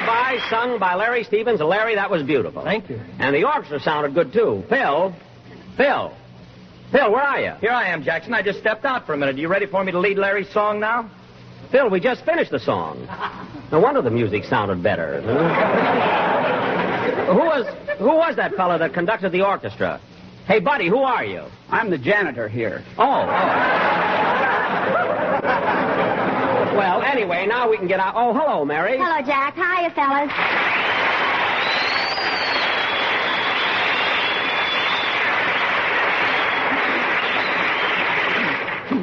lullaby sung by Larry Stevens. Larry, that was beautiful. Thank you. And the orchestra sounded good, too. Phil, where are you? Here I am, Jackson. I just stepped out for a minute. Are you ready for me to lead Larry's song now? Phil, we just finished the song. No wonder the music sounded better. Who was that fellow that conducted the orchestra? Hey, buddy, who are you? I'm the janitor here. Oh. Well, anyway, now we can get out. Oh, hello, Mary. Hello, Jack. Hiya, fellas.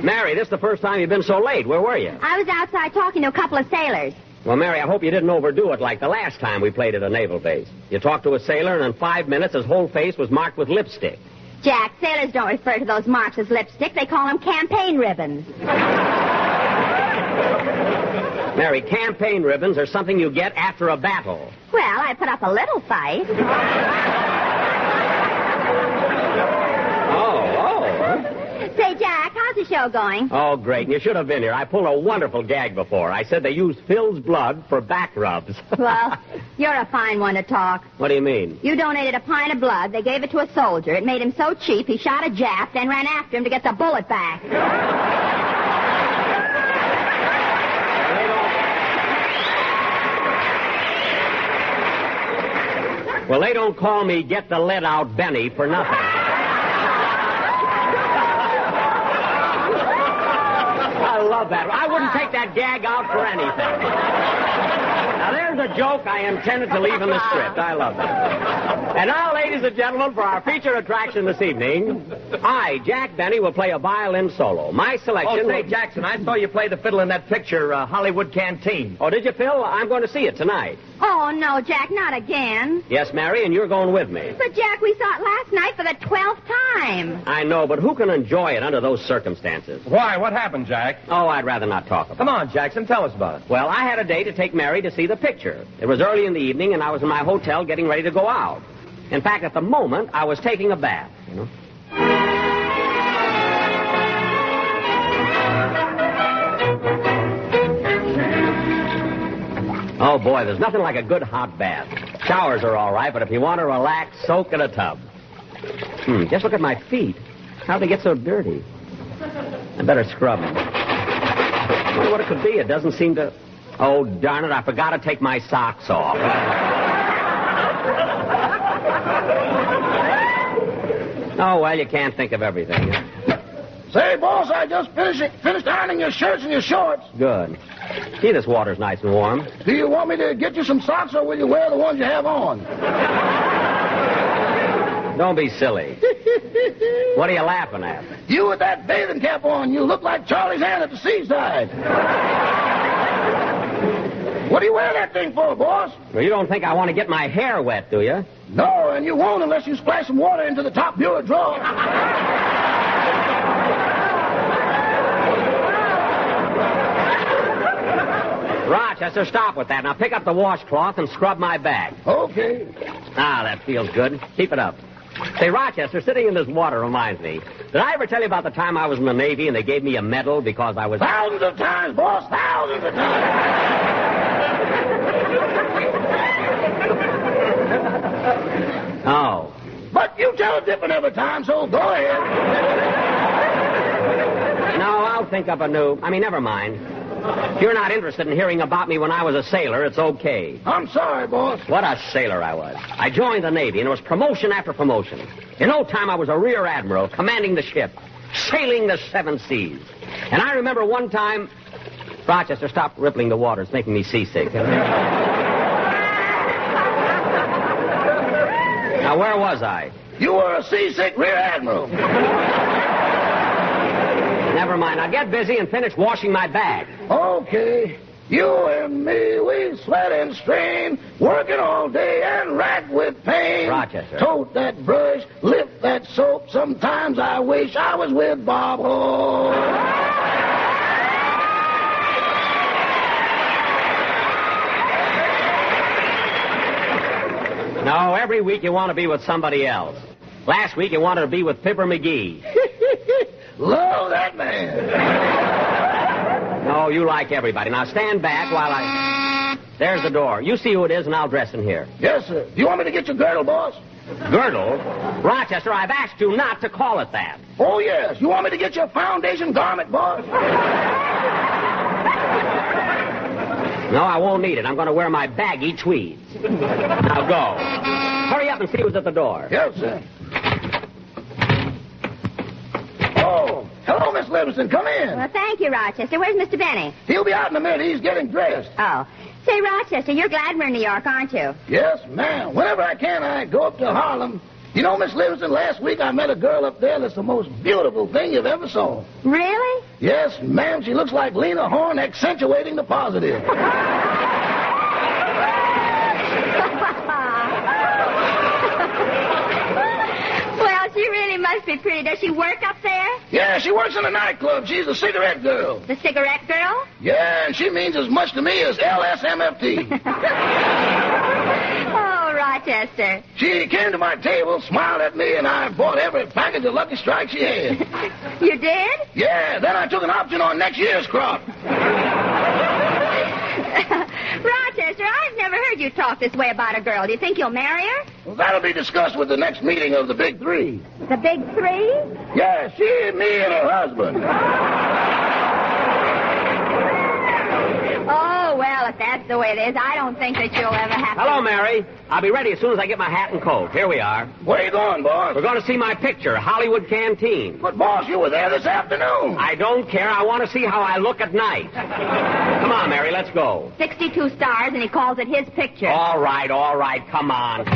Mary, this is the first time you've been so late. Where were you? I was outside talking to a couple of sailors. Well, Mary, I hope you didn't overdo it like the last time we played at a naval base. You talked to a sailor, and in 5 minutes his whole face was marked with lipstick. Jack, sailors don't refer to those marks as lipstick. They call them campaign ribbons. Mary, campaign ribbons are something you get after a battle. Well, I put up a little fight. Say, Jack, how's the show going? Oh, great. And you should have been here. I pulled a wonderful gag before. I said they used Phil's blood for back rubs. Well, you're a fine one to talk. What do you mean? You donated a pint of blood. They gave it to a soldier. It made him so cheap he shot a Jap, then ran after him to get the bullet back. Well, they don't call me Get the Lead Out Benny for nothing. I love that. I wouldn't take that gag out for anything. Now, there's a joke I intended to leave in the script. I love that. And now, ladies and gentlemen, for our feature attraction this evening, I, Jack Benny, will play a violin solo. My selection... Oh, say, Jackson, I saw you play the fiddle in that picture, Hollywood Canteen. Oh, did you, Phil? I'm going to see it tonight. Oh, no, Jack, not again. Yes, Mary, and you're going with me. But, Jack, we saw it last night for the 12th time. I know, but who can enjoy it under those circumstances? Why? What happened, Jack? Oh, I'd rather not talk about it. Come on, Jackson, tell us about it. Well, I had a day to take Mary to see the picture. It was early in the evening, and I was in my hotel getting ready to go out. In fact, at the moment, I was taking a bath, you know. Oh, boy, there's nothing like a good hot bath. Showers are all right, but if you want to relax, soak in a tub. Just look at my feet. How'd they get so dirty? I better scrub them. I wonder what it could be. It doesn't seem to... Oh, darn it, I forgot to take my socks off. Oh, well, you can't think of everything. Say, boss, I just finished ironing your shirts and your shorts. Good. Gee, this water's nice and warm. Do you want me to get you some socks, or will you wear the ones you have on? Don't be silly. What are you laughing at? You with that bathing cap on, you look like Charlie's Aunt at the seaside. What do you wear that thing for, boss? Well, you don't think I want to get my hair wet, do you? No, and you won't unless you splash some water into the top bureau drawer. Rochester, stop with that. Now pick up the washcloth and scrub my back. Okay. Ah, that feels good. Keep it up. Say, Rochester, sitting in this water reminds me. Did I ever tell you about the time I was in the Navy and they gave me a medal because I was... Thousands of times, boss. Thousands of times. Oh. But you tell a different every time, so go ahead. No, I'll think up a new... never mind. If you're not interested in hearing about me when I was a sailor, it's okay. I'm sorry, boss. What a sailor I was. I joined the Navy, and it was promotion after promotion. In no time, I was a rear admiral, commanding the ship, sailing the 7 seas. And I remember one time... Rochester, stop rippling the water. It's making me seasick. Now, where was I? You were a seasick rear admiral. Never mind. Now get busy and finish washing my bag. Okay. You and me, we sweat and strain, working all day and racked with pain. Rochester. Tote that brush, lift that soap. Sometimes I wish I was with Bob Hope. No, every week you want to be with somebody else. Last week you wanted to be with Pipper McGee. Love that man. No, you like everybody. Now stand back while I... There's the door. You see who it is, and I'll dress in here. Yes, sir. Do you want me to get your girdle, boss? Girdle? Rochester, I've asked you not to call it that. Oh, yes. You want me to get your foundation garment, boss? No, I won't need it. I'm going to wear my baggy tweeds. Now go. Hurry up and see who's at the door. Yes, sir. Oh, hello, Miss Livingston. Come in. Well, thank you, Rochester. Where's Mr. Benny? He'll be out in a minute. He's getting dressed. Oh. Say, Rochester, you're glad we're in New York, aren't you? Yes, ma'am. Whenever I can, I go up to Harlem. You know, Miss Livingston, last week I met a girl up there that's the most beautiful thing you've ever saw. Really? Yes, ma'am. She looks like Lena Horne accentuating the positive. Well, she really must be pretty. Does she work up there? Yeah, she works in a nightclub. She's a cigarette girl. The cigarette girl? Yeah, and she means as much to me as LSMFT. Oh, Rochester. She came to my table, smiled at me, and I bought every package of Lucky Strike she had. You did? Yeah, then I took an option on next year's crop. Rochester, I've never heard you talk this way about a girl. Do you think you'll marry her? Well, that'll be discussed with the next meeting of the Big Three. The Big Three? Yeah, she, me, and her husband. Oh, well, if that's the way it is, I don't think that you'll ever have to... Hello, Mary. I'll be ready as soon as I get my hat and coat. Here we are. Where are you going, boss? We're going to see my picture, Hollywood Canteen. But, boss, you were there this afternoon. I don't care. I want to see how I look at night. Come on, Mary, let's go. 62 stars, and he calls it his picture. All right. Come on.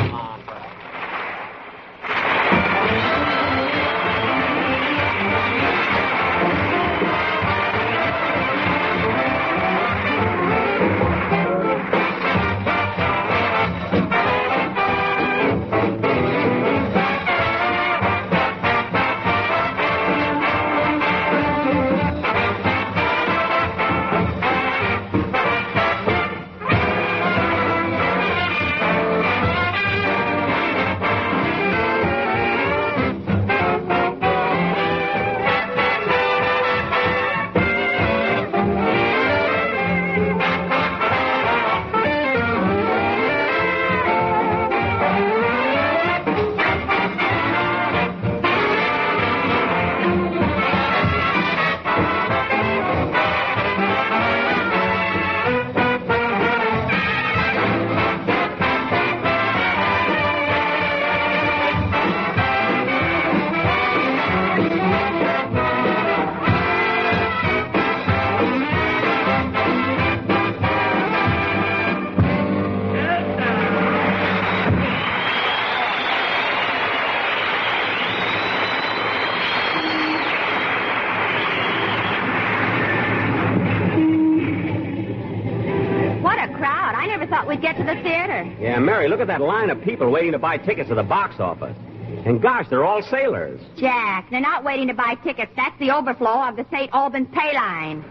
We'd get to the theater. Yeah, Mary, look at that line of people waiting to buy tickets to the box office. And gosh, they're all sailors. Jack, they're not waiting to buy tickets. That's the overflow of the St. Albans pay line.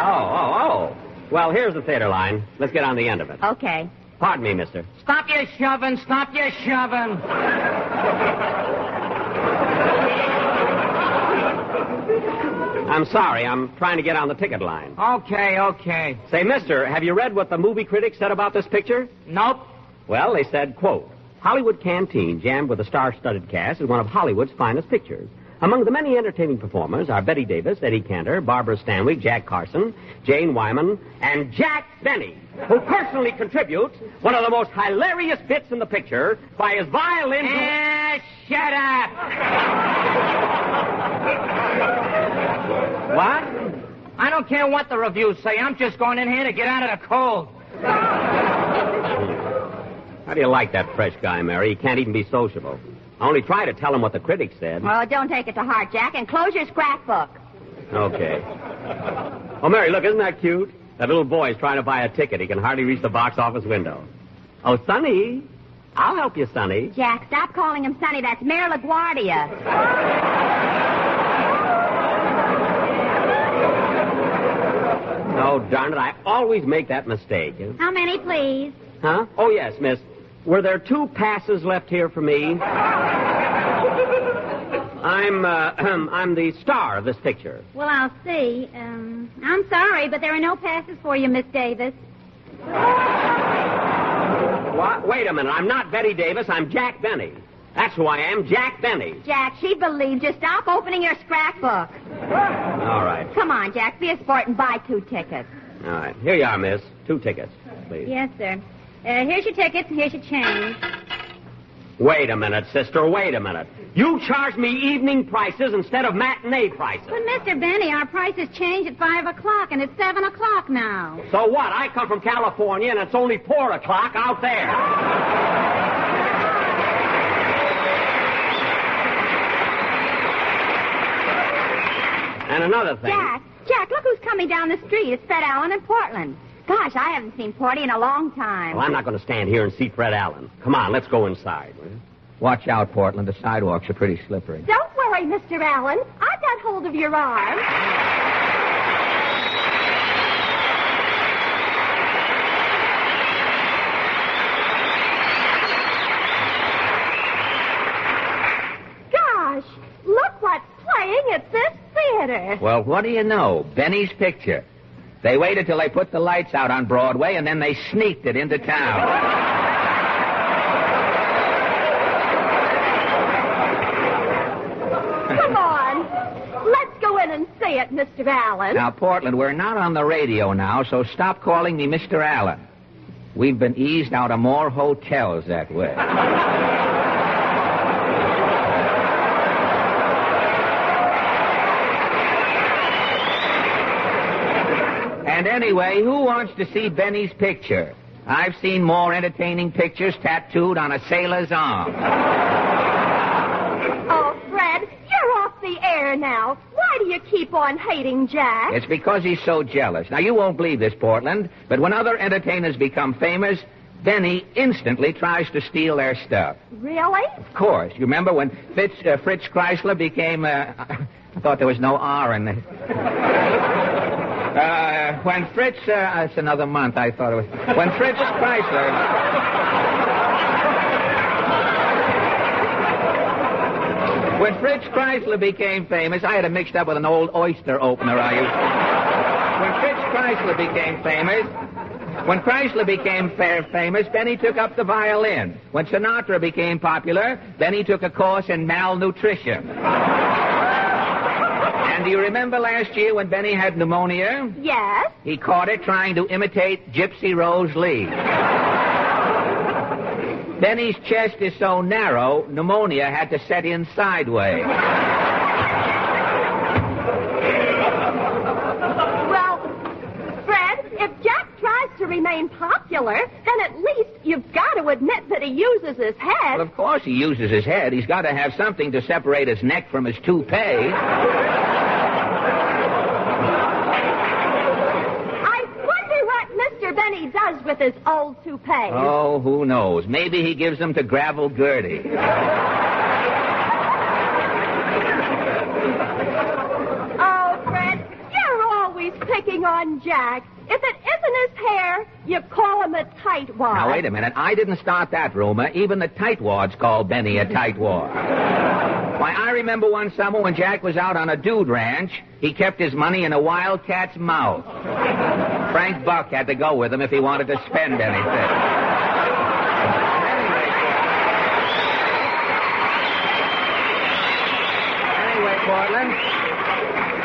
Oh. Well, here's the theater line. Let's get on the end of it. Okay. Pardon me, mister. Stop your shoving. I'm sorry. I'm trying to get on the ticket line. Okay. Say, mister, have you read what the movie critics said about this picture? Nope. Well, they said, quote, Hollywood Canteen, jammed with a star-studded cast, is one of Hollywood's finest pictures. Among the many entertaining performers are Betty Davis, Eddie Cantor, Barbara Stanwyck, Jack Carson, Jane Wyman, and Jack Benny, who personally contributes one of the most hilarious bits in the picture by his violin... Shut up! What? I don't care what the reviews say. I'm just going in here to get out of the cold. How do you like that fresh guy, Mary? He can't even be sociable. I only try to tell him what the critics said. Well, don't take it to heart, Jack, and close your scrapbook. Okay. Oh, Mary, look, isn't that cute? That little boy's trying to buy a ticket. He can hardly reach the box office window. Oh, Sonny. I'll help you, Sonny. Jack, stop calling him Sonny. That's Mayor LaGuardia. Oh, darn it. I always make that mistake. How many, please? Huh? Oh, yes, miss. Were there 2 passes left here for me? I'm the star of this picture. Well, I'll see. I'm sorry, but there are no passes for you, Miss Davis. What? Wait a minute. I'm not Betty Davis. I'm Jack Benny. That's who I am, Jack Benny. Jack, she believes you. Stop opening your scrapbook. All right. Come on, Jack. Be a sport and buy 2 tickets. All right. Here you are, miss. 2 tickets, please. Yes, sir. Here's your tickets and here's your change. Wait a minute, sister. Wait a minute. You charge me evening prices instead of matinee prices. But, Mr. Benny, our prices change at 5 o'clock, and it's 7 o'clock now. So what? I come from California, and it's only 4 o'clock out there. And another thing. Jack, look who's coming down the street. It's Fred Allen in Portland. Gosh, I haven't seen Porty in a long time. Well, I'm not going to stand here and see Fred Allen. Come on, let's go inside. Watch out, Portland. The sidewalks are pretty slippery. Don't worry, Mr. Allen. I got hold of your arm. Gosh, look what's playing at this theater. Well, what do you know? Benny's picture. They waited till they put the lights out on Broadway, and then they sneaked it into town. Come on. Let's go in and see it, Mr. Allen. Now, Portland, we're not on the radio now, so stop calling me Mr. Allen. We've been eased out of more hotels that way. And anyway, who wants to see Benny's picture? I've seen more entertaining pictures tattooed on a sailor's arm. Oh, Fred, you're off the air now. Why do you keep on hating Jack? It's because he's so jealous. Now, you won't believe this, Portland, but when other entertainers become famous, Benny instantly tries to steal their stuff. Really? Of course. You remember when Fritz Chrysler became... I thought there was no R in it. When Fritz... it's another month, I thought it was... When Fritz Chrysler... When Fritz Chrysler became famous, I had it mixed up with an old oyster opener I used. When Fritz Chrysler became famous... When Chrysler became famous, Benny took up the violin. When Sinatra became popular, Benny took a course in malnutrition. And do you remember last year when Benny had pneumonia? Yes. He caught it trying to imitate Gypsy Rose Lee. Benny's chest is so narrow, pneumonia had to set in sideways. Well, Fred, if Jack tries to remain popular, then at least you've got to admit that he uses his head. Well, of course he uses his head. He's got to have something to separate his neck from his toupee. Mr. Benny does with his old toupee. Oh, who knows? Maybe he gives them to Gravel Gertie. Oh, Fred, you're always picking on Jack. If it isn't his hair, you call him a tightwad. Now, wait a minute. I didn't start that rumor. Even the tightwads call Benny a tightwad. Why, I remember one summer when Jack was out on a dude ranch, he kept his money in a wildcat's mouth. Frank Buck had to go with him if he wanted to spend anything. Anyway, Portland,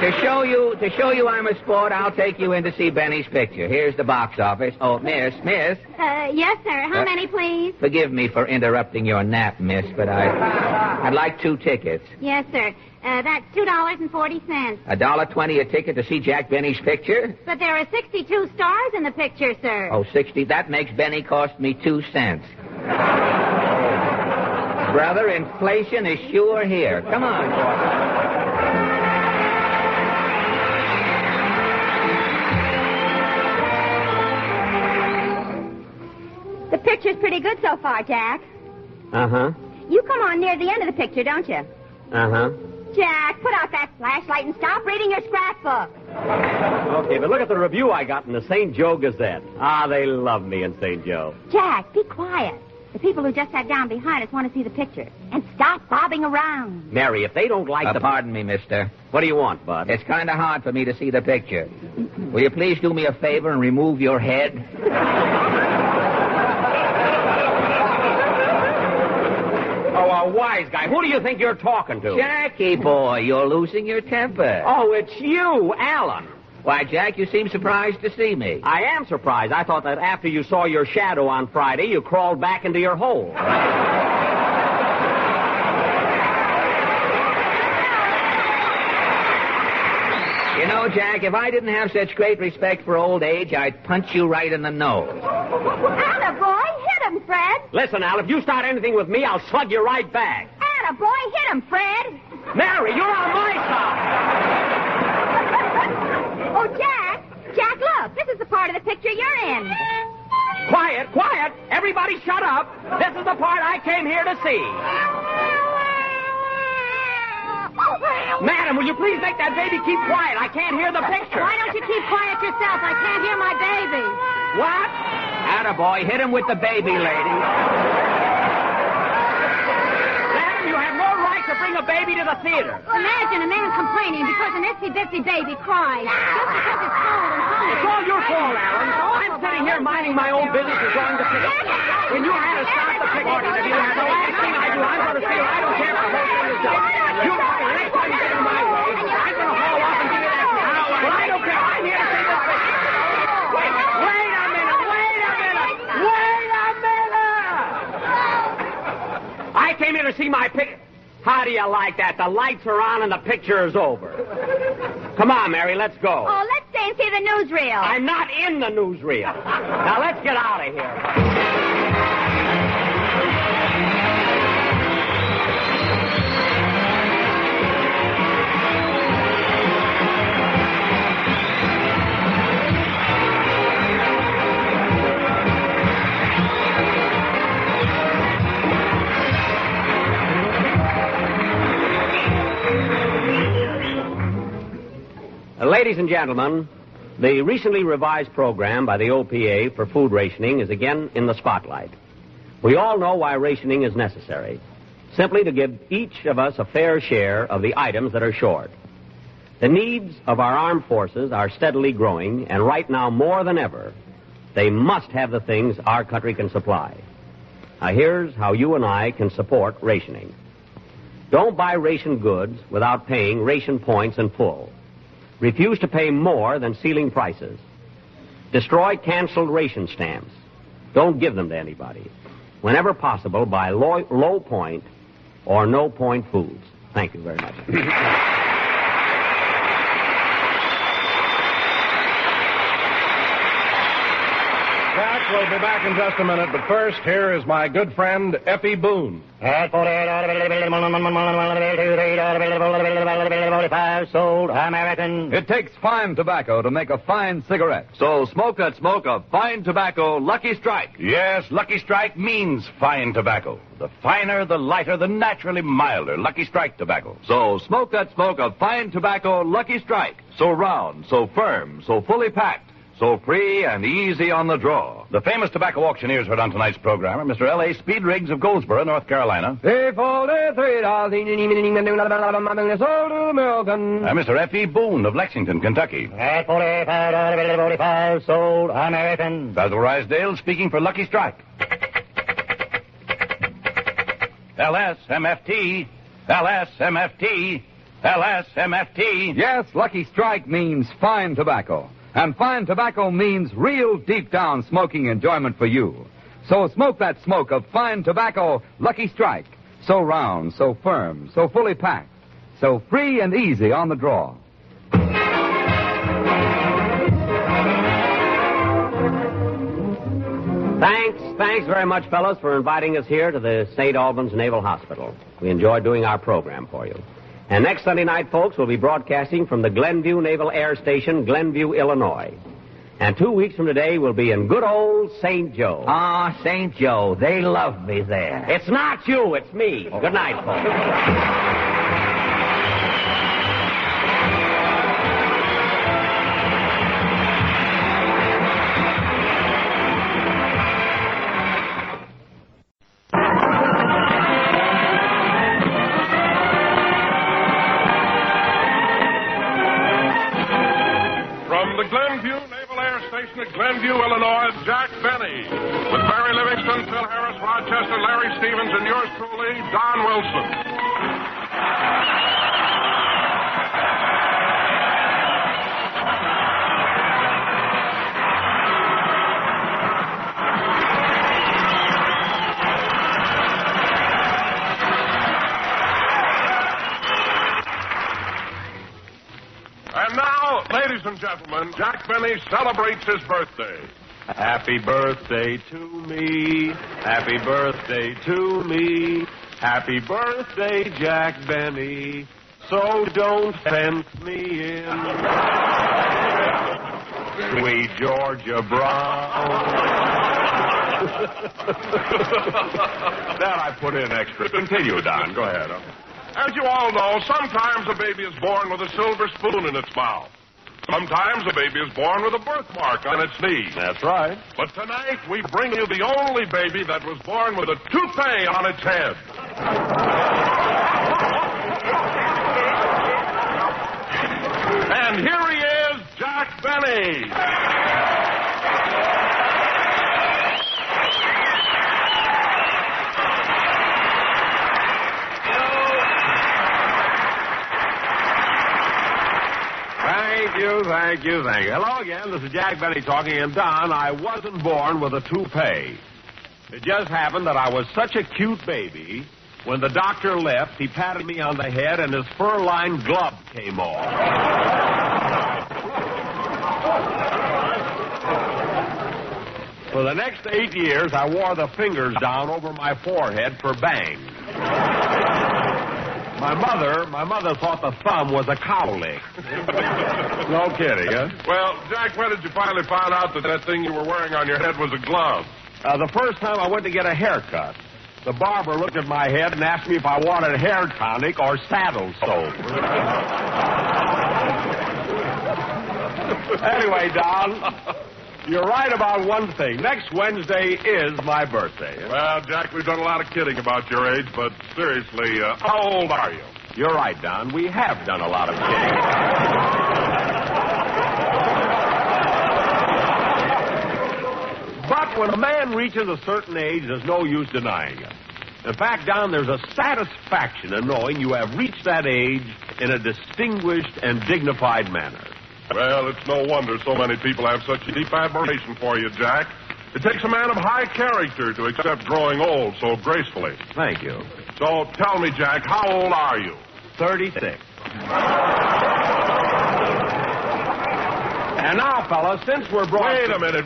to show you I'm a sport, I'll take you in to see Benny's picture. Here's the box office. Oh, Miss. Yes, sir. How many, please? Forgive me for interrupting your nap, Miss, but I'd like 2 tickets. Yes, sir. That's $2.40. $1.20 a ticket to see Jack Benny's picture? But there are 62 stars in the picture, sir. Oh, 60. That makes Benny cost me 2 cents. Brother, inflation is sure here. Come on, Portland. The picture's pretty good so far, Jack. Uh-huh. You come on near the end of the picture, don't you? Uh-huh. Jack, put out that flashlight and stop reading your scrapbook. Okay, but look at the review I got in the St. Joe Gazette. Ah, they love me in St. Joe. Jack, be quiet. The people who just sat down behind us want to see the picture. And stop bobbing around. Mary, if they don't like Pardon me, mister. What do you want, Bud? It's kind of hard for me to see the picture. Will you please do me a favor and remove your head? Oh, wise guy. Who do you think you're talking to? Jackie, boy, you're losing your temper. Oh, it's you, Alan. Why, Jack, you seem surprised to see me. I am surprised. I thought that after you saw your shadow on Friday, you crawled back into your hole. You know, Jack, if I didn't have such great respect for old age, I'd punch you right in the nose. Attaboy, hit him, Fred. Listen, Al, if you start anything with me, I'll slug you right back. Attaboy, hit him, Fred. Mary, you're on my side. Oh, Jack, look. This is the part of the picture you're in. Quiet. Everybody shut up. This is the part I came here to see. Madam, will you please make that baby keep quiet? I can't hear the picture. Why don't you keep quiet yourself? I can't hear my baby. What? Attaboy, hit him with the baby, lady. Madam, you have no right to bring a baby to the theater. Imagine a man complaining because an itsy-bitsy baby cries. Just because it's cold and hungry. It's all your fault, Alan. I'm sitting here minding my own business and going to pick up. When you had to stop the picture, the last thing I do, I'm going to say, I don't care if the whole thing is done. You know, the next time you get in my way, I'm going to haul off and give you that. But I don't care. I'm here to see this picture. Wait a minute. I came here to see my picture. How do you like that? The lights are on and the picture is over. Come on, Mary, let's go. Oh, let's stay and see the newsreel. I'm not in the newsreel. Now, let's get out of here. Ladies and gentlemen, the recently revised program by the OPA for food rationing is again in the spotlight. We all know why rationing is necessary. Simply to give each of us a fair share of the items that are short. The needs of our armed forces are steadily growing, and right now more than ever, they must have the things our country can supply. Now here's how you and I can support rationing. Don't buy ration goods without paying ration points in full. Refuse to pay more than ceiling prices. Destroy canceled ration stamps. Don't give them to anybody. Whenever possible, buy low point or no point foods. Thank you very much. Jack, we'll be back in just a minute, but first, here is my good friend, Effie Boone. Sold American. It takes fine tobacco to make a fine cigarette. So smoke that smoke of fine tobacco, Lucky Strike. Yes, Lucky Strike means fine tobacco. The finer, the lighter, the naturally milder Lucky Strike tobacco. So smoke that smoke of fine tobacco, Lucky Strike. So round, so firm, so fully packed, so free and easy on the draw. The famous tobacco auctioneers heard on tonight's program are Mr. L.A. Speed Riggs of Goldsboro, North Carolina. And Mr. F.E. Boone of Lexington, Kentucky. At 45, sold American. Basil Rysdale speaking for Lucky Strike. LSMFT, LSMFT, LSMFT. Yes, Lucky Strike means fine tobacco. And fine tobacco means real deep-down smoking enjoyment for you. So smoke that smoke of fine tobacco, Lucky Strike. So round, so firm, so fully packed, so free and easy on the draw. Thanks very much, fellows, for inviting us here to the St. Albans Naval Hospital. We enjoy doing our program for you. And next Sunday night, folks, we'll be broadcasting from the Glenview Naval Air Station, Glenview, Illinois. And 2 weeks from today, we'll be in good old St. Joe. Ah, St. Joe. They love me there. It's not you, it's me. Good night, folks. station at Glenview, Illinois, Jack Benny. With Barry Livingston, Phil Harris, Rochester, Larry Stevens, and yours truly, Don Wilson. And now, ladies and gentlemen, Jack Benny celebrates his birthday. Happy birthday to me. Happy birthday to me. Happy birthday, Jack Benny. So don't fence me in. Sweet Georgia Brown. That I put in extra. Continue, Don. Go ahead. As you all know, sometimes a baby is born with a silver spoon in its mouth. Sometimes a baby is born with a birthmark on its knee. That's right. But tonight, we bring you the only baby that was born with a toupee on its head. And here he is, Jack Benny. Thank you. Hello again. This is Jack Benny talking. And Don, I wasn't born with a toupee. It just happened that I was such a cute baby. When the doctor left, he patted me on the head and his fur-lined glove came off. For the next 8 years, I wore the fingers down over my forehead for bangs. My mother thought the thumb was a cowlick. No kidding, huh? Well, Jack, when did you finally find out that thing you were wearing on your head was a glove? The first time I went to get a haircut. The barber looked at my head and asked me if I wanted hair tonic or saddle soap. Anyway, Don, you're right about one thing. Next Wednesday is my birthday. Well, Jack, we've done a lot of kidding about your age, but seriously, how old are you? You're right, Don. We have done a lot of kidding. But when a man reaches a certain age, there's no use denying it. In fact, Don, there's a satisfaction in knowing you have reached that age in a distinguished and dignified manner. Well, it's no wonder so many people have such a deep admiration for you, Jack. It takes a man of high character to accept growing old so gracefully. Thank you. So tell me, Jack, how old are you? 36. And now, fellas, since we're brought... Wait a minute,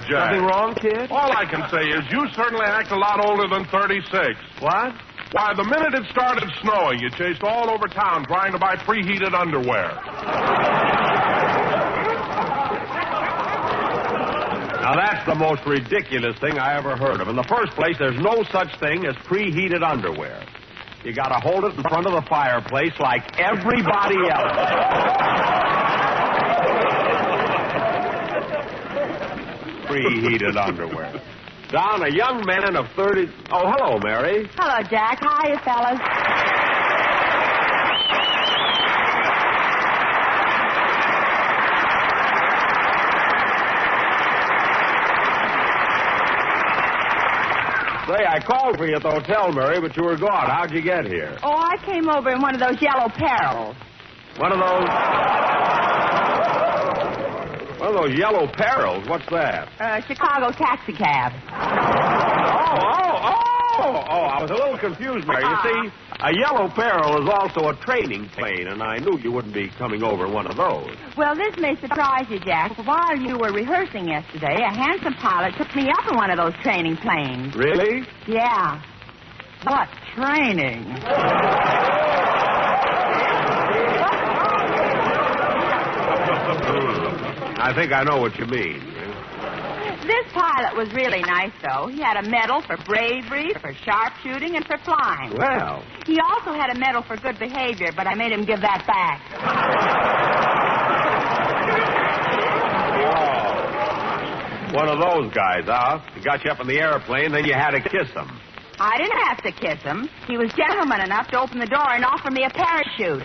Jack. Nothing wrong, kid? All I can say is you certainly act a lot older than 36. What? Why, the minute it started snowing, you chased all over town trying to buy preheated underwear. Now, that's the most ridiculous thing I ever heard of. In the first place, there's no such thing as preheated underwear. You got to hold it in front of the fireplace like everybody else. Preheated underwear. Don, a young man of 30... Oh, hello, Mary. Hello, Jack. Hiya, fellas. Say, I called for you at the hotel, Mary, but you were gone. How'd you get here? Oh, I came over in one of those yellow Perils. One of those yellow Perils? What's that? Chicago taxi cab. Oh, I was a little confused, Mary. You see, a yellow Peril is also a training plane, and I knew you wouldn't be coming over in one of those. Well, this may surprise you, Jack. While you were rehearsing yesterday, a handsome pilot took me up in one of those training planes. Really? Yeah. What training? I think I know what you mean. This pilot was really nice, though. He had a medal for bravery, for sharpshooting, and for flying. Well. He also had a medal for good behavior, but I made him give that back. Oh. One of those guys, huh? He got you up in the airplane, then you had to kiss him. I didn't have to kiss him. He was gentleman enough to open the door and offer me a parachute.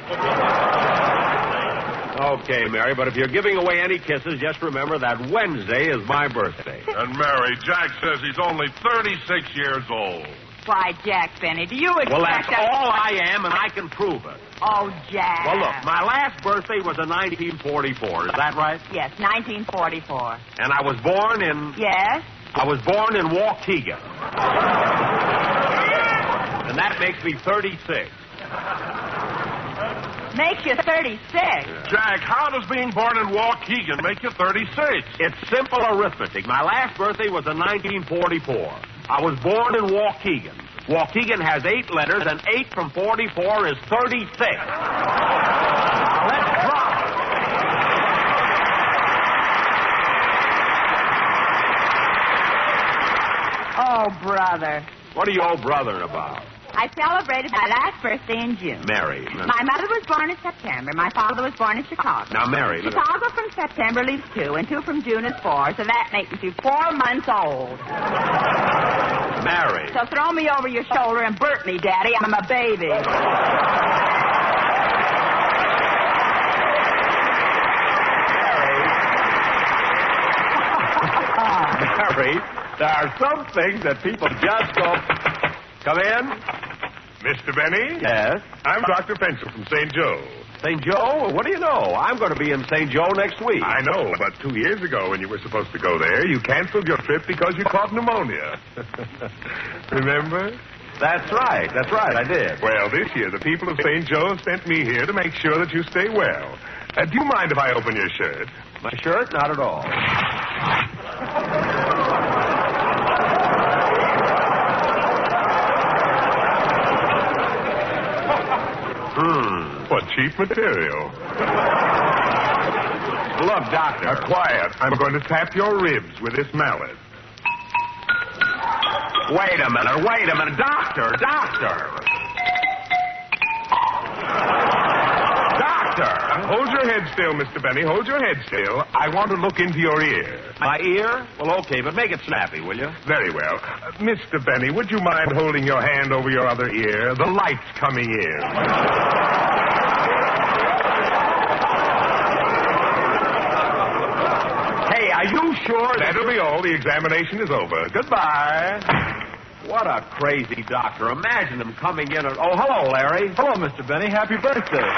Okay, Mary, but if you're giving away any kisses, just remember that Wednesday is my birthday. And Mary, Jack says he's only 36 years old. Why, Jack Benny, do you expect... Well, that's all I am, and I can prove it. Oh, Jack. Well, look, my last birthday was in 1944. Is that right? Yes, 1944. And I was born in... Yes? I was born in Waukegan. And that makes me 36. Makes you 36. Jack, how does being born in Waukegan make you 36? It's simple arithmetic. My last birthday was in 1944. I was born in Waukegan. Waukegan has 8 letters, and 8 from 44 is 36. Now, let's drop it. Oh, brother. What are you old brothering about? I celebrated my last birthday in June. Mary. My mother was born in September. My father was born in Chicago. Now, Mary. Chicago from September leaves 2, and 2 from June is 4, so that makes you 4 months old. Mary. So throw me over your shoulder and burp me, Daddy. I'm a baby. Mary, there are some things that people just don't... Come in. Mr. Benny? Yes? I'm Dr. Pencil from St. Joe. St. Joe? What do you know? I'm going to be in St. Joe next week. I know, but 2 years ago when you were supposed to go there, you canceled your trip because you caught pneumonia. Remember? That's right, I did. Well, this year the people of St. Joe sent me here to make sure that you stay well. Do you mind if I open your shirt? My shirt? Not at all. What cheap material. Look, Doctor. Quiet. I'm going to tap your ribs with this mallet. Wait a minute. Doctor! Hold your head still, Mr. Benny. Hold your head still. I want to look into your ear. My ear? Well, okay, but make it snappy, will you? Very well. Mr. Benny, would you mind holding your hand over your other ear? The light's coming in. Hey, are you sure? That'll be all. The examination is over. Goodbye. What a crazy doctor. Imagine him coming in and... Oh, hello, Larry. Hello, Mr. Benny. Happy birthday.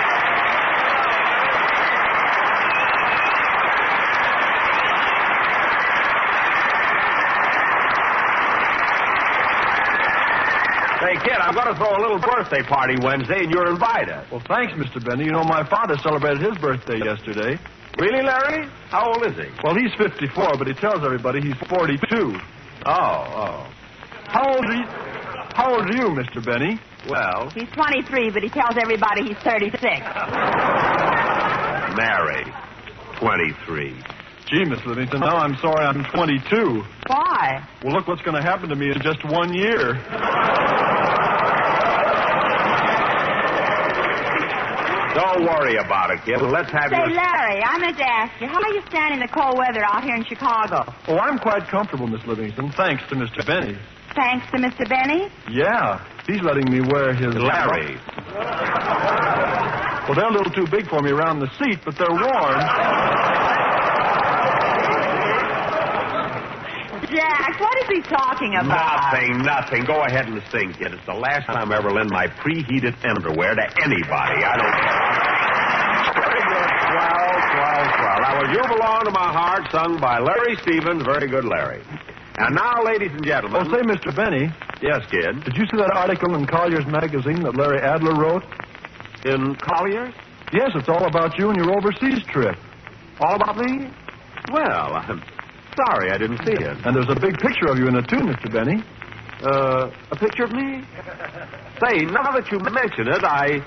Hey, kid, I'm going to throw a little birthday party Wednesday, and you're invited. Well, thanks, Mr. Benny. You know, my father celebrated his birthday yesterday. Really, Larry? How old is he? Well, he's 54, but he tells everybody he's 42. Oh. How old are you, Mr. Benny? Well... He's 23, but he tells everybody he's 36. Mary, 23. Gee, Miss Livingston, now I'm sorry I'm 22. Why? Well, look what's going to happen to me in just 1 year. Don't worry about it, kid. Let's have Say, Larry, I meant to ask you, how are you standing the cold weather out here in Chicago? Oh, I'm quite comfortable, Miss Livingston, thanks to Mr. Benny. Thanks to Mr. Benny? Yeah, he's letting me wear his... Larry. Well, they're a little too big for me around the seat, but they're warm. Jack, what is he talking about? Nothing. Go ahead and sing, kid. It's the last time I ever lend my preheated underwear to anybody. I don't... Very good. Swell. That was You Belong to My Heart, sung by Larry Stevens. Very good, Larry. And now, ladies and gentlemen... Oh, say, Mr. Benny. Yes, kid? Did you see that article in Collier's magazine that Larry Adler wrote? In Collier's? Yes, it's all about you and your overseas trip. All about me? Well, I'm sorry I didn't see it. And there's a big picture of you in it, too, Mr. Benny. A picture of me? Say, now that you mention it, I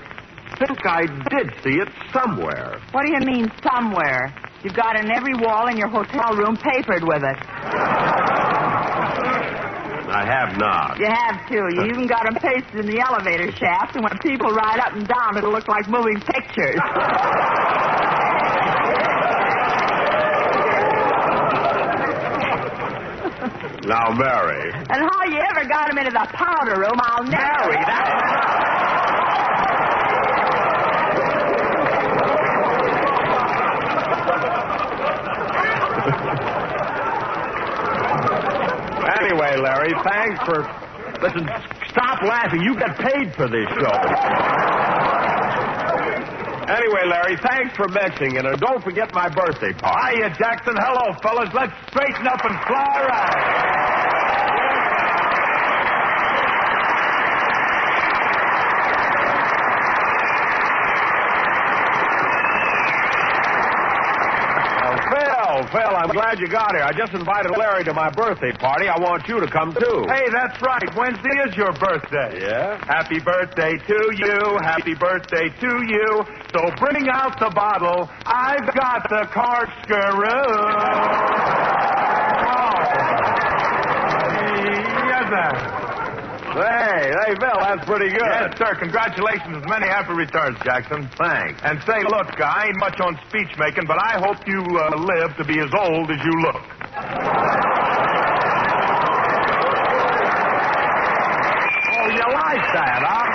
think I did see it somewhere. What do you mean, somewhere? You've got it in every wall in your hotel room papered with it. I have not. You have, too. You even got them pasted in the elevator shaft, and when people ride up and down, it'll look like moving pictures. Now, Mary. And how you ever got him into the powder room, I'll never... Mary, Larry, thanks for... Listen, stop laughing. You get paid for this show. Anyway, Larry, thanks for mentioning it. And don't forget my birthday party. Hiya, Jackson. Hello, fellas. Let's straighten up and fly around. Phil, I'm glad you got here. I just invited Larry to my birthday party. I want you to come, too. Hey, that's right. Wednesday is your birthday. Yeah? Happy birthday to you. Happy birthday to you. So bring out the bottle. I've got the corkscrew. Yes, sir. Hey, Bill, that's pretty good. Yes, sir. Congratulations. Many happy returns, Jackson. Thanks. And say, look, I ain't much on speech making, but I hope you live to be as old as you look. Oh, you like that, huh?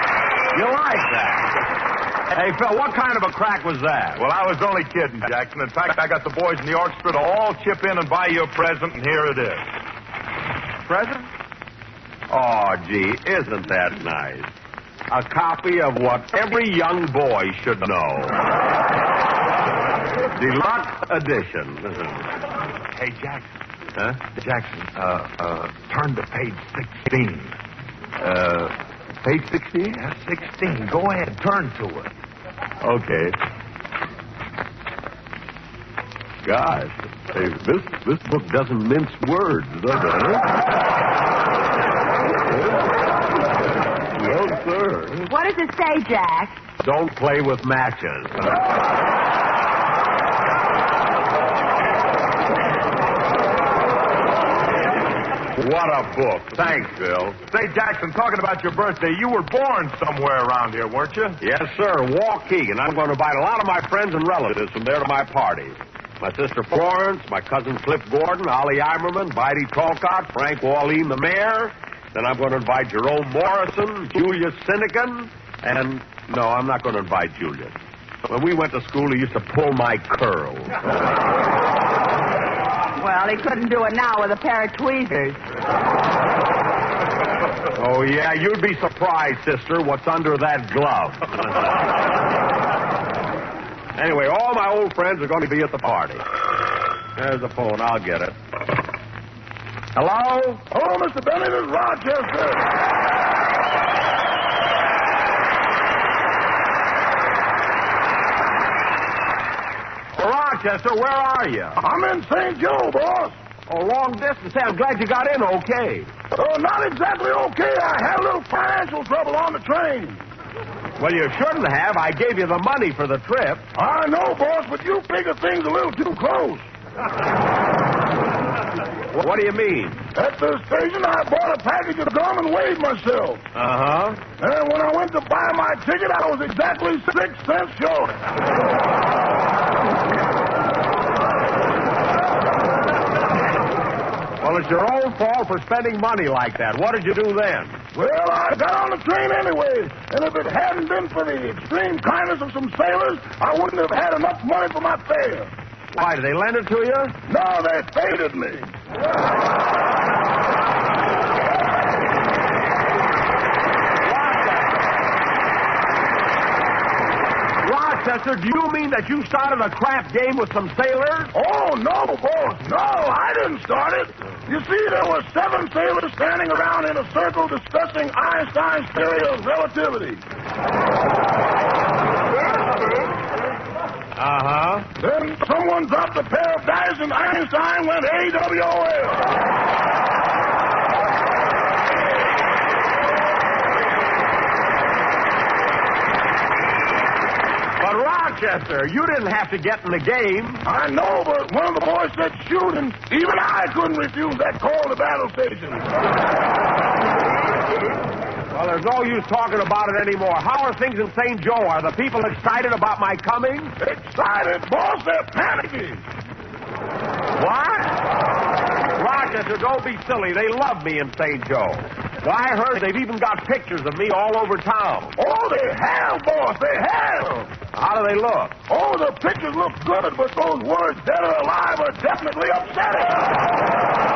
You like that? Hey, Phil, what kind of a crack was that? Well, I was only kidding, Jackson. In fact, I got the boys in the orchestra to all chip in and buy you a present, and here it is. Present? Oh, gee, isn't that nice? A copy of what every young boy should know. Deluxe edition. Hey, Jackson. Huh? Jackson, turn to page 16. Page 16? Yeah, 16. Go ahead, turn to it. Okay. Gosh, hey, this book doesn't mince words, does it? No, sir. What does it say, Jack? Don't play with matches. What a book. Thanks, Bill. Say, Jackson, talking about your birthday, you were born somewhere around here, weren't you? Yes, sir. Waukegan. I'm going to invite a lot of my friends and relatives from there to my party. My sister Florence, my cousin Cliff Gordon, Ollie Eimerman, Videy Talcott, Frank Wallin, the mayor. Then I'm going to invite Jerome Morrison, Julius Sinekin, and... No, I'm not going to invite Julius. When we went to school, he used to pull my curls. Well, he couldn't do it now with a pair of tweezers. Oh, yeah, you'd be surprised, sister, what's under that glove. Anyway, all my old friends are going to be at the party. There's the phone. I'll get it. Hello? Oh, Mr. Benny, this is Rochester. Rochester, where are you? I'm in St. Joe, boss. Oh, long distance. Hey, I'm glad you got in okay. Oh, not exactly okay. I had a little financial trouble on the train. Well, you shouldn't have. I gave you the money for the trip. I know, boss, but you figure things a little too close. What do you mean? At the station, I bought a package of gum and weighed myself. Uh-huh. And when I went to buy my ticket, I was exactly 6 cents short. Well, it's your own fault for spending money like that. What did you do then? Well, I got on the train anyway, and if it hadn't been for the extreme kindness of some sailors, I wouldn't have had enough money for my fare. Why, did they lend it to you? No, they faded me. Rochester, do you mean that you started a crap game with some sailors? Oh, no, boss. No, I didn't start it. You see, there were 7 sailors standing around in a circle discussing Einstein's theory of relativity. Uh-huh. Then someone dropped a pair of dice and Einstein went AWOL. But Rochester, you didn't have to get in the game. I know, but one of the boys said shoot, and even I couldn't refuse that call to battle station. Well, there's no use talking about it anymore. How are things in St. Joe? Are the people excited about my coming? Excited, boss? They're panicking. What? Rochester, don't be silly. They love me in St. Joe. Why, I heard they've even got pictures of me all over town. Oh, they have, boss. They have. How do they look? Oh, the pictures look good, but those words, dead or alive, are definitely upsetting.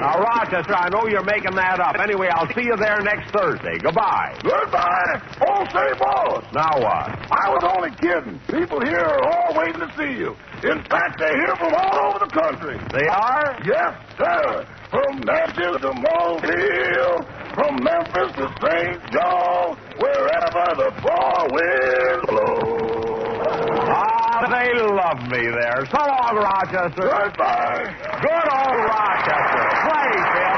Now, Rochester, I know you're making that up. Anyway, I'll see you there next Thursday. Goodbye. Goodbye. Oh, say, boss. Now what? I was only kidding. People here are all waiting to see you. In fact, they're here from all over the country. They are? Yes, sir. From Nashville to Mobile, from Memphis to St. Joe, wherever the four winds blow. Ah, they love me there. So long, Rochester. Goodbye. Good old Rochester. Play, Phil.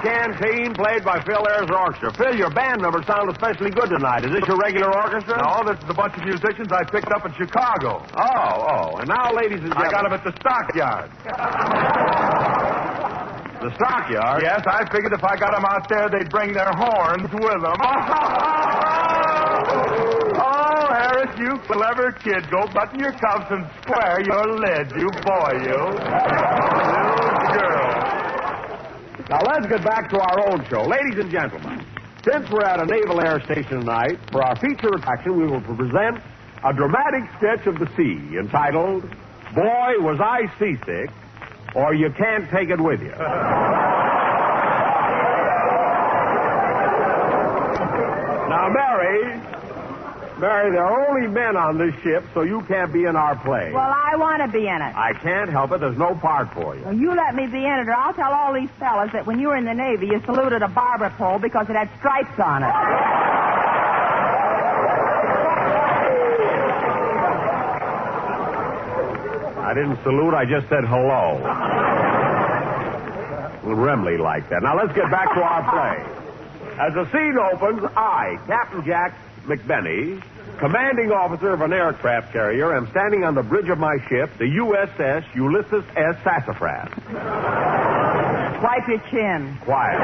Canteen, played by Phil Ayers Orchestra. Phil, your band numbers sound especially good tonight. Is this your regular orchestra? No, this is a bunch of musicians I picked up in Chicago. Oh. And now, ladies and gentlemen... I got them at the stockyard. The stockyard? Yes, I figured if I got them out there, they'd bring their horns with them. Oh, Harris, you clever kid. Go button your cuffs and square your lid, you boy, you. Little girl. Now, let's get back to our own show. Ladies and gentlemen, since we're at a naval air station tonight, for our feature attraction, we will present a dramatic sketch of the sea entitled, Boy, Was I Seasick, or You Can't Take It With You. Now, Mary, there are only men on this ship, so you can't be in our play. Well, I want to be in it. I can't help it. There's no part for you. Well, you let me be in it, or I'll tell all these fellas that when you were in the Navy, you saluted a barber pole because it had stripes on it. I didn't salute. I just said hello. A little Remley like that. Now, let's get back to our play. As the scene opens, I, Captain Jack McBenney, commanding officer of an aircraft carrier, am standing on the bridge of my ship, the USS Ulysses S. Sassafras. Wipe your chin. Quiet.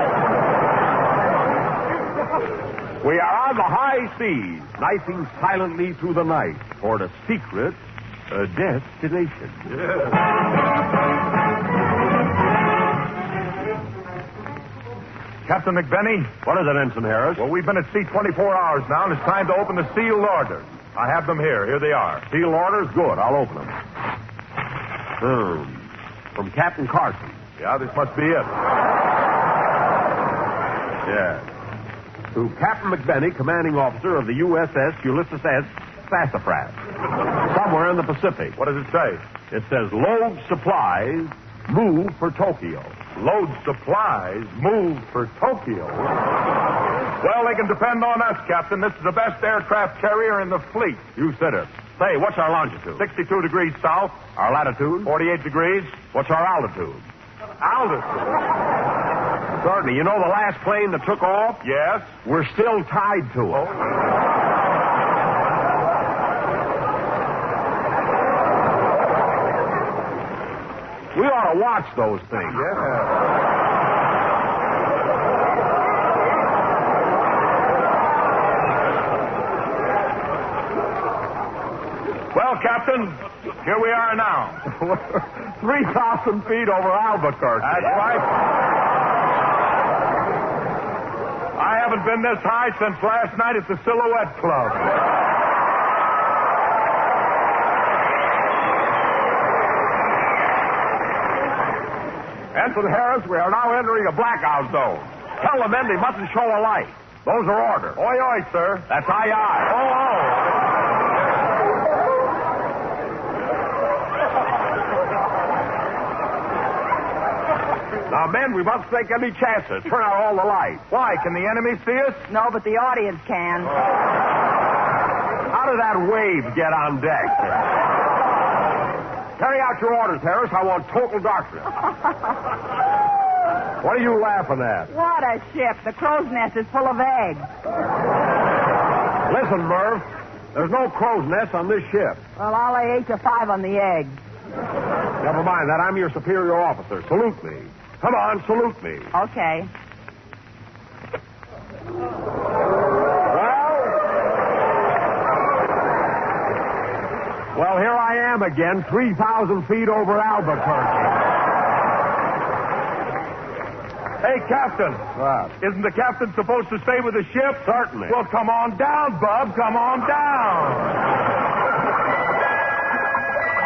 We are on the high seas, knifing silently through the night toward a secret destination. Captain McBenney? What is it, Ensign Harris? Well, we've been at sea 24 hours now, and it's time to open the sealed orders. I have them here. Here they are. Sealed orders? Good. I'll open them. From Captain Carson. Yeah, this must be it. Yes. To Captain McBenney, commanding officer of the USS Ulysses S. Sassafras. Somewhere in the Pacific. What does it say? It says, load supplies, move for Tokyo. Load supplies, move for Tokyo. Well, they can depend on us, Captain. This is the best aircraft carrier in the fleet. You said it. Say, what's our longitude? 62 degrees south. Our latitude? 48 degrees. What's our altitude? Altitude? Certainly. You know the last plane that took off? Yes. We're still tied to it. We ought to watch those things. Yeah. Well, Captain. Here we are now. 3,000 feet over Albuquerque. That's right. I haven't been this high since last night at the Silhouette Club. Ensign Harris, we are now entering a blackout zone. Tell the men they mustn't show a light. Those are orders. Oi, oi, sir. That's aye, aye. Oh, oh. Now, men, we mustn't take any chances. Turn out all the lights. Why? Can the enemy see us? No, but the audience can. How did that wave get on deck? Carry out your orders, Harris. I want total darkness. What are you laughing at? What a ship. The crow's nest is full of eggs. Listen, Merv. There's no crow's nest on this ship. Well, I'll lay 8 to 5 on the eggs. Never mind that. I'm your superior officer. Salute me. Come on, salute me. Okay. Well, here I am again, 3,000 feet over Albuquerque. Hey, Captain. What? Isn't the captain supposed to stay with the ship? Certainly. Well, come on down, Bub. Come on down.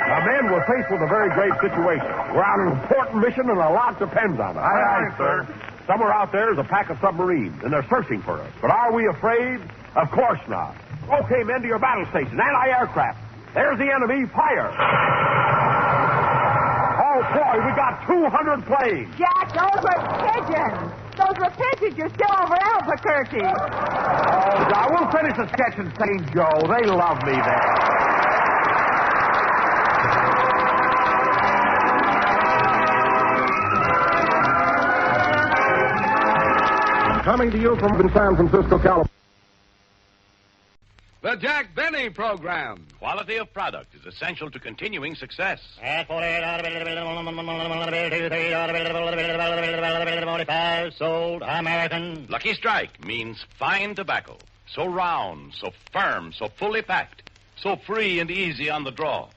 Now, men, we're faced with a very grave situation. We're on an important mission, and a lot depends on it. Aye, aye, sir. Somewhere out there is a pack of submarines, and they're searching for us. But are we afraid? Of course not. Okay, men, to your battle stations. Anti-aircraft. There's the enemy. Fire. Oh, boy, we got 200 planes. Jack, those were pigeons. Those were pigeons. You're still over Albuquerque. Oh, God, we'll finish the sketch in St. Joe. They love me there. Coming to you from San Francisco, California. The Jack Benny Program. Quality of product is essential to continuing success. Sold American. Lucky Strike means fine tobacco. So round, so firm, so fully packed, so free and easy on the draw.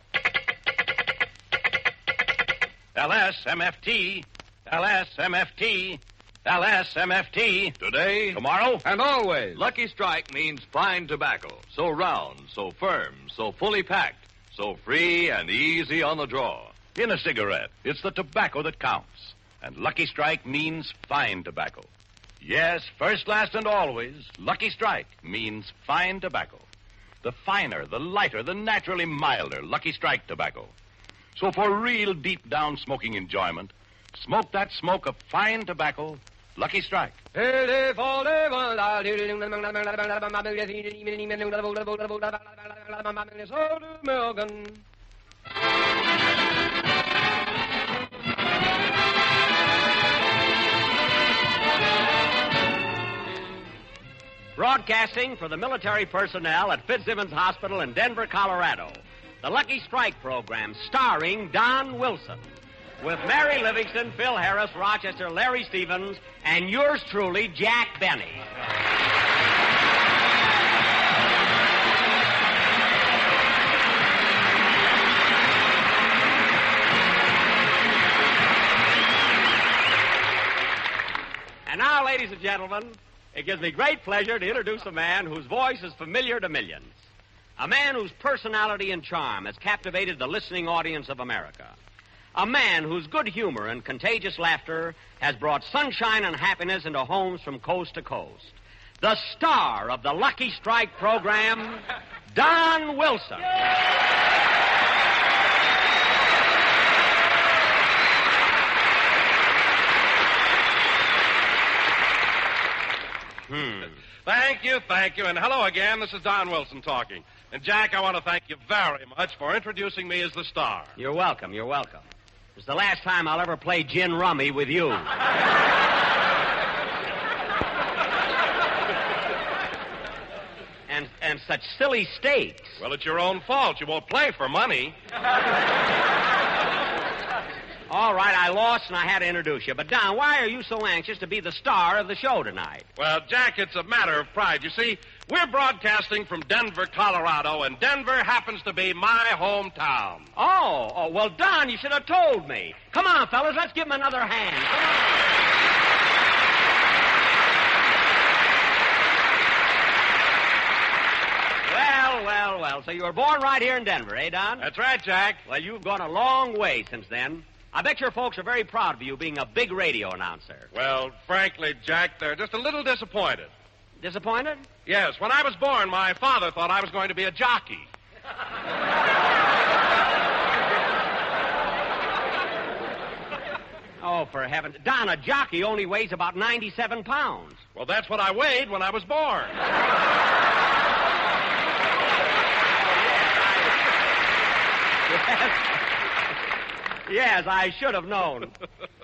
LSMFT, LSMFT, LSMFT. Today, tomorrow, and always. Lucky Strike means fine tobacco. So round, so firm, so fully packed, so free and easy on the draw. In a cigarette, it's the tobacco that counts. And Lucky Strike means fine tobacco. Yes, first, last, and always, Lucky Strike means fine tobacco. The finer, the lighter, the naturally milder Lucky Strike tobacco. So for real deep down smoking enjoyment, smoke that smoke of fine tobacco, Lucky Strike. Broadcasting for the military personnel at Fitzsimmons Hospital in Denver, Colorado. The Lucky Strike program starring Don Wilson. With Mary Livingston, Phil Harris, Rochester, Larry Stevens, and yours truly, Jack Benny. And now, ladies and gentlemen, it gives me great pleasure to introduce a man whose voice is familiar to millions. A man whose personality and charm has captivated the listening audience of America. A man whose good humor and contagious laughter has brought sunshine and happiness into homes from coast to coast. The star of the Lucky Strike program, Don Wilson. Thank you, and hello again. This is Don Wilson talking. And, Jack, I want to thank you very much for introducing me as the star. You're welcome, you're welcome. It's the last time I'll ever play gin rummy with you. and such silly stakes. Well, it's your own fault. You won't play for money. All right, I lost and I had to introduce you. But, Don, why are you so anxious to be the star of the show tonight? Well, Jack, it's a matter of pride. You see, we're broadcasting from Denver, Colorado, and Denver happens to be my hometown. Oh, well, Don, you should have told me. Come on, fellas, let's give him another hand. Come on. Well, so you were born right here in Denver, eh, Don? That's right, Jack. Well, you've gone a long way since then. I bet your folks are very proud of you being a big radio announcer. Well, frankly, Jack, they're just a little disappointed. Disappointed? Yes. When I was born, my father thought I was going to be a jockey. Oh, for heaven's... Don, a jockey only weighs about 97 pounds. Well, that's what I weighed when I was born. Yes, I should have known.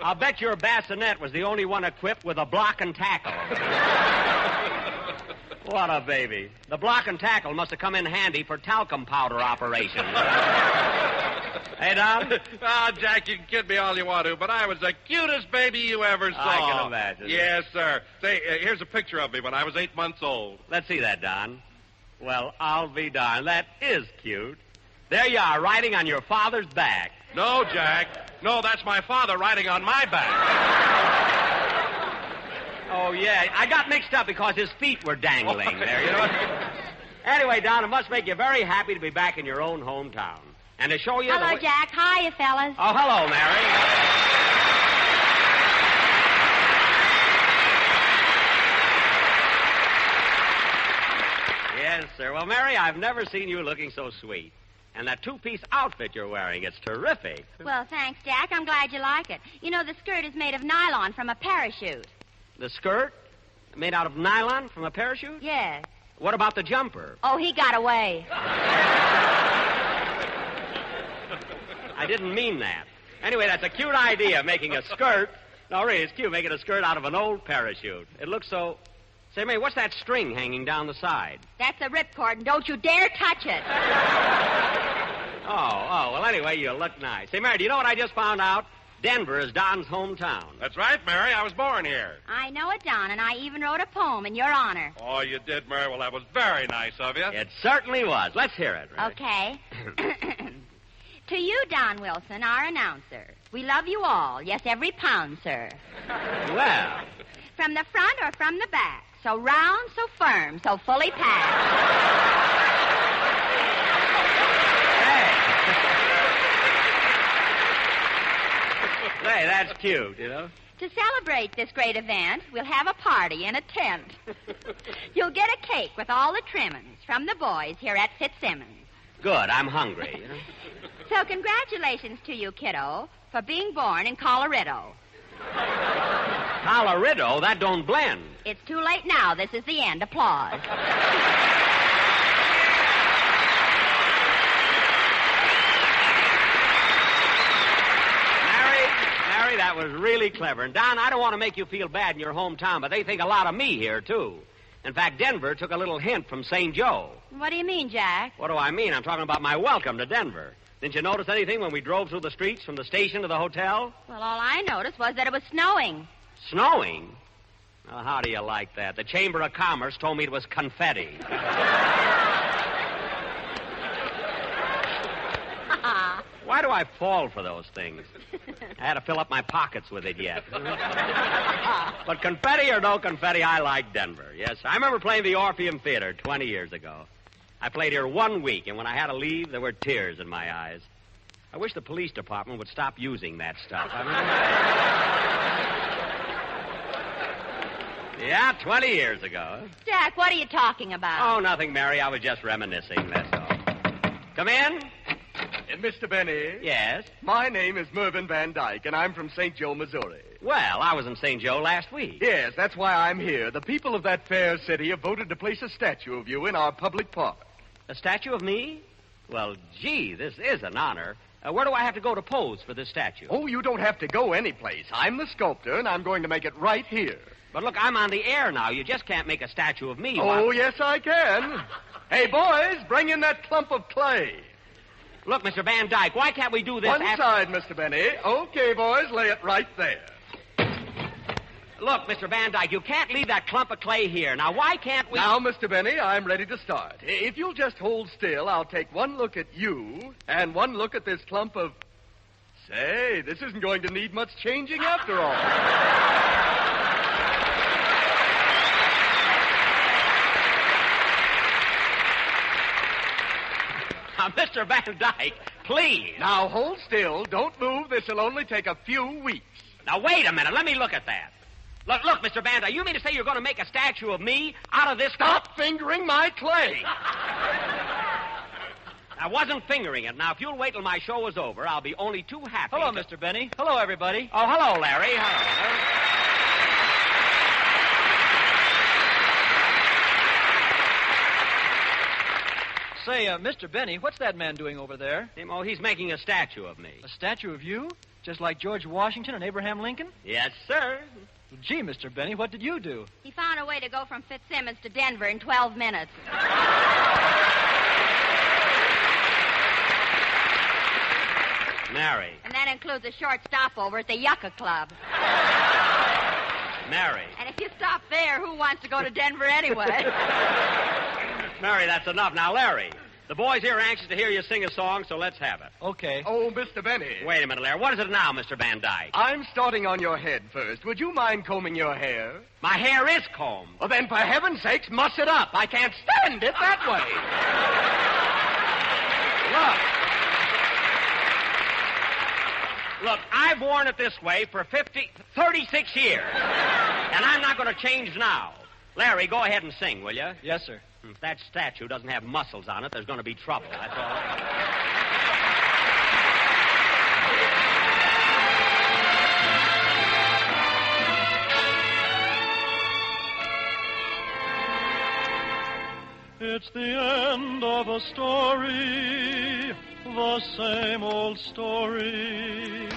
I'll bet your bassinet was the only one equipped with a block and tackle. What a baby. The block and tackle must have come in handy for talcum powder operations. Hey, Don? Jack, you can kid me all you want to, but I was the cutest baby you ever saw. I can imagine. Yes, sir. Say, here's a picture of me when I was 8 months old. Let's see that, Don. Well, I'll be darned. That is cute. There you are, riding on your father's back. No, Jack. No, that's my father riding on my back. Oh, yeah. I got mixed up because his feet were dangling there, you know. Anyway, Don, it must make you very happy to be back in your own hometown. And to show you... Hello, Jack. Hiya, fellas. Oh, hello, Mary. Yes, sir. Well, Mary, I've never seen you looking so sweet. And that two-piece outfit you're wearing, it's terrific. Well, thanks, Jack. I'm glad you like it. You know, the skirt is made of nylon from a parachute. The skirt? Made out of nylon from a parachute? Yes. What about the jumper? Oh, he got away. I didn't mean that. Anyway, that's a cute idea, making a skirt. No, really, it's cute, making a skirt out of an old parachute. It looks so... Say, Mary, what's that string hanging down the side? That's a ripcord, and don't you dare touch it. Well, anyway, you look nice. Say, Mary, do you know what I just found out? Denver is Don's hometown. That's right, Mary. I was born here. I know it, Don, and I even wrote a poem in your honor. Oh, you did, Mary? Well, that was very nice of you. It certainly was. Let's hear it, Mary. Okay. To you, Don Wilson, our announcer. We love you all. Yes, every pound, sir. Well. From the front or from the back. So round, so firm, so fully packed. Hey, that's cute, you know. To celebrate this great event, we'll have a party in a tent. You'll get a cake with all the trimmings from the boys here at Fitzsimmons. Good, I'm hungry. You know? So congratulations to you, kiddo, for being born in Colorado. Colorado? That don't blend. It's too late now. This is the end. Applause. Mary, that was really clever. And, Don, I don't want to make you feel bad in your hometown, but they think a lot of me here, too. In fact, Denver took a little hint from St. Joe. What do you mean, Jack? What do I mean? I'm talking about my welcome to Denver. Didn't you notice anything when we drove through the streets from the station to the hotel? Well, all I noticed was that it was snowing. Snowing? Well, how do you like that? The Chamber of Commerce told me it was confetti. Why do I fall for those things? I had to fill up my pockets with it yet. But confetti or no confetti, I like Denver. Yes, I remember playing the Orpheum Theater 20 years ago. I played here 1 week, and when I had to leave, there were tears in my eyes. I wish the police department would stop using that stuff. Yeah, 20 years ago. Jack, what are you talking about? Oh, nothing, Mary. I was just reminiscing, that's all. Come in. Mr. Benny? Yes? My name is Mervyn Van Dyke, and I'm from St. Joe, Missouri. Well, I was in St. Joe last week. Yes, that's why I'm here. The people of that fair city have voted to place a statue of you in our public park. A statue of me? Well, gee, this is an honor. Where do I have to go to pose for this statue? Oh, you don't have to go anyplace. I'm the sculptor, and I'm going to make it right here. But look, I'm on the air now. You just can't make a statue of me. Oh, yes, I can. Hey, boys, bring in that clump of clay. Look, Mr. Van Dyke, why can't we do this One side, Mr. Benny. Okay, boys, lay it right there. Look, Mr. Van Dyke, you can't leave that clump of clay here. Now, why can't we... Now, Mr. Benny, I'm ready to start. If you'll just hold still, I'll take one look at you and one look at this clump of... Say, this isn't going to need much changing after all. Now, Mr. Van Dyke, please. Now, hold still. Don't move. This'll only take a few weeks. Now, wait a minute. Let me look at that. Look, Mr. Van Dyke, you mean to say you're going to make a statue of me out of this... Stop fingering my clay. I wasn't fingering it. Now, if you'll wait till my show is over, I'll be only too happy. Hello, Mr. Benny. Hello, everybody. Oh, hello, Larry. Hello. Say, Mr. Benny, what's that man doing over there? Oh, he's making a statue of me. A statue of you? Just like George Washington and Abraham Lincoln? Yes, sir. Gee, Mr. Benny, what did you do? He found a way to go from Fitzsimmons to Denver in 12 minutes. Mary. And that includes a short stopover at the Yucca Club. Mary. And if you stop there, who wants to go to Denver anyway? Mary, that's enough. Now, Larry, the boys here are anxious to hear you sing a song, so let's have it. Okay. Oh, Mr. Benny. Wait a minute, Larry. What is it now, Mr. Van Dyke? I'm starting on your head first. Would you mind combing your hair? My hair is combed. Well, then, for heaven's sakes, muss it up. I can't stand it that way. Look, I've worn it this way for 36 years. And I'm not going to change now. Larry, go ahead and sing, will you? Yes, sir. If that statue doesn't have muscles on it, there's going to be trouble. That's all. It's the end of a story, the same old story,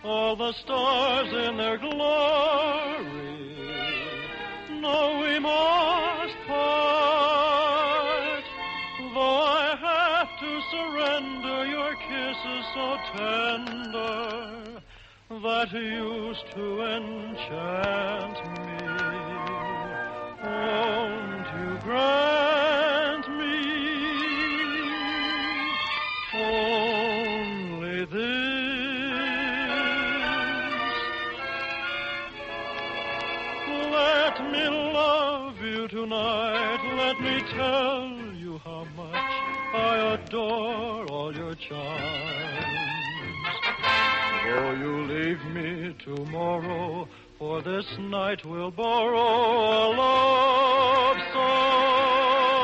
all the stars in their glory. No, we must part, though I have to surrender your kisses so tender that used to enchant me. Won't you grant me only this? Let me love you tonight. Let me tell you how much I adore all your charms. Though you leave me tomorrow, for this night we'll borrow a love song.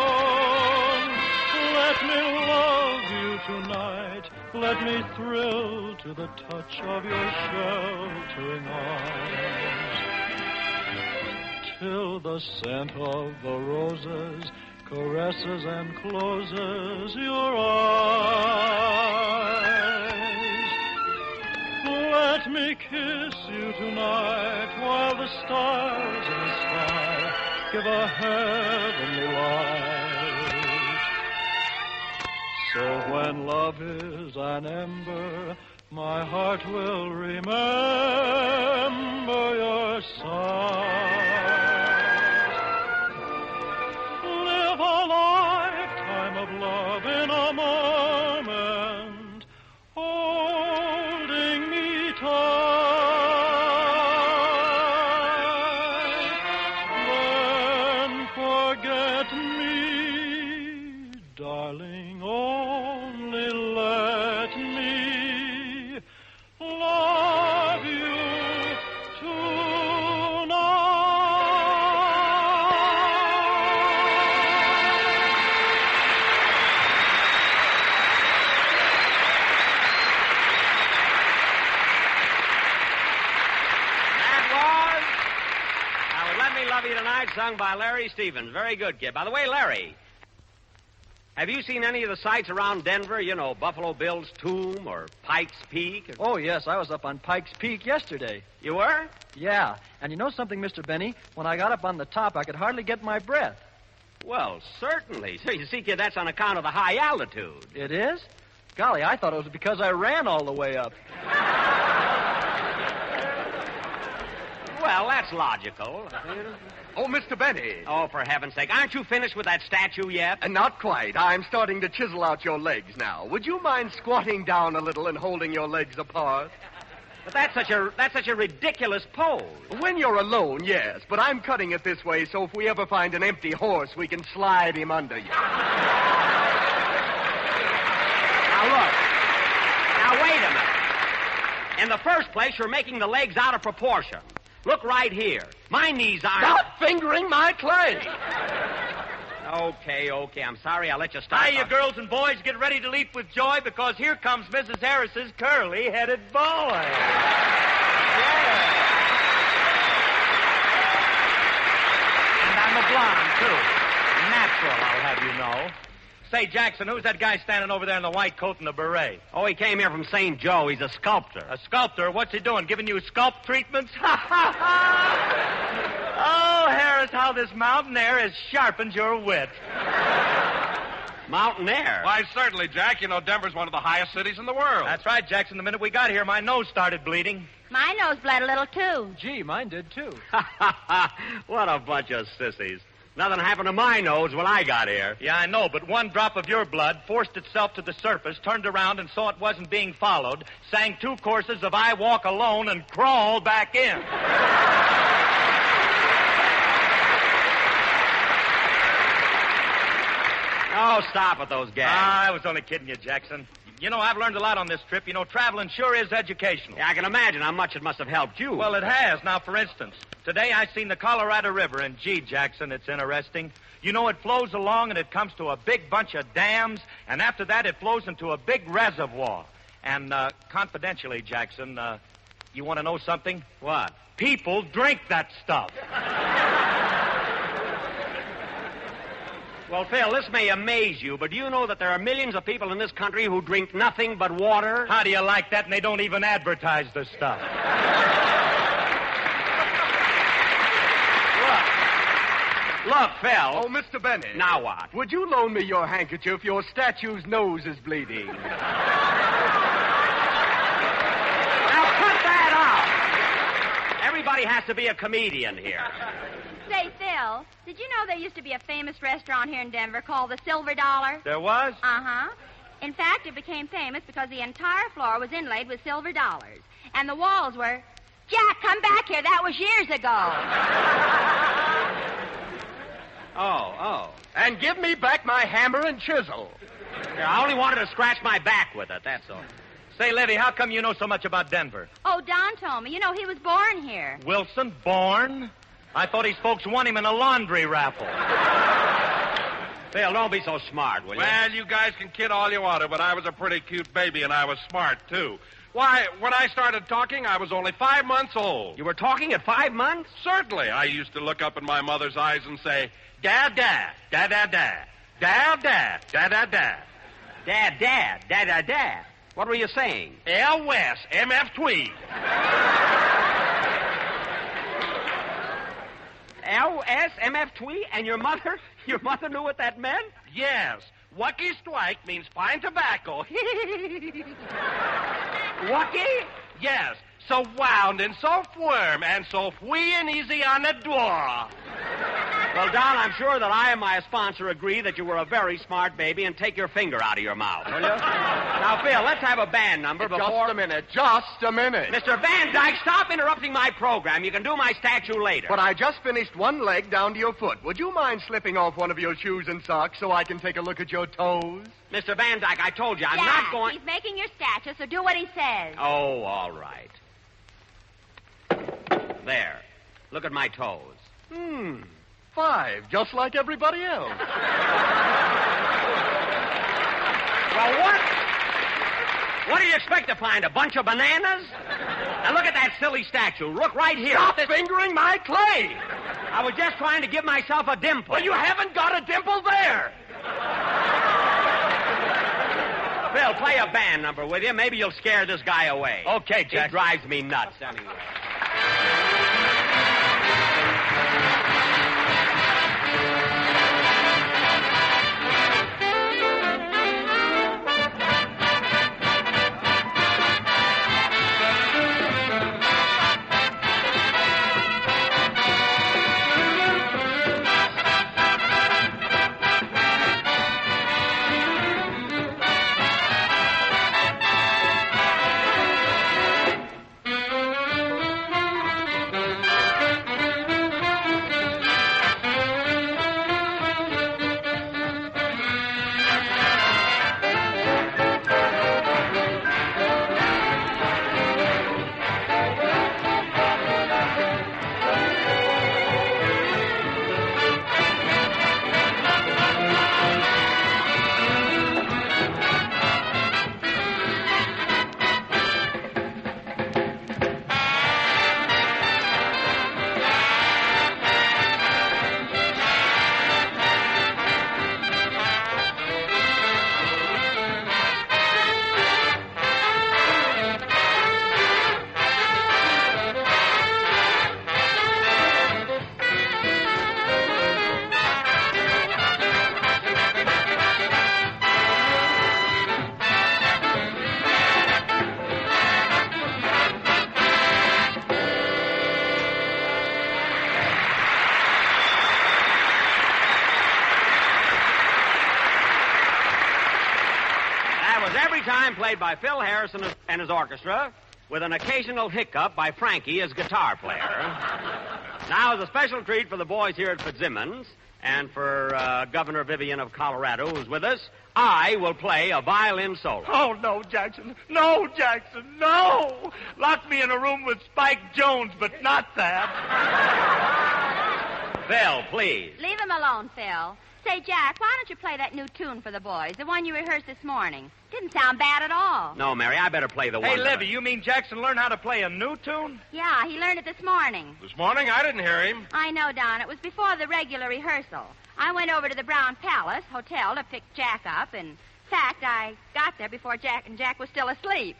Let me love you tonight. Let me thrill to the touch of your sheltering arms. Till the scent of the roses caresses and closes your eyes. Let me kiss you tonight while the stars in the sky give a heavenly light. So when love is an ember, my heart will remember your sighs. Live a lifetime of love in a moment, holding me tight. Then forget me, darling, only let me love you Tonight, sung by Larry Stevens. Very good, kid. By the way, Larry, have you seen any of the sights around Denver? You know, Buffalo Bill's Tomb or Pike's Peak? Oh, yes, I was up on Pike's Peak yesterday. You were? Yeah. And you know something, Mr. Benny? When I got up on the top, I could hardly get my breath. Well, certainly. So you see, kid, that's on account of the high altitude. It is? Golly, I thought it was because I ran all the way up. Well, that's logical. Oh, Mr. Benny. Oh, for heaven's sake. Aren't you finished with that statue yet? Not quite. I'm starting to chisel out your legs now. Would you mind squatting down a little and holding your legs apart? But that's such a ridiculous pose. When you're alone, yes. But I'm cutting it this way so if we ever find an empty horse, we can slide him under you. Now, look. Now, wait a minute. In the first place, you're making the legs out of proportion. Look right here. My knees aren't... Stop fingering my clay! Okay. I'm sorry. I'll let you stop. Hiya, girls and boys. Get ready to leap with joy because here comes Mrs. Harris's curly-headed boy. Yeah. And I'm a blonde, too. Natural, I'll have you know. Say, Jackson, who's that guy standing over there in the white coat and the beret? Oh, he came here from St. Joe. He's a sculptor. A sculptor? What's he doing? Giving you sculpt treatments? Oh, Harris, how this mountain air has sharpened your wit. Mountain air? Why, certainly, Jack. You know, Denver's one of the highest cities in the world. That's right, Jackson. The minute we got here, my nose started bleeding. My nose bled a little, too. Gee, mine did, too. What a bunch of sissies. Nothing happened to my nose when I got here. Yeah, I know, but one drop of your blood forced itself to the surface, turned around and saw it wasn't being followed, sang 2 courses of I Walk Alone, and crawled back in. Oh, stop with those gags. I was only kidding you, Jackson. You know, I've learned a lot on this trip. You know, traveling sure is educational. Yeah, I can imagine how much it must have helped you. Well, it has. Now, for instance, today I seen the Colorado River, and gee, Jackson, it's interesting. You know, it flows along and it comes to a big bunch of dams, and after that it flows into a big reservoir. And, confidentially, Jackson, you want to know something? What? People drink that stuff. Well, Phil, this may amaze you, but do you know that there are millions of people in this country who drink nothing but water? How do you like that? And they don't even advertise the stuff. Look, Phil. Oh, Mr. Benny. Now what? Would you loan me your handkerchief? Your statue's nose is bleeding. Now cut that out. Everybody has to be a comedian here. Say, Phil, did you know there used to be a famous restaurant here in Denver called the Silver Dollar? There was? Uh-huh. In fact, it became famous because the entire floor was inlaid with silver dollars. And the walls were... Jack, come back here. That was years ago. Oh. And give me back my hammer and chisel. Here, I only wanted to scratch my back with it, that's all. Say, Levy, how come you know so much about Denver? Oh, Don told me. You know, he was born here. Wilson, born? I thought his folks won him in a laundry raffle. Phil, don't be so smart, will you? Well, you guys can kid all you want to, but I was a pretty cute baby, and I was smart, too. Why, when I started talking, I was only 5 months old. You were talking at 5 months? Certainly. I used to look up in my mother's eyes and say, Dad, Dad, Dad, Dad, Dad, Dad, Dad, Dad, Dad, Dad. Dad, Dad, Dad, Dad, Dad. What were you saying? L. West, M.F. Tweed. L.S.M.F. Tweed? And your mother knew what that meant? Yes. Lucky Strike means fine tobacco. Lucky? Yes. So wound and so firm and so free and easy on the door. Well, Don, I'm sure that I and my sponsor agree that you were a very smart baby, and take your finger out of your mouth, will you? Now, Phil, let's have a band number before... Just a minute. Mr. Van Dyke, stop interrupting my program. You can do my statue later. But I just finished one leg down to your foot. Would you mind slipping off one of your shoes and socks so I can take a look at your toes? Mr. Van Dyke, I told you, I'm Jack, not going... he's making your statue, so do what he says. Oh, all right. There. Look at my toes. 5, just like everybody else. Well, what do you expect to find? A bunch of bananas? Now, look at that silly statue. Look right here. Stop fingering my clay! I was just trying to give myself a dimple. Well, you haven't got a dimple there. Phil, play a band number with you. Maybe you'll scare this guy away. Okay, Jack. He drives me nuts, anyway. every time played by Phil Harrison and his orchestra, with an occasional hiccup by Frankie, his guitar player. Now, as a special treat for the boys here at Fitzsimmons, and for Governor Vivian of Colorado, who's with us, I will play a violin solo. Oh, no, Jackson. No, Jackson, no! Lock me in a room with Spike Jones, but not that. Phil, please. Leave him alone, Phil. Say, Jack, why don't you play that new tune for the boys, the one you rehearsed this morning? Didn't sound bad at all. No, Mary, I better play the one. Hey, Livy, you mean Jackson learned how to play a new tune? Yeah, he learned it this morning. This morning? I didn't hear him. I know, Don. It was before the regular rehearsal. I went over to the Brown Palace Hotel to pick Jack up. In fact, I got there before Jack was still asleep.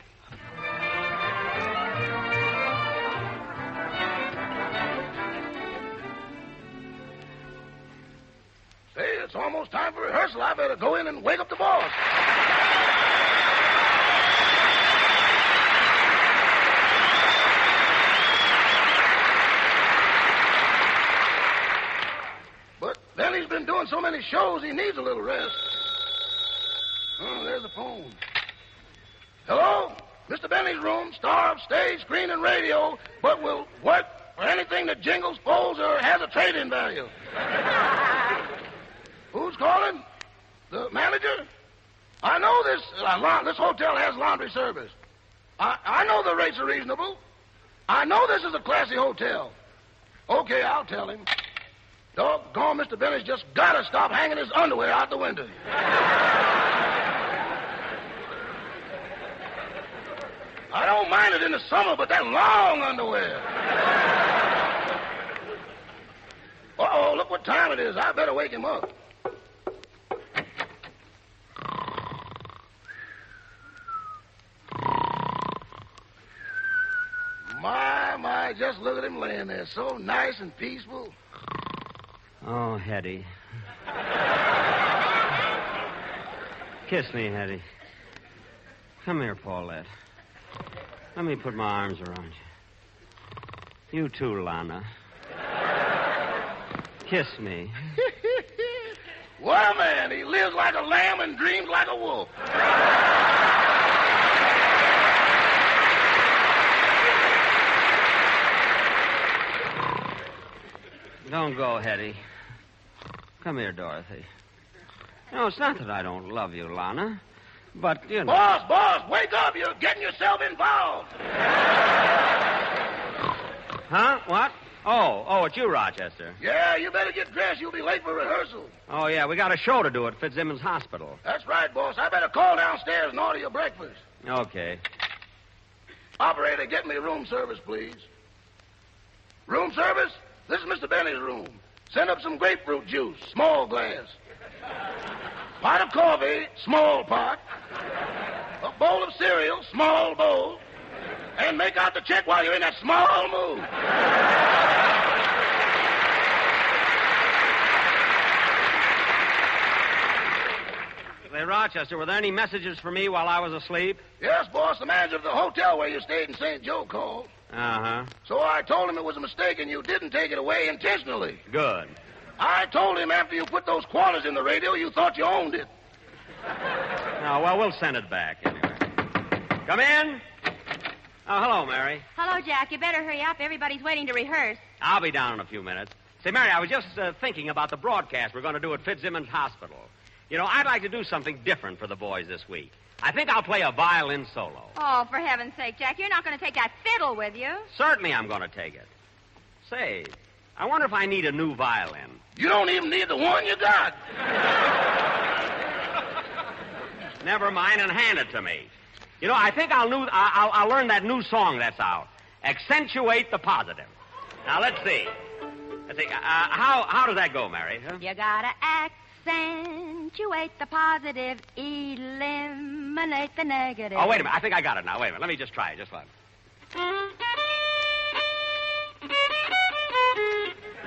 Say, it's almost time for rehearsal. I better go in and wake up the boss. But then he's been doing so many shows, he needs a little rest. Oh, there's the phone. Hello? Mr. Benny's room, star of stage, screen, and radio, but will work for anything that jingles, folds, or has a trade-in value. Who's calling? The manager? I know this hotel has laundry service. I know the rates are reasonable. I know this is a classy hotel. Okay, I'll tell him. Doggone, Mr. Benny's just got to stop hanging his underwear out the window. I don't mind it in the summer, but that long underwear. Uh-oh, look what time it is. I better wake him up. My, just look at him laying there, so nice and peaceful. Oh, Hetty. Kiss me, Hetty. Come here, Paulette. Let me put my arms around you. You too, Lana. Kiss me. What a man. He lives like a lamb and dreams like a wolf. Don't go, Hetty. Come here, Dorothy. No, it's not that I don't love you, Lana, but, you know... Boss, wake up. You're getting yourself involved. Huh? What? Oh, it's you, Rochester. Yeah, you better get dressed. You'll be late for rehearsal. Oh, yeah, we got a show to do at Fitzsimmons Hospital. That's right, boss. I better call downstairs and order your breakfast. Okay. Operator, get me room service, please. Room service? This is Mr. Benny's room. Send up some grapefruit juice, small glass. Pot of coffee, small pot. A bowl of cereal, small bowl. And make out the check while you're in that small mood. Say, Rochester, were there any messages for me while I was asleep? Yes, boss. The manager of the hotel where you stayed in St. Joe called. Uh-huh. So I told him it was a mistake and you didn't take it away intentionally. Good. I told him after you put those quarters in the radio, you thought you owned it. Oh, well, we'll send it back anyway. Come in. Oh, hello, Mary. Hello, Jack. You better hurry up. Everybody's waiting to rehearse. I'll be down in a few minutes. Say, Mary, I was just thinking about the broadcast we're going to do at Fitzsimmons Hospital. You know, I'd like to do something different for the boys this week. I think I'll play a violin solo. Oh, for heaven's sake, Jack, you're not going to take that fiddle with you. Certainly I'm going to take it. Say, I wonder if I need a new violin. You don't even need the one you got. Never mind and hand it to me. You know, I think I'll learn that new song that's out. Accentuate the positive. Now, let's see. How does that go, Mary? Huh? You gotta accentuate the positive, eliminate the negative. Oh, wait a minute. I think I got it now. Wait a minute. Let me just try it. Just one.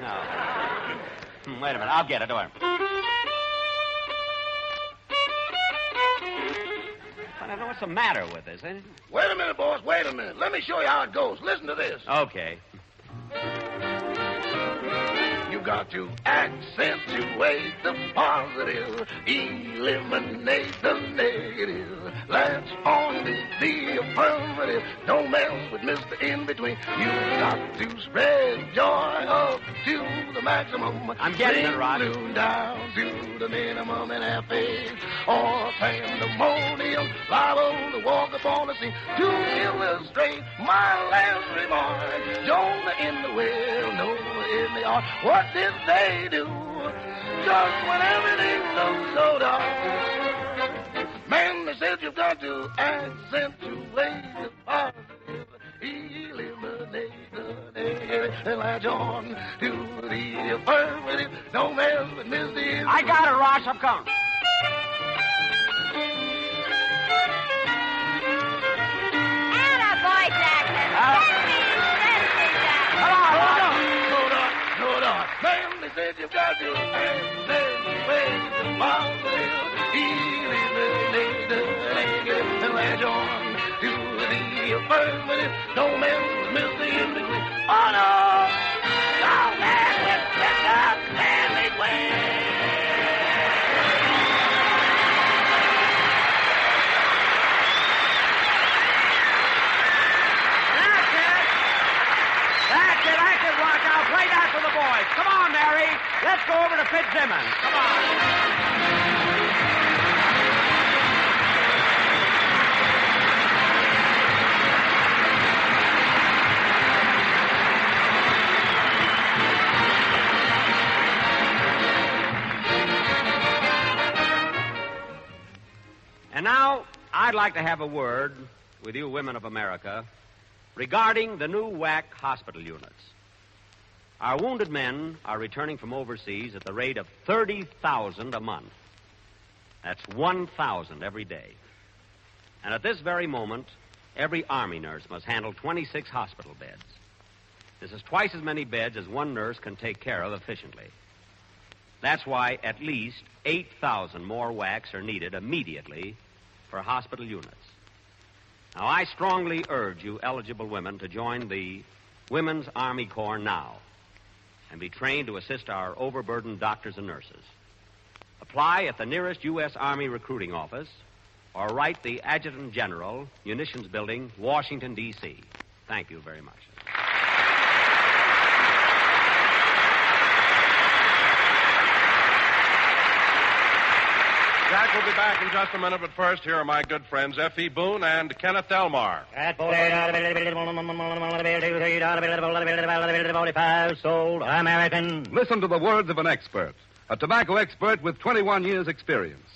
No. Wait a minute. I'll get it. Don't worry. I don't know what's the matter with this, eh? Wait a minute, boss. Wait a minute. Let me show you how it goes. Listen to this. Okay. You You've got to accentuate the positive, eliminate the negative. Latch on to the affirmative. Don't mess with Mr. In-Between. You've got to spread joy up to the maximum. I'm getting it, Rod. Blue down to the minimum and happy. Or pandemonium, liable to walk upon the scene. To illustrate my last remark, Jonah in the well, Noah in the ark. What did they do just when everything looked so dark? Man, they said you've got to accentuate the positive, eliminate the negative, and latch on to the affirmative. Don't mess with Mr. I got it, Ross. I'm coming. Attaboy, Jackson. Hold on. Man, they said you've got to accentuate the positive, eliminate the negative, and latch on to the affirmative. Don't mess with Mr. In-Between. Oh, no! Don't mess with Mr. In-Between! That could work out. Play that for the boys. Come on, Mary. Let's go over to Fitzsimmons. Come on. And now, I'd like to have a word with you women of America regarding the new WAC hospital units. Our wounded men are returning from overseas at the rate of 30,000 a month. That's 1,000 every day. And at this very moment, every Army nurse must handle 26 hospital beds. This is twice as many beds as one nurse can take care of efficiently. That's why at least 8,000 more WACs are needed immediately for hospital units. Now, I strongly urge you eligible women to join the Women's Army Corps now and be trained to assist our overburdened doctors and nurses. Apply at the nearest U.S. Army recruiting office or write the Adjutant General, Munitions Building, Washington, D.C. Thank you very much. Jack will be back in just a minute, but first, here are my good friends, F.E. Boone and Kenneth Delmar. Sold American. Listen to the words of an expert, a tobacco expert with 21 years' experience.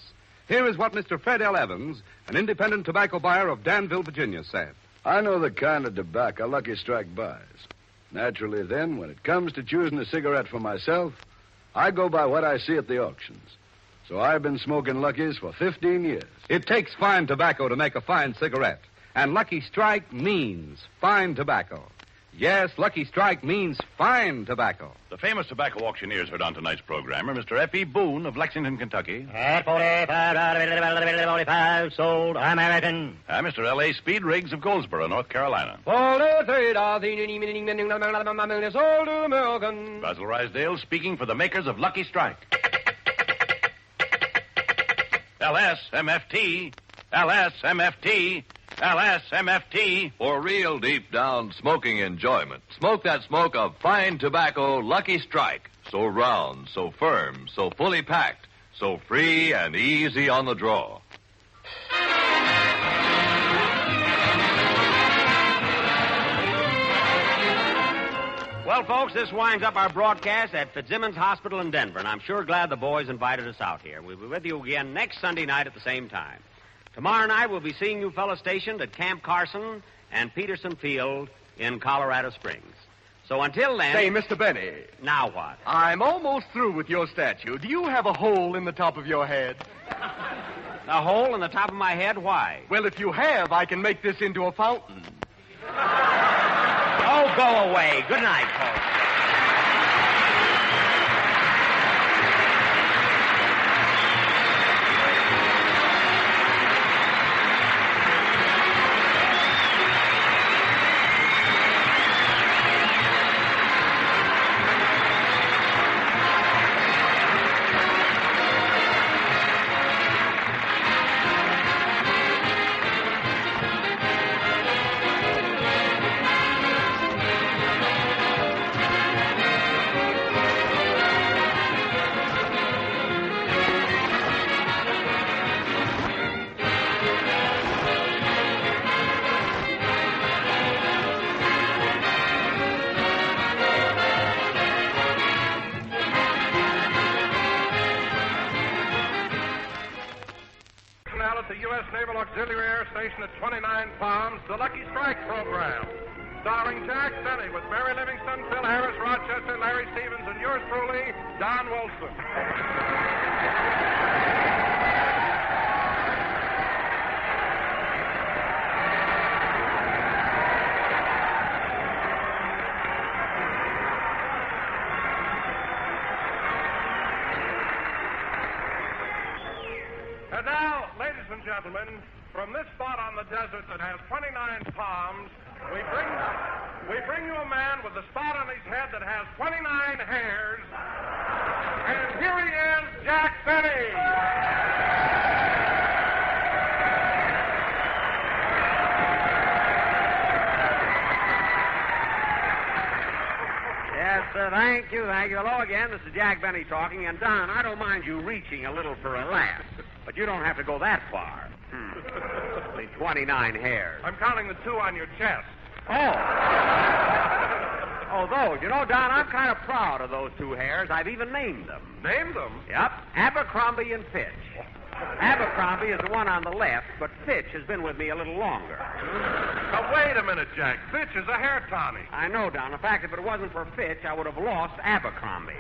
Here is what Mr. Fred L. Evans, an independent tobacco buyer of Danville, Virginia, said. I know the kind of tobacco Lucky Strike buys. Naturally, then, when it comes to choosing a cigarette for myself, I go by what I see at the auctions. So I've been smoking Lucky's for 15 years. It takes fine tobacco to make a fine cigarette, and Lucky Strike means fine tobacco. Yes, Lucky Strike means fine tobacco. The famous tobacco auctioneers heard on tonight's program are Mr. F.E. Boone of Lexington, Kentucky. At 45, sold American. And Mr. L.A. Speed Riggs of Goldsboro, North Carolina. Sold American. Basil Rysdale speaking for the makers of Lucky Strike. LSMFT, LSMFT, LSMFT. For real deep down smoking enjoyment. Smoke that smoke of fine tobacco Lucky Strike. So round, so firm, so fully packed, so free and easy on the draw. Well, folks, this winds up our broadcast at Fitzsimmons Hospital in Denver, and I'm sure glad the boys invited us out here. We'll be with you again next Sunday night at the same time. Tomorrow night, we'll be seeing you fellows stationed at Camp Carson and Peterson Field in Colorado Springs. So until then... Say, Mr. Benny. Now what? I'm almost through with your statue. Do you have a hole in the top of your head? A hole in the top of my head? Why? Well, if you have, I can make this into a fountain. Oh, go away. Good night, folks. now at the U.S. Naval Auxiliary Air Station at 29 Palms, the Lucky Strike program. Starring Jack Benny with Mary Livingston, Phil Harris, Rochester, Larry Stevens, and yours truly, Don Wilson. And now, ladies and gentlemen, from this spot on the desert that has 29 palms, we bring you a man with a spot on his head that has 29 hairs. And here he is, Jack Benny. Yes, sir. Thank you. Hello again. This is Jack Benny talking. And, Don, I don't mind you reaching a little for a laugh, but you don't have to go that far. Only 29 hairs. I'm counting the 2 on your chest. Oh, those. You know, Don, I'm kind of proud of those 2 hairs. I've even named them. Named them? Yep. Abercrombie and Fitch. Abercrombie is the one on the left, but Fitch has been with me a little longer. Now, wait a minute, Jack. Fitch is a hair tonic. I know, Don. In fact, if it wasn't for Fitch, I would have lost Abercrombie.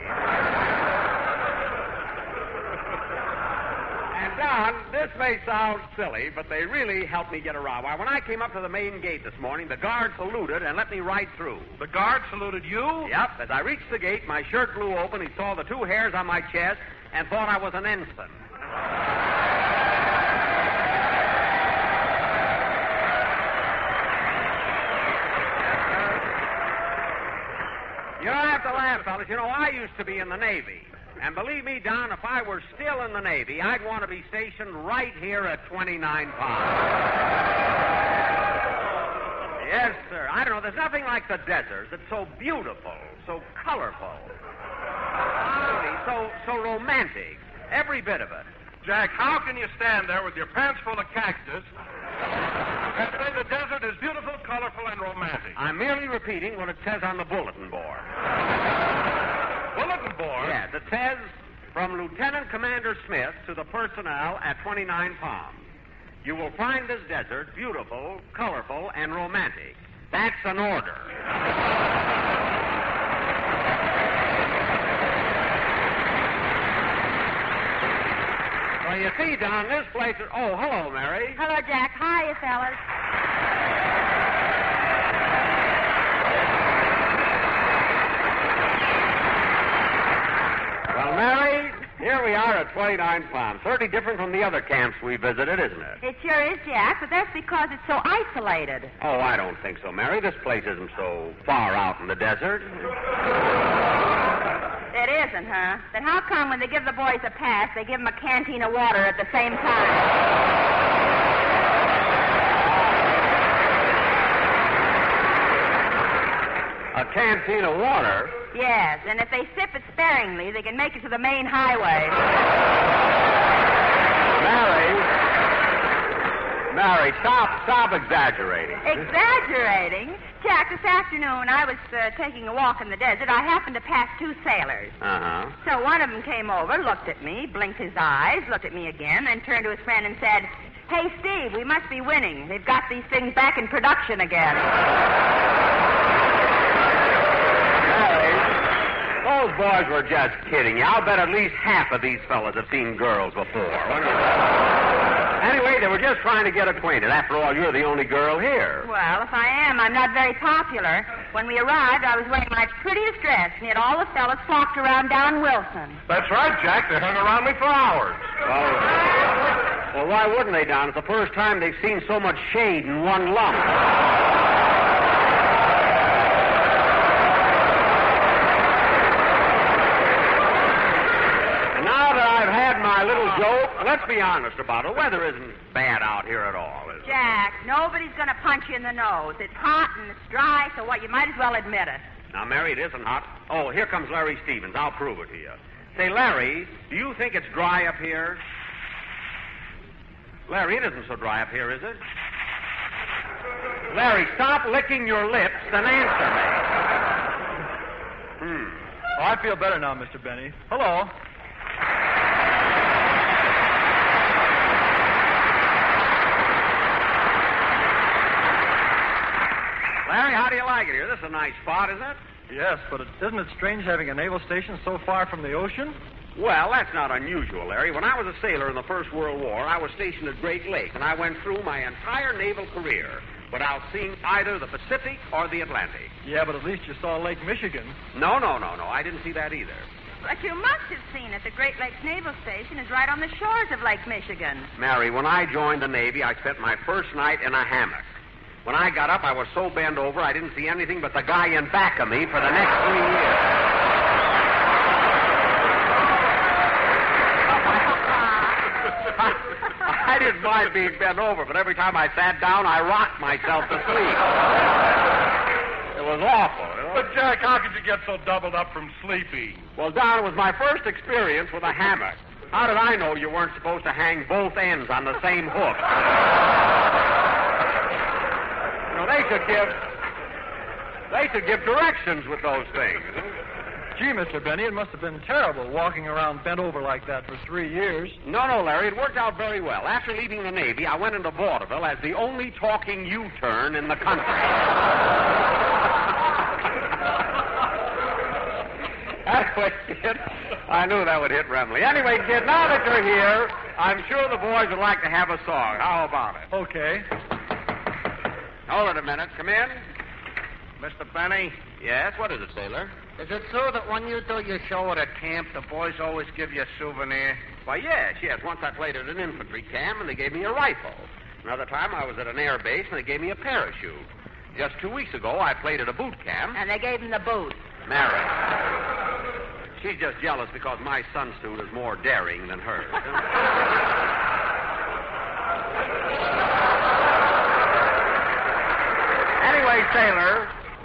And, Don, this may sound silly, but they really helped me get around. Why, when I came up to the main gate this morning, the guard saluted and let me ride through. The guard saluted you? Yep. As I reached the gate, my shirt blew open. He saw the 2 hairs on my chest and thought I was an ensign. You don't have to laugh, fellas. You know, I used to be in the Navy. And believe me, Don, if I were still in the Navy, I'd want to be stationed right here at 29 Palms. Yes, sir. I don't know. There's nothing like the desert. It's so beautiful, so colorful, so romantic. Every bit of it. Jack, how can you stand there with your pants full of cactus and say the desert is beautiful, colorful, and romantic? I'm merely repeating what it says on the bulletin board. Bulletin board? Yes, it says, from Lieutenant Commander Smith to the personnel at 29 Palms. You will find this desert beautiful, colorful, and romantic. That's an order. Well, you see, Don, this place is... Oh, hello, Mary. Hello, Jack. Hiya, fellas. Well, Mary, here we are at 29 Palms. Certainly different from the other camps we visited, isn't it? It sure is, Jack, but that's because it's so isolated. Oh, I don't think so, Mary. This place isn't so far out in the desert. It isn't, huh? Then how come when they give the boys a pass, they give them a canteen of water at the same time? A canteen of water? Yes, and if they sip it sparingly, they can make it to the main highway. Mary, stop exaggerating. Exaggerating? Jack, this afternoon when I was taking a walk in the desert, I happened to pass 2 sailors. Uh-huh. So one of them came over, looked at me, blinked his eyes, looked at me again, then turned to his friend and said, "Hey, Steve, we must be winning. They've got these things back in production again." Those boys were just kidding you. I'll bet at least half of these fellas have seen girls before. Anyway, they were just trying to get acquainted. After all, you're the only girl here. Well, if I am, I'm not very popular. When we arrived, I was wearing my prettiest dress, and yet all the fellas flocked around Don Wilson. That's right, Jack. They hung around me for hours. Well, why wouldn't they, Don? It's the first time they've seen so much shade in one lump. My little joke. Let's be honest about it. The weather isn't bad out here at all, is it? Jack, nobody's going to punch you in the nose. It's hot and it's dry, so what? You might as well admit it. Now, Mary, it isn't hot. Oh, here comes Larry Stevens. I'll prove it to you. Say, Larry, do you think it's dry up here? Larry, it isn't so dry up here, is it? Larry, stop licking your lips and answer me. Oh, I feel better now, Mr. Benny. Hello. this a nice spot, isn't it? Yes, but isn't it strange having a naval station so far from the ocean? Well, that's not unusual, Larry. When I was a sailor in the First World War, I was stationed at Great Lake, and I went through my entire naval career without seeing either the Pacific or the Atlantic. Yeah, but at least you saw Lake Michigan. No. I didn't see that either. But you must have seen it. The Great Lakes Naval Station is right on the shores of Lake Michigan. Mary, when I joined the Navy, I spent my first night in a hammock. When I got up, I was so bent over, I didn't see anything but the guy in back of me for the next 3 years. I didn't mind being bent over, but every time I sat down, I rocked myself to sleep. It was awful. You know? But, Jack, how could you get so doubled up from sleeping? Well, Don, it was my first experience with a hammock. How did I know you weren't supposed to hang both ends on the same hook? You know, they should give directions with those things. Gee, Mr. Benny, it must have been terrible walking around bent over like that for 3 years. No, Larry, it worked out very well. After leaving the Navy, I went into vaudeville as the only talking U-turn in the country. Anyway, kid, I knew that would hit Remley. Anyway, kid, now that you're here, I'm sure the boys would like to have a song. How about it? Okay. Hold it a minute. Come in. Mr. Benny? Yes, what is it, sailor? Is it true that when you do your show at a camp, the boys always give you a souvenir? Why, yes. Once I played at an infantry camp, and they gave me a rifle. Another time I was at an air base, and they gave me a parachute. Just 2 weeks ago, I played at a boot camp. And they gave him the boot. Mary. She's just jealous because my sunsuit is more daring than hers.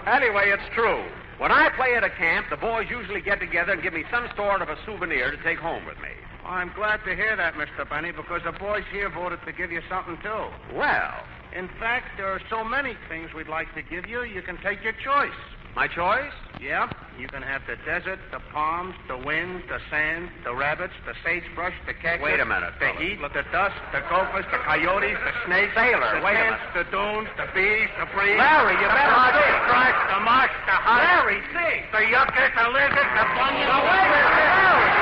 Anyway, it's true. When I play at a camp, the boys usually get together and give me some sort of a souvenir to take home with me. I'm glad to hear that, Mr. Benny, because the boys here voted to give you something, too. Well. In fact, there are so many things we'd like to give you, you can take your choice. My choice? Yep. You can have the desert, the palms, the wind, the sand, the rabbits, the sagebrush, the cactus. Wait a minute, the heat, the dust, the gophers, the coyotes, the snakes. Sailor, the wait a tents, the dunes, the bees, the breeze. Larry, you better the sing. stripes, the mush, the husk. Larry, sing. The yuccas, the lizards, the bunions. Now, wait a minute, Larry.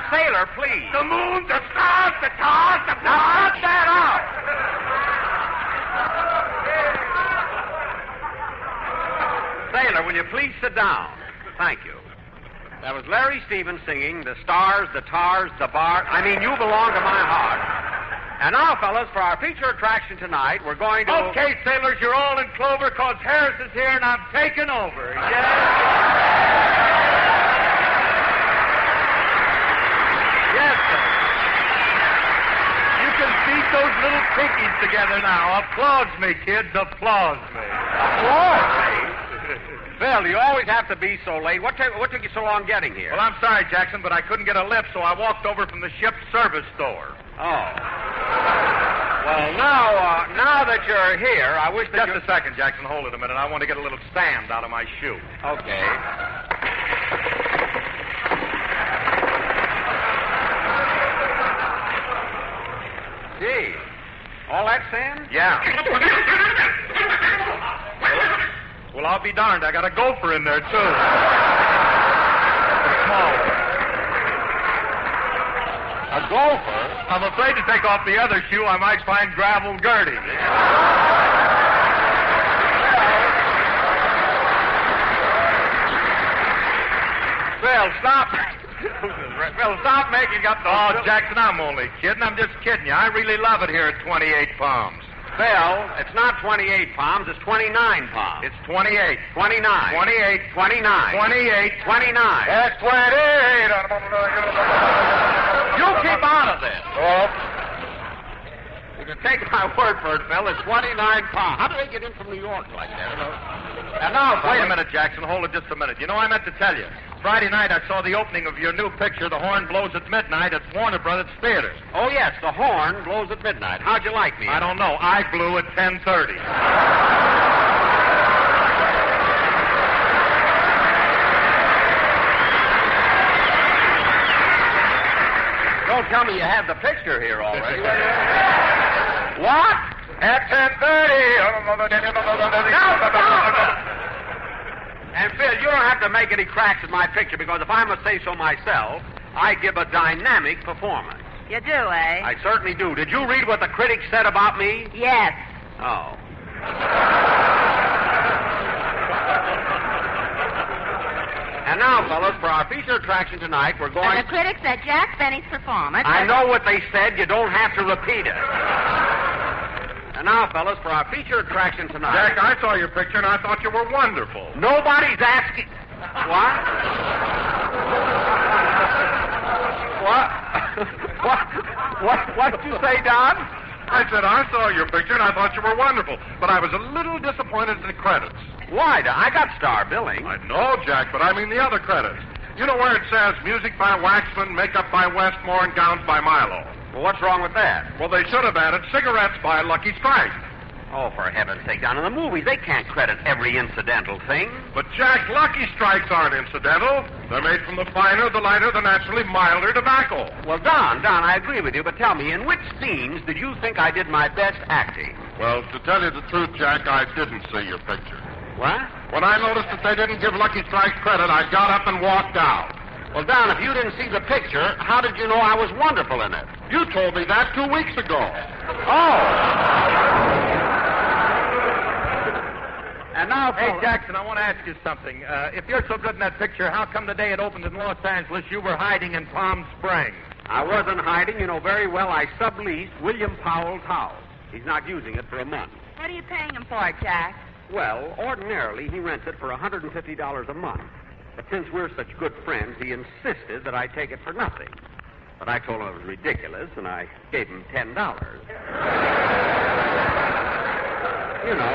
Sailor, please. The moon, the stars, the stars, the Now, cut that out. Sailor, will you please sit down? Thank you. That was Larry Stevens singing The Stars, the Tars, the Bar. You belong to my heart. And now, fellas, for our feature attraction tonight, we're going to... Okay, sailors, you're all in clover because Harris is here and I'm taking over. Yes, sir. You can beat those little pinkies together now. Applause me, kids. Applause me. Applause me? Phil, you always have to be so late. What took you so long getting here? Well, I'm sorry, Jackson, but I couldn't get a lift, so I walked over from the ship's service store. Oh. Well, now that you're here, I wish that Just a second, Jackson. Hold it a minute. I want to get a little sand out of my shoe. Okay. Gee. All that sand? Yeah. Well, I'll be darned. I got a gopher in there, too. A small one. A gopher? I'm afraid to take off the other shoe. I might find gravel Gertie. Phil, stop. Phil, stop making up those... Oh, Jackson, I'm only kidding. I'm just kidding you. I really love it here at 28 Palms. Phil, it's not 28 palms, it's 29 palms. It's 28. 29. 28. 29. 28. 29. That's 28. You keep out of this. Oh. You take my word for it, Phil, it's 29 pounds. How do they get in from New York like that? And now, wait a minute, Jackson. Hold it just a minute. You know, I meant to tell you. Friday night, I saw the opening of your new picture, The Horn Blows at Midnight, at Warner Brothers Theater. Oh, yes, The Horn Blows at Midnight. How'd you like me? I don't know. I blew at 10:30. Don't tell me you have the picture here already. What? At 10:30. And, Phil, you don't have to make any cracks in my picture, because if I must say so myself, I give a dynamic performance. You do, eh? I certainly do. Did you read what the critics said about me? Yes. Oh. And now, fellas, for our feature attraction tonight, we're going... And the critics said Jack Benny's performance... I know what they said. You don't have to repeat it. And now, fellas, for our feature attraction tonight... Jack, I saw your picture, and I thought you were wonderful. Nobody's asking... What? What did you say, Don? I said I saw your picture, and I thought you were wonderful. But I was a little disappointed in the credits. Why? I got star billing. I know, Jack, but I mean the other credits. You know where it says music by Waxman, makeup by Westmore, and gowns by Milo. Well, what's wrong with that? Well, they should have added cigarettes by Lucky Strike. Oh, for heaven's sake, Don, in the movies, they can't credit every incidental thing. But, Jack, Lucky Strikes aren't incidental. They're made from the finer, the lighter, the naturally milder tobacco. Well, Don, I agree with you, but tell me, in which scenes did you think I did my best acting? Well, to tell you the truth, Jack, I didn't see your picture. What? When I noticed that they didn't give Lucky Strikes credit, I got up and walked out. Well, Don, if you didn't see the picture, how did you know I was wonderful in it? You told me that 2 weeks ago. Oh! And now, hey, Jackson, I want to ask you something. If you're so good in that picture, how come the day it opened in Los Angeles, you were hiding in Palm Springs? I wasn't hiding. You know very well I subleased William Powell's house. He's not using it for a month. What are you paying him for, Jack? Well, ordinarily, he rents it for $150 a month. But since we're such good friends, he insisted that I take it for nothing. But I told him it was ridiculous, and I gave him $10. You know,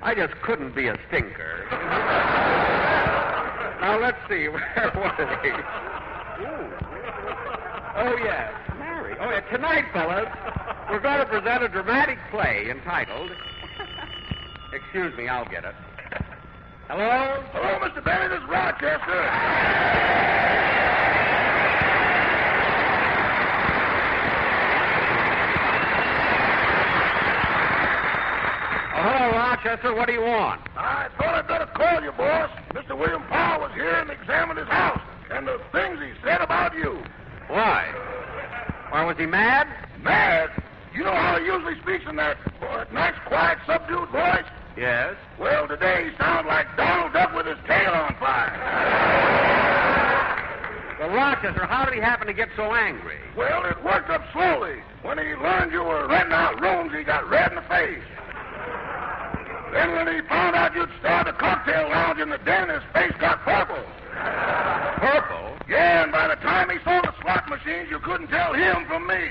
I just couldn't be a stinker. Now, let's see. Where was he? Oh, yes. Mary. Oh, yeah. Tonight, fellas, we're going to present a dramatic play entitled... Excuse me, I'll get it. Hello? Hello, Mr. Benny. This is Rochester. Hello, Rochester. What do you want? I thought I'd better call you, boss. Mr. William Powell was here and examined his house, and the things he said about you. Why? Why, was he mad? Mad? You know how he usually speaks in that nice, quiet, subdued voice? Yes. Well, today he sounds like Donald Duck with his tail on fire. Well, Rochester, how did he happen to get so angry? Well, it worked up slowly. When he learned you were renting out rooms, he got red in the face. Then when he found out you'd start a cocktail lounge in the den, his face got purple. Purple? Yeah, and by the time he saw the slot machines, you couldn't tell him from me.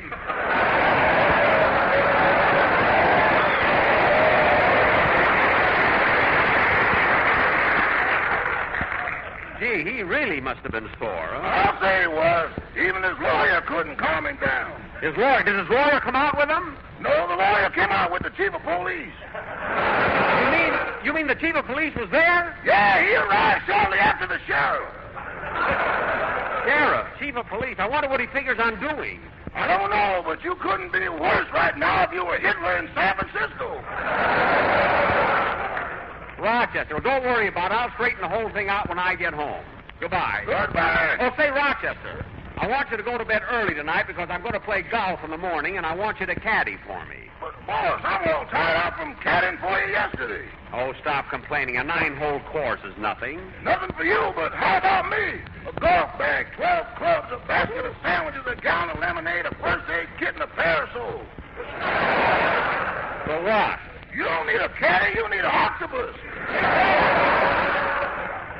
Gee, he really must have been sore, huh? I'll say he was. Even his lawyer couldn't calm him down. His lawyer? Did his lawyer come out with him? No, the lawyer came out with the chief of police. You mean the chief of police was there? Yeah, he arrived shortly after the sheriff. Sheriff, chief of police. I wonder what he figures on doing. I don't know, but you couldn't be worse right now if you were Hitler in San Francisco. Rochester, well, don't worry about it. I'll straighten the whole thing out when I get home. Goodbye. Goodbye. Oh, say, Rochester, I want you to go to bed early tonight because I'm going to play golf in the morning, and I want you to caddy for me. But, boss, I'm all tired out from caddying for you yesterday. Oh, stop complaining. A 9-hole course is nothing. Nothing for you, but how about me? A golf bag, 12 clubs, a basket of sandwiches, a gallon of lemonade, a first aid kit, and a parasol. For what? You don't need a caddy, you need an octopus.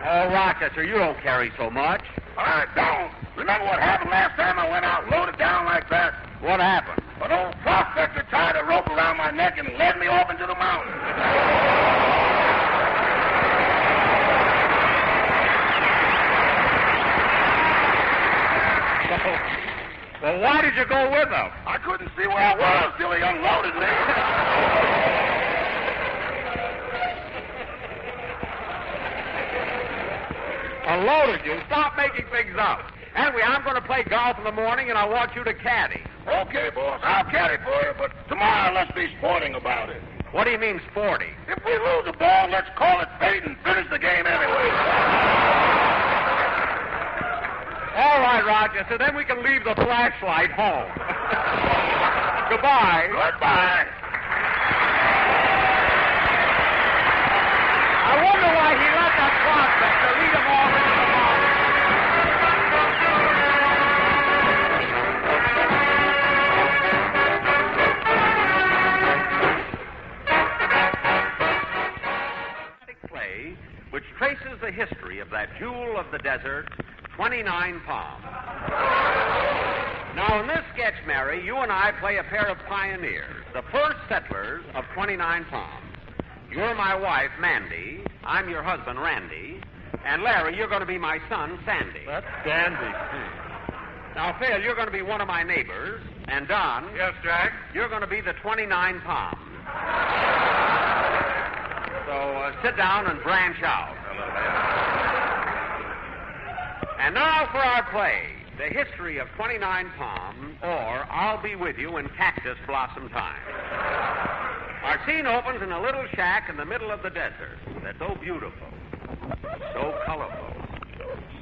Oh, Rochester, Rochester, you don't carry so much. I don't. Remember what happened last time I went out loaded down like that? What happened? An old prospector tied a rope around my neck and led me off into the mountains. Well, why did you go with him? I couldn't see where I was till he unloaded me. Unloaded you? Stop making things up. Anyway, I'm going to play golf in the morning, and I want you to caddy. Okay, boss. I'll caddy for you, but tomorrow let's be sporting about it. What do you mean, sporty? If we lose the ball, let's call it fate and finish the game anyway. All right, Rochester, then we can leave the flashlight home. Goodbye. Goodbye. I wonder why he let that prospector lead him all around the mountain. Play which traces the history of that jewel of the desert, 29 Palms. Now, in this sketch, Mary, you and I play a pair of pioneers, the first settlers of 29 Palms. You're my wife, Mandy. I'm your husband, Randy. And Larry, you're going to be my son, Sandy. That's dandy. Now, Phil, you're going to be one of my neighbors. And Don. Yes, Jack? You're going to be the 29 Palms. So sit down and branch out a little bit. And now for our play, the history of 29 Palms, or I'll Be With You in Cactus Blossom Time. Our scene opens in a little shack in the middle of the desert that's so beautiful, so colorful,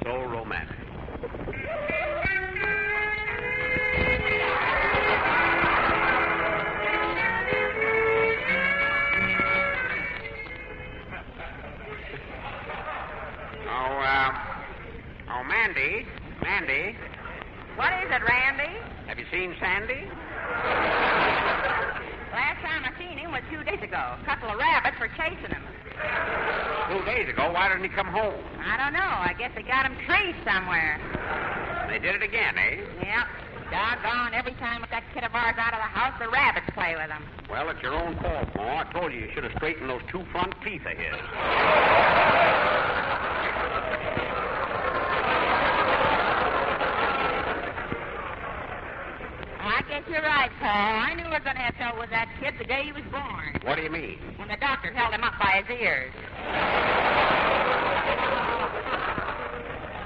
so romantic. Mandy. What is it, Randy? Have you seen Sandy? Last time I seen him was 2 days ago. A couple of rabbits were chasing him. 2 days ago? Why didn't he come home? I don't know. I guess they got him traced somewhere. They did it again, eh? Yep. Doggone, every time with that kid of ours out of the house, the rabbits play with him. Well, it's your own fault, Ma. I told you should have straightened those 2 front teeth of his. I guess you're right, Paul. I knew we were going to have trouble with that kid the day he was born. What do you mean? When the doctor held him up by his ears.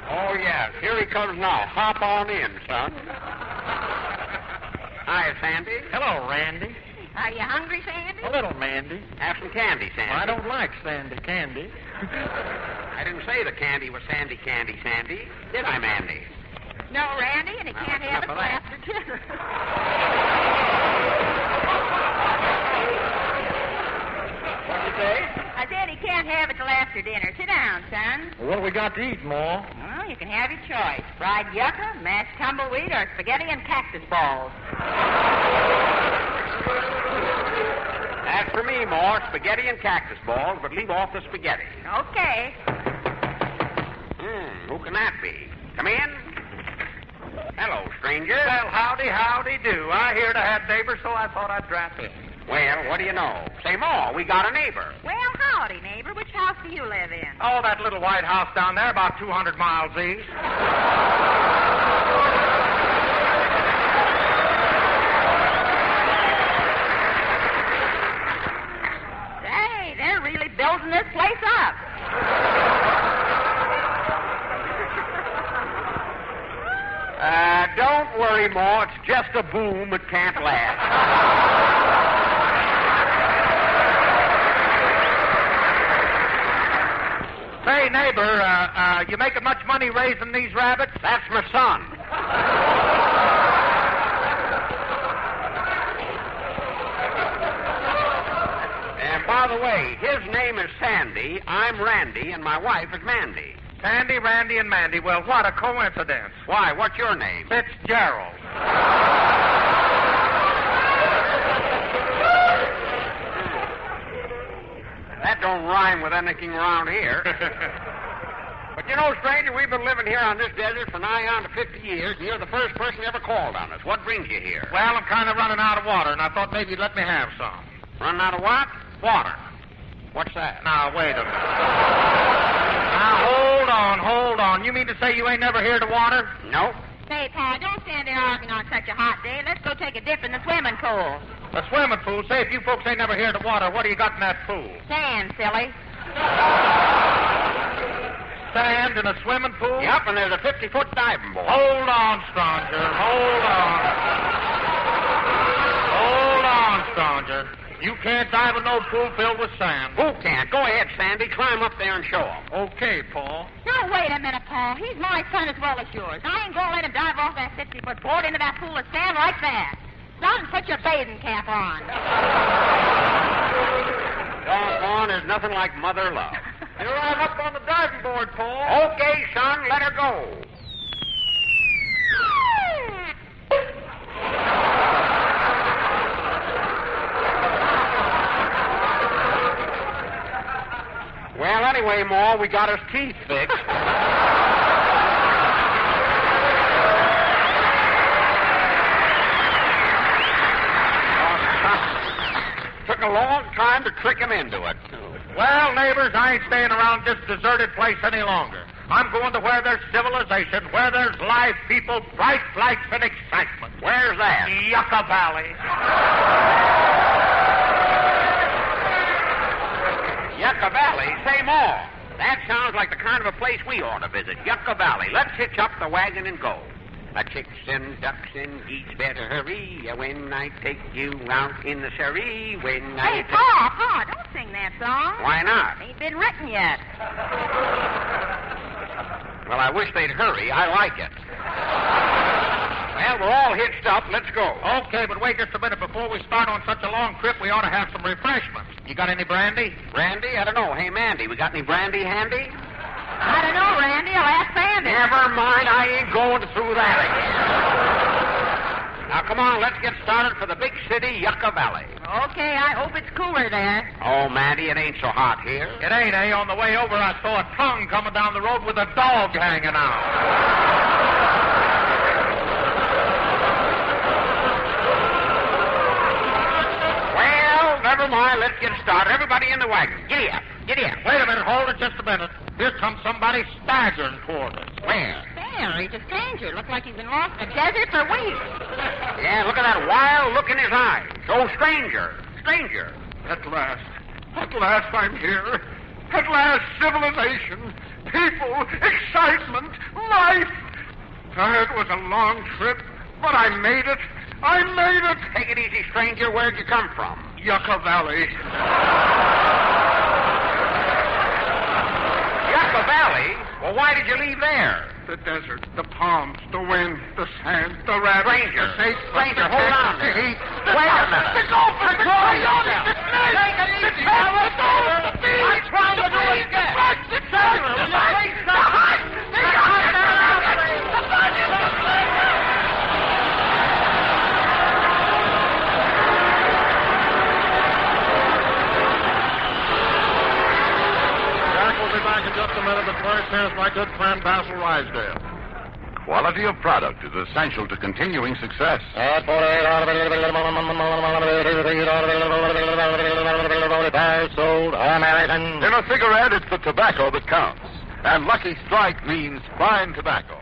Oh, yes. Here he comes now. Hop on in, son. Hi, Sandy. Hello, Randy. Are you hungry, Sandy? A little, Mandy. Have some candy, Sandy. I don't like Sandy candy. I didn't say the candy was Sandy, Sandy. Did I, Mandy? No, Randy, and he can't have it till after dinner. What'd you say? I said he can't have it till after dinner. Sit down, son. Well, what do we got to eat, Ma? Well, you can have your choice. Fried yucca, mashed tumbleweed, or spaghetti and cactus balls. As for me, Ma, spaghetti and cactus balls, but leave off the spaghetti. Okay. Who can that be? Come in. Hello, stranger. Well, howdy do. I hear to have neighbors, so I thought I'd drop in. Well, what do you know? Say, Ma, we got a neighbor. Well, howdy, neighbor. Which house do you live in? Oh, that little white house down there, about 200 miles east. Say, they're really building this place up. Don't worry, Ma. It's just a boom. It can't last. Say, neighbor, you making much money raising these rabbits? That's my son. And by the way, his name is Sandy, I'm Randy, and my wife is Mandy. Sandy, Randy, and Mandy. Well, what a coincidence. Why, what's your name? Fitzgerald. That don't rhyme with anything around here. But You know, stranger, we've been living here on this desert for nigh on to 50 years, and you're the first person ever called on us. What brings you here? Well, I'm kind of running out of water, and I thought maybe you'd let me have some. Running out of what? Water. What's that? Now, wait a minute. Now, hold on. You mean to say you ain't never heard of water? Nope. Say, Pa, don't stand there arguing on such a hot day. Let's go take a dip in the swimming pool. The swimming pool? Say, if you folks ain't never heard of water, what do you got in that pool? Sand, silly. Sand in a swimming pool? Yep, and there's a 50-foot diving board. Hold on, stranger. Hold on, stranger. You can't dive in no pool filled with sand. Who can't? Go ahead, Sandy. Climb up there and show him. Okay, Paul. Now, wait a minute, Paul. He's my son as well as yours. I ain't going to let him dive off that 50-foot board into that pool of sand like that. Don't put your bathing cap on. Doggone, there's nothing like mother love. You're right up on the diving board, Paul. Okay, son, let her go. Well, anyway, Ma, we got his teeth fixed. Took a long time to trick him into it. Well, neighbors, I ain't staying around this deserted place any longer. I'm going to where there's civilization, where there's live people, bright lights, and excitement. Where's that? Yucca Valley. Yucca Valley? Say more. That sounds like the kind of a place we ought to visit. Yucca Valley. Let's hitch up the wagon and go. The chicks and ducks and geese better hurry when I take you out in the surrey. Hey, Pa, don't sing that song. Why not? Ain't been written yet. Well, I wish they'd hurry. I like it. Well, we're all hitched up. Let's go. Okay, but wait just a minute. Before we start on such a long trip, we ought to have some refreshments. You got any brandy? Brandy? I don't know. Hey, Mandy, we got any brandy handy? I don't know, Randy. I'll ask Sandy. Never mind. I ain't going through that again. Now, come on. Let's get started for the big city, Yucca Valley. Okay, I hope it's cooler there. Oh, Mandy, it ain't so hot here. It ain't, eh? On the way over, I saw a tongue coming down the road with a dog hanging out. Well, never mind. Let's get started. Everybody in the wagon. Giddy up. Giddy up. Wait a minute. Hold it just a minute. Here comes somebody staggering toward us. Where? There, he's a stranger. Looks like he's been lost in the desert for weeks. Yeah, look at that wild look in his eyes. Oh, stranger. Stranger. At last I'm here. At last, civilization, people, excitement, life. It was a long trip, but I made it. Take it easy, stranger. Where'd you come from? Yucca Valley. Yucca Valley? Well, why did you leave there? The desert, the palms, the wind, the sand, the rabbits, Stranger. the snakes, Stranger, the hold on the there. heat. Wait a minute. The gophers, the coyotes, the snakes. Take it easy, I'm trying to do it again. The sailor, Will you please stop? We'll be back in just a minute, but first, here's my good friend Basil Rysdale. Quality of product is essential to continuing success. Sold American. In a cigarette, it's the tobacco that counts. And Lucky Strike means fine tobacco.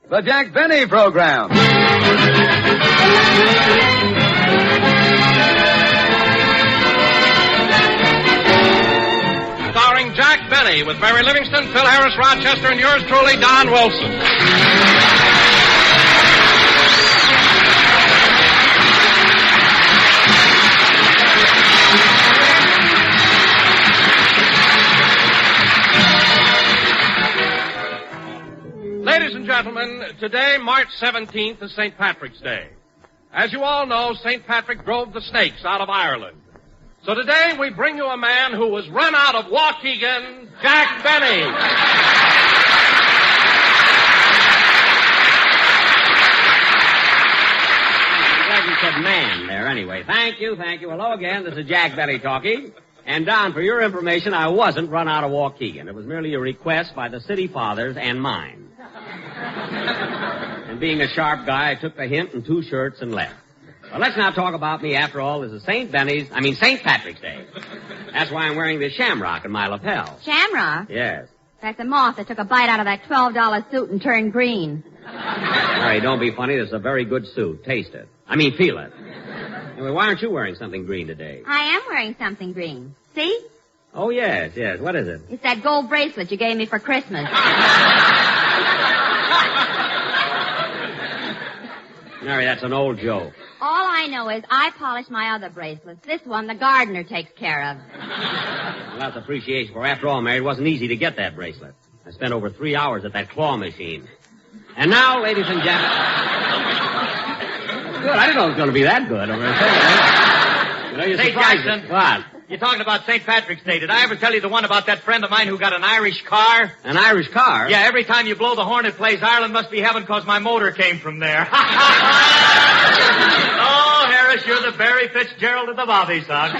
The Jack Benny Program. Starring Jack Benny with Barry Livingston, Phil Harris, Rochester, and yours truly, Don Wilson. Ladies and gentlemen, today, March 17th, is St. Patrick's Day. As you all know, St. Patrick drove the snakes out of Ireland. So today we bring you a man who was run out of Waukegan, Jack Benny. I'm glad you said man there anyway. Thank you. Hello again. This is Jack Benny talking. And, Don, for your information, I wasn't run out of Waukegan. It was merely a request by the city fathers and mine. And being a sharp guy, I took the hint in 2 shirts and left. Well, let's not talk about me. After all, this is St. Patrick's Day. That's why I'm wearing this shamrock in my lapel. Shamrock? Yes. That's a moth that took a bite out of that $12 suit and turned green. Mary, don't be funny. This is a very good suit. Taste it. Feel it. Anyway, why aren't you wearing something green today? I am wearing something green. See? Oh, yes. What is it? It's that gold bracelet you gave me for Christmas. Mary, that's an old joke. All I know is I polish my other bracelets. This one, the gardener takes care of. Well, that's appreciation for. After all, Mary, it wasn't easy to get that bracelet. I spent over 3 hours at that claw machine. And now, ladies and gentlemen... Good. I didn't know it was going to be that good. I'm going to tell you. Say, Jackson. Me. What? You're talking about St. Patrick's Day. Did I ever tell you the one about that friend of mine who got an Irish car? An Irish car? Yeah, every time you blow the horn, it plays Ireland Must Be Heaven because my motor came from there. Oh, Harris, you're the Barry Fitzgerald of the Bobby Sox.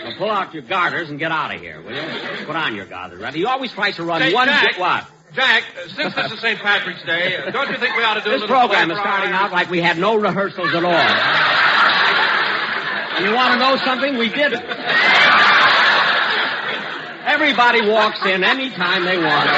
Well, pull out your garters and get out of here, will you? Put on your garters, right? He always tries to run Say, one... Jack. What? Jack, since this is St. Patrick's Day, don't you think we ought to do a This little program play is for starting our... out like we had no rehearsals at all. And you want to know something? We didn't. Everybody walks in any time they want.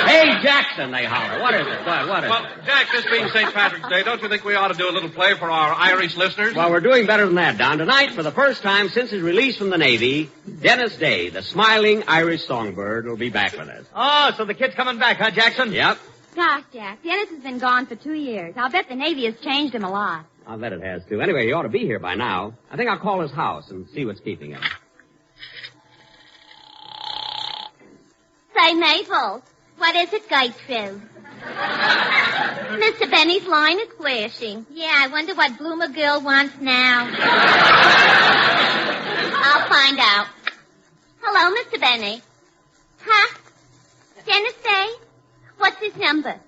Hey, Jackson, they holler. What is it? What is Well, it? Jack, this being St. Patrick's Day, don't you think we ought to do a little play for our Irish listeners? Well, we're doing better than that, Don. Tonight, for the first time since his release from the Navy, Dennis Day, the smiling Irish songbird, will be back with us. Oh, so the kid's coming back, huh, Jackson? Yep. Gosh, Jack, Dennis has been gone for 2 years. I'll bet the Navy has changed him a lot. I'll bet it has, too. Anyway, he ought to be here by now. I think I'll call his house and see what's keeping him. Say, Mabel, what is it, Gertrude? Mr. Benny's line is flashing. Yeah, I wonder what Bloomer Girl wants now. I'll find out. Hello, Mr. Benny. Huh? Dennis Day? What's his number?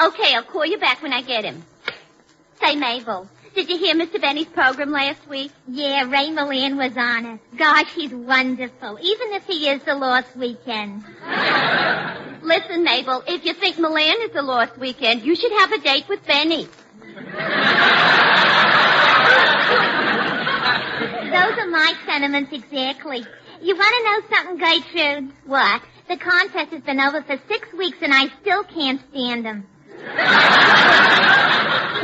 Okay, I'll call you back when I get him. Say, Mabel, did you hear Mr. Benny's program last week? Yeah, Ray Milan was on it. Gosh, he's wonderful, even if he is the Lost Weekend. Listen, Mabel, if you think Milan is the Lost Weekend, you should have a date with Benny. Those are my sentiments exactly. You want to know something, Gertrude? What? The contest has been over for 6 weeks and I still can't stand him.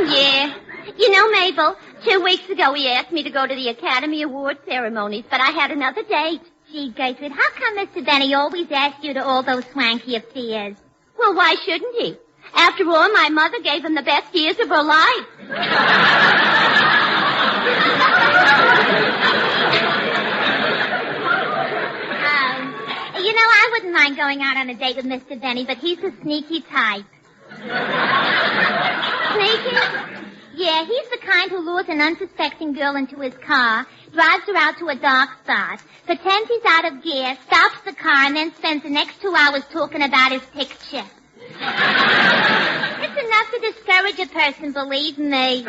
Yeah. You know, Mabel, 2 weeks ago he asked me to go to the Academy Award ceremonies, but I had another date. Gee, Gertrude, how come Mr. Benny always asks you to all those swanky affairs? Well, why shouldn't he? After all, my mother gave him the best years of her life. You know, I wouldn't mind going out on a date with Mr. Benny, but he's a sneaky type. Sneaky? Yeah, he's the kind who lures an unsuspecting girl into his car, drives her out to a dark spot, pretends he's out of gear, stops the car, and then spends the next 2 hours talking about his picture. It's enough to discourage a person, believe me.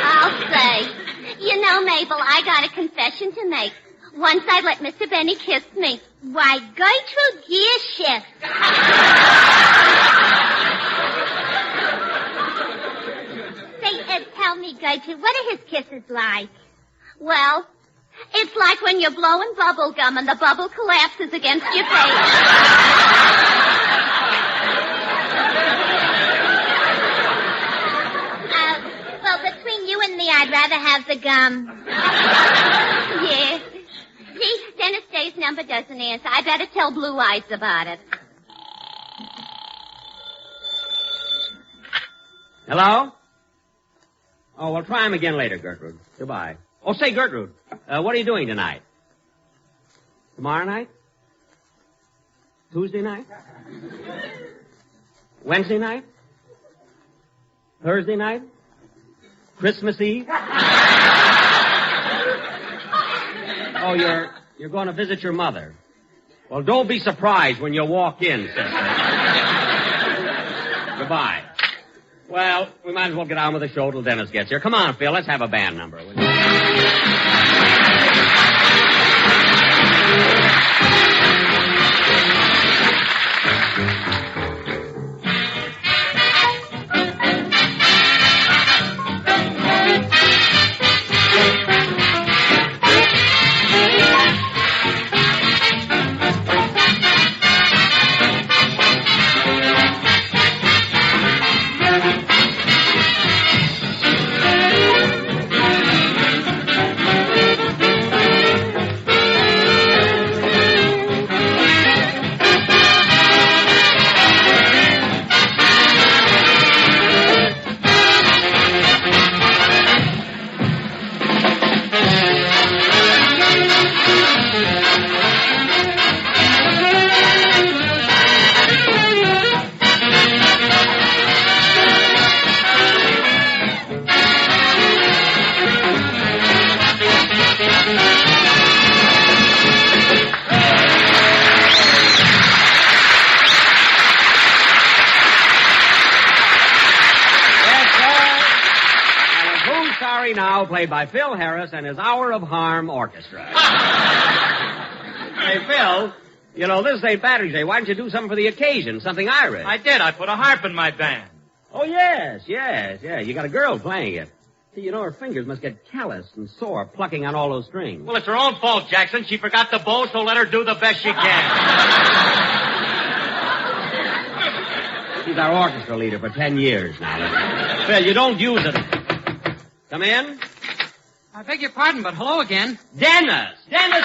I'll say. You know, Mabel, I got a confession to make. Once I let Mr. Benny kiss me. Why, Gertrude, gear shift. Say, tell me, Gertrude, what are his kisses like? Well, it's like when you're blowing bubble gum and the bubble collapses against your face. Well, between you and me, I'd rather have the gum. Yeah. Gee, Dennis Day's number doesn't answer. I better tell Blue Eyes about it. Hello? Oh, well, try him again later, Gertrude. Goodbye. Oh, say, Gertrude, what are you doing tonight? Tomorrow night? Tuesday night? Wednesday night? Thursday night? Christmas Eve? Oh, you're going to visit your mother. Well, don't be surprised when you walk in, sister. Goodbye. Well, we might as well get on with the show till Dennis gets here. Come on, Phil, let's have a band number. Played by Phil Harris and his Hour of Harm Orchestra. Hey, Phil, you know, this is St. Patrick's Day. Why didn't you do something for the occasion, something Irish? I did. I put a harp in my band. Oh, yes. You got a girl playing it. See, you know, her fingers must get calloused and sore plucking on all those strings. Well, it's her own fault, Jackson. She forgot the bow, so let her do the best she can. She's our orchestra leader for 10 years now. Phil, you don't use it. Come in. I beg your pardon, but hello again. Dennis! Dennis!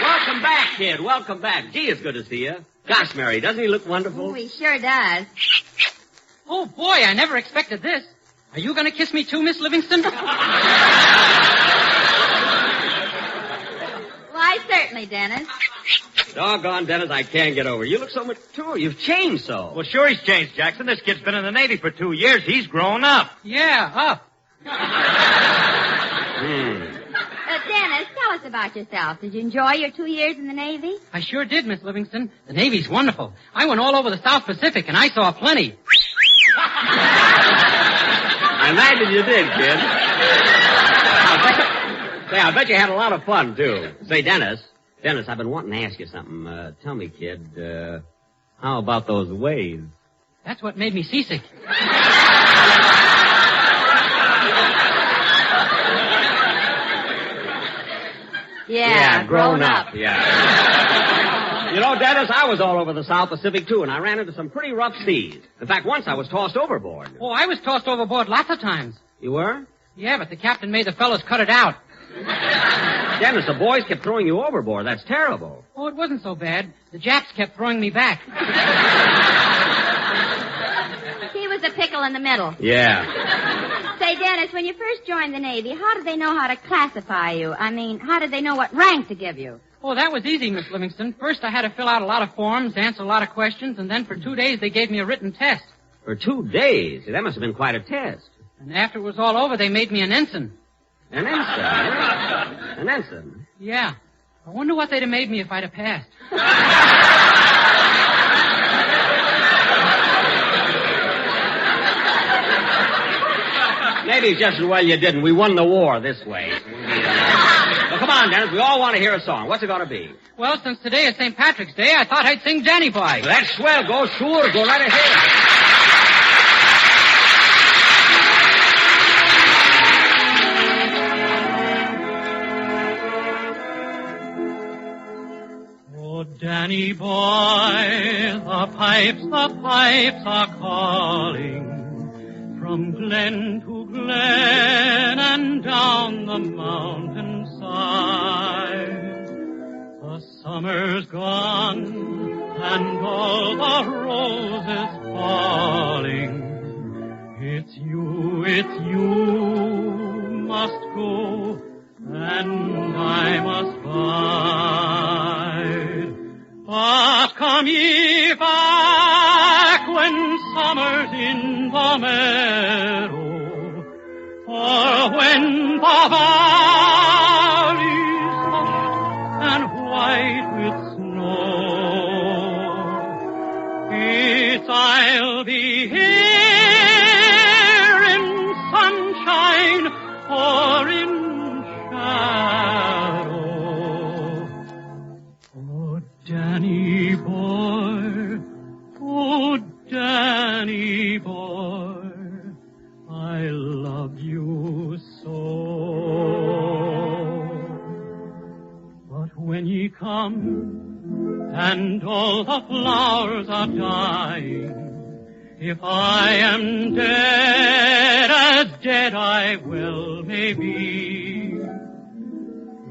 Welcome back, kid. Welcome back. Gee, it's good to see you. Gosh, Mary, doesn't he look wonderful? Oh, he sure does. Oh, boy, I never expected this. Are you going to kiss me too, Miss Livingston? Why, certainly, Dennis. Doggone, Dennis, I can't get over. You look so mature. You've changed so. Well, sure he's changed, Jackson. This kid's been in the Navy for 2 years. He's grown up. Yeah, up. Dennis, tell us about yourself. Did you enjoy your 2 years in the Navy? I sure did, Miss Livingston. The Navy's wonderful. I went all over the South Pacific, and I saw plenty. I imagine you did, kid. I bet you had a lot of fun, too. Say, Dennis, I've been wanting to ask you something. Tell me, kid, how about those waves? That's what made me seasick. Yeah, grown up. Yeah. You know, Dennis, I was all over the South Pacific, too, and I ran into some pretty rough seas. In fact, once I was tossed overboard. Oh, I was tossed overboard lots of times. You were? Yeah, but the captain made the fellows cut it out. Dennis, the boys kept throwing you overboard. That's terrible. Oh, it wasn't so bad. The Japs kept throwing me back. He was a pickle in the middle. Yeah. Say, Dennis, when you first joined the Navy, how did they know how to classify you? I mean, how did they know what rank to give you? Oh, that was easy, Miss Livingston. First, I had to fill out a lot of forms, answer a lot of questions, and then for 2 days they gave me a written test. For 2 days? That must have been quite a test. And after it was all over, they made me an ensign. An ensign? An ensign? Yeah. I wonder what they'd have made me if I'd have passed. Maybe it's just as well you didn't. We won the war this way. Well, come on, Dennis. We all want to hear a song. What's it going to be? Well, since today is St. Patrick's Day, I thought I'd sing Danny Boy. That's swell. Go right ahead. Danny boy, the pipes are calling from glen to glen and down the mountainside. The summer's gone and all the roses falling. It's you must go and I must bide. But come ye back when summer's in the meadow, for when the valley's hushed and white with snow, it's I'll be here in sunshine or in shadow. Oh, Danny boy, oh, Danny boy, I love you so. But when ye come and all the flowers are dying, if I am dead, as dead I well may be,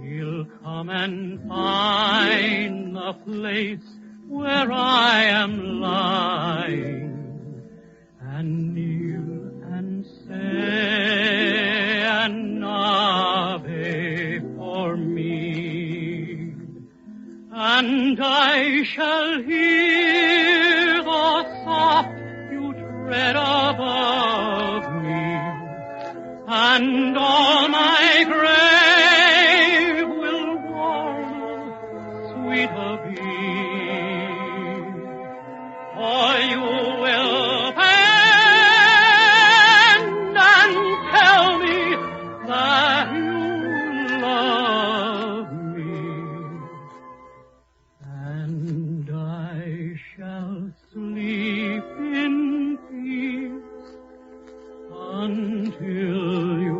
he'll come and find the place where I am lying, and kneel and say an Ave for me, and I shall hear the soft you tread above me, and all my grave will warm, sweeter be. For you will bend and tell me that you love me, and I shall sleep in peace until you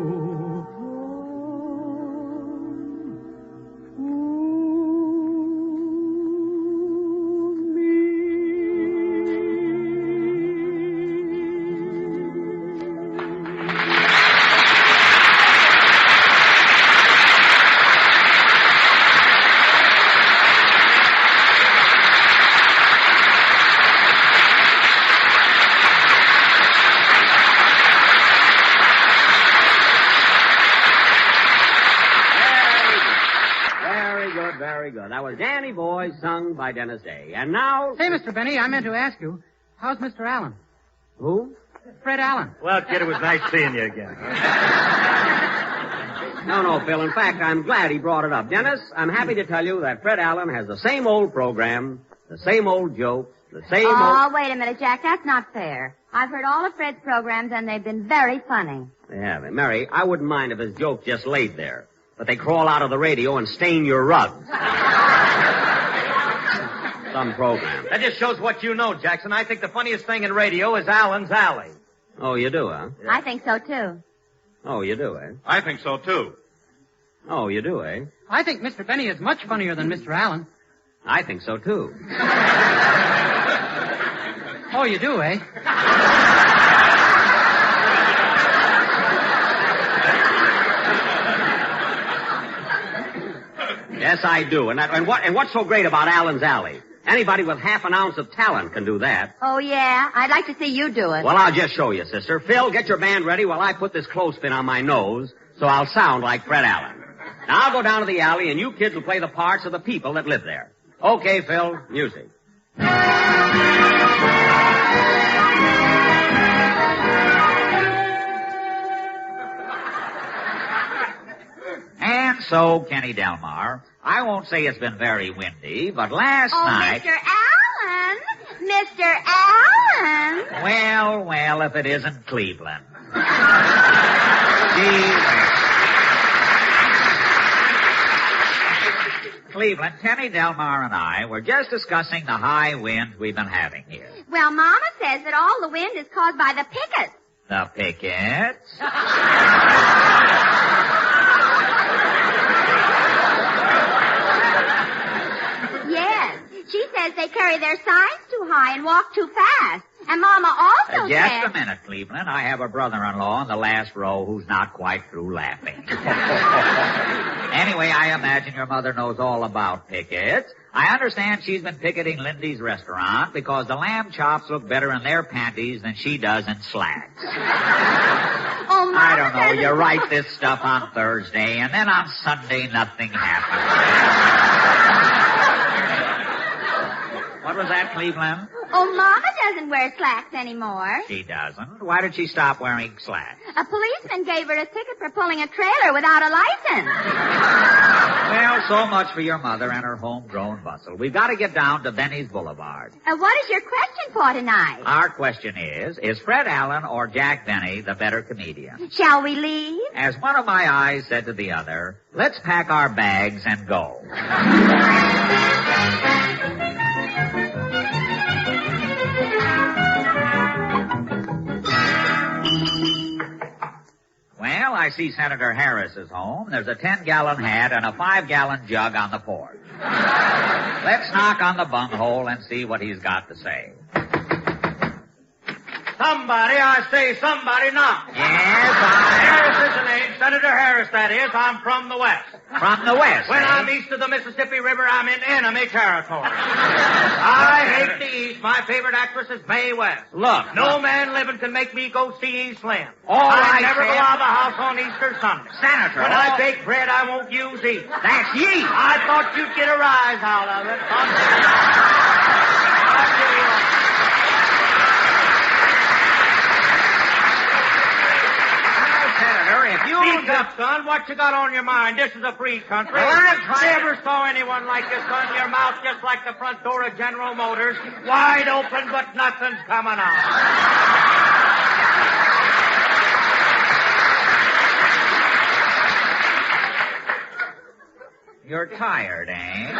That was Danny Boy, sung by Dennis Day. And now... Say, Mr. Benny, I meant to ask you, how's Mr. Allen? Who? Fred Allen. Well, kid, it was nice seeing you again. No, Phil. In fact, I'm glad he brought it up. Dennis, I'm happy to tell you that Fred Allen has the same old program, the same old jokes, the same old... Oh, wait a minute, Jack. That's not fair. I've heard all of Fred's programs, and they've been very funny. They have. Mary, I wouldn't mind if his jokes just laid there. But they crawl out of the radio and stain your rugs. Some program. That just shows what you know, Jackson. I think the funniest thing in radio is Allen's Alley. Oh, you do, huh? Yeah. I think so, too. Oh, you do, eh? I think so, too. Oh, you do, eh? I think Mr. Benny is much funnier than Mr. Allen. I think so, too. Oh, you do, eh? Yes, I do. And what's so great about Allen's Alley? Anybody with half an ounce of talent can do that. Oh, yeah? I'd like to see you do it. Well, I'll just show you, sister. Phil, get your band ready while I put this clothespin on my nose so I'll sound like Fred Allen. Now, I'll go down to the alley, and you kids will play the parts of the people that live there. Okay, Phil, music. And so, Kenny Delmar, I won't say it's been very windy, but last night... Mr. Allen! Mr. Allen! Well, if it isn't Cleveland. Cleveland, Kenny Delmar and I were just discussing the high winds we've been having here. Well, Mama says that all the wind is caused by the pickets. The pickets? Yes. She says they carry their signs too high and walk too fast. And Mama also Just says... a minute, Cleveland. I have a brother-in-law in the last row who's not quite through laughing. Anyway, I imagine your mother knows all about pickets. I understand she's been picketing Lindy's restaurant because the lamb chops look better in their panties than she does in slacks. Oh, Mama I don't know. doesn't... You write this stuff on Thursday, and then on Sunday nothing happens. What was that, Cleveland? Oh, Mama doesn't wear slacks anymore. She doesn't. Why did she stop wearing slacks? A policeman gave her a ticket for pulling a trailer without a license. Well, so much for your mother and her homegrown bustle. We've got to get down to Benny's Boulevard. What is your question for tonight? Our question is Fred Allen or Jack Benny the better comedian? Shall we leave? As one of my eyes said to the other, let's pack our bags and go. Well, I see Senator Harris is home. There's a 10-gallon hat and a 5-gallon jug on the porch. Let's knock on the bunghole and see what he's got to say. Somebody, I say somebody knock. Yes, Harris is the name. Senator Harris, that is. I'm from the West. From the West, When eh? I'm east of the Mississippi River, I'm in enemy territory. I hate the East. My favorite actress is Mae West. Look. No man living can make me go see East Lynn. All I right, never go Sam. out of the house on Easter Sunday. Senator, When I bake bread, I won't use yeast. That's yeast. I thought you'd get a rise out of it. Speak up, son. What you got on your mind? This is a free country. Well, I'm trying- Never saw anyone like this, son. Your mouth just like the front door of General Motors. Wide open, but nothing's coming out. You're tired, eh?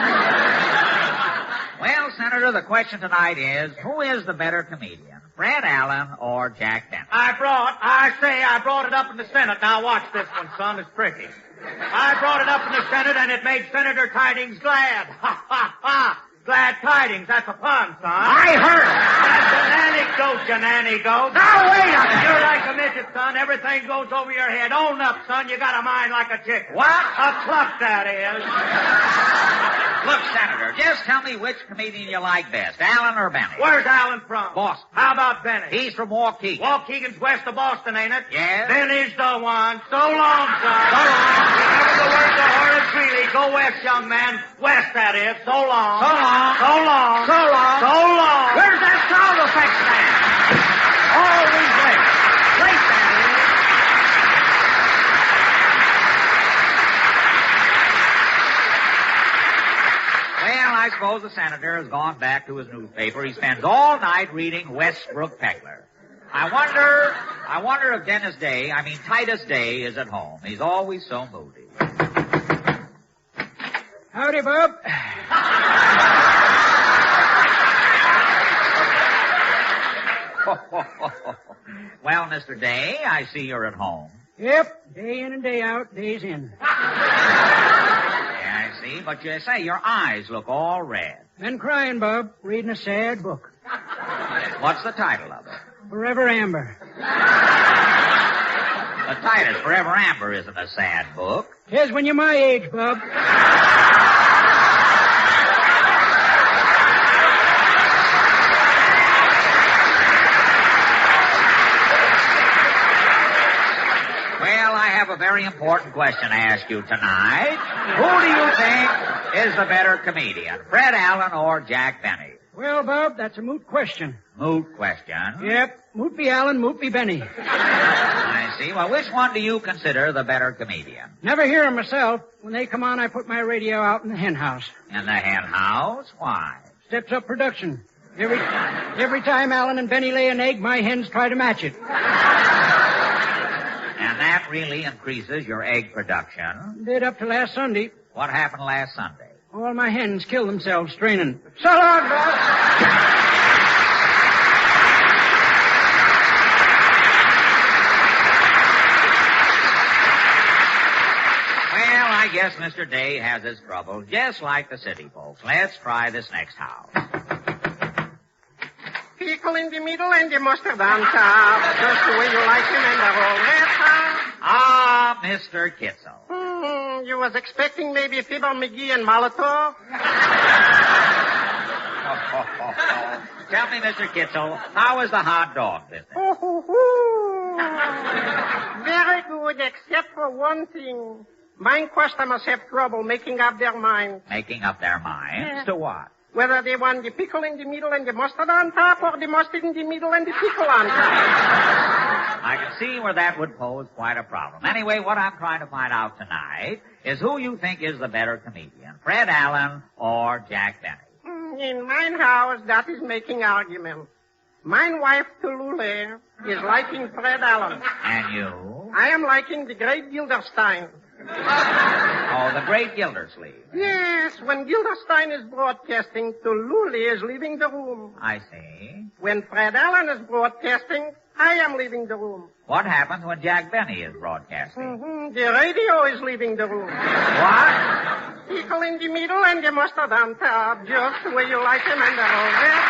Well, Senator, the question tonight is, who is the better comedian, Fred Allen or Jack Benny? I brought it up in the Senate. Now watch this one, son. It's tricky. I brought it up in the Senate, and it made Senator Tidings glad. Ha, ha, ha. Glad tidings. That's a pun, son. I heard it. That's an anecdote, you nanny goat. Now, wait a minute. You're like a midget, son. Everything goes over your head. Own up, son. You got a mind like a chicken. What? A cluck, that is. Look, Senator, just tell me which comedian you like best, Allen or Benny. Where's Allen from? Boston. How about Benny? He's from Waukegan. Waukegan's west of Boston, ain't it? Yes. Benny's the one. So long, son. So long. Remember the words of Horace Greeley. Go west, young man. West, that is. So long. So long. So long. So long. So long. Where's that sound effect man? Always late. Late, that is. Well, I suppose the senator has gone back to his newspaper. He spends all night reading Westbrook Peckler. I wonder if Titus Day is at home. He's always so moody. Howdy, Bob. Well, Mr. Day, I see you're at home. Yep, day in and day out, days in. Yeah, I see, but you say your eyes look all red. Been crying, Bob, reading a sad book. What's the title of it? Forever Amber. The Titus Forever Amber isn't a sad book. Tis when you're my age, Bob. Well, I have a very important question to ask you tonight. Who do you think is the better comedian, Fred Allen or Jack Benny? Well, Bob, that's a moot question. Moot question? Yep, moot be Allen, moot be Benny. I see. Well, which one do you consider the better comedian? Never hear 'em myself. When they come on, I put my radio out in the hen house. In the hen house? Why? Steps up production. Every time Allen and Benny lay an egg, my hens try to match it. And that really increases your egg production. Did up to last Sunday. What happened last Sunday? All my hens killed themselves straining. So long, Bob. Well, I guess Mr. Day has his troubles, just like the city folks. Let's try this next house. Pickle in the middle and the mustard on top. Just the way you like him and the whole rest. Ah, Mr. Kitzel. You was expecting maybe Fibber McGee and Molotov? Tell me, Mr. Kitzel, how is the hot dog business? Very good, except for one thing. Mine customers have trouble making up their mind. Making up their minds? Yeah. To what? Whether they want the pickle in the middle and the mustard on top, or the mustard in the middle and the pickle on top. I can see where that would pose quite a problem. Anyway, what I'm trying to find out tonight is who you think is the better comedian, Fred Allen or Jack Benny. In mine house, that is making argument. Mine wife, Tulule, is liking Fred Allen. And you? I am liking the great Gilderstein. Oh, the great Gildersleeve. Yes, when Gilderstein is broadcasting, Tulule is leaving the room. I see. When Fred Allen is broadcasting, I am leaving the room. What happens when Jack Benny is broadcasting? The radio is leaving the room. What? Pickle in the middle and the mustard on top, just the way you like them and they're all there.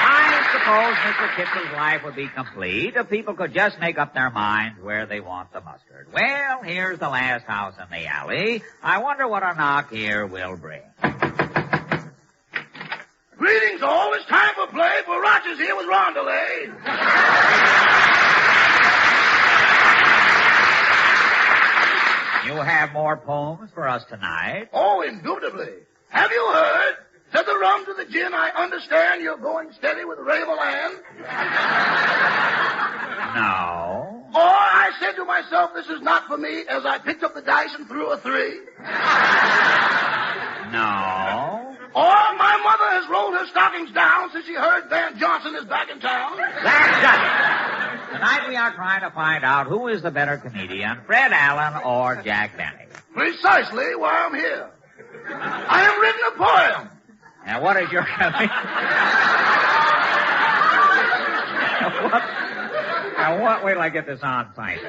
I suppose Mr. Kitzel's life would be complete if people could just make up their minds where they want the mustard. Well, here's the last house in the alley. I wonder what a knock here will bring. Greetings all. It's time for play, for Roger's here with Rondelay. You have more poems for us tonight? Oh, indubitably. Have you heard? Said the rum to the gin, I understand you're going steady with Raveland. No. Or I said to myself, this is not for me, as I picked up the dice and threw a 3. No. Or my mother has rolled her stockings down since she heard Van Johnson is back in town. That's it. Tonight we are trying to find out who is the better comedian, Fred Allen or Jack Benny. Precisely why I'm here. I have written a poem. Now, what is your what? Wait till I get this on site.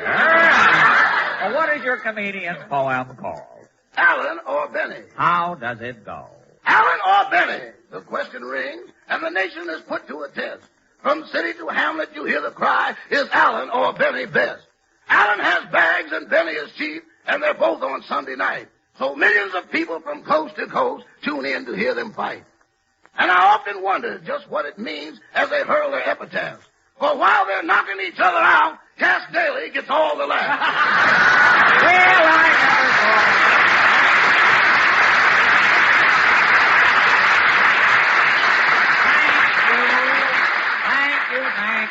What is your comedian's poem called? Allen or Benny. How does it go? Allen or Benny. The question rings, and the nation is put to a test. From city to hamlet, you hear the cry, is Allen or Benny best? Allen has bags and Benny is cheap, and they're both on Sunday night. So millions of people from coast to coast tune in to hear them fight. And I often wonder just what it means as they hurl their epitaphs. For while they're knocking each other out, Cass Daly gets all the laughs. Well, I never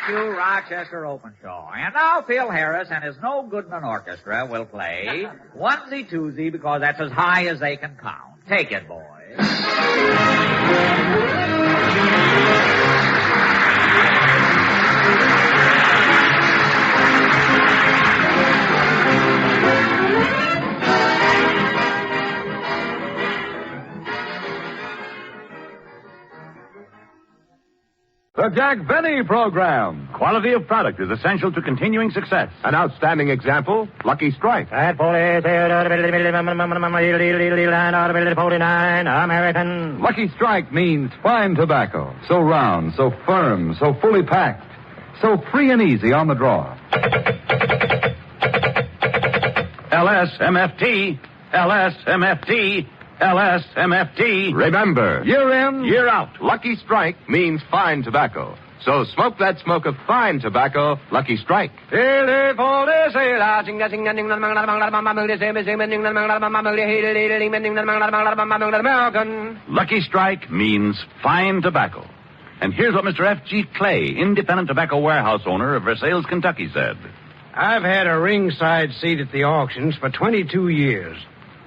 Thank you, Rochester Openshaw. And now Phil Harris and his No Goodman Orchestra will play Onesie Twosie, because that's as high as they can count. Take it, boys. The Jack Benny Program. Quality of product is essential to continuing success. An outstanding example, Lucky Strike. At 49 American. Lucky Strike means fine tobacco. So round, so firm, so fully packed. So free and easy on the draw. LSMFT. LSMFT. LSMFT. Remember, Year in, year out, Lucky Strike means fine tobacco. So smoke that smoke of fine tobacco, Lucky Strike. Lucky Strike means fine tobacco. And here's what Mr. F.G. Clay, independent tobacco warehouse owner of Versailles, Kentucky, said. I've had a ringside seat at the auctions for 22 years.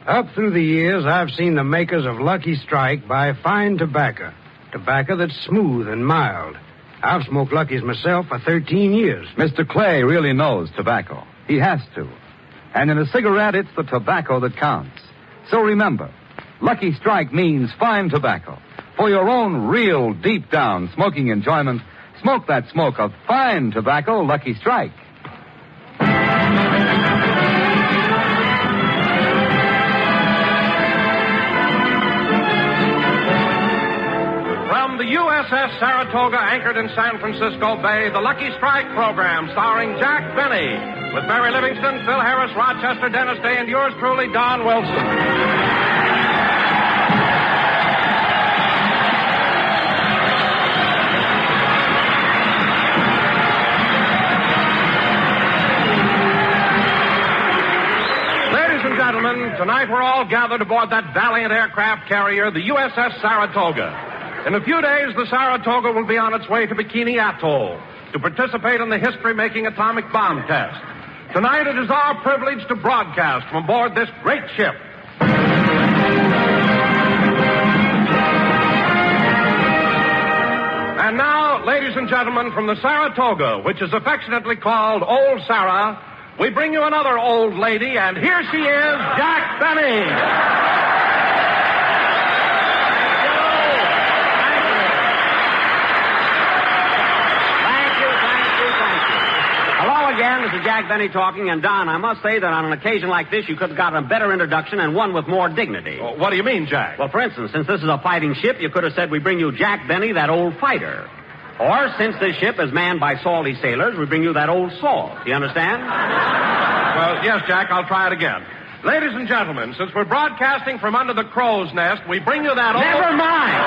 Up through the years, I've seen the makers of Lucky Strike buy fine tobacco. Tobacco that's smooth and mild. I've smoked Lucky's myself for 13 years. Mr. Clay really knows tobacco. He has to. And in a cigarette, it's the tobacco that counts. So remember, Lucky Strike means fine tobacco. For your own real, deep-down smoking enjoyment, smoke that smoke of fine tobacco, Lucky Strike. From the USS Saratoga, anchored in San Francisco Bay, the Lucky Strike program, starring Jack Benny, with Barry Livingston, Phil Harris, Rochester, Dennis Day, and yours truly, Don Wilson. gentlemen, tonight we're all gathered aboard that valiant aircraft carrier, the USS Saratoga. In a few days, the Saratoga will be on its way to Bikini Atoll to participate in the history-making atomic bomb test. Tonight, it is our privilege to broadcast from aboard this great ship. And now, ladies and gentlemen, from the Saratoga, which is affectionately called Old Sarah, we bring you another old lady, and here she is, Jack Benny. Again, this is Jack Benny talking, and Don, I must say that on an occasion like this, you could have gotten a better introduction and one with more dignity. Well, what do you mean, Jack? Well, for instance, since this is a fighting ship, you could have said we bring you Jack Benny, that old fighter. Or, since this ship is manned by salty sailors, we bring you that old salt. Do you understand? Well, yes, Jack, I'll try it again. Ladies and gentlemen, since we're broadcasting from under the crow's nest, we bring you that old... Never mind!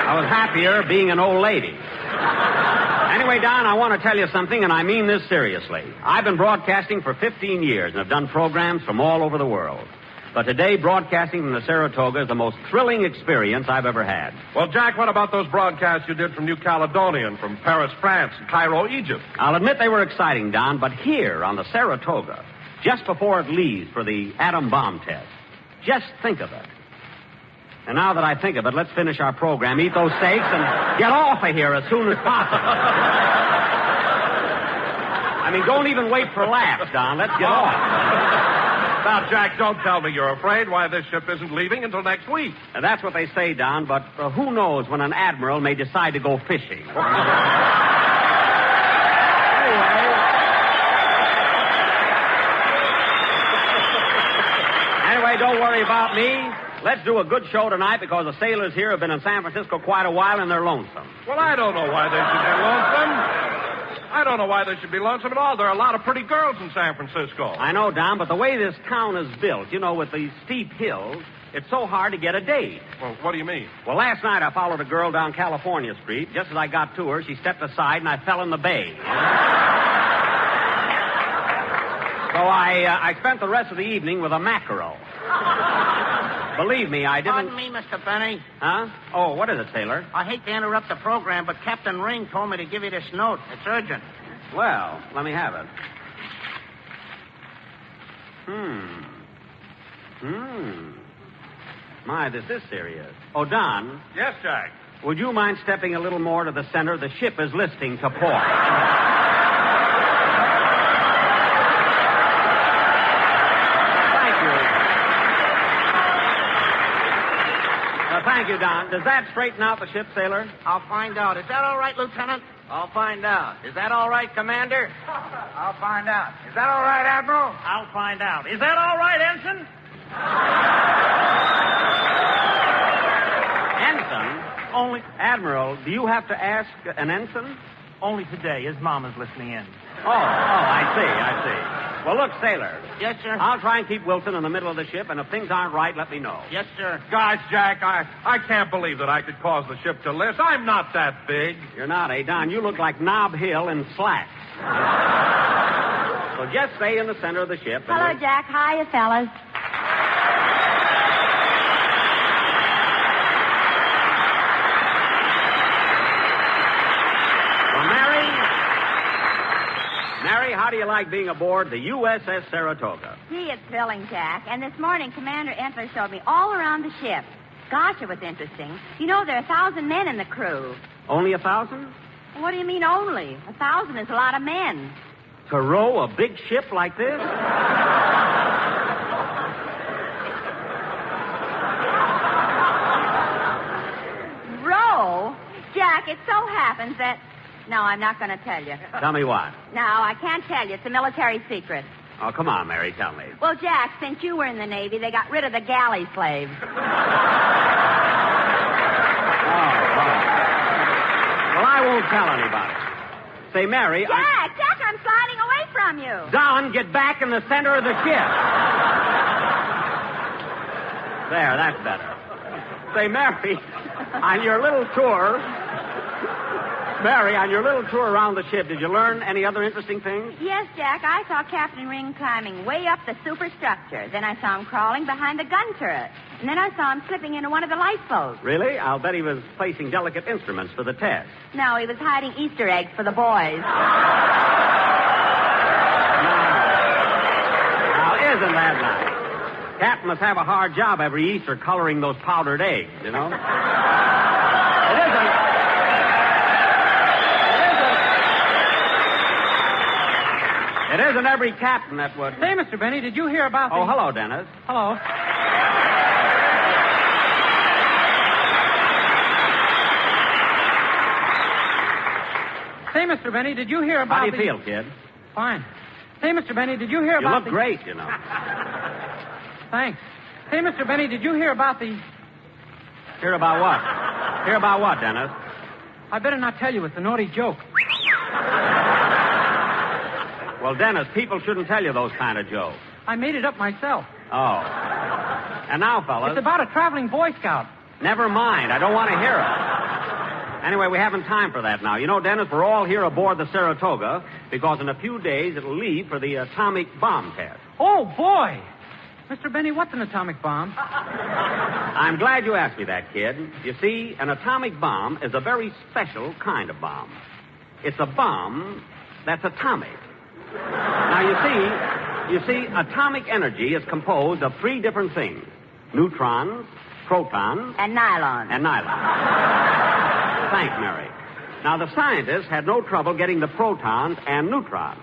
I was happier being an old lady. Anyway, Don, I want to tell you something, and I mean this seriously. I've been broadcasting for 15 years and have done programs from all over the world. But today, broadcasting from the Saratoga is the most thrilling experience I've ever had. Well, Jack, what about those broadcasts you did from New Caledonia and from Paris, France, and Cairo, Egypt? I'll admit they were exciting, Don, but here on the Saratoga, just before it leaves for the atom bomb test, just think of it. And now that I think of it, let's finish our program, eat those steaks, and get off of here as soon as possible. I mean, don't even wait for laughs, Don. Let's get off. Now, Jack, don't tell me you're afraid why this ship isn't leaving until next week. And that's what they say, Don, but who knows when an admiral may decide to go fishing. Anyway, don't worry about me. Let's do a good show tonight because the sailors here have been in San Francisco quite a while and they're lonesome. Well, I don't know why they should be lonesome. I don't know why they should be lonesome at all. There are a lot of pretty girls in San Francisco. I know, Don, but the way this town is built, you know, with these steep hills, it's so hard to get a date. Well, what do you mean? Well, last night I followed a girl down California Street. Just as I got to her, she stepped aside and I fell in the bay. So I spent the rest of the evening with a mackerel. Believe me, I didn't... Pardon me, Mr. Benny. Huh? Oh, what is it, sailor? I hate to interrupt the program, but Captain Ring told me to give you this note. It's urgent. Well, let me have it. My, this is serious. Oh, Don. Yes, Jack? Would you mind stepping a little more to the center? The ship is listing to port. Thank you, Don. Does that straighten out the ship, sailor? I'll find out. Is that all right, Lieutenant? I'll find out. Is that all right, Commander? I'll find out. Is that all right, Admiral? I'll find out. Is that all right, Ensign? Ensign? Only... Admiral, do you have to ask an ensign? Only today. His mama's listening in. Oh, I see. Well, look, sailor. Yes, sir? I'll try and keep Wilson in the middle of the ship, and if things aren't right, let me know. Yes, sir. Gosh, Jack, I can't believe that I could cause the ship to list. I'm not that big. You're not, eh, Don? You look like Nob Hill in slacks. So just stay in the center of the ship. Hello, Jack. Hiya, fellas. Mary, how do you like being aboard the USS Saratoga? Gee, it's thrilling, Jack. And this morning, Commander Entler showed me all around the ship. Gosh, it was interesting. You know, there are 1,000 men in the crew. Only 1,000? What do you mean, only? 1,000 is a lot of men. To row a big ship like this? Row? Jack, it so happens that... No, I'm not going to tell you. Tell me what? No, I can't tell you. It's a military secret. Oh, come on, Mary, tell me. Well, Jack, since you were in the Navy, they got rid of the galley slaves. Well, I won't tell anybody. Say, Mary, Jack, I'm sliding away from you. Don, get back in the center of the ship. There, that's better. Say, Mary, on your little tour... Mary, on your little tour around the ship, did you learn any other interesting things? Yes, Jack. I saw Captain Ring climbing way up the superstructure. Then I saw him crawling behind the gun turret. And then I saw him slipping into one of the lifeboats. Really? I'll bet he was placing delicate instruments for the test. No, he was hiding Easter eggs for the boys. Now, isn't that nice? Captain must have a hard job every Easter coloring those powdered eggs, you know? It isn't every captain that would... Say, Mr. Benny, did you hear about Oh, hello, Dennis. Hello. Say, Mr. Benny, did you hear about How do you feel, kid? Fine. Say, Mr. Benny, did you hear You about look great, you know. Thanks. Say, Mr. Benny, did you hear about the... Hear about what? Hear about what, Dennis? I better not tell you. It's a naughty joke. Well, Dennis, people shouldn't tell you those kind of jokes. I made it up myself. Oh. And now, fellas... It's about a traveling Boy Scout. Never mind. I don't want to hear it. Anyway, we haven't time for that now. You know, Dennis, we're all here aboard the Saratoga because in a few days it'll leave for the atomic bomb test. Oh, boy! Mr. Benny, what's an atomic bomb? I'm glad you asked me that, kid. You see, an atomic bomb is a very special kind of bomb. It's a bomb that's atomic. Now, you see, atomic energy is composed of three different things. Neutrons, protons... And nylon. Thanks, Mary. Now, the scientists had no trouble getting the protons and neutrons,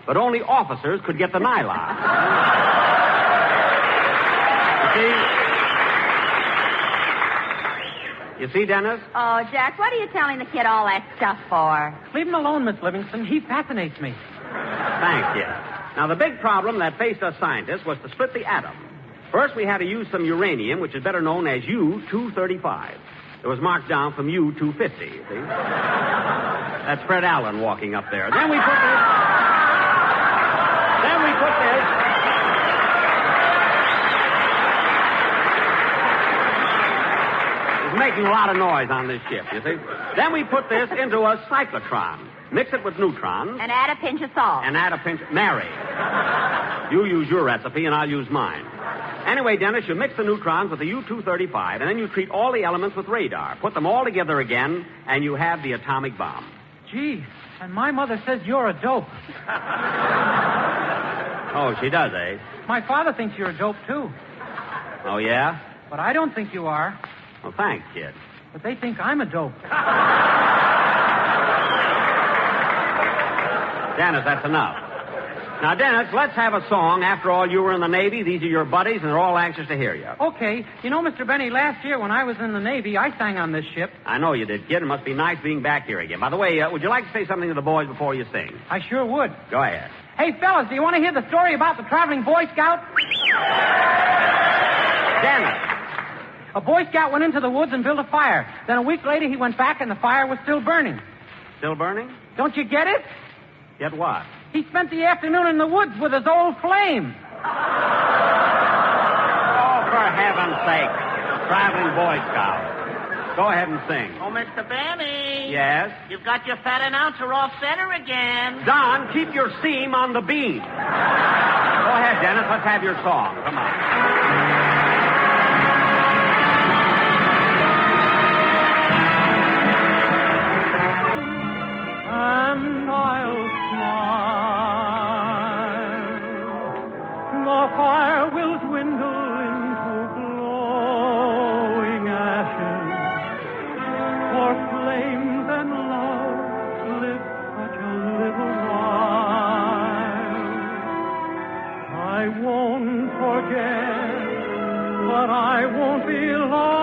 but only officers could get the nylon. You see, Dennis? Oh, Jack, what are you telling the kid all that stuff for? Leave him alone, Miss Livingston. He fascinates me. Thanks, kid. Now, the big problem that faced us scientists was to split the atom. First, we had to use some uranium, which is better known as U-235. It was marked down from U-250, you see? That's Fred Allen walking up there. Then we put this... It's making a lot of noise on this ship, you see? Then we put this into a cyclotron. Mix it with neutrons. And add a pinch of salt. Mary. You use your recipe and I'll use mine. Anyway, Dennis, you mix the neutrons with the U-235, and then you treat all the elements with radar. Put them all together again, and you have the atomic bomb. Gee, and my mother says you're a dope. Oh, she does, eh? My father thinks you're a dope, too. Oh, yeah? But I don't think you are. Well, thanks, kid. But they think I'm a dope. Dennis, that's enough. Now, Dennis, let's have a song. After all, you were in the Navy. These are your buddies, and they're all anxious to hear you. Okay. You know, Mr. Benny, last year when I was in the Navy, I sang on this ship. I know you did, kid. It must be nice being back here again. By the way, would you like to say something to the boys before you sing? I sure would. Go ahead. Hey, fellas, do you want to hear the story about the traveling Boy Scout? Dennis. A Boy Scout went into the woods and built a fire. Then a week later, he went back, and the fire was still burning. Still burning? Don't you get it? Get what? He spent the afternoon in the woods with his old flame. Oh, for heaven's sake. Traveling Boy Scout. Go ahead and sing. Oh, Mr. Benny. Yes? You've got your fat announcer off center again. Don, keep your seam on the beam. Go ahead, Dennis. Let's have your song. Come on. And I'll smile. The fire will dwindle into glowing ashes. For flames and love live such a little while. I won't forget, but I won't be lonely.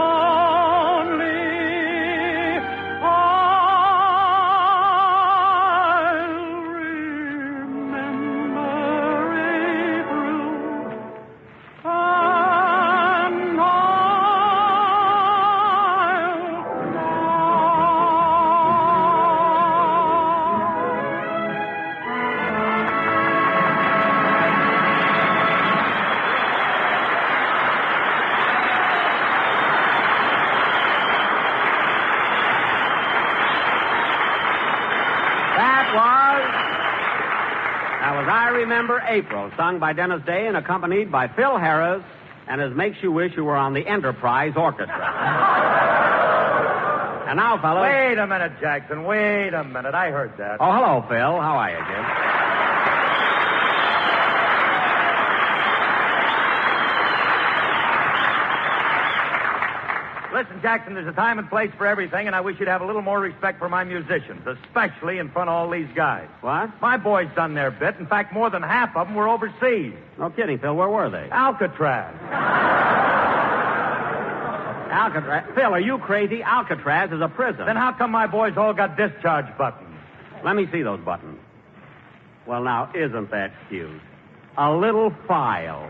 That was I Remember April, sung by Dennis Day and accompanied by Phil Harris, and as makes you wish you were on the Enterprise Orchestra. And now, fellas... Wait a minute, Jackson. Wait a minute. I heard that. Oh, hello, Phil. How are you, Jim? Listen, Jackson, there's a time and place for everything, and I wish you'd have a little more respect for my musicians, especially in front of all these guys. What? My boys done their bit. In fact, more than half of them were overseas. No kidding, Phil. Where were they? Alcatraz. Alcatraz? Phil, are you crazy? Alcatraz is a prison. Then how come my boys all got discharge buttons? Let me see those buttons. Well, now, isn't that cute? A little file.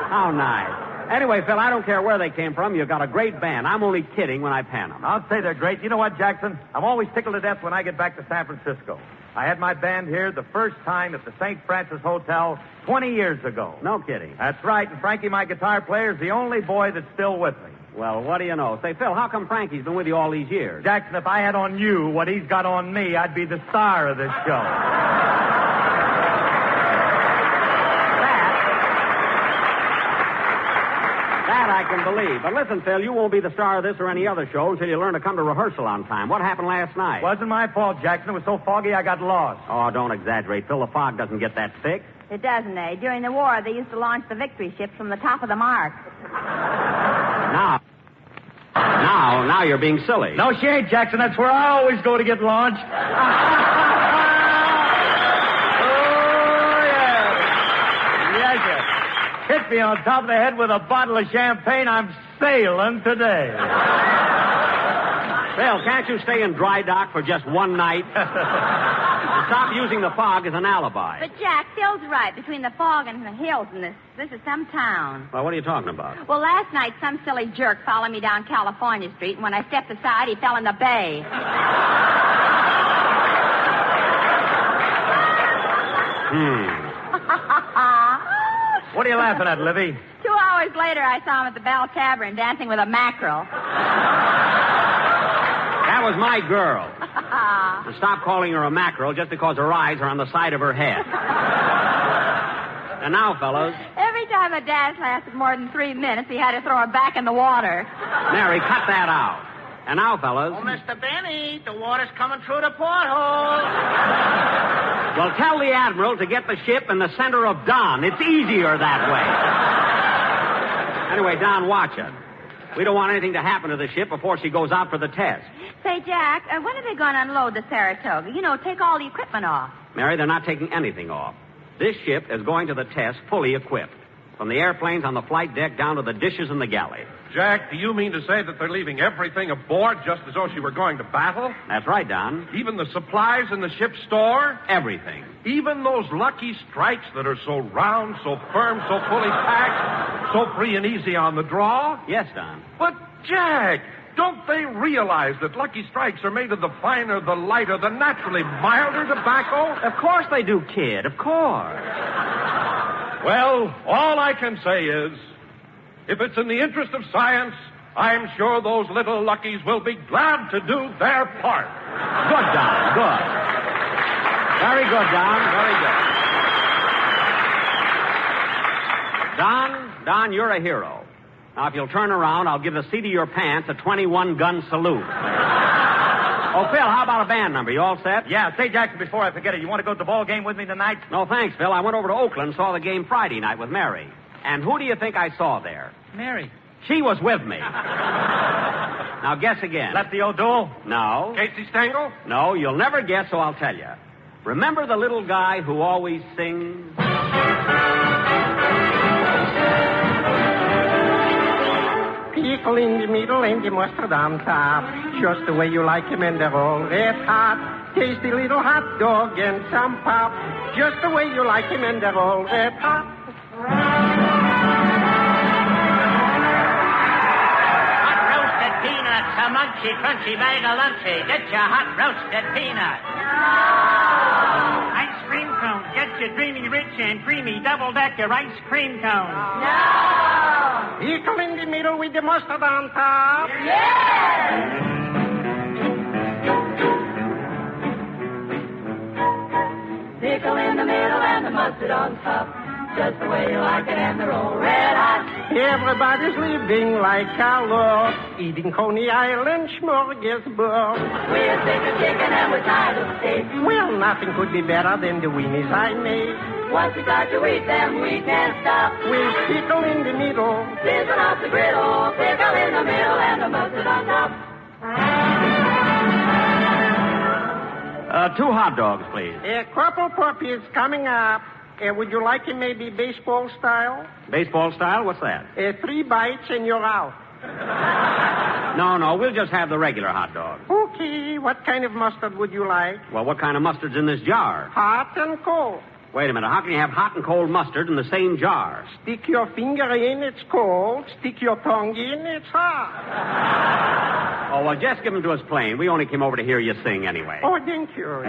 How nice. Anyway, Phil, I don't care where they came from. You've got a great band. I'm only kidding when I pan them. I'll say they're great. You know what, Jackson? I'm always tickled to death when I get back to San Francisco. I had my band here the first time at the St. Francis Hotel 20 years ago. No kidding. That's right, and Frankie, my guitar player, is the only boy that's still with me. Well, what do you know? Say, Phil, how come Frankie's been with you all these years? Jackson, if I had on you what he's got on me, I'd be the star of this show. That I can believe. But listen, Phil, you won't be the star of this or any other show until you learn to come to rehearsal on time. What happened last night? Wasn't my fault, Jackson. It was so foggy I got lost. Oh, don't exaggerate, Phil. The fog doesn't get that thick. It doesn't, eh? During the war, they used to launch the victory ships from the top of the mark. Now you're being silly. No shade, Jackson. That's where I always go to get launched. Hit me on top of the head with a bottle of champagne. I'm sailing today. Phil, can't you stay in dry dock for just one night? Stop using the fog as an alibi. But, Jack, Phil's right. Between the fog and the hills and this is some town. Well, what are you talking about? Well, last night, some silly jerk followed me down California Street, and when I stepped aside, he fell in the bay. What are you laughing at, Livy? 2 hours later, I saw him at the Bell Tavern dancing with a mackerel. That was my girl. So stop calling her a mackerel just because her eyes are on the side of her head. And now, fellows. Every time a dance lasted more than 3 minutes, he had to throw her back in the water. Mary, cut that out. And now, fellas. Oh, Mr. Benny, the water's coming through the porthole. Well, tell the Admiral to get the ship in the center of Don. It's easier that way. Anyway, Don, watch it. We don't want anything to happen to the ship before she goes out for the test. Say, Jack, when are they going to unload the Saratoga? You know, take all the equipment off. Mary, they're not taking anything off. This ship is going to the test fully equipped. From the airplanes on the flight deck down to the dishes in the galley. Jack, do you mean to say that they're leaving everything aboard just as though she were going to battle? That's right, Don. Even the supplies in the ship's store? Everything. Even those lucky strikes that are so round, so firm, so fully packed, so free and easy on the draw? Yes, Don. But, Jack, don't they realize that Lucky Strikes are made of the finer, the lighter, the naturally milder tobacco? Of course they do, kid. Of course. Well, all I can say is, if it's in the interest of science, I'm sure those little Luckies will be glad to do their part. Good, Don. Good. Very good, Don. Very good. Don, you're a hero. Now, if you'll turn around, I'll give the seat of your pants a 21-gun salute. Oh, Phil, how about a band number? You all set? Yeah, say, Jackson, before I forget it, you want to go to the ball game with me tonight? No, thanks, Phil. I went over to Oakland, saw the game Friday night with Mary. And who do you think I saw there? Mary. She was with me. Now, guess again. Lefty O'Doul? No. Casey Stengel? No, you'll never guess, so I'll tell you. Remember the little guy who always sings? Pickle in the middle and the mustard on top. Just the way you like him, and they're all red hot. Tasty little hot dog and some pop. Just the way you like him, and they're all red hot. Hot roasted peanuts, a munchy, crunchy bag of lunchy. Get your hot roasted peanuts. No. Ice cream cone. Get your dreamy, rich, and creamy double-decker ice cream cone. No. Pickle in the middle with the mustard on top. Yes! pickle in the middle, and the mustard on top. Just the way you like it, and they're all red hot. Everybody's living like a lord, eating Coney Island smorgasbord. We're sick of chicken and we're tired of steak. Well, nothing could be better than the weenies I made. Once we start to eat them, we can't stop. With pickle in the middle, sizzling off the griddle, pickle in the middle, and the mustard on top. 2 hot dogs, please. Corporal Puppy is coming up. Would you like it maybe baseball style? Baseball style? What's that? 3 bites and you're out. No, we'll just have the regular hot dog. Okay, what kind of mustard would you like? Well, what kind of mustard's in this jar? Hot and cold. Wait a minute, how can you have hot and cold mustard in the same jar? Stick your finger in, it's cold. Stick your tongue in, it's hot. Oh, well, just give them to us plain. We only came over to hear you sing anyway. Oh, thank you.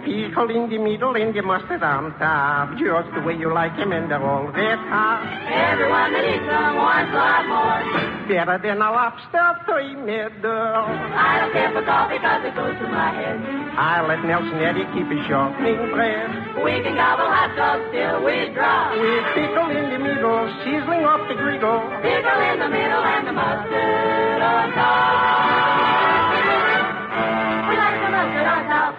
Pickle in the middle and the mustard on top. Just the way you like them and they're all that hot. Everyone that eats them wants a lot more. Better than a lobster tornado. I don't care for coffee because it goes to my head. I let Nelson Eddy keep his sharpening bread. We can gobble hot dogs till we drop. With pickle in the middle, sizzling off the griddle. Pickle in the middle and the mustard on top. We like the mustard on top.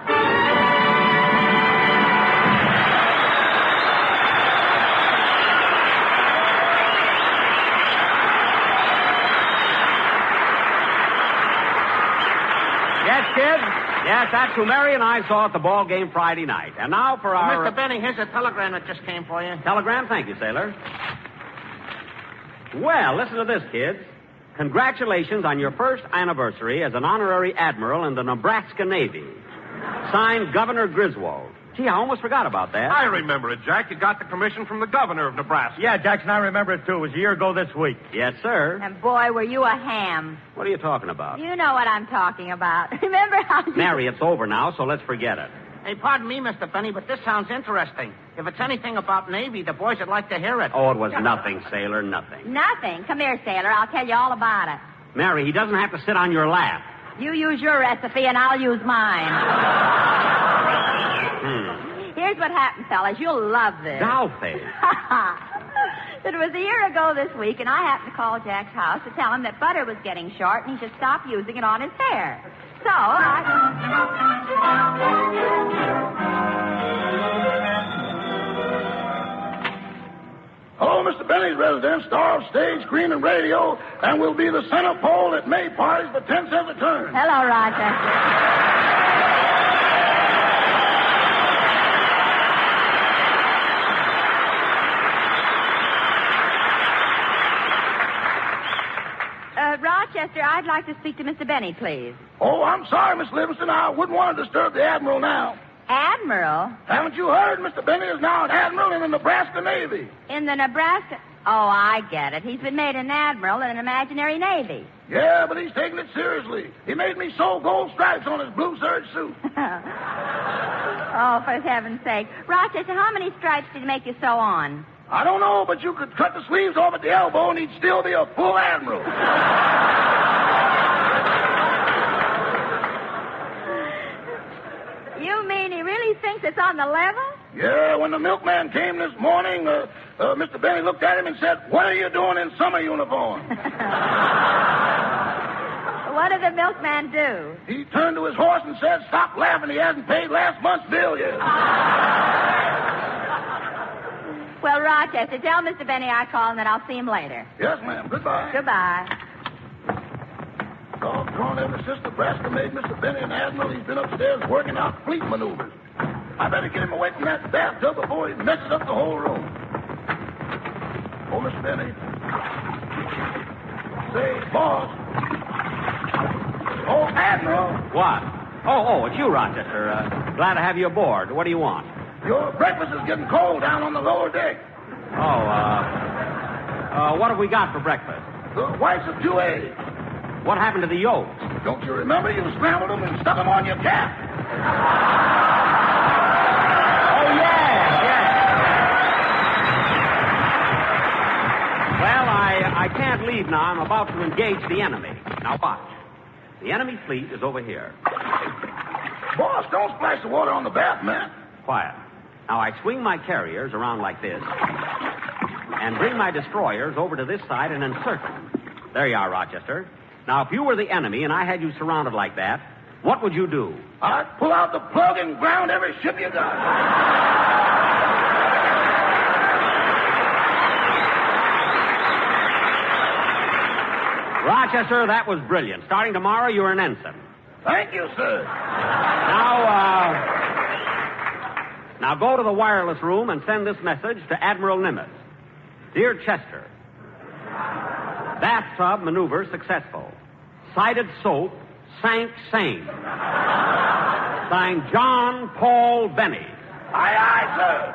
Yes, kids? Yes, that's who Mary and I saw at the ball game Friday night. And now for our... Mr. Benny, here's a telegram that just came for you. Telegram? Thank you, sailor. Well, listen to this, kids. Congratulations on your first anniversary as an honorary admiral in the Nebraska Navy. Signed, Governor Griswold. Gee, I almost forgot about that. I remember it, Jack. You got the commission from the governor of Nebraska. Yeah, Jackson, I remember it, too. It was a year ago this week. Yes, sir. And boy, were you a ham. What are you talking about? You know what I'm talking about. Remember how you... Mary, it's over now, so let's forget it. Hey, pardon me, Mr. Benny, but this sounds interesting. If it's anything about Navy, the boys would like to hear it. Oh, it was nothing, sailor, nothing. Nothing? Come here, sailor. I'll tell you all about it. Mary, he doesn't have to sit on your lap. You use your recipe and I'll use mine. Here's what happened, fellas. You'll love this. Dollface. It was a year ago this week, and I happened to call Jack's house to tell him that butter was getting short and he should stop using it on his hair. So Hello, Mr. Benny's residence, star of stage, screen, and radio, and will be the center pole at May parties for 10 cents a turn. Hello, Rochester. Rochester, I'd like to speak to Mr. Benny, please. Oh, I'm sorry, Miss Livingston. I wouldn't want to disturb the Admiral now. Admiral? Haven't you heard? Mr. Benny is now an Admiral in the Nebraska Navy. In the Nebraska... Oh, I get it. He's been made an Admiral in an imaginary Navy. Yeah, but he's taking it seriously. He made me sew gold stripes on his blue serge suit. Oh, for heaven's sake. Rochester, how many stripes did he make you sew on? I don't know, but you could cut the sleeves off at the elbow and he'd still be a full admiral. You mean he really thinks it's on the level? Yeah, when the milkman came this morning, Mr. Benny looked at him and said, "What are you doing in summer uniform?" What did the milkman do? He turned to his horse and said, "Stop laughing, he hasn't paid last month's bill yet." Well, Rochester, tell Mr. Benny I called and that I'll see him later. Yes, ma'am. Goodbye. Goodbye. Doggone ever since Nebraska made Mr. Benny an admiral, he's been upstairs working out fleet maneuvers. I better get him away from that bathtub before he messes up the whole room. Oh, Mr. Benny. Say, boss. Oh, Admiral. What? Oh, it's you, Rochester. Glad to have you aboard. What do you want? Your breakfast is getting cold down on the lower deck. What have we got for breakfast? The whites of 2 eggs. What happened to the yolks? Don't you remember? You scrambled them and stuck them on your cap. Oh, yeah. Well, I can't leave now. I'm about to engage the enemy. Now, watch. The enemy fleet is over here. Boss, don't splash the water on the bath, man. Quiet. Now, I swing my carriers around like this and bring my destroyers over to this side and encircle them. There you are, Rochester. Now, if you were the enemy and I had you surrounded like that, what would you do? I'd pull out the plug and ground every ship you got. Rochester, that was brilliant. Starting tomorrow, you're an ensign. Thank you, sir. Now go to the wireless room and send this message to Admiral Nimitz. Dear Chester, bathtub maneuver successful. Sighted soap, sank sane. Signed John Paul Benny. Aye, aye, sir.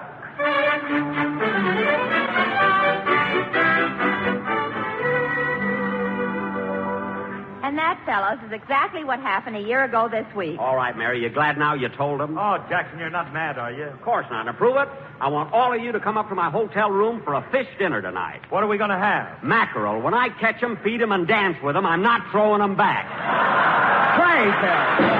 And that, fellows, is exactly what happened a year ago this week. All right, Mary, you glad now you told him? Oh, Jackson, you're not mad, are you? Of course not. Now, prove it. I want all of you to come up to my hotel room for a fish dinner tonight. What are we going to have? Mackerel. When I catch them, feed them, and dance with them, I'm not throwing them back. Pray, Phil.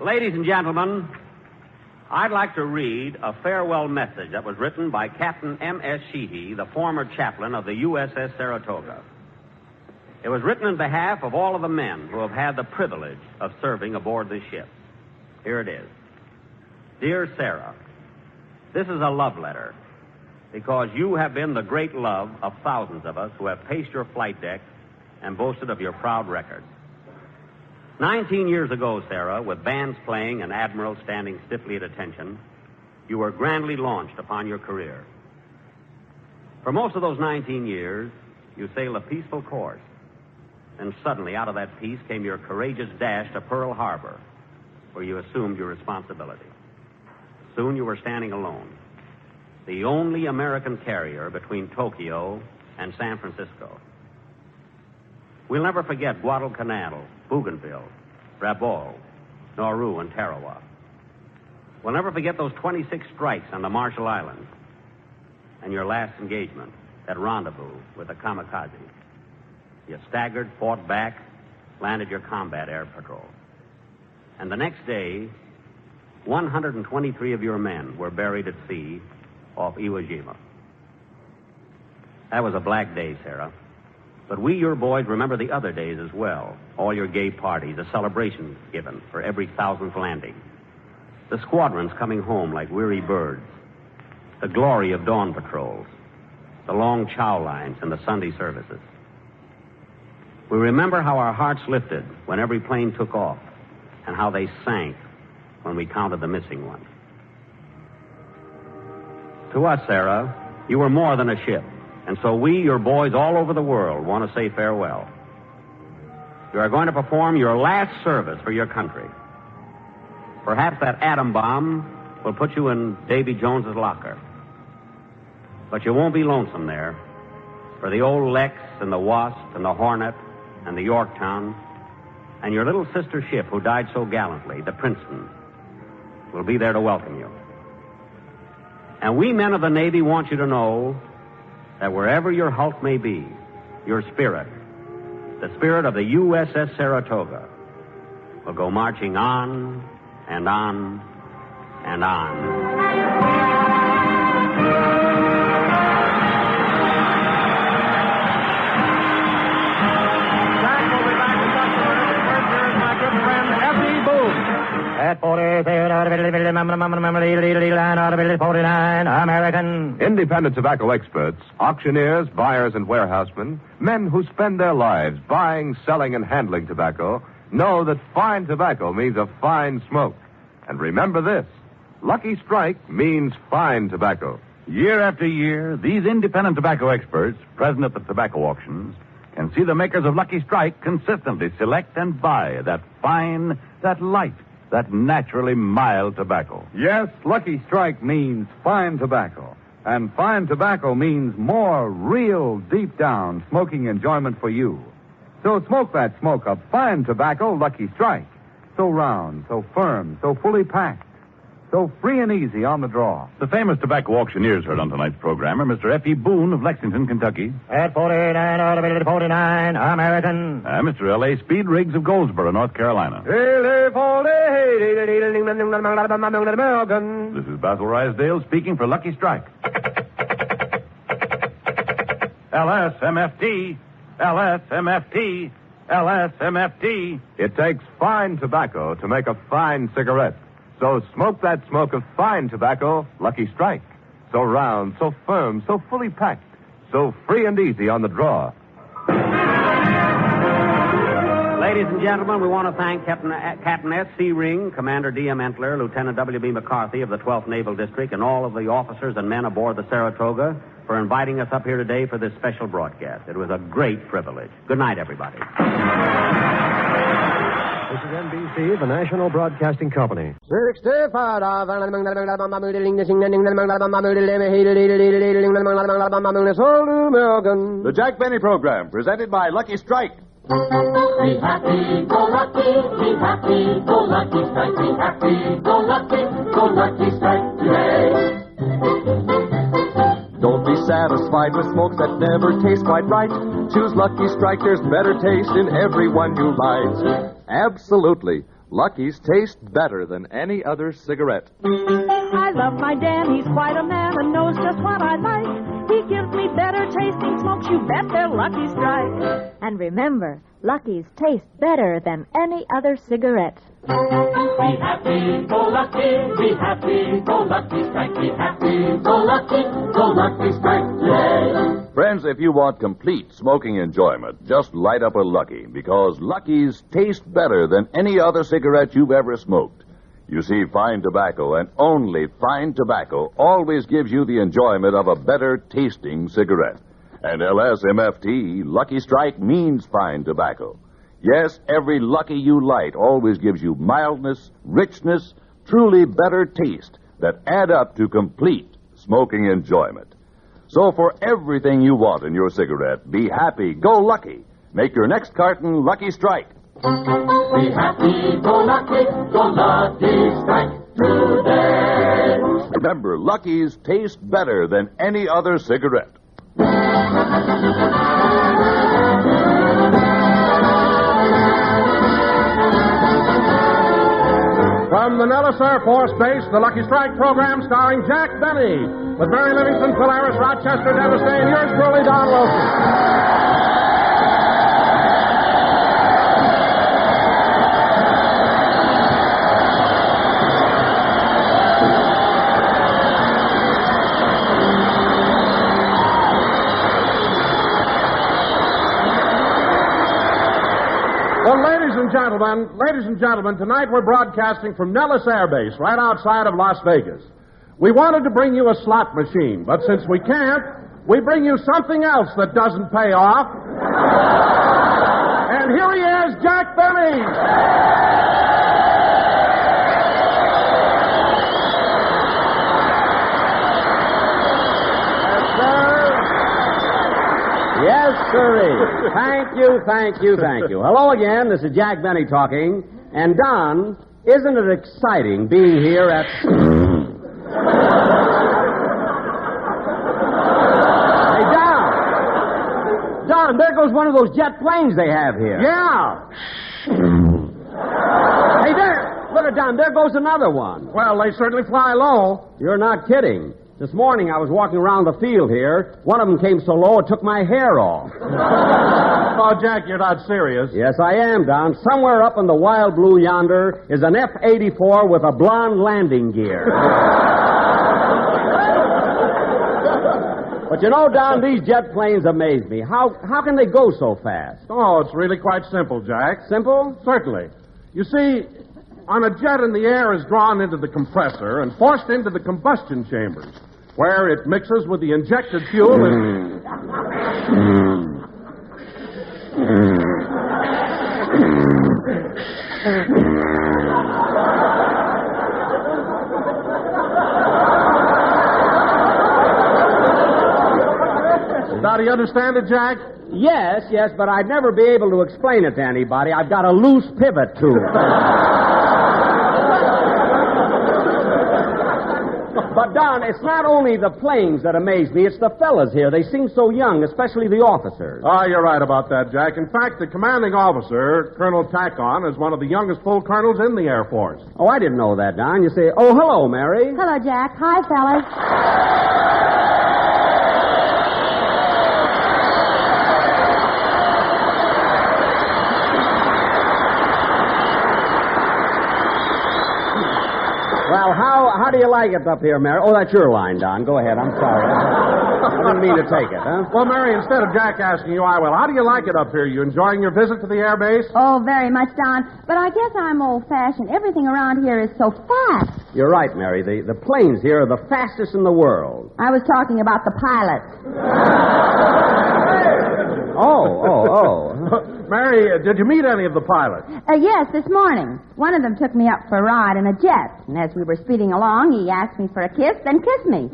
Ladies and gentlemen, I'd like to read a farewell message that was written by Captain M.S. Sheehy, the former chaplain of the USS Saratoga. It was written in behalf of all of the men who have had the privilege of serving aboard this ship. Here it is. Dear Sarah, this is a love letter because you have been the great love of thousands of us who have paced your flight deck and boasted of your proud record. 19 years ago, Sarah, with bands playing and admirals standing stiffly at attention, you were grandly launched upon your career. For most of those 19 years, you sailed a peaceful course. And suddenly, out of that peace, came your courageous dash to Pearl Harbor, where you assumed your responsibility. Soon you were standing alone, the only American carrier between Tokyo and San Francisco. We'll never forget Guadalcanal, Bougainville, Rabaul, Nauru, and Tarawa. We'll never forget those 26 strikes on the Marshall Islands and your last engagement, that rendezvous with the kamikaze. You staggered, fought back, landed your combat air patrol. And the next day, 123 of your men were buried at sea off Iwo Jima. That was a black day, Sarah. But we, your boys, remember the other days as well. All your gay parties, the celebrations given for every 1,000th landing. The squadrons coming home like weary birds. The glory of dawn patrols. The long chow lines and the Sunday services. We remember how our hearts lifted when every plane took off and how they sank when we counted the missing ones. To us, Sarah, you were more than a ship. And so we, your boys all over the world, want to say farewell. You are going to perform your last service for your country. Perhaps that atom bomb will put you in Davy Jones's locker. But you won't be lonesome there. For the old Lex and the Wasp and the Hornet and the Yorktown and your little sister ship who died so gallantly, the Princeton, will be there to welcome you. And we men of the Navy want you to know that wherever your hulk may be, your spirit, the spirit of the USS Saratoga, will go marching on and on and on. At 49, American. Independent tobacco experts, auctioneers, buyers, and warehousemen, men who spend their lives buying, selling, and handling tobacco, know that fine tobacco means a fine smoke. And remember this, Lucky Strike means fine tobacco. Year after year, these independent tobacco experts, present at the tobacco auctions, can see the makers of Lucky Strike consistently select and buy that fine, that light, that naturally mild tobacco. Yes, Lucky Strike means fine tobacco. And fine tobacco means more real, deep-down smoking enjoyment for you. So smoke that smoke of fine tobacco, Lucky Strike. So round, so firm, so fully packed. So free and easy on the draw. The famous tobacco auctioneers heard on tonight's program are Mr. F.E. Boone of Lexington, Kentucky. At 49, automated 49, American. Mr. L.A. Speed Riggs of Goldsboro, North Carolina. This is Basil Rysdale speaking for Lucky Strike. LSMFT, LSMFT, LSMFT. It takes fine tobacco to make a fine cigarette. So smoke that smoke of fine tobacco, Lucky Strike. So round, so firm, so fully packed, so free and easy on the draw. Ladies and gentlemen, we want to thank Captain S.C. Ring, Commander D.M. Entler, Lieutenant W.B. McCarthy of the 12th Naval District, and all of the officers and men aboard the Saratoga for inviting us up here today for this special broadcast. It was a great privilege. Good night, everybody. This is NBC, the National Broadcasting Company. The Jack Benny Program, presented by Lucky Strike. Be happy, go lucky, be happy, go lucky strike, be happy, go lucky strike, yay! Don't be satisfied with smokes that never taste quite right. Choose Lucky Strike, there's better taste in every one you light. Absolutely. Lucky's taste better than any other cigarette. I love my Dan, he's quite a man and knows just what I like. He gives me better tasting smokes, you bet they're Lucky Strike. And remember, Lucky's taste better than any other cigarette. Be happy, go lucky, be happy, go lucky strike, be happy, go lucky strike, yay! Friends, if you want complete smoking enjoyment, just light up a Lucky, because Lucky's taste better than any other cigarette you've ever smoked. You see, fine tobacco, and only fine tobacco, always gives you the enjoyment of a better tasting cigarette. And LSMFT, Lucky Strike, means fine tobacco. Yes, every Lucky you light always gives you mildness, richness, truly better taste that add up to complete smoking enjoyment. So for everything you want in your cigarette, be happy, go Lucky. Make your next carton Lucky Strike. Be happy, go lucky strike today. Remember, Lucky's taste better than any other cigarette. From the Nellis Air Force Base, the Lucky Strike program starring Jack Benny, with Mary Livingston, Polaris, Rochester, Dennis Day, and yours truly, Don Wilson. Well, ladies and gentlemen, tonight we're broadcasting from Nellis Air Base, right outside of Las Vegas. We wanted to bring you a slot machine, but since we can't, we bring you something else that doesn't pay off. And here he is, Jack Benny. Yes, sirree. Thank you. Hello again. This is Jack Benny talking. And, Don, isn't it exciting being here at... Hey, Don, there goes one of those jet planes they have here. Yeah. Hey, there. Look at Don. There goes another one. Well, they certainly fly low. You're not kidding. This morning I was walking around the field here. One of them came so low it took my hair off. Oh, Jack, you're not serious. Yes, I am, Don. Somewhere up in the wild blue yonder is an F-84 with a blonde landing gear. But you know, Don, these jet planes amaze me. How can they go so fast? Oh, it's really quite simple, Jack. Simple? Certainly. You see, on a jet in the air is drawn into the compressor and forced into the combustion chambers, where it mixes with the injected fuel and... It's not do you understand it, Jack? Yes, but I'd never be able to explain it to anybody. I've got a loose pivot tube. But, Don, it's not only the planes that amaze me, it's the fellas here. They seem so young, especially the officers. Oh, you're right about that, Jack. In fact, the commanding officer, Colonel Tackon, is one of the youngest full colonels in the Air Force. Oh, I didn't know that, Don. You say, oh, hello, Mary. Hello, Jack. Hi, fellas. Well, how do you like it up here, Mary? Oh, that's your line, Don. Go ahead. I'm sorry. I didn't mean to take it, huh? Well, Mary, instead of Jack asking you, I will. How do you like it up here? You enjoying your visit to the air base? Oh, very much, Don. But I guess I'm old-fashioned. Everything around here is so fast. You're right, Mary. The planes here are the fastest in the world. I was talking about the pilots. Oh. Mary, did you meet any of the pilots? Yes, this morning. One of them took me up for a ride in a jet. And as we were speeding along, he asked me for a kiss, then kissed me.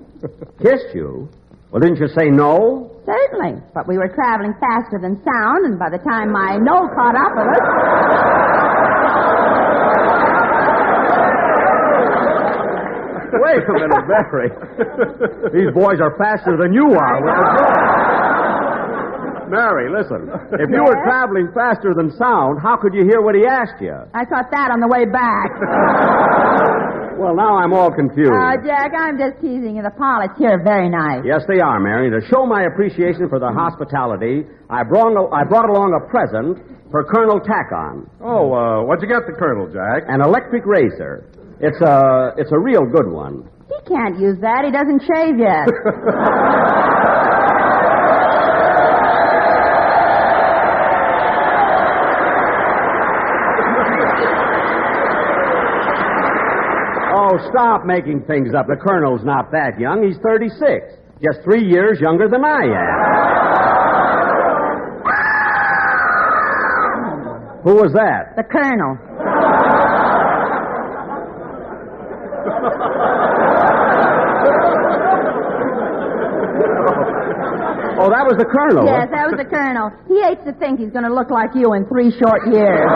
Kissed you? Well, didn't you say no? Certainly. But we were traveling faster than sound, and by the time my no caught up with us... Wait a minute, Mary. These boys are faster than you are with the jet. Mary, listen. If you were traveling faster than sound, how could you hear what he asked you? I caught that on the way back. Well, now I'm all confused. Jack, I'm just teasing you. The pilots here are very nice. Yes, they are, Mary. To show my appreciation for their hospitality, I brought along a present for Colonel Tackon. Oh, what'd you get the Colonel, Jack? An electric razor. It's a real good one. He can't use that. He doesn't shave yet. Oh, stop making things up. The Colonel's not that young. He's 36. Just 3 years younger than I am. Who was that? The Colonel. Oh, that was the Colonel. Yes, that was the Colonel. He hates to think he's going to look like you in 3 short years.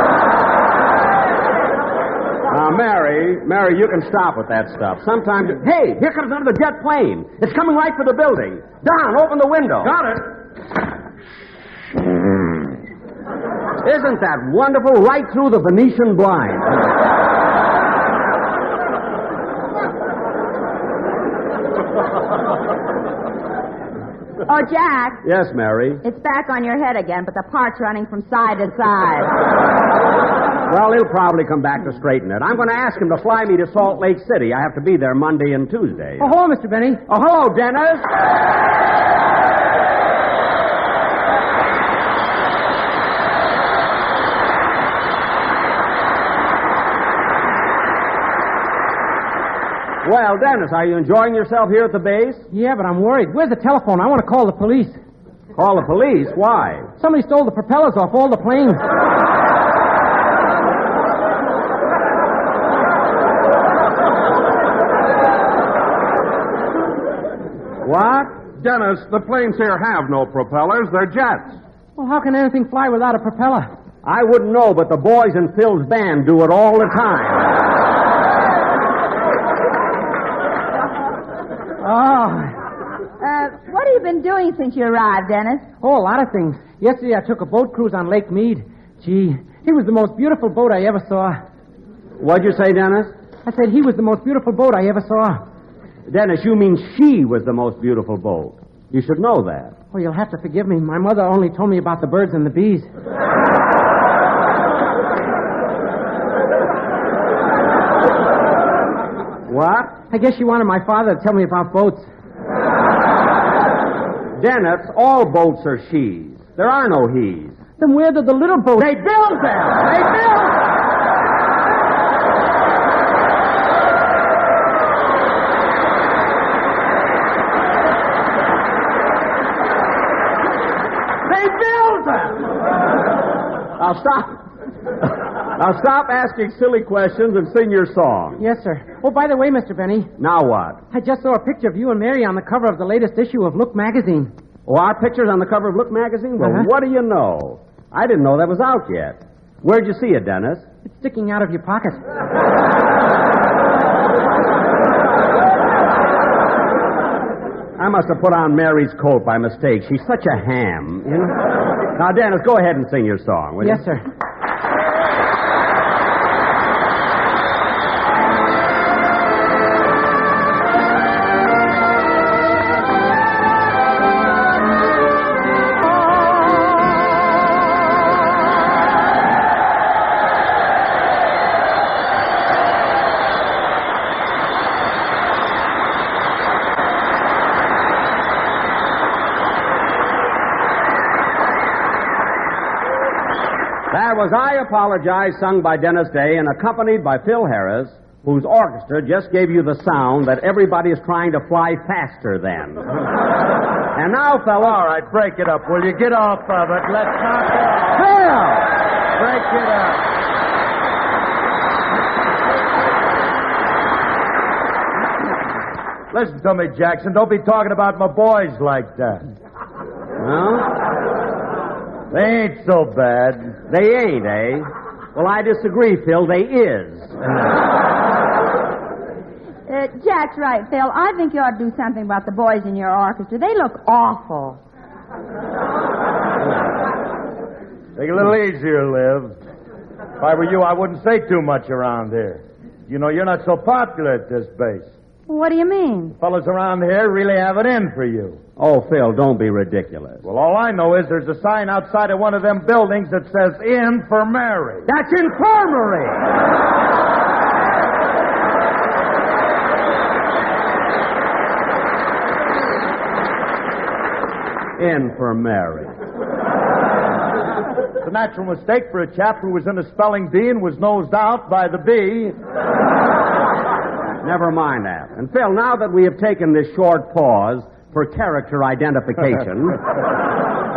Now, Mary, you can stop with that stuff. Sometimes... Hey, here comes another jet plane. It's coming right for the building. Don, open the window. Got it. Isn't that wonderful? Right through the Venetian blind. Oh, Jack. Yes, Mary? It's back on your head again, but the part's running from side to side. Well, he'll probably come back to straighten it. I'm going to ask him to fly me to Salt Lake City. I have to be there Monday and Tuesday. Oh, hello, Mr. Benny. Oh, hello, Dennis. Well, Dennis, are you enjoying yourself here at the base? Yeah, but I'm worried. Where's the telephone? I want to call the police. Call the police? Why? Somebody stole the propellers off all the planes. What? Dennis, the planes here have no propellers. They're jets. Well, how can anything fly without a propeller? I wouldn't know, but the boys in Phil's band do it all the time. What have you been doing since you arrived, Dennis? Oh, a lot of things. Yesterday I took a boat cruise on Lake Mead. Gee, it was the most beautiful boat I ever saw. What'd you say, Dennis? I said he was the most beautiful boat I ever saw. Dennis, you mean she was the most beautiful boat. You should know that. Oh, you'll have to forgive me. My mother only told me about the birds and the bees. What? I guess she wanted my father to tell me about boats. Dennis, all boats are she's. There are no he's. Then where did the little boats... They build them! They build them! They build them! Now stop asking silly questions and sing your song. Yes, sir. Oh, by the way, Mr. Benny. Now what? I just saw a picture of you and Mary on the cover of the latest issue of Look magazine. Oh, our picture's on the cover of Look magazine? Well, what do you know? I didn't know that was out yet. Where'd you see it, Dennis? It's sticking out of your pocket. I must have put on Mary's coat by mistake. She's such a ham. You know? Now, Dennis, go ahead and sing your song, will you? Yes, sir. That was I Apologize, sung by Dennis Day and accompanied by Phil Harris, whose orchestra just gave you the sound that everybody is trying to fly faster than. And now, fellas... All right, break it up, will you? Get off of it. Let's not... Phil! Break it up. Listen to me, Jackson. Don't be talking about my boys like that. Well... They ain't so bad. They ain't, eh? Well, I disagree, Phil. They is. Jack's right, Phil. I think you ought to do something about the boys in your orchestra. They look awful. Take it a little easier, Liv. If I were you, I wouldn't say too much around here. You know, you're not so popular at this base. What do you mean? Fellas around here really have it in for you. Oh, Phil, don't be ridiculous. Well, all I know is there's a sign outside of one of them buildings that says "In for Mary." That's infirmary! In for Mary. It's a natural mistake for a chap who was in a spelling bee and was nosed out by the bee. Never mind that. And, Phil, now that we have taken this short pause for character identification,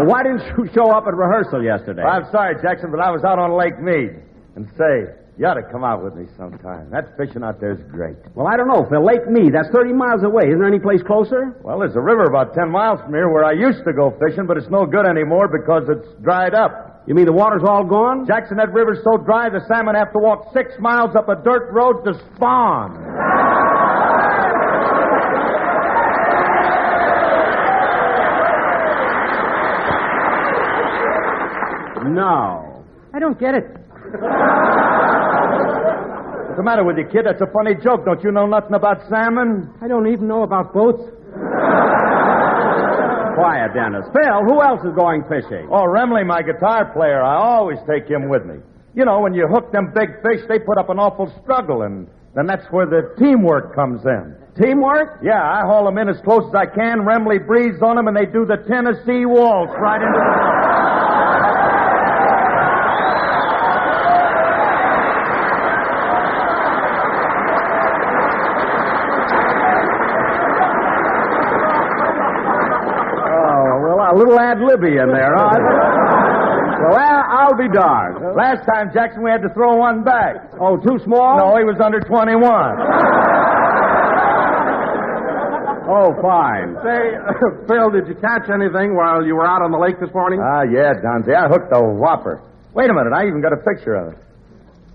why didn't you show up at rehearsal yesterday? Well, I'm sorry, Jackson, but I was out on Lake Mead. And say, you ought to come out with me sometime. That fishing out there is great. Well, I don't know, Phil. Lake Mead, that's 30 miles away. Isn't there any place closer? Well, there's a river about 10 miles from here where I used to go fishing, but it's no good anymore because it's dried up. You mean the water's all gone? Jackson, that river's so dry the salmon have to walk 6 miles up a dirt road to spawn. No. I don't get it. What's the matter with you, kid? That's a funny joke. Don't you know nothing about salmon? I don't even know about boats. Quiet, Dennis. Phil, who else is going fishing? Oh, Remley, my guitar player. I always take him with me. You know, when you hook them big fish, they put up an awful struggle, and then that's where the teamwork comes in. Teamwork? Yeah, I haul them in as close as I can. Remley breathes on them, and they do the Tennessee waltz right into the water. A little ad-libby in there, huh? Well, I'll be darned. Last time, Jackson, we had to throw one back. Oh, too small? No, he was under 21. Oh, fine. Say, Phil, did you catch anything while you were out on the lake this morning? Yeah, Donzie. I hooked a whopper. Wait a minute. I even got a picture of it.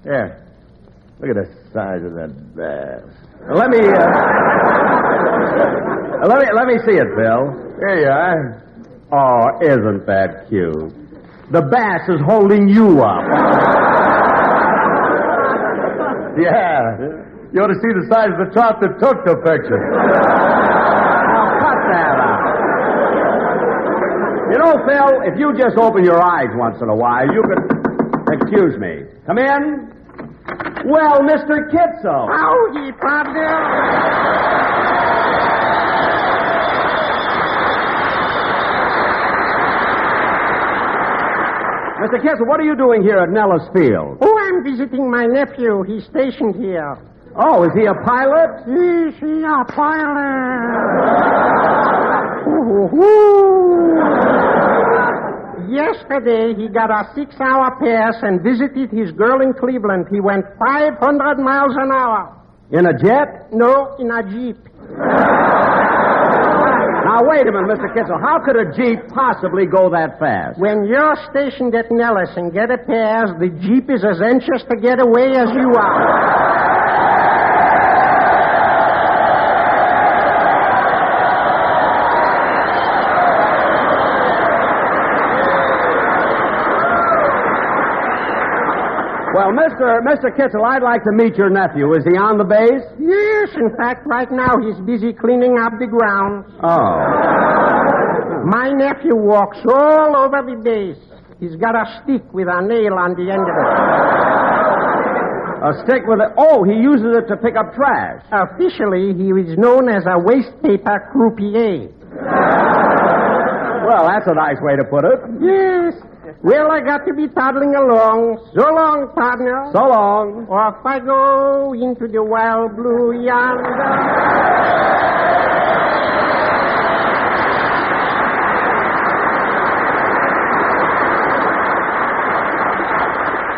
Here. Look at the size of that bass. Let me see it, Phil. Here you are. Oh, isn't that cute? The bass is holding you up. Yeah. You ought to see the size of the trout that took the picture. Now, cut that out. You know, Phil, if you just open your eyes once in a while, you could... Excuse me. Come in. Well, Mr. Kitzel. Howdy, partner. Mr. Kitzel, what are you doing here at Nellis Field? Oh, I'm visiting my nephew. He's stationed here. Oh, is he a pilot? Is he a pilot? Yesterday, he got a 6-hour pass and visited his girl in Cleveland. He went 500 miles an hour. In a jet? No, in a Jeep. Now, wait a minute, Mr. Kitzel. How could a Jeep possibly go that fast? When you're stationed at Nellis and get a pass, the Jeep is as anxious to get away as you are. Well, Mr. Kitzel, I'd like to meet your nephew. Is he on the base? Yes, in fact, right now he's busy cleaning up the grounds. Oh. My nephew walks all over the base. He's got a stick with a nail on the end of it. A stick with a... Oh, he uses it to pick up trash. Officially, he is known as a waste paper croupier. Well, that's a nice way to put it. Yes. Well, I got to be toddling along. So long, partner. So long. Off I go into the wild blue yonder.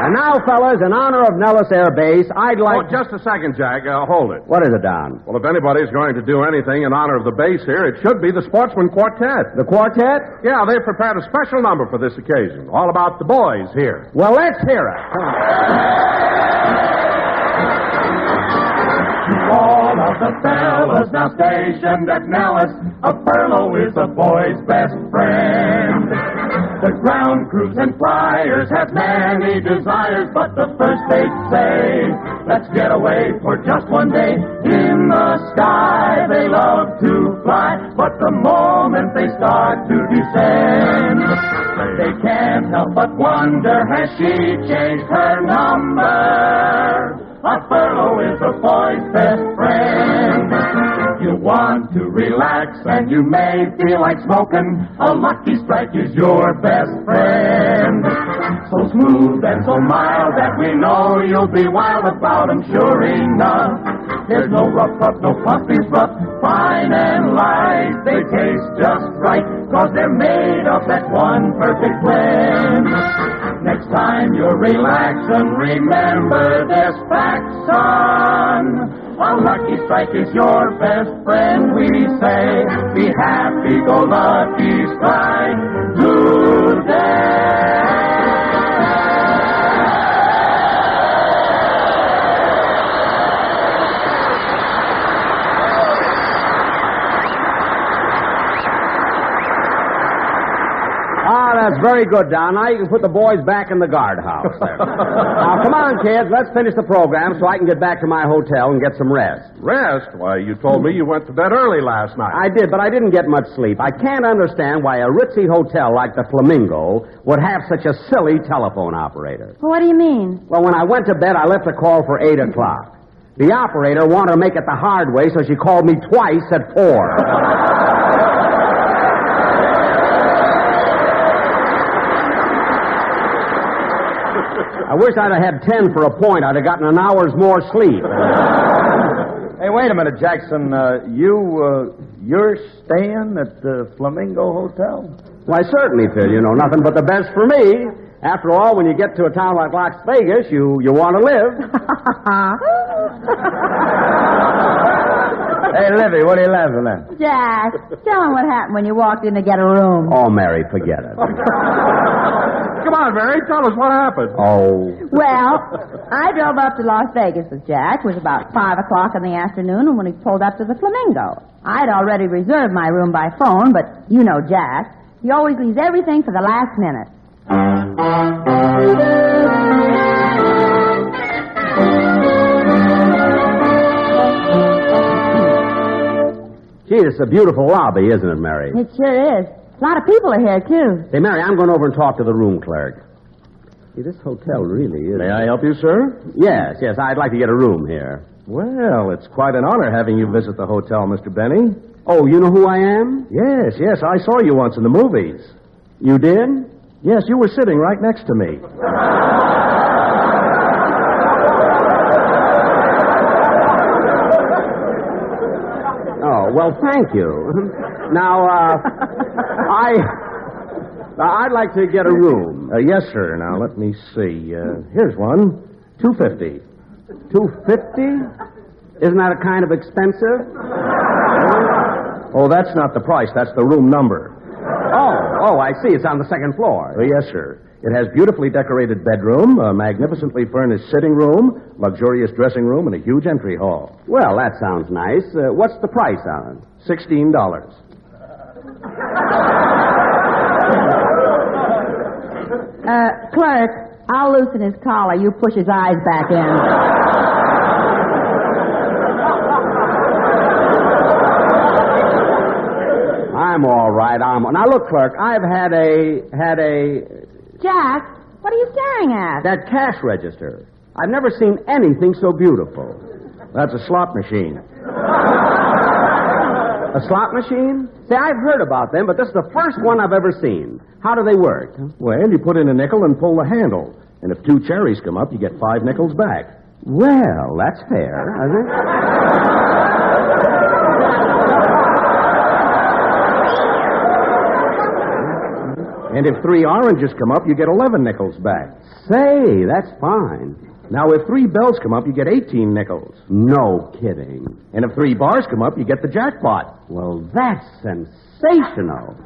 And now, fellas, in honor of Nellis Air Base, I'd like... Oh, just a second, Jack. Hold it. What is it, Don? Well, if anybody's going to do anything in honor of the base here, it should be the Sportsman Quartet. The quartet? Yeah, they've prepared a special number for this occasion, all about the boys here. Well, let's hear it. All of the fellas now stationed at Nellis, a furlough is a boy's best friend. The ground crews and flyers have many desires, but the first they say, let's get away for just one day. In the sky they love to fly, but the moment they start to descend, they can't help but wonder, has she changed her number? A furlough is a boy's best friend. You want to relax and you may feel like smoking, a Lucky Strike is your best friend. So smooth and so mild that we know you'll be wild about 'em, sure enough. There's no rough, no puppies rough, fine and light. They taste just right, 'cause they're made of that one perfect blend. Next time you're relaxing, remember this fact, son. A Lucky Strike is your best friend, we say. Be happy, go Lucky Strike today. That's very good, Don. Now you can put the boys back in the guardhouse there. Now, come on, kids. Let's finish the program so I can get back to my hotel and get some rest. Rest? Why, you told me you went to bed early last night. I did, but I didn't get much sleep. I can't understand why a ritzy hotel like the Flamingo would have such a silly telephone operator. What do you mean? Well, when I went to bed, I left a call for 8 o'clock. The operator wanted to make it the hard way, so she called me twice at 4. I wish I'd have had 10 for a point. I'd have gotten an hour's more sleep. Hey, wait a minute, Jackson. You're staying at the Flamingo Hotel? Why, certainly, Phil. You know, nothing but the best for me. After all, when you get to a town like Las Vegas, you want to live. Hey, Livy, what are you laughing at? Jack, tell him what happened when you walked in to get a room. Oh, Mary, forget it. Come on, Mary, tell us what happened. Oh. Well, I drove up to Las Vegas with Jack. It was about 5 o'clock in the afternoon, and when he pulled up to the Flamingo. I'd already reserved my room by phone, but you know Jack. He always leaves everything for the last minute. Gee, it's a beautiful lobby, isn't it, Mary? It sure is. A lot of people are here, too. Hey, Mary, I'm going over and talk to the room clerk. See, this hotel really is... May I help you, sir? Yes, I'd like to get a room here. Well, it's quite an honor having you visit the hotel, Mr. Benny. Oh, you know who I am? Yes, I saw you once in the movies. You did? Yes, you were sitting right next to me. Oh, well, thank you. Now, I'd like to get a room. Yes, sir. Now, let me see. Here's one. $250. $250? Isn't that a kind of expensive? Oh, that's not the price. That's the room number. Oh, I see. It's on the second floor. Yes, sir. It has beautifully decorated bedroom, a magnificently furnished sitting room, luxurious dressing room, and a huge entry hall. Well, that sounds nice. What's the price on it? $16. Clerk, I'll loosen his collar. You push his eyes back in. I'm all right. Now, look, clerk, I've had a... Jack, what are you staring at? That cash register. I've never seen anything so beautiful. That's a slot machine. A slot machine? Say, I've heard about them, but this is the first one I've ever seen. How do they work? Well, you put in a nickel and pull the handle. And if 2 cherries come up, you get 5 nickels back. Well, that's fair, isn't it? And if 3 oranges come up, you get 11 nickels back. Say, that's fine. Now, if 3 bells come up, you get 18 nickels. No kidding. And if 3 bars come up, you get the jackpot. Well, that's sensational.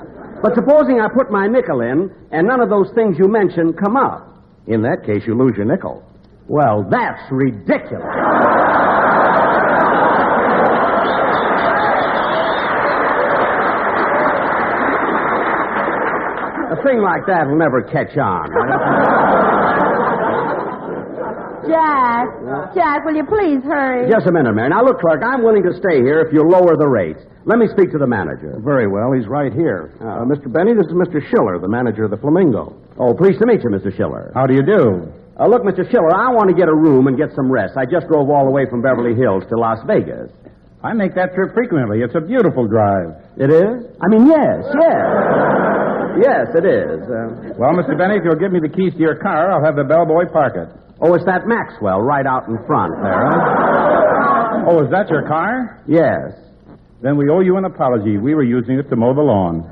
But supposing I put my nickel in, and none of those things you mentioned come up. In that case, you lose your nickel. Well, that's ridiculous. A thing like that will never catch on. Jack, will you please hurry? Just a minute, Mary. Now, look, clerk, I'm willing to stay here if you lower the rates. Let me speak to the manager. Very well. He's right here. Mr. Benny, this is Mr. Schiller, the manager of the Flamingo. Oh, pleased to meet you, Mr. Schiller. How do you do? Look, Mr. Schiller, I want to get a room and get some rest. I just drove all the way from Beverly Hills to Las Vegas. I make that trip frequently. It's a beautiful drive. It is? I mean, yes. Yes, it is. Well, Mr. Benny, if you'll give me the keys to your car, I'll have the bellboy park it. Oh, it's that Maxwell right out in front there, huh? Oh, is that your car? Yes. Then we owe you an apology. We were using it to mow the lawn.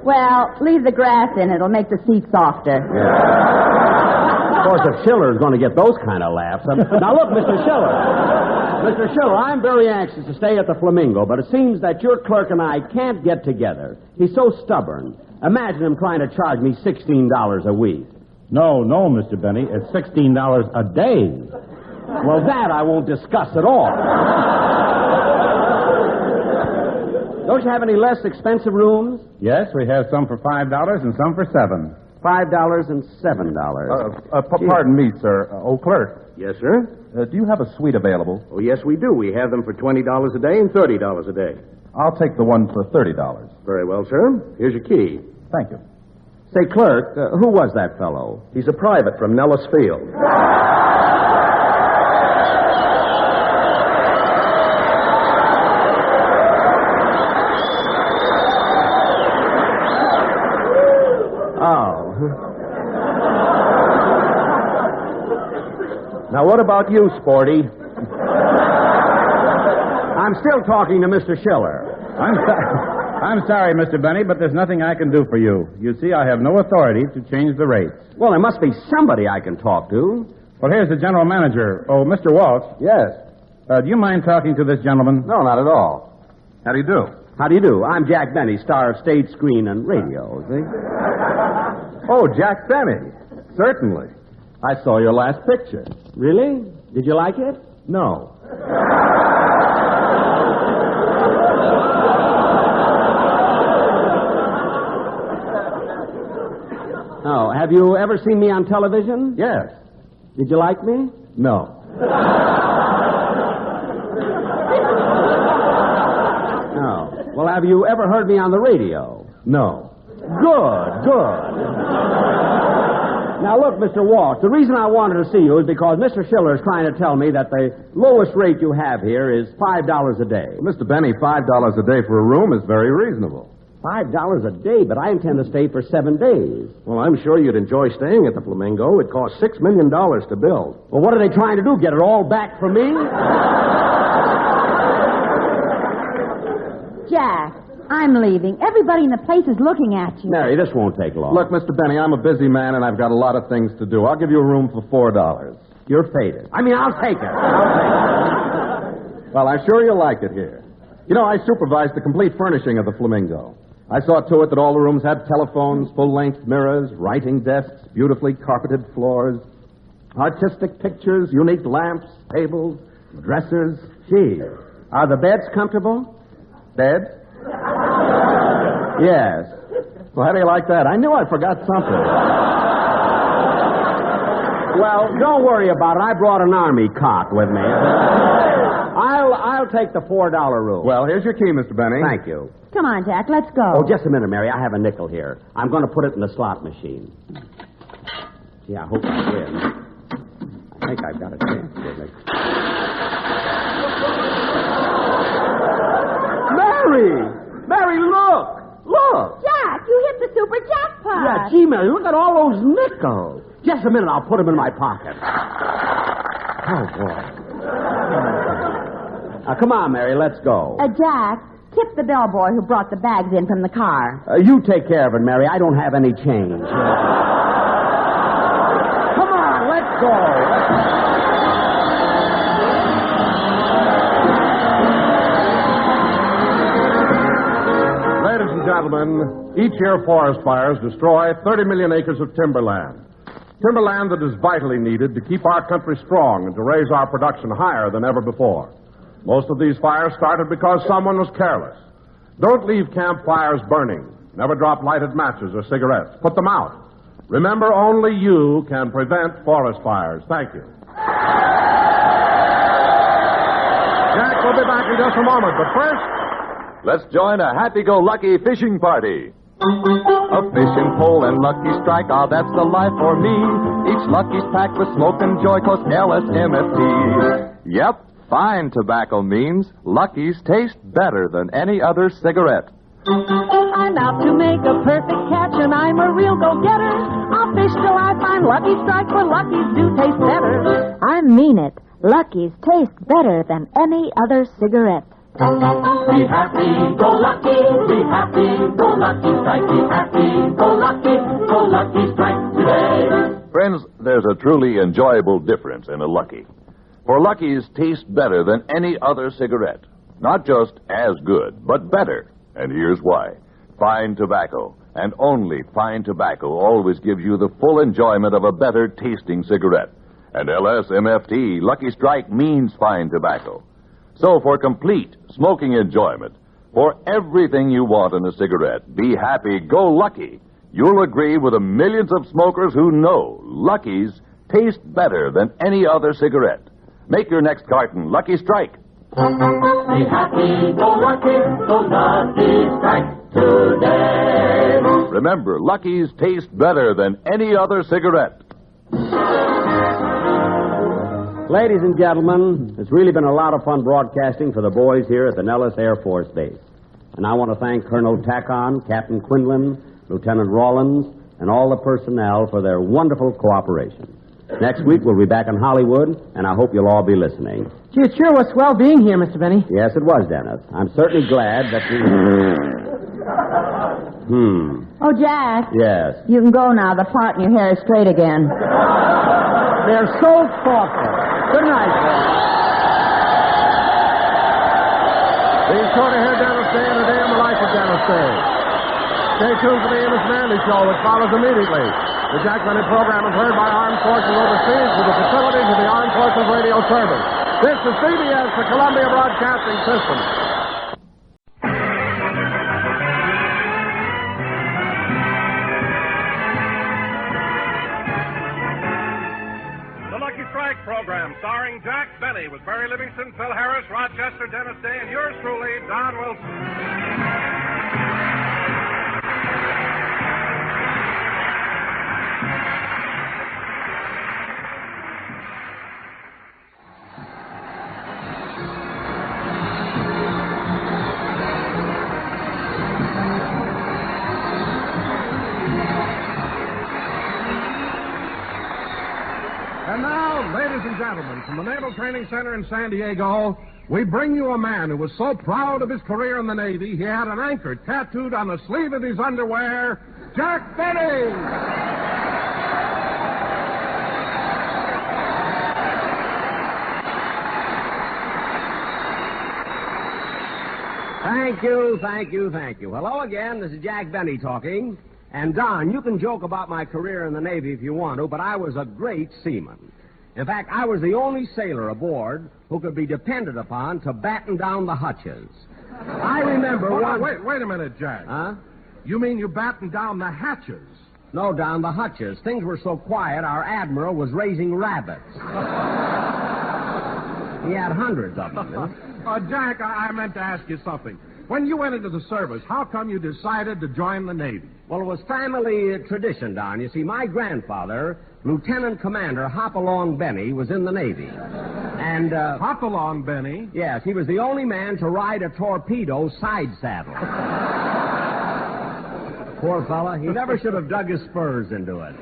Well, leave the grass in. It'll make the seat softer. Yeah. Of course, if Schiller's going to get those kind of laughs. Now, look, Mr. Schiller. Mr. Schiller, I'm very anxious to stay at the Flamingo, but it seems that your clerk and I can't get together. He's so stubborn. Imagine him trying to charge me $16 a week. No, Mr. Benny. It's $16 a day. Well, that I won't discuss at all. Don't you have any less expensive rooms? Yes, we have some for $5 and some for $7. $5 and $7. Pardon me, sir. Clerk. Yes, sir? Do you have a suite available? Oh, yes, we do. We have them for $20 a day and $30 a day. I'll take the one for $30. Very well, sir. Here's your key. Thank you. Say, clerk, who was that fellow? He's a private from Nellis Field. Now, what about you, Sporty? I'm still talking to Mr. Schiller. I'm sorry, Mr. Benny, but there's nothing I can do for you. You see, I have no authority to change the rates. Well, there must be somebody I can talk to. Well, here's the general manager. Oh, Mr. Walsh. Yes. Do you mind talking to this gentleman? No, not at all. How do you do? How do you do? I'm Jack Benny, star of stage, screen, and radio, see? Oh, Jack Benny. Certainly. I saw your last picture. Really? Did you like it? No. Oh, have you ever seen me on television? Yes. Did you like me? No. No. Well, have you ever heard me on the radio? No. Good. Now, look, Mr. Walsh, the reason I wanted to see you is because Mr. Schiller is trying to tell me that the lowest rate you have here is $5 a day. Well, Mr. Benny, $5 a day for a room is very reasonable. $5 a day, but I intend to stay for 7 days. Well, I'm sure you'd enjoy staying at the Flamingo. It costs $6 million to build. Well, what are they trying to do, get it all back from me? Jack, I'm leaving. Everybody in the place is looking at you. Mary, this won't take long. Look, Mr. Benny, I'm a busy man and I've got a lot of things to do. I'll give you a room for $4. You're faded. I'll take it. Well, I'm sure you'll like it here. You know, I supervised the complete furnishing of the Flamingo. I saw to it that all the rooms had telephones, full-length mirrors, writing desks, beautifully carpeted floors, artistic pictures, unique lamps, tables, dressers. Gee, are the beds comfortable? Beds? Yes. Well, how do you like that? I knew I forgot something. Well, don't worry about it. I brought an army cot with me. I'll take the $4 room. Well, here's your key, Mr. Benny. Thank you. Come on, Jack, let's go. Oh, just a minute, Mary. I have a nickel here. I'm going to put it in the slot machine. Gee, I hope I win. I think I've got a chance, really. Mary, look! Look! Jack, you hit the super jackpot. Yeah, gee, Mary, look at all those nickels. Just a minute, I'll put them in my pocket. Oh, boy. Now, come on, Mary, let's go. Jack, tip the bellboy who brought the bags in from the car. You take care of it, Mary. I don't have any change. Come on, let's go. Ladies and gentlemen, each year forest fires destroy 30 million acres of timberland. Timberland that is vitally needed to keep our country strong and to raise our production higher than ever before. Most of these fires started because someone was careless. Don't leave campfires burning. Never drop lighted matches or cigarettes. Put them out. Remember, only you can prevent forest fires. Thank you. Jack will be back in just a moment, but first... Let's join a happy-go-lucky fishing party. A fishing pole and Lucky Strike, ah, that's the life for me. Each Lucky's packed with smoke and joy, 'cause LSMFT. Yep, fine tobacco means Lucky's taste better than any other cigarette. I'm out to make a perfect catch, and I'm a real go-getter. I'll fish till I find Lucky Strike, for Lucky's do taste better. I mean it. Lucky's taste better than any other cigarette. Be happy, go lucky, be happy, go lucky, strike, be happy, go lucky, strike today. Friends, there's a truly enjoyable difference in a Lucky. For Lucky's taste better than any other cigarette. Not just as good, but better. And here's why. Fine tobacco, and only fine tobacco, always gives you the full enjoyment of a better tasting cigarette. And LSMFT, Lucky Strike, means fine tobacco. So for complete smoking enjoyment, for everything you want in a cigarette, be happy, go Lucky. You'll agree with the millions of smokers who know Lucky's taste better than any other cigarette. Make your next carton Lucky Strike. Be happy, go lucky strike today. Remember, Lucky's taste better than any other cigarette. Ladies and gentlemen, it's really been a lot of fun broadcasting for the boys here at the Nellis Air Force Base. And I want to thank Colonel Tackon, Captain Quinlan, Lieutenant Rawlins, and all the personnel for their wonderful cooperation. Next week, we'll be back in Hollywood, and I hope you'll all be listening. Gee, it sure was swell being here, Mr. Benny. Yes, it was, Dennis. I'm certainly glad that we... Oh, Jack. Yes. You can go now. The part in your hair is straight again. They're so thoughtful. Good night, boys. Be sure to hear Dennis Day and A Day in the Life of Dennis Day. Stay tuned for the Amos Manley Show, which follows immediately. The Jack Benny program is heard by armed forces overseas with the facilities of the Armed Forces Radio Service. This is CBS, the Columbia Broadcasting System. The Lucky Strike program, starring Jack Benny, with Barry Livingston, Phil Harris, Rochester, Dennis Day, and yours truly, Don Wilson. And now, ladies and gentlemen, from the Naval Training Center in San Diego, we bring you a man who was so proud of his career in the Navy, he had an anchor tattooed on the sleeve of his underwear, Jack Benny! Thank you. Hello again. This is Jack Benny talking. And, Don, you can joke about my career in the Navy if you want to, but I was a great seaman. In fact, I was the only sailor aboard who could be depended upon to batten down the hutches. I remember Wait a minute, Jack. Huh? You mean you battened down the hatches? No, down the hutches. Things were so quiet, our admiral was raising rabbits. He had hundreds of them. Jack, I meant to ask you something. When you went into the service, how come you decided to join the Navy? Well, it was family tradition, Don. You see, my grandfather, Lieutenant Commander Hop-Along Benny, was in the Navy. And, Hop-Along Benny? Yes, he was the only man to ride a torpedo side saddle. Poor fella. He never should have dug his spurs into it.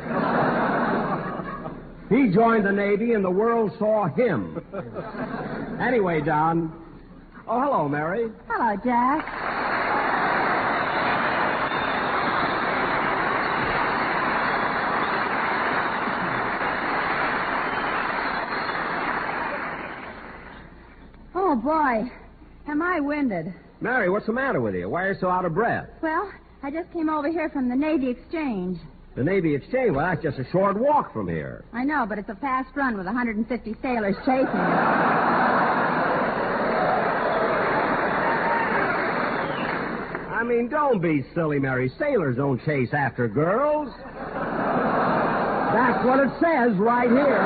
He joined the Navy and the world saw him. Anyway, Don. Oh, hello, Mary. Hello, Jack. Oh, boy. Am I winded. Mary, what's the matter with you? Why are you so out of breath? Well, I just came over here from the Navy Exchange. The Navy Exchange? Well, that's just a short walk from here. I know, but it's a fast run with 150 sailors chasing me. I mean, don't be silly, Mary. Sailors don't chase after girls. That's what it says right here.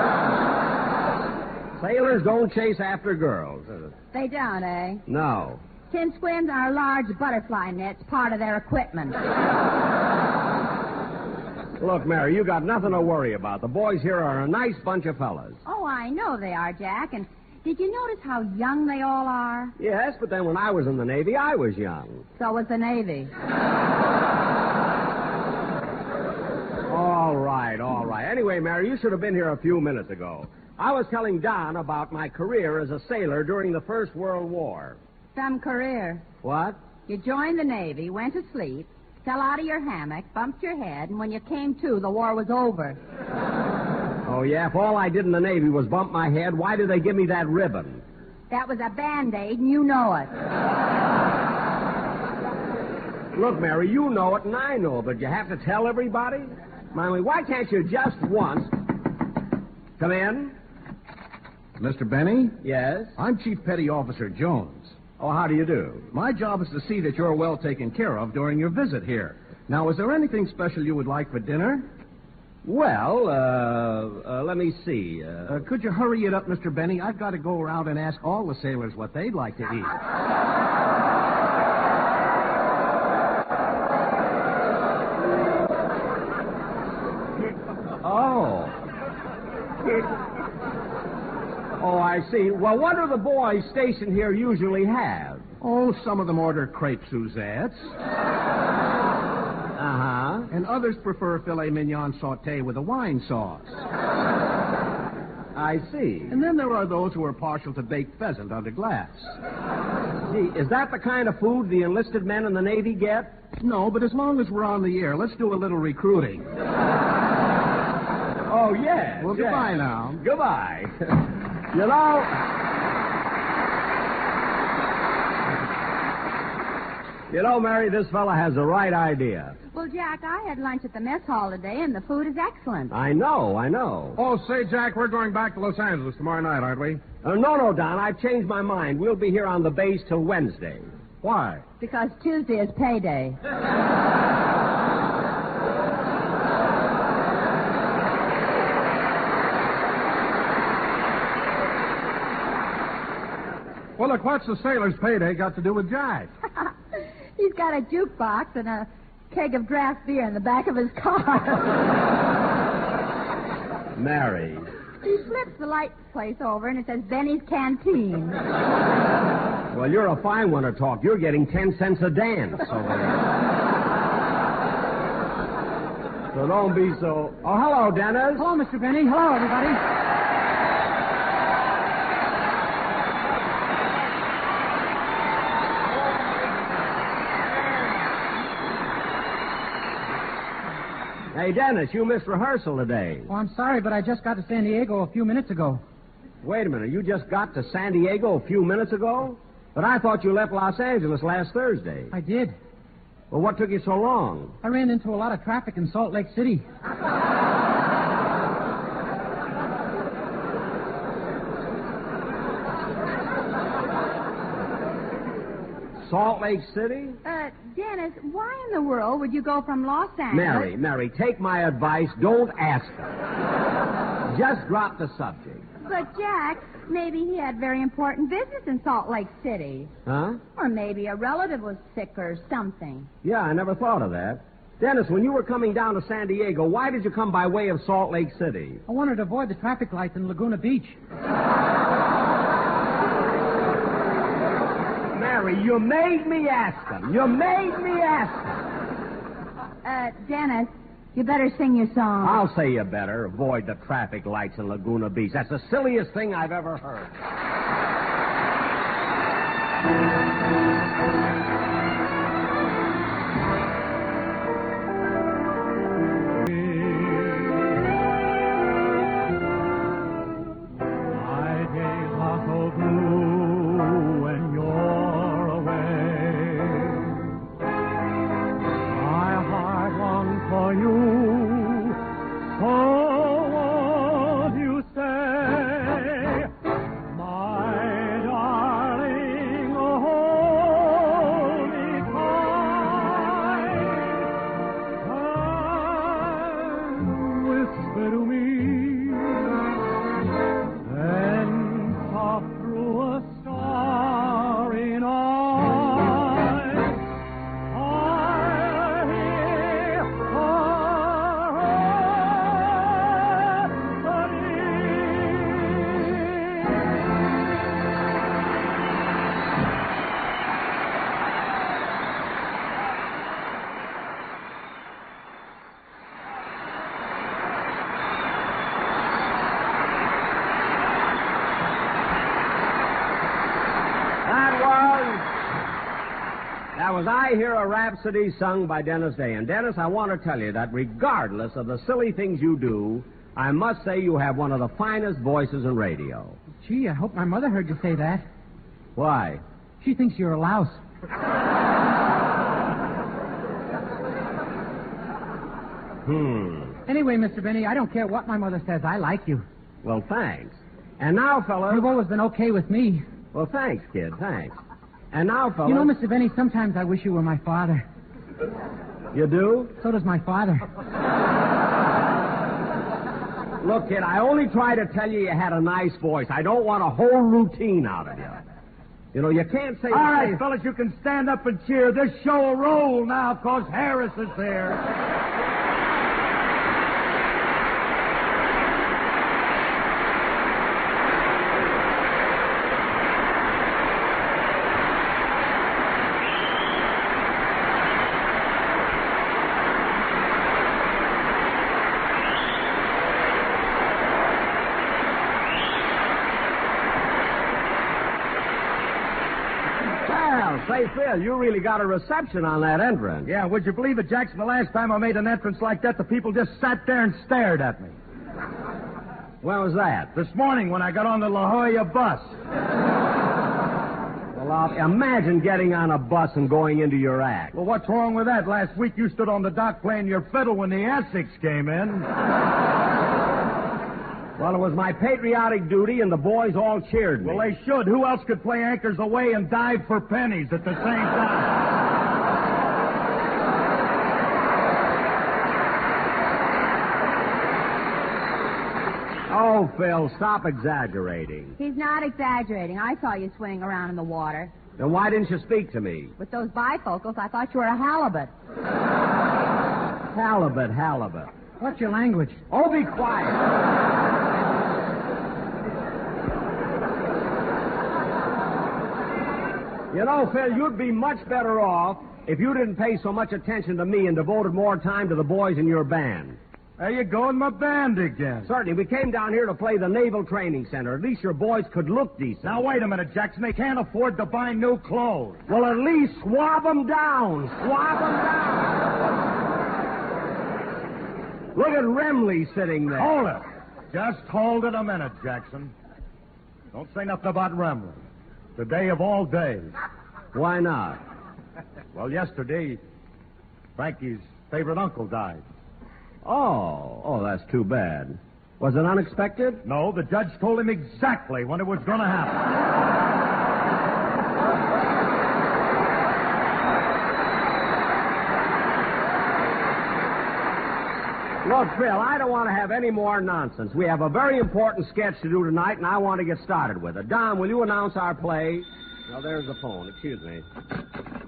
Sailors don't chase after girls. They don't, eh? No. Tin swims are large butterfly nets, part of their equipment. Look, Mary, you got nothing to worry about. The boys here are a nice bunch of fellas. Oh, I know they are, Jack. And did you notice how young they all are? Yes, but then when I was in the Navy, I was young. So was the Navy. All right. Anyway, Mary, you should have been here a few minutes ago. I was telling Don about my career as a sailor during the First World War. Some career. What? You joined the Navy, went to sleep, fell out of your hammock, bumped your head, and when you came to, the war was over. Oh, yeah? If all I did in the Navy was bump my head, why did they give me that ribbon? That was a Band-Aid, and you know it. Look, Mary, you know it, and I know it, but you have to tell everybody? I mean, why can't you just once... Come in. Mr. Benny? Yes? I'm Chief Petty Officer Jones. Oh, how do you do? My job is to see that you're well taken care of during your visit here. Now, is there anything special you would like for dinner? Well, let me see. Could you hurry it up, Mr. Benny? I've got to go around and ask all the sailors what they'd like to eat. Oh, I see. Well, what do the boys stationed here usually have? Oh, some of them order crepe Suzettes. Uh-huh. And others prefer filet mignon sauté with a wine sauce. I see. And then there are those who are partial to baked pheasant under glass. Gee, is that the kind of food the enlisted men in the Navy get? No, but as long as we're on the air, let's do a little recruiting. Oh, yes. Well, goodbye now. Goodbye. You know, Mary, this fella has the right idea. Well, Jack, I had lunch at the mess hall today, and the food is excellent. I know. Oh, say, Jack, we're going back to Los Angeles tomorrow night, aren't we? No, Don, I've changed my mind. We'll be here on the base till Wednesday. Why? Because Tuesday is payday. Well, look, what's the sailor's payday got to do with Jack? He's got a jukebox and a keg of draft beer in the back of his car. Mary. He flips the light place over and it says Benny's Canteen. Well, you're a fine one to talk. You're getting 10 cents a dance. So don't be so... Oh, hello, Dennis. Hello, Mr. Benny. Hello, everybody. Hey, Dennis, you missed rehearsal today. Oh, I'm sorry, but I just got to San Diego a few minutes ago. Wait a minute. You just got to San Diego a few minutes ago? But I thought you left Los Angeles last Thursday. I did. Well, what took you so long? I ran into a lot of traffic in Salt Lake City. Salt Lake City? Dennis, why in the world would you go from Los Angeles? Mary, take my advice. Don't ask her. Just drop the subject. But, Jack, maybe he had very important business in Salt Lake City. Huh? Or maybe a relative was sick or something. Yeah, I never thought of that. Dennis, when you were coming down to San Diego, why did you come by way of Salt Lake City? I wanted to avoid the traffic lights in Laguna Beach. Mary, you made me ask him. Dennis, you better sing your song. I'll say you better. Avoid the traffic lights in Laguna Beach. That's the silliest thing I've ever heard. Was I Hear a Rhapsody sung by Dennis Day. And, Dennis, I want to tell you that regardless of the silly things you do, I must say you have one of the finest voices in radio. Gee, I hope my mother heard you say that. Why? She thinks you're a louse. Anyway, Mr. Benny, I don't care what my mother says. I like you. Well, thanks. And now, fellas... You've always been okay with me. Well, thanks, kid, thanks. And now, fellas... You know, Mr. Benny, sometimes I wish you were my father. You do? So does my father. Look, kid, I only try to tell you had a nice voice. I don't want a whole routine out of you. You know, you can't say... All right, fellas, you can stand up and cheer. This show will roll now, because Harris is here. Say, Phil, you really got a reception on that entrance. Yeah, would you believe it, Jackson? The last time I made an entrance like that, the people just sat there and stared at me. When was that? This morning when I got on the La Jolla bus. Well, imagine getting on a bus and going into your act. Well, what's wrong with that? Last week you stood on the dock playing your fiddle when the Essex came in. Well, it was my patriotic duty, and the boys all cheered me. Well, they should. Who else could play Anchors Away and dive for pennies at the same time? Oh, Phil, stop exaggerating. He's not exaggerating. I saw you swing around in the water. Then why didn't you speak to me? With those bifocals, I thought you were a halibut. Halibut. What's your language? Oh, be quiet. You know, Phil, you'd be much better off if you didn't pay so much attention to me and devoted more time to the boys in your band. There you go in my band again. Certainly. We came down here to play the Naval Training Center. At least your boys could look decent. Now, wait a minute, Jackson. They can't afford to buy new clothes. Well, at least swab them down. Look at Remley sitting there. Hold it. Just hold it a minute, Jackson. Don't say nothing about Remley. Today of all days. Why not? Well, yesterday, Frankie's favorite uncle died. Oh, that's too bad. Was it unexpected? No, the judge told him exactly when it was going to happen. Look, Bill, I don't want to have any more nonsense. We have a very important sketch to do tonight, and I want to get started with it. Don, will you announce our play? Well, there's the phone. Excuse me.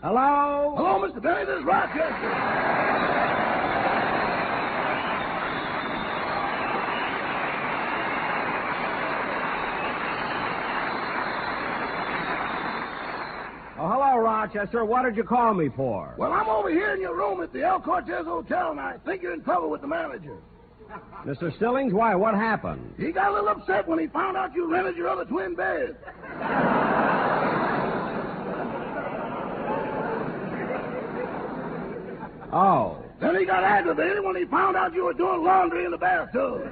Hello? Hello, Mr. Benny. This is Rochester. Oh, hello, Rochester. What did you call me for? Well, I'm over here in your room at the El Cortez Hotel, and I think you're in trouble with the manager. Mr. Stillings, why? What happened? He got a little upset when he found out you rented your other twin bed. Oh. Then he got aggravated when he found out you were doing laundry in the bathtub.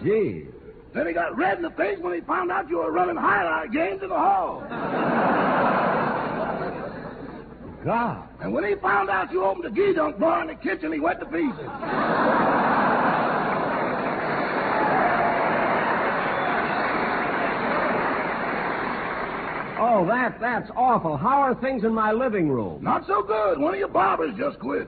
Gee. Then he got red in the face when he found out you were running highlight games in the hall. God. And when he found out you opened the gee-dunk bar in the kitchen, he went to pieces. Oh, that's awful. How are things in my living room? Not so good. One of your barbers just quit.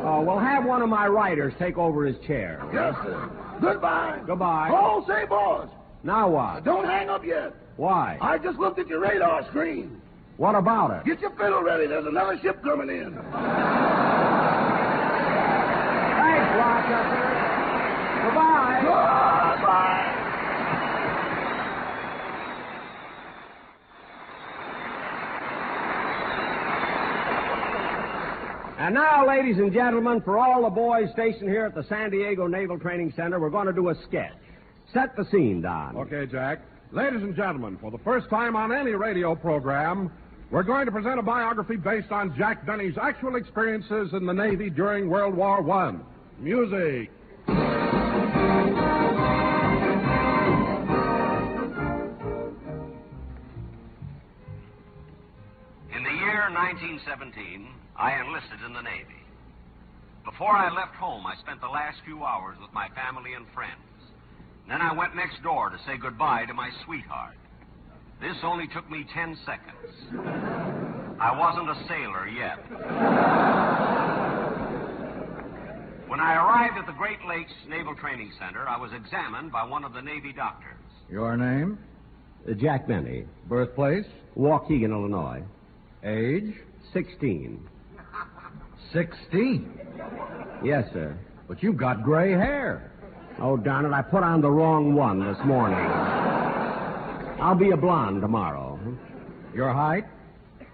Oh, well, have one of my writers take over his chair. Yes, sir. Goodbye. Goodbye. Oh, say, boss. Now what? Don't hang up yet. Why? I just looked at your radar screen. What about it? Get your fiddle ready. There's another ship coming in. Thanks, Rochester. Goodbye. Goodbye. And now, ladies and gentlemen, for all the boys stationed here at the San Diego Naval Training Center, we're going to do a sketch. Set the scene, Don. Okay, Jack. Ladies and gentlemen, for the first time on any radio program, we're going to present a biography based on Jack Benny's actual experiences in the Navy during World War I. Music. In the year 1917, I enlisted in the Navy. Before I left home, I spent the last few hours with my family and friends. Then I went next door to say goodbye to my sweetheart. This only took me 10 seconds. I wasn't a sailor yet. When I arrived at the Great Lakes Naval Training Center, I was examined by one of the Navy doctors. Your name? Jack Benny. Birthplace? Waukegan, Illinois. Age? 16. 16? Yes, sir. But you've got gray hair. Oh, darn it, I put on the wrong one this morning. I'll be a blonde tomorrow. Your height?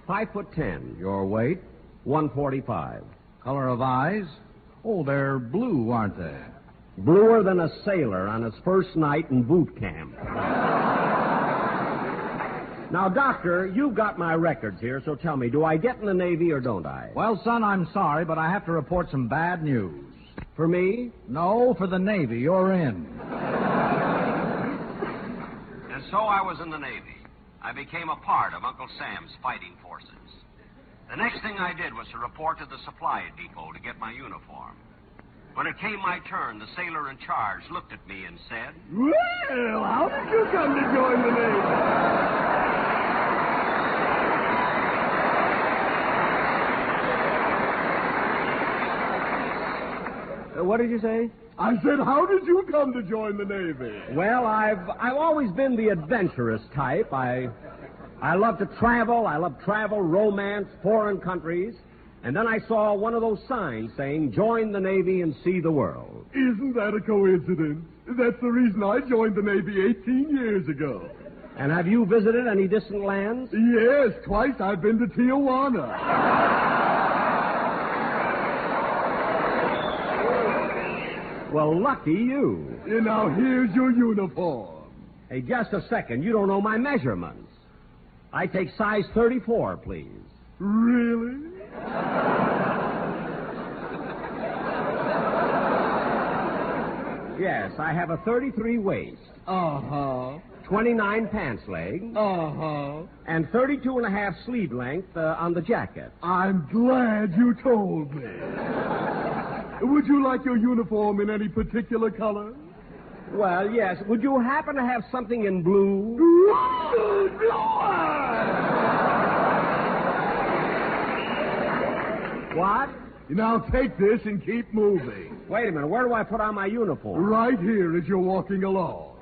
5'10". Your weight? 145. Color of eyes? Oh, they're blue, aren't they? Bluer than a sailor on his first night in boot camp. Now, Doctor, you've got my records here, so tell me, do I get in the Navy or don't I? Well, son, I'm sorry, but I have to report some bad news. For me? No, for the Navy. You're in. And so I was in the Navy. I became a part of Uncle Sam's fighting forces. The next thing I did was to report to the supply depot to get my uniform. When it came my turn, the sailor in charge looked at me and said, Well, how did you come to join the Navy? What did you say? I said, how did you come to join the Navy? Well, I've always been the adventurous type. I love to travel. I love travel, romance, foreign countries. And then I saw one of those signs saying, join the Navy and see the world. Isn't that a coincidence? That's the reason I joined the Navy 18 years ago. And have you visited any distant lands? Yes, twice I've been to Tijuana. Well, lucky you. Now, here's your uniform. Hey, just a second. You don't know my measurements. I take size 34, please. Really? Yes, I have a 33 waist. Uh-huh. 29 pants leg. Uh-huh. And 32 and a half sleeve length on the jacket. I'm glad you told me. Would you like your uniform in any particular color? Well, yes. Would you happen to have something in blue? What? Now take this and keep moving. Wait a minute. Where do I put on my uniform? Right here as you're walking along.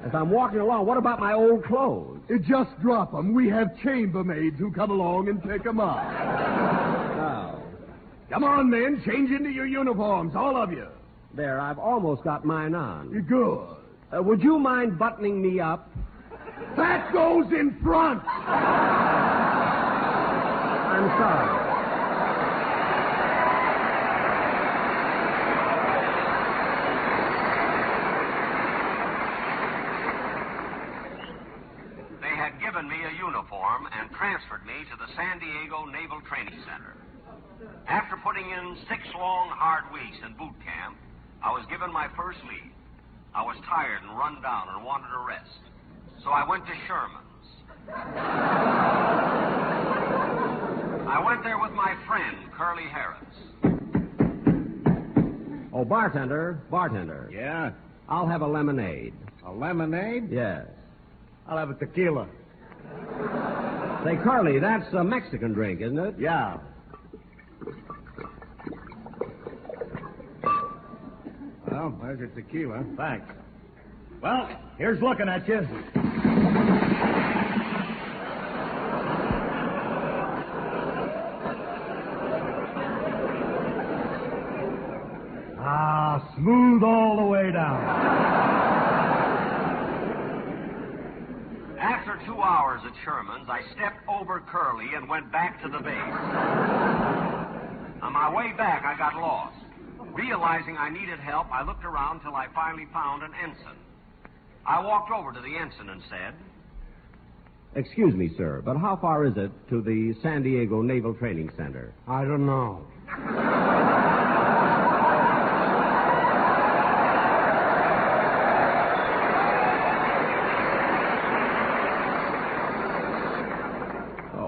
As I'm walking along, what about my old clothes? Just drop them. We have chambermaids who come along and pick them up. Oh. Come on, men. Change into your uniforms, all of you. There, I've almost got mine on. Good. Would you mind buttoning me up? That goes in front. I'm sorry. Given me a uniform and transferred me to the San Diego Naval Training Center. After putting in 6 long, hard weeks in boot camp, I was given my first leave. I was tired and run down and wanted a rest. So I went to Sherman's. I went there with my friend, Curly Harris. Oh, bartender. Yeah? I'll have a lemonade. A lemonade? Yes. I'll have a tequila. Say, Carly, that's a Mexican drink, isn't it? Yeah. Well, there's your tequila. Thanks. Well, here's looking at you. Smooth all the way down. After 2 hours at Sherman's, I stepped over Curly and went back to the base. On my way back, I got lost. Realizing I needed help, I looked around till I finally found an ensign. I walked over to the ensign and said, Excuse me, sir, but how far is it to the San Diego Naval Training Center? I don't know.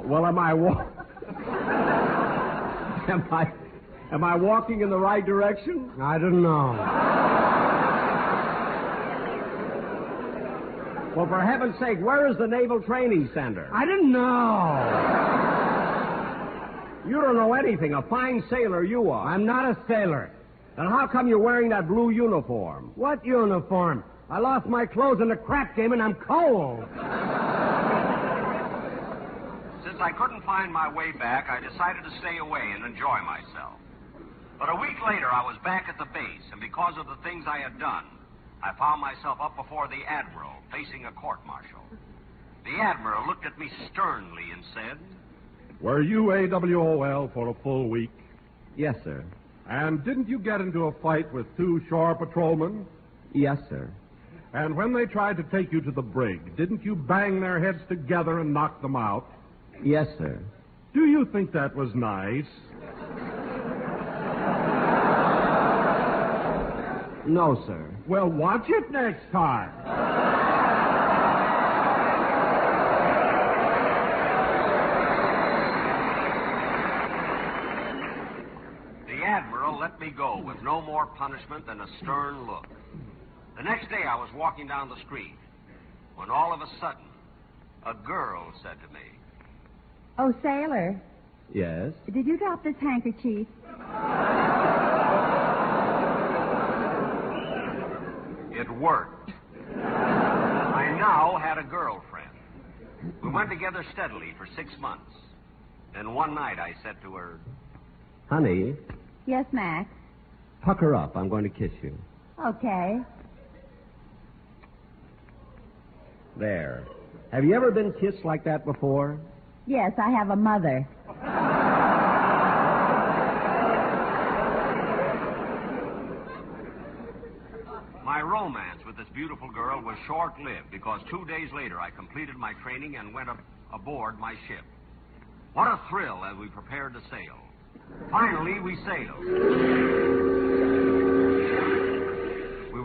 Well, am I walking in the right direction? I don't know. Well, for heaven's sake, where is the Naval Training Center? I don't know. You don't know anything. A fine sailor you are. I'm not a sailor. Then how come you're wearing that blue uniform? What uniform? I lost my clothes in the crap game and I'm cold. Since I couldn't find my way back, I decided to stay away and enjoy myself. But a week later, I was back at the base, and because of the things I had done, I found myself up before the Admiral, facing a court-martial. The Admiral looked at me sternly and said, Were you AWOL for a full week? Yes, sir. And didn't you get into a fight with 2 shore patrolmen? Yes, sir. And when they tried to take you to the brig, didn't you bang their heads together and knock them out? Yes, sir. Do you think that was nice? No, sir. Well, watch it next time. The Admiral let me go with no more punishment than a stern look. The next day I was walking down the street when all of a sudden a girl said to me, Oh, sailor, Yes? did you drop this handkerchief? It worked. I now had a girlfriend. We went together steadily for 6 months. Then one night I said to her, Honey, Yes, Max. pucker up. I'm going to kiss you. Okay. There. Have you ever been kissed like that before? Yes, I have a mother. My romance with this beautiful girl was short-lived because 2 days later I completed my training and went aboard my ship. What a thrill as we prepared to sail. Finally, we sailed.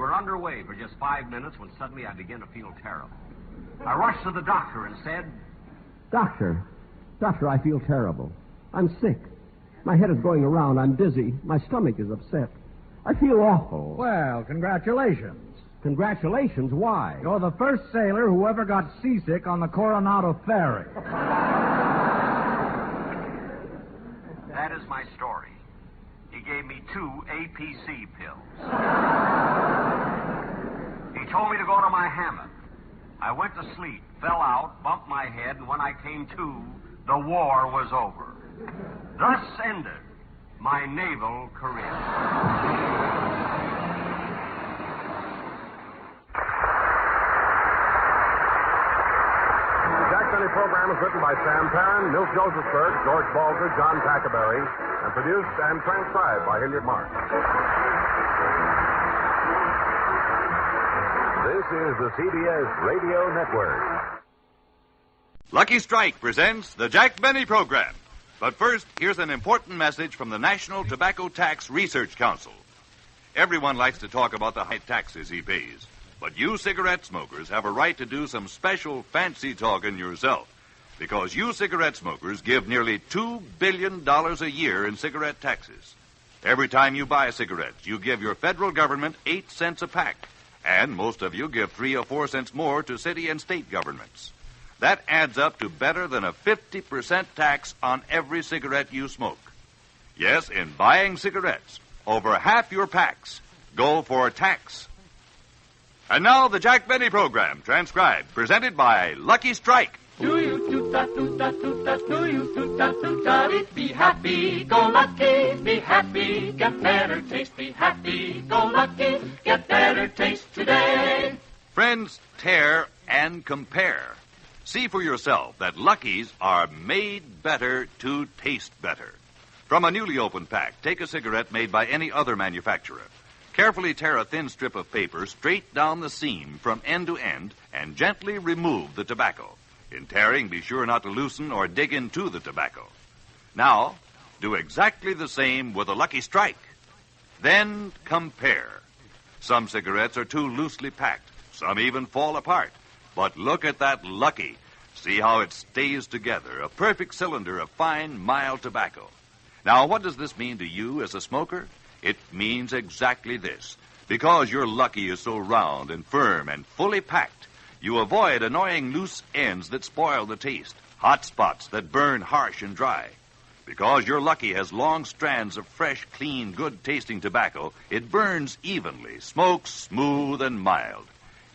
were underway for just 5 minutes when suddenly I began to feel terrible. I rushed to the doctor and said, Doctor, I feel terrible. I'm sick. My head is going around. I'm dizzy. My stomach is upset. I feel awful. Well, congratulations. Congratulations? Why? You're the first sailor who ever got seasick on the Coronado Ferry. That is my story. He gave me 2 APC pills. He told me to go to my hammock. I went to sleep, fell out, bumped my head, and when I came to, the war was over. Thus ended my naval career. The program is written by Sam Perrin, Milt Josephsberg, George Balzer, John Tackerberry, and produced and transcribed by Hilliard Mark. This is the CBS Radio Network. Lucky Strike presents the Jack Benny Program. But first, here's an important message from the National Tobacco Tax Research Council. Everyone likes to talk about the high taxes he pays. But you cigarette smokers have a right to do some special fancy talking yourself, because you cigarette smokers give nearly $2 billion a year in cigarette taxes. Every time you buy cigarettes, you give your federal government 8 cents a pack, and most of you give 3 or 4 cents more to city and state governments. That adds up to better than a 50% tax on every cigarette you smoke. Yes, in buying cigarettes, over half your packs go for tax. And now the Jack Benny Program, transcribed, presented by Lucky Strike. Do you toot-a-toot-a-toot-a, do you toot-a-toot-a, be happy, go lucky, be happy, get better taste, be happy, go lucky, get better taste today. Friends, tear and compare. See for yourself that Lucky's are made better to taste better. From a newly opened pack, take a cigarette made by any other manufacturer. Carefully tear a thin strip of paper straight down the seam from end to end and gently remove the tobacco. In tearing, be sure not to loosen or dig into the tobacco. Now, do exactly the same with a Lucky Strike. Then compare. Some cigarettes are too loosely packed. Some even fall apart. But look at that Lucky. See how it stays together, a perfect cylinder of fine, mild tobacco. Now, what does this mean to you as a smoker? It means exactly this. Because your Lucky is so round and firm and fully packed, you avoid annoying loose ends that spoil the taste, hot spots that burn harsh and dry. Because your Lucky has long strands of fresh, clean, good-tasting tobacco, it burns evenly, smokes smooth and mild.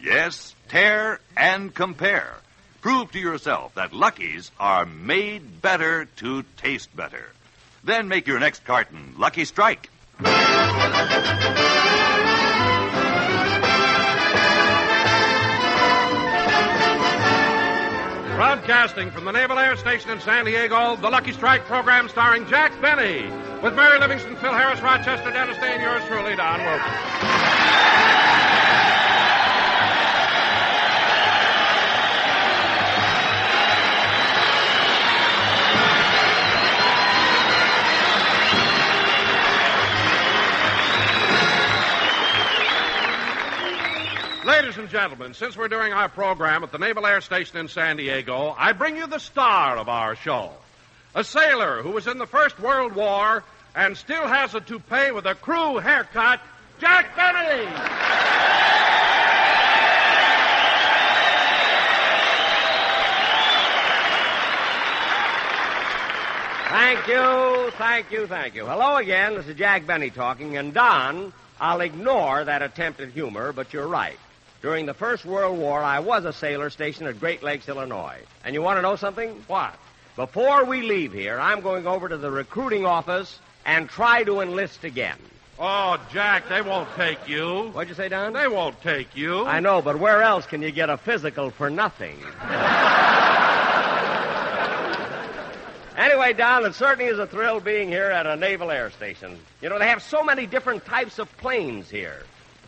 Yes, tear and compare. Prove to yourself that Lucky's are made better to taste better. Then make your next carton Lucky Strike. Broadcasting from the Naval Air Station in San Diego, the Lucky Strike program starring Jack Benny, with Mary Livingston, Phil Harris, Rochester, Dennis Day, and yours truly, Don Wilson. Ladies and gentlemen, since we're doing our program at the Naval Air Station in San Diego, I bring you the star of our show. A sailor who was in the First World War and still has a toupee with a crew haircut, Jack Benny! Thank you. Hello again, this is Jack Benny talking, and Don, I'll ignore that attempt at humor, but you're right. During the First World War, I was a sailor stationed at Great Lakes, Illinois. And you want to know something? What? Before we leave here, I'm going over to the recruiting office and try to enlist again. Oh, Jack, they won't take you. What'd you say, Don? They won't take you. I know, but where else can you get a physical for nothing? Anyway, Don, it certainly is a thrill being here at a Naval Air Station. You know, they have so many different types of planes here.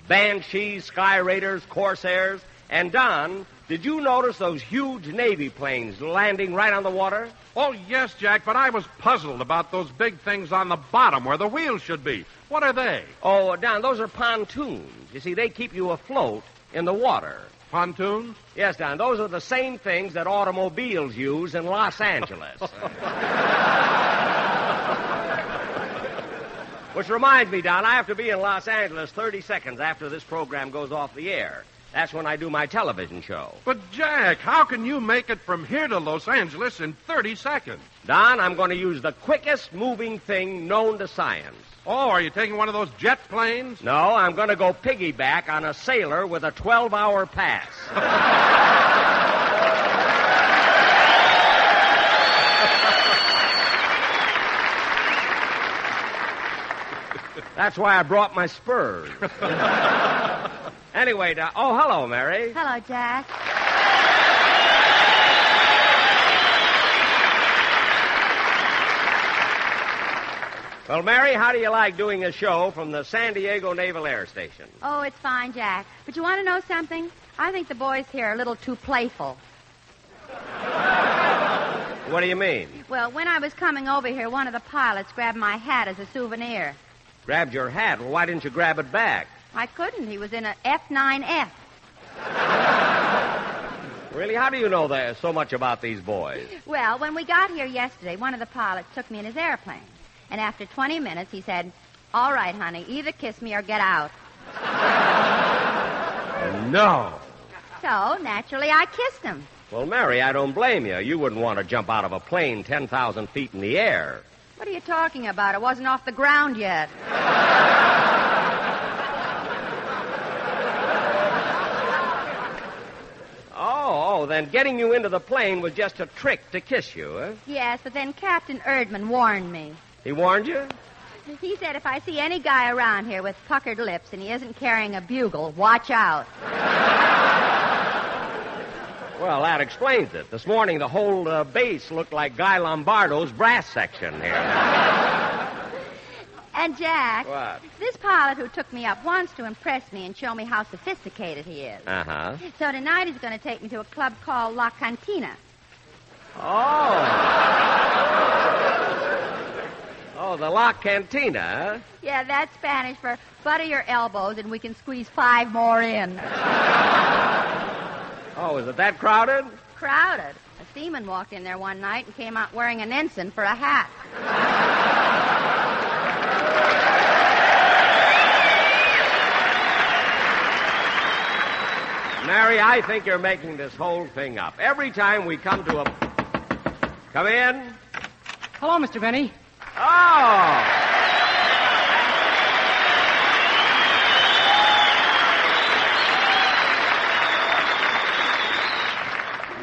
Banshees, Sky Raiders, Corsairs. And, Don, Did you notice those huge Navy planes landing right on the water? Oh, yes, Jack, but I was puzzled about those big things on the bottom where the wheels should be. What are they? Oh, Don, those are pontoons. You see, they keep you afloat in the water. Pontoons? Yes, Don, those are the same things that automobiles use in Los Angeles. Which reminds me, Don, I have to be in Los Angeles 30 seconds after this program goes off the air. That's when I do my television show. But, Jack, how can you make it from here to Los Angeles in 30 seconds? Don, I'm going to use the quickest moving thing known to science. Oh, are you taking one of those jet planes? No, I'm going to go piggyback on a sailor with a 12-hour pass. That's why I brought my spurs. Anyway, oh, hello, Mary. Hello, Jack. Well, Mary, how do you like doing a show from the San Diego Naval Air Station? Oh, it's fine, Jack. But you want to know something? I think the boys here are a little too playful. What do you mean? Well, when I was coming over here, one of the pilots grabbed my hat as a souvenir. Grabbed your hat? Well, why didn't you grab it back? I couldn't. He was in an F9F. Really? How do you know there so much about these boys? Well, when we got here yesterday, one of the pilots took me in his airplane. And after 20 minutes, he said, "All right, honey, either kiss me or get out." No. So, naturally, I kissed him. Well, Mary, I don't blame you. You wouldn't want to jump out of a plane 10,000 feet in the air. What are you talking about? It wasn't off the ground yet. Oh, then getting you into the plane was just a trick to kiss you, eh? Yes, but then Captain Erdman warned me. He warned you? He said if I see any guy around here with puckered lips and he isn't carrying a bugle, watch out. Well, that explains it. This morning, the whole base looked like Guy Lombardo's brass section here. And, Jack, what? This pilot who took me up wants to impress me and show me how sophisticated he is. Uh-huh. So tonight he's going to take me to a club called La Cantina. Oh, the La Cantina, huh? Yeah, that's Spanish for butter your elbows and we can squeeze 5 more in. Oh, is it that crowded? Crowded. A seaman walked in there one night and came out wearing an ensign for a hat. Mary, I think you're making this whole thing up. Every time we come to a... Come in. Hello, Mr. Benny. Oh!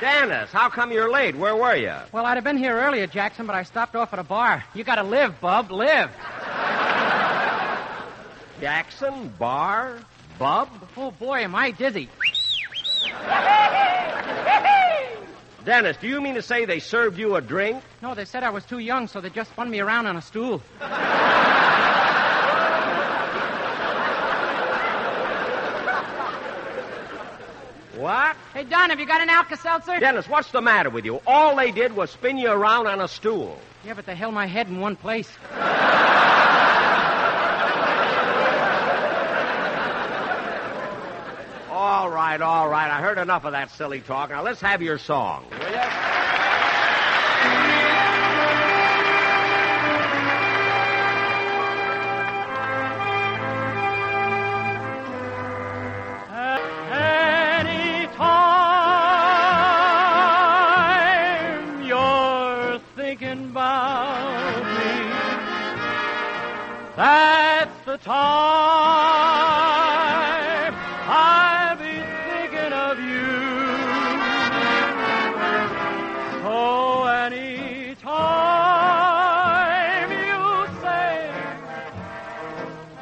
Dennis, how come you're late? Where were you? Well, I'd have been here earlier, Jackson, but I stopped off at a bar. You gotta live, bub, live. Jackson, bar, bub? Oh, boy, am I dizzy. Dennis, do you mean to say they served you a drink? No, they said I was too young, so they just spun me around on a stool. What? Hey, Don, have you got an Alka-Seltzer? Dennis, what's the matter with you? All they did was spin you around on a stool. Yeah, but they held my head in one place. All right. I heard enough of that silly talk. Now, let's have your song, will you? Anytime you're thinking about me, that's the time I'll be thinking of you. So anytime you say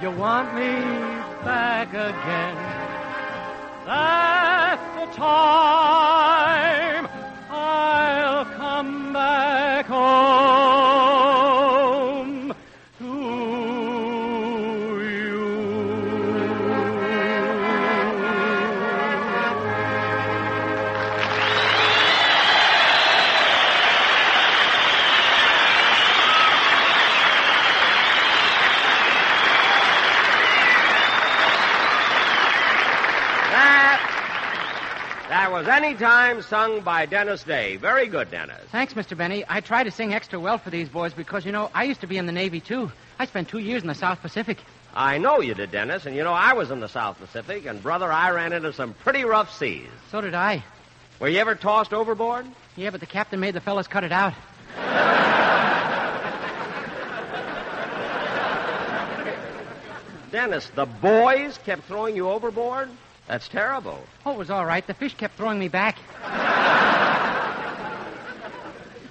you want me back again, that's the time I'll come back home to you. was any time sung by Dennis Day. Very good, Dennis. Thanks, Mr. Benny. I try to sing extra well for these boys because, I used to be in the Navy, too. I spent 2 years in the South Pacific. I know you did, Dennis, and I was in the South Pacific, and, brother, I ran into some pretty rough seas. So did I. Were you ever tossed overboard? Yeah, but the captain made the fellas cut it out. Dennis, the boys kept throwing you overboard? That's terrible. Oh, it was all right. The fish kept throwing me back.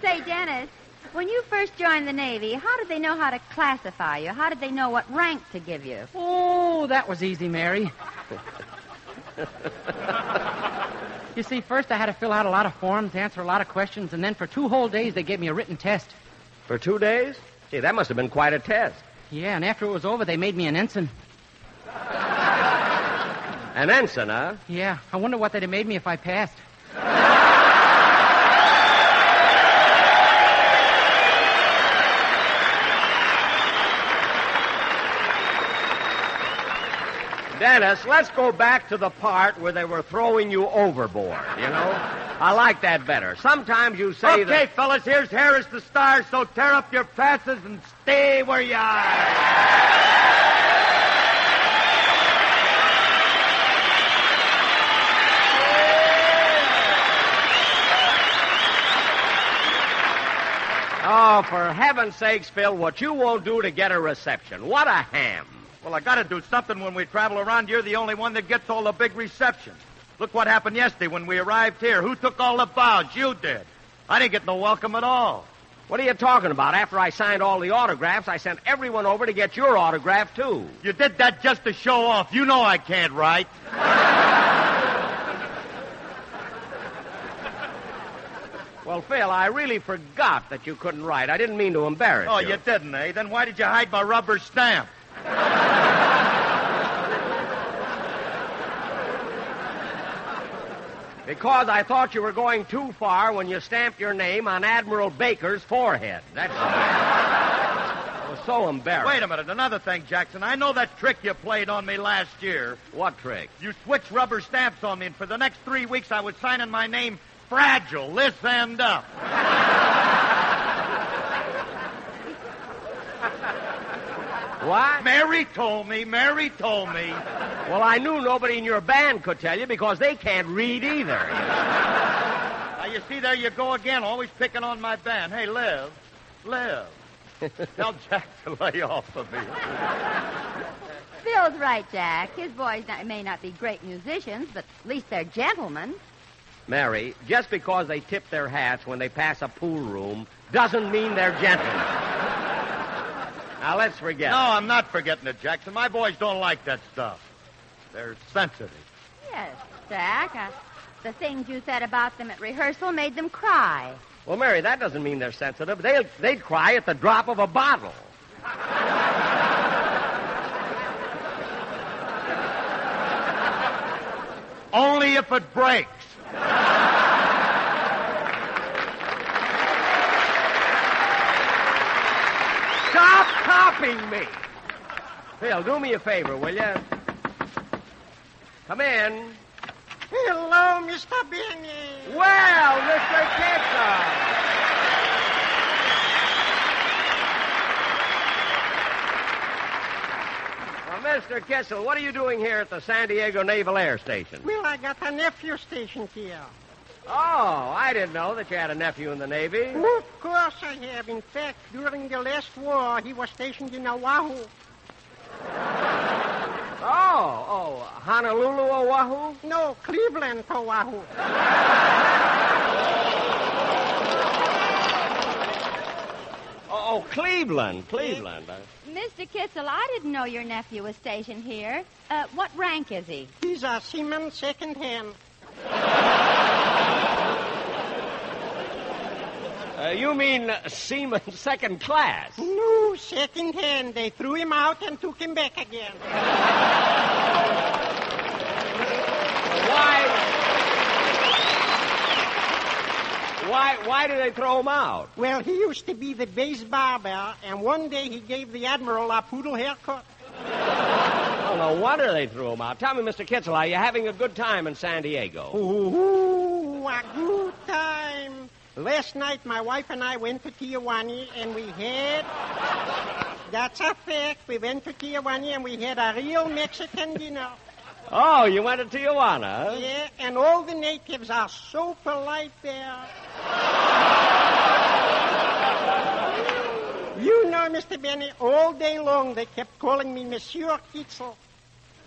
Say, Dennis, when you first joined the Navy, how did they know how to classify you? How did they know what rank to give you? Oh, that was easy, Mary. You see, first I had to fill out a lot of forms, answer a lot of questions, and then for 2 whole days they gave me a written test. For 2 days? Gee, that must have been quite a test. Yeah, and after it was over, they made me an ensign. An ensign, huh? Yeah, I wonder what they'd have made me if I passed. Dennis, let's go back to the part where they were throwing you overboard, I like that better. Sometimes you say that... Okay, fellas, here's Harris the Star, so tear up your passes and stay where you are. Oh, for heaven's sakes, Phil, what you won't do to get a reception. What a ham. Well, I got to do something when we travel around. You're the only one that gets all the big receptions. Look what happened yesterday when we arrived here. Who took all the bows? You did. I didn't get no welcome at all. What are you talking about? After I signed all the autographs, I sent everyone over to get your autograph, too. You did that just to show off. You know I can't write. Well, Phil, I really forgot that you couldn't write. I didn't mean to embarrass you. Oh, you didn't, eh? Then why did you hide my rubber stamp? Because I thought you were going too far when you stamped your name on Admiral Baker's forehead. That's all. I was so embarrassed. Wait a minute. Another thing, Jackson. I know that trick you played on me last year. What trick? You switched rubber stamps on me, and for the next 3 weeks I was signing my name Fragile, this end up. What? Mary told me. Well, I knew nobody in your band could tell you because they can't read either. Now, you see, there you go again, always picking on my band. Hey, Liv. Tell Jack to lay off of me. Phil's right, Jack. His boys may not be great musicians, but at least they're gentlemen. Mary, just because they tip their hats when they pass a pool room doesn't mean they're gentlemen. Now, let's forget No, I'm not forgetting it, Jackson. My boys don't like that stuff. They're sensitive. Yes, Jack. The things you said about them at rehearsal made them cry. Well, Mary, that doesn't mean they're sensitive. They'd cry at the drop of a bottle. Only if it breaks. Stop copying me. Phil, do me a favor, will you? Come in. Hello, Mr. Benny. Well, Mr. Kitson. Well, Mr. Kissel, what are you doing here at the San Diego Naval Air Station? Well, I got a nephew stationed here. Oh, I didn't know that you had a nephew in the Navy. Of course I have. In fact, during the last war, he was stationed in Oahu. Oh, Honolulu, Oahu? No, Cleveland, Oahu. Oh, Cleveland. Mr. Kitzel, I didn't know your nephew was stationed here. What rank is he? He's a seaman second hand. You mean seaman second class? No, second hand. They threw him out and took him back again. Why did they throw him out? Well, he used to be the base barber, and one day he gave the Admiral a poodle haircut. Oh, no wonder they threw him out. Tell me, Mr. Kitzel, are you having a good time in San Diego? Ooh, a good time. Last night, my wife and I went to Tijuana, and we had... That's a fact. We went to Tijuana, and we had a real Mexican dinner. Oh, you went to Tijuana, huh? Yeah, and all the natives are so polite there. You know, Mr. Benny, all day long they kept calling me Monsieur Kitzel.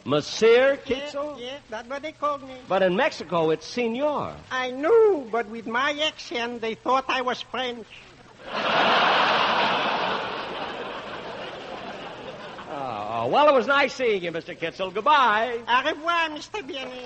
Monsieur Kitzel? Yeah, that's what they called me. But in Mexico, it's Senor. I knew, but with my accent, they thought I was French. Oh, well, it was nice seeing you, Mr. Kitzel. Goodbye. Au revoir, Mr. Benny.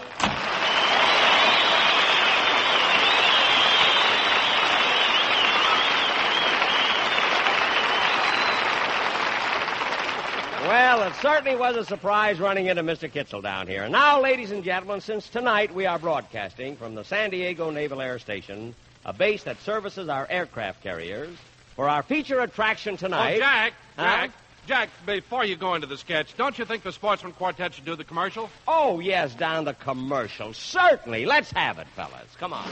Well, it certainly was a surprise running into Mr. Kitzel down here. And now, ladies and gentlemen, since tonight we are broadcasting from the San Diego Naval Air Station, a base that services our aircraft carriers, for our feature attraction tonight... Oh, Jack, before you go into the sketch, don't you think the Sportsman Quartet should do the commercial? Oh, yes, down the commercial. Certainly. Let's have it, fellas. Come on.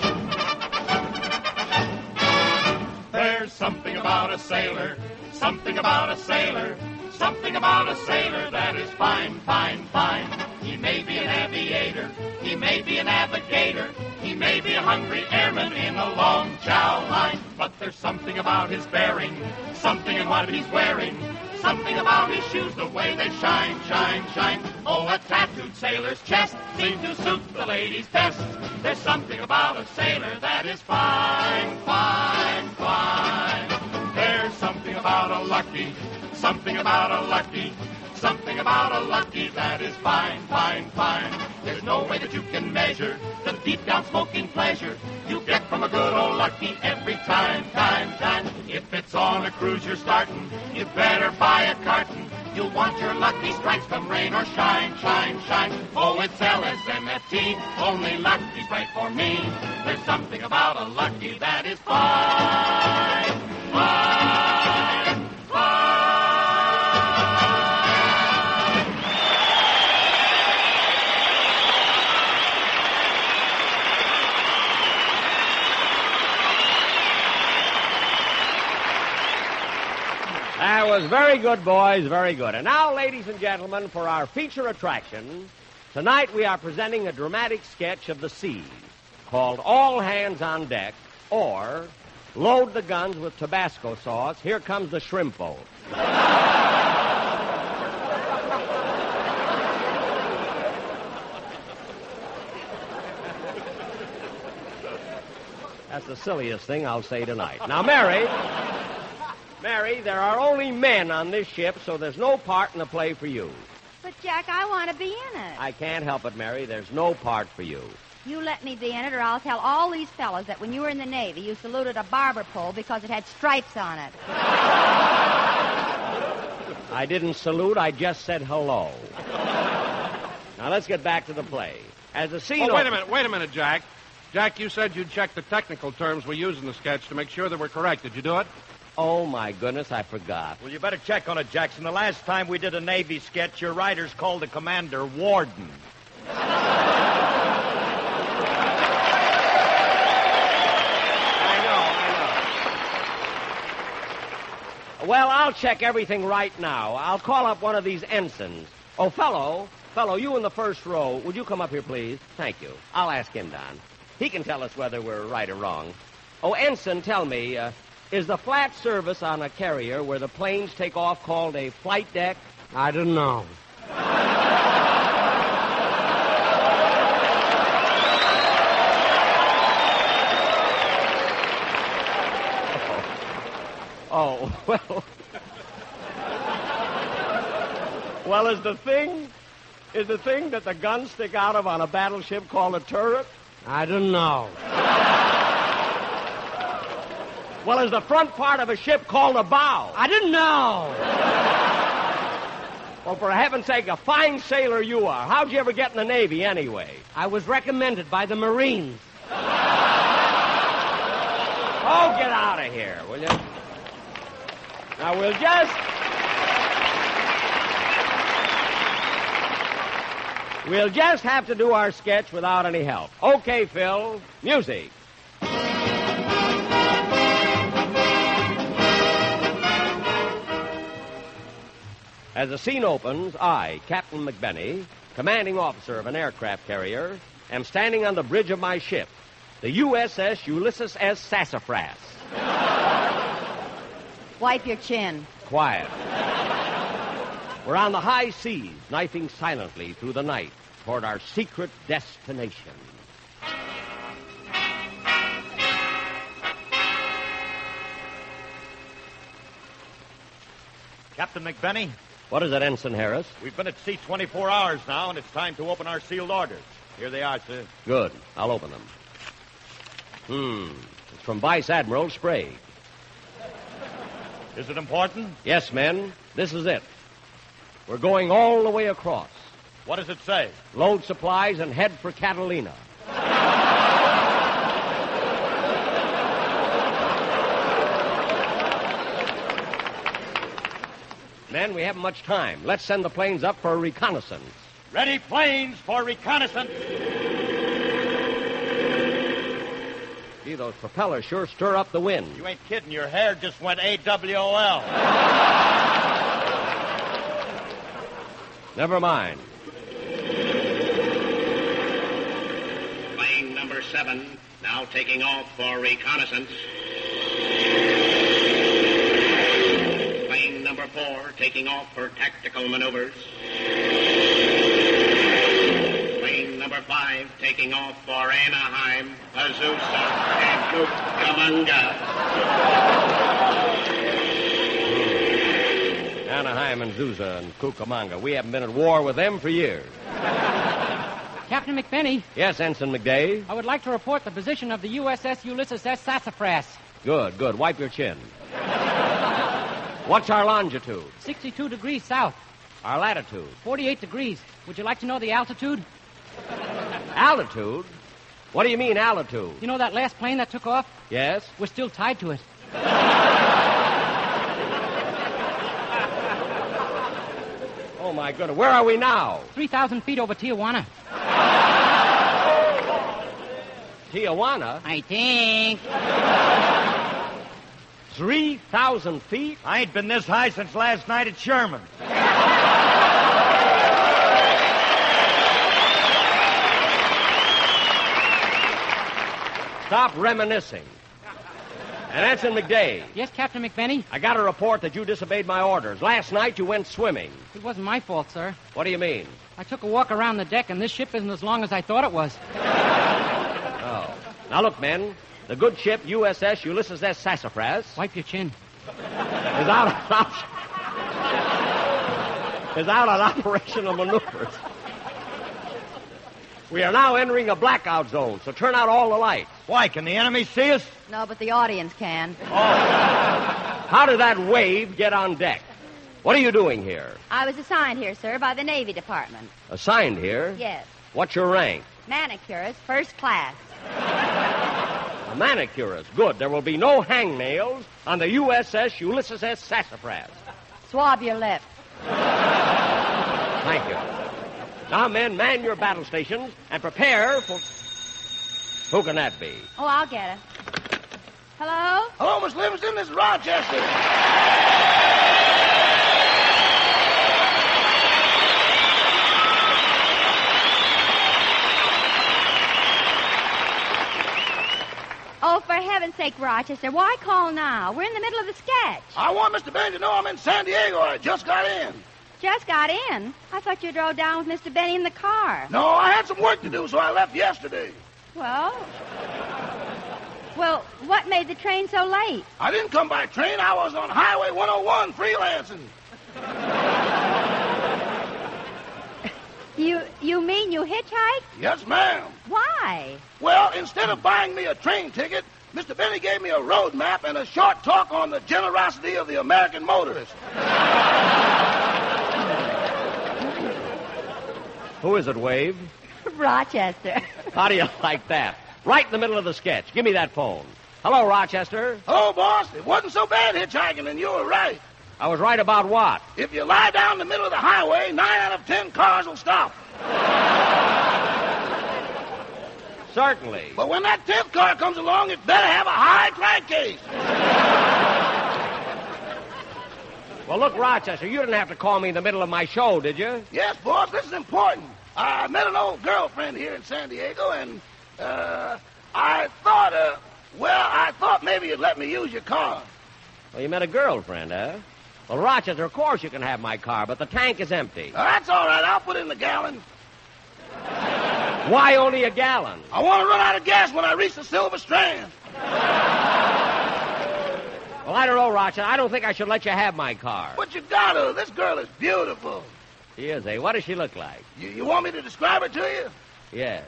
There's something about a sailor, something about a sailor, something about a sailor that is fine, fine, fine. He may be an aviator, he may be a navigator, he may be a hungry airman in a long chow line, but there's something about his bearing, something in what he's wearing, something about his shoes, the way they shine, shine, shine. Oh, a tattooed sailor's chest seems to suit the ladies best. There's something about a sailor that is fine, fine, fine. There's something about a lucky, something about a lucky, something about a lucky that is fine, fine, fine. There's no way that you can measure the deep down smoking pleasure you get from a good old lucky every time, time, time. If it's on a cruise you're starting, you better buy a carton. You'll want your lucky strikes come rain or shine, shine, shine. Oh, it's LSMFT, only lucky's right for me. There's something about a lucky that is fine, fine, fine. That was very good, boys, very good. And now, ladies and gentlemen, for our feature attraction, tonight we are presenting a dramatic sketch of the sea called All Hands on Deck, or Load the Guns with Tabasco Sauce, Here Comes the Shrimp Boat. That's the silliest thing I'll say tonight. Now, Mary, there are only men on this ship, so there's no part in the play for you. But, Jack, I want to be in it. I can't help it, Mary. There's no part for you. You let me be in it, or I'll tell all these fellas that when you were in the Navy, you saluted a barber pole because it had stripes on it. I didn't salute. I just said hello. Now, let's get back to the play. As the scene... Oh, wait a minute, Jack. Jack, you said you'd check the technical terms we use in the sketch to make sure that we're correct. Did you do it? Oh, my goodness, I forgot. Well, you better check on it, Jackson. The last time we did a Navy sketch, your writers called the commander Warden. I know. Well, I'll check everything right now. I'll call up one of these ensigns. Oh, fellow, you in the first row, would you come up here, please? Thank you. I'll ask him, Don. He can tell us whether we're right or wrong. Oh, ensign, tell me, is the flat service on a carrier where the planes take off called a flight deck? I don't know. Oh, well. Well, is the thing that the guns stick out of on a battleship called a turret? I don't know. Well, is the front part of a ship called a bow? I didn't know. Well, for heaven's sake, a fine sailor you are. How'd you ever get in the Navy, anyway? I was recommended by the Marines. Oh, get out of here, will you? Now, we'll just... We'll just have to do our sketch without any help. Okay, Phil. Music. As the scene opens, I, Captain McBenney, commanding officer of an aircraft carrier, am standing on the bridge of my ship, the USS Ulysses S. Sassafras. Wipe your chin. Quiet. We're on the high seas, knifing silently through the night toward our secret destination. Captain McBenney? What is it, Ensign Harris? We've been at sea 24 hours now, and it's time to open our sealed orders. Here they are, sir. Good. I'll open them. It's from Vice Admiral Sprague. Is it important? Yes, men. This is it. We're going all the way across. What does it say? Load supplies and head for Catalina. Men, we haven't much time. Let's send the planes up for a reconnaissance. Ready planes for reconnaissance. Gee, those propellers sure stir up the wind. You ain't kidding. Your hair just went AWOL. Never mind. Plane number 7, now taking off for reconnaissance. Plane number 4, taking off for tactical maneuvers. Plane number 5, taking off for Anaheim, Azusa, and Cucamonga. Anaheim and Azusa and Cucamonga. We haven't been at war with them for years. Captain McBenney. Yes, Ensign McDay. I would like to report the position of the USS Ulysses S. Sassafras. Good, good. Wipe your chin. What's our longitude? 62 degrees south. Our latitude? 48 degrees. Would you like to know the altitude? Altitude? What do you mean, altitude? You know that last plane that took off? Yes. We're still tied to it. Oh, my goodness. Where are we now? 3,000 feet over Tijuana. Tijuana? I think. 3,000 feet? I ain't been this high since last night at Sherman. Stop reminiscing. And Ensign McDay. Yes, Captain McBenney? I got a report that you disobeyed my orders. Last night you went swimming. It wasn't my fault, sir. What do you mean? I took a walk around the deck, and this ship isn't as long as I thought it was. Oh. Now, look, men. The good ship USS Ulysses S. Sassafras... Wipe your chin. ...is out on operational maneuvers. We are now entering a blackout zone, so turn out all the lights. Why, can the enemy see us? No, but the audience can. Oh. How did that wave get on deck? What are you doing here? I was assigned here, sir, by the Navy Department. Assigned here? Yes. What's your rank? Manicurist, first class. A manicurist. Good. There will be no hangnails on the USS Ulysses S. Sassafras. Swab your lip. Thank you. Now, men, man your battle stations and prepare for... Who can that be? Oh, I'll get it. Hello? Hello, Miss Livingston. This is Rochester. Oh, for heaven's sake, Rochester, why call now? We're in the middle of the sketch. I want Mr. Benny to know I'm in San Diego. I just got in. Just got in? I thought you drove down with Mr. Benny in the car. No, I had some work to do, so I left yesterday. Well, what made the train so late? I didn't come by train. I was on Highway 101 freelancing. You mean you hitchhiked? Yes, ma'am. Why? Well, instead of buying me a train ticket, Mr. Benny gave me a road map and a short talk on the generosity of the American motorist. Who is it, Wave? Rochester. How do you like that? Right in the middle of the sketch. Give me that phone. Hello, Rochester. Hello, boss. It wasn't so bad hitchhiking, and you were right. I was right about what? If you lie down in the middle of the highway, 9 out of 10 cars will stop. Certainly. But when that 10th car comes along, it better have a high crankcase. Well, look, Rochester, you didn't have to call me in the middle of my show, did you? Yes, boss, this is important. I met an old girlfriend here in San Diego, and, I thought maybe you'd let me use your car. Well, you met a girlfriend, huh? Well, Rochester, of course you can have my car, but the tank is empty. That's all right. I'll put it in the gallon. Why only a gallon? I want to run out of gas when I reach the Silver Strand. Well, I don't know, Rochester. I don't think I should let you have my car. But you gotta. This girl is beautiful. She is, eh? What does she look like? You want me to describe her to you? Yes.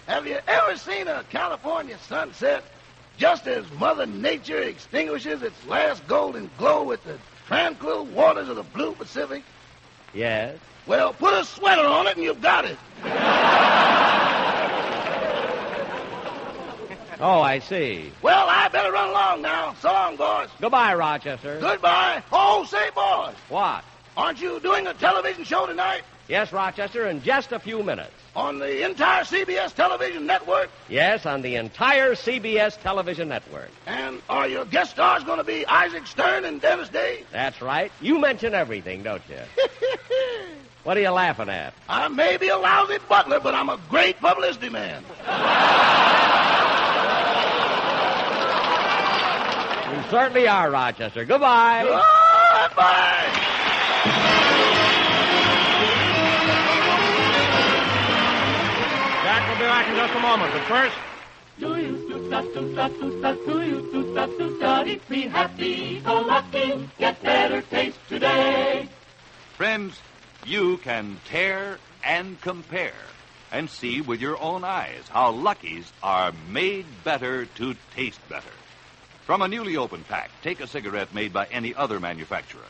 Have you ever seen a California sunset just as Mother Nature extinguishes its last golden glow with the tranquil waters of the blue Pacific? Yes. Well, put a sweater on it and you've got it. Oh, I see. Well, I better run along now. So long, boys. Goodbye, Rochester. Goodbye. Oh, say, boys. What? Aren't you doing a television show tonight? Yes, Rochester, in just a few minutes. On the entire CBS television network? Yes, on the entire CBS television network. And are your guest stars going to be Isaac Stern and Dennis Day? That's right. You mention everything, don't you? What are you laughing at? I may be a lousy butler, but I'm a great publicity man. You certainly are, Rochester. Goodbye. Goodbye. Jack will be back in just a moment, but first... Do you be happy, go lucky, get better taste today. Friends, you can tear and compare and see with your own eyes how Lucky's are made better to taste better. From a newly opened pack, take a cigarette made by any other manufacturer.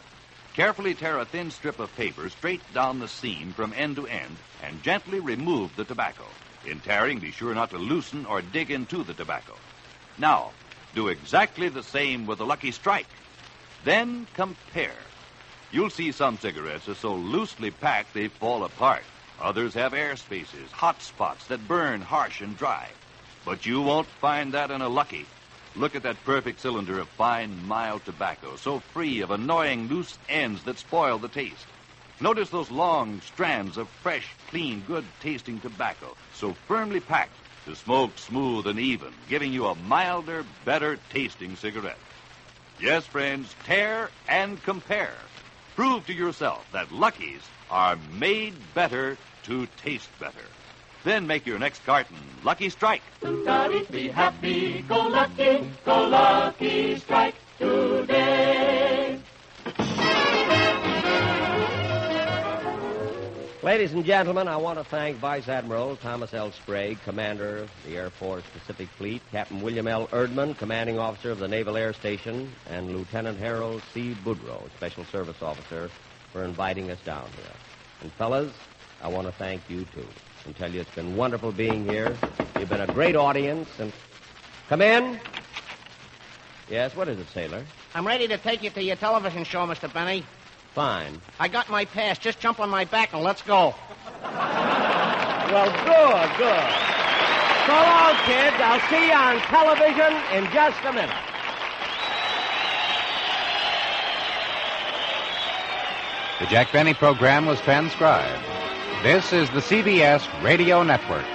Carefully tear a thin strip of paper straight down the seam from end to end and gently remove the tobacco. In tearing, be sure not to loosen or dig into the tobacco. Now, do exactly the same with the Lucky Strike. Then compare. You'll see some cigarettes are so loosely packed they fall apart. Others have air spaces, hot spots that burn harsh and dry. But you won't find that in a Lucky. Look at that perfect cylinder of fine, mild tobacco, so free of annoying loose ends that spoil the taste. Notice those long strands of fresh, clean, good-tasting tobacco, so firmly packed to smoke smooth and even, giving you a milder, better-tasting cigarette. Yes, friends, tear and compare. Prove to yourself that Lucky's are made better to taste better. Then make your next carton Lucky Strike. Be happy, go Lucky Strike today. Ladies and gentlemen, I want to thank Vice Admiral Thomas L. Sprague, Commander of the Air Force Pacific Fleet, Captain William L. Erdman, Commanding Officer of the Naval Air Station, and Lieutenant Harold C. Boudreau, Special Service Officer, for inviting us down here. And fellas, I want to thank you, too, and tell you it's been wonderful being here. You've been a great audience, and... Come in. Yes, what is it, sailor? I'm ready to take you to your television show, Mr. Benny. Fine. I got my pass. Just jump on my back and let's go. Well, good. So long, kids. I'll see you on television in just a minute. The Jack Benny program was transcribed. This is the CBS Radio Network.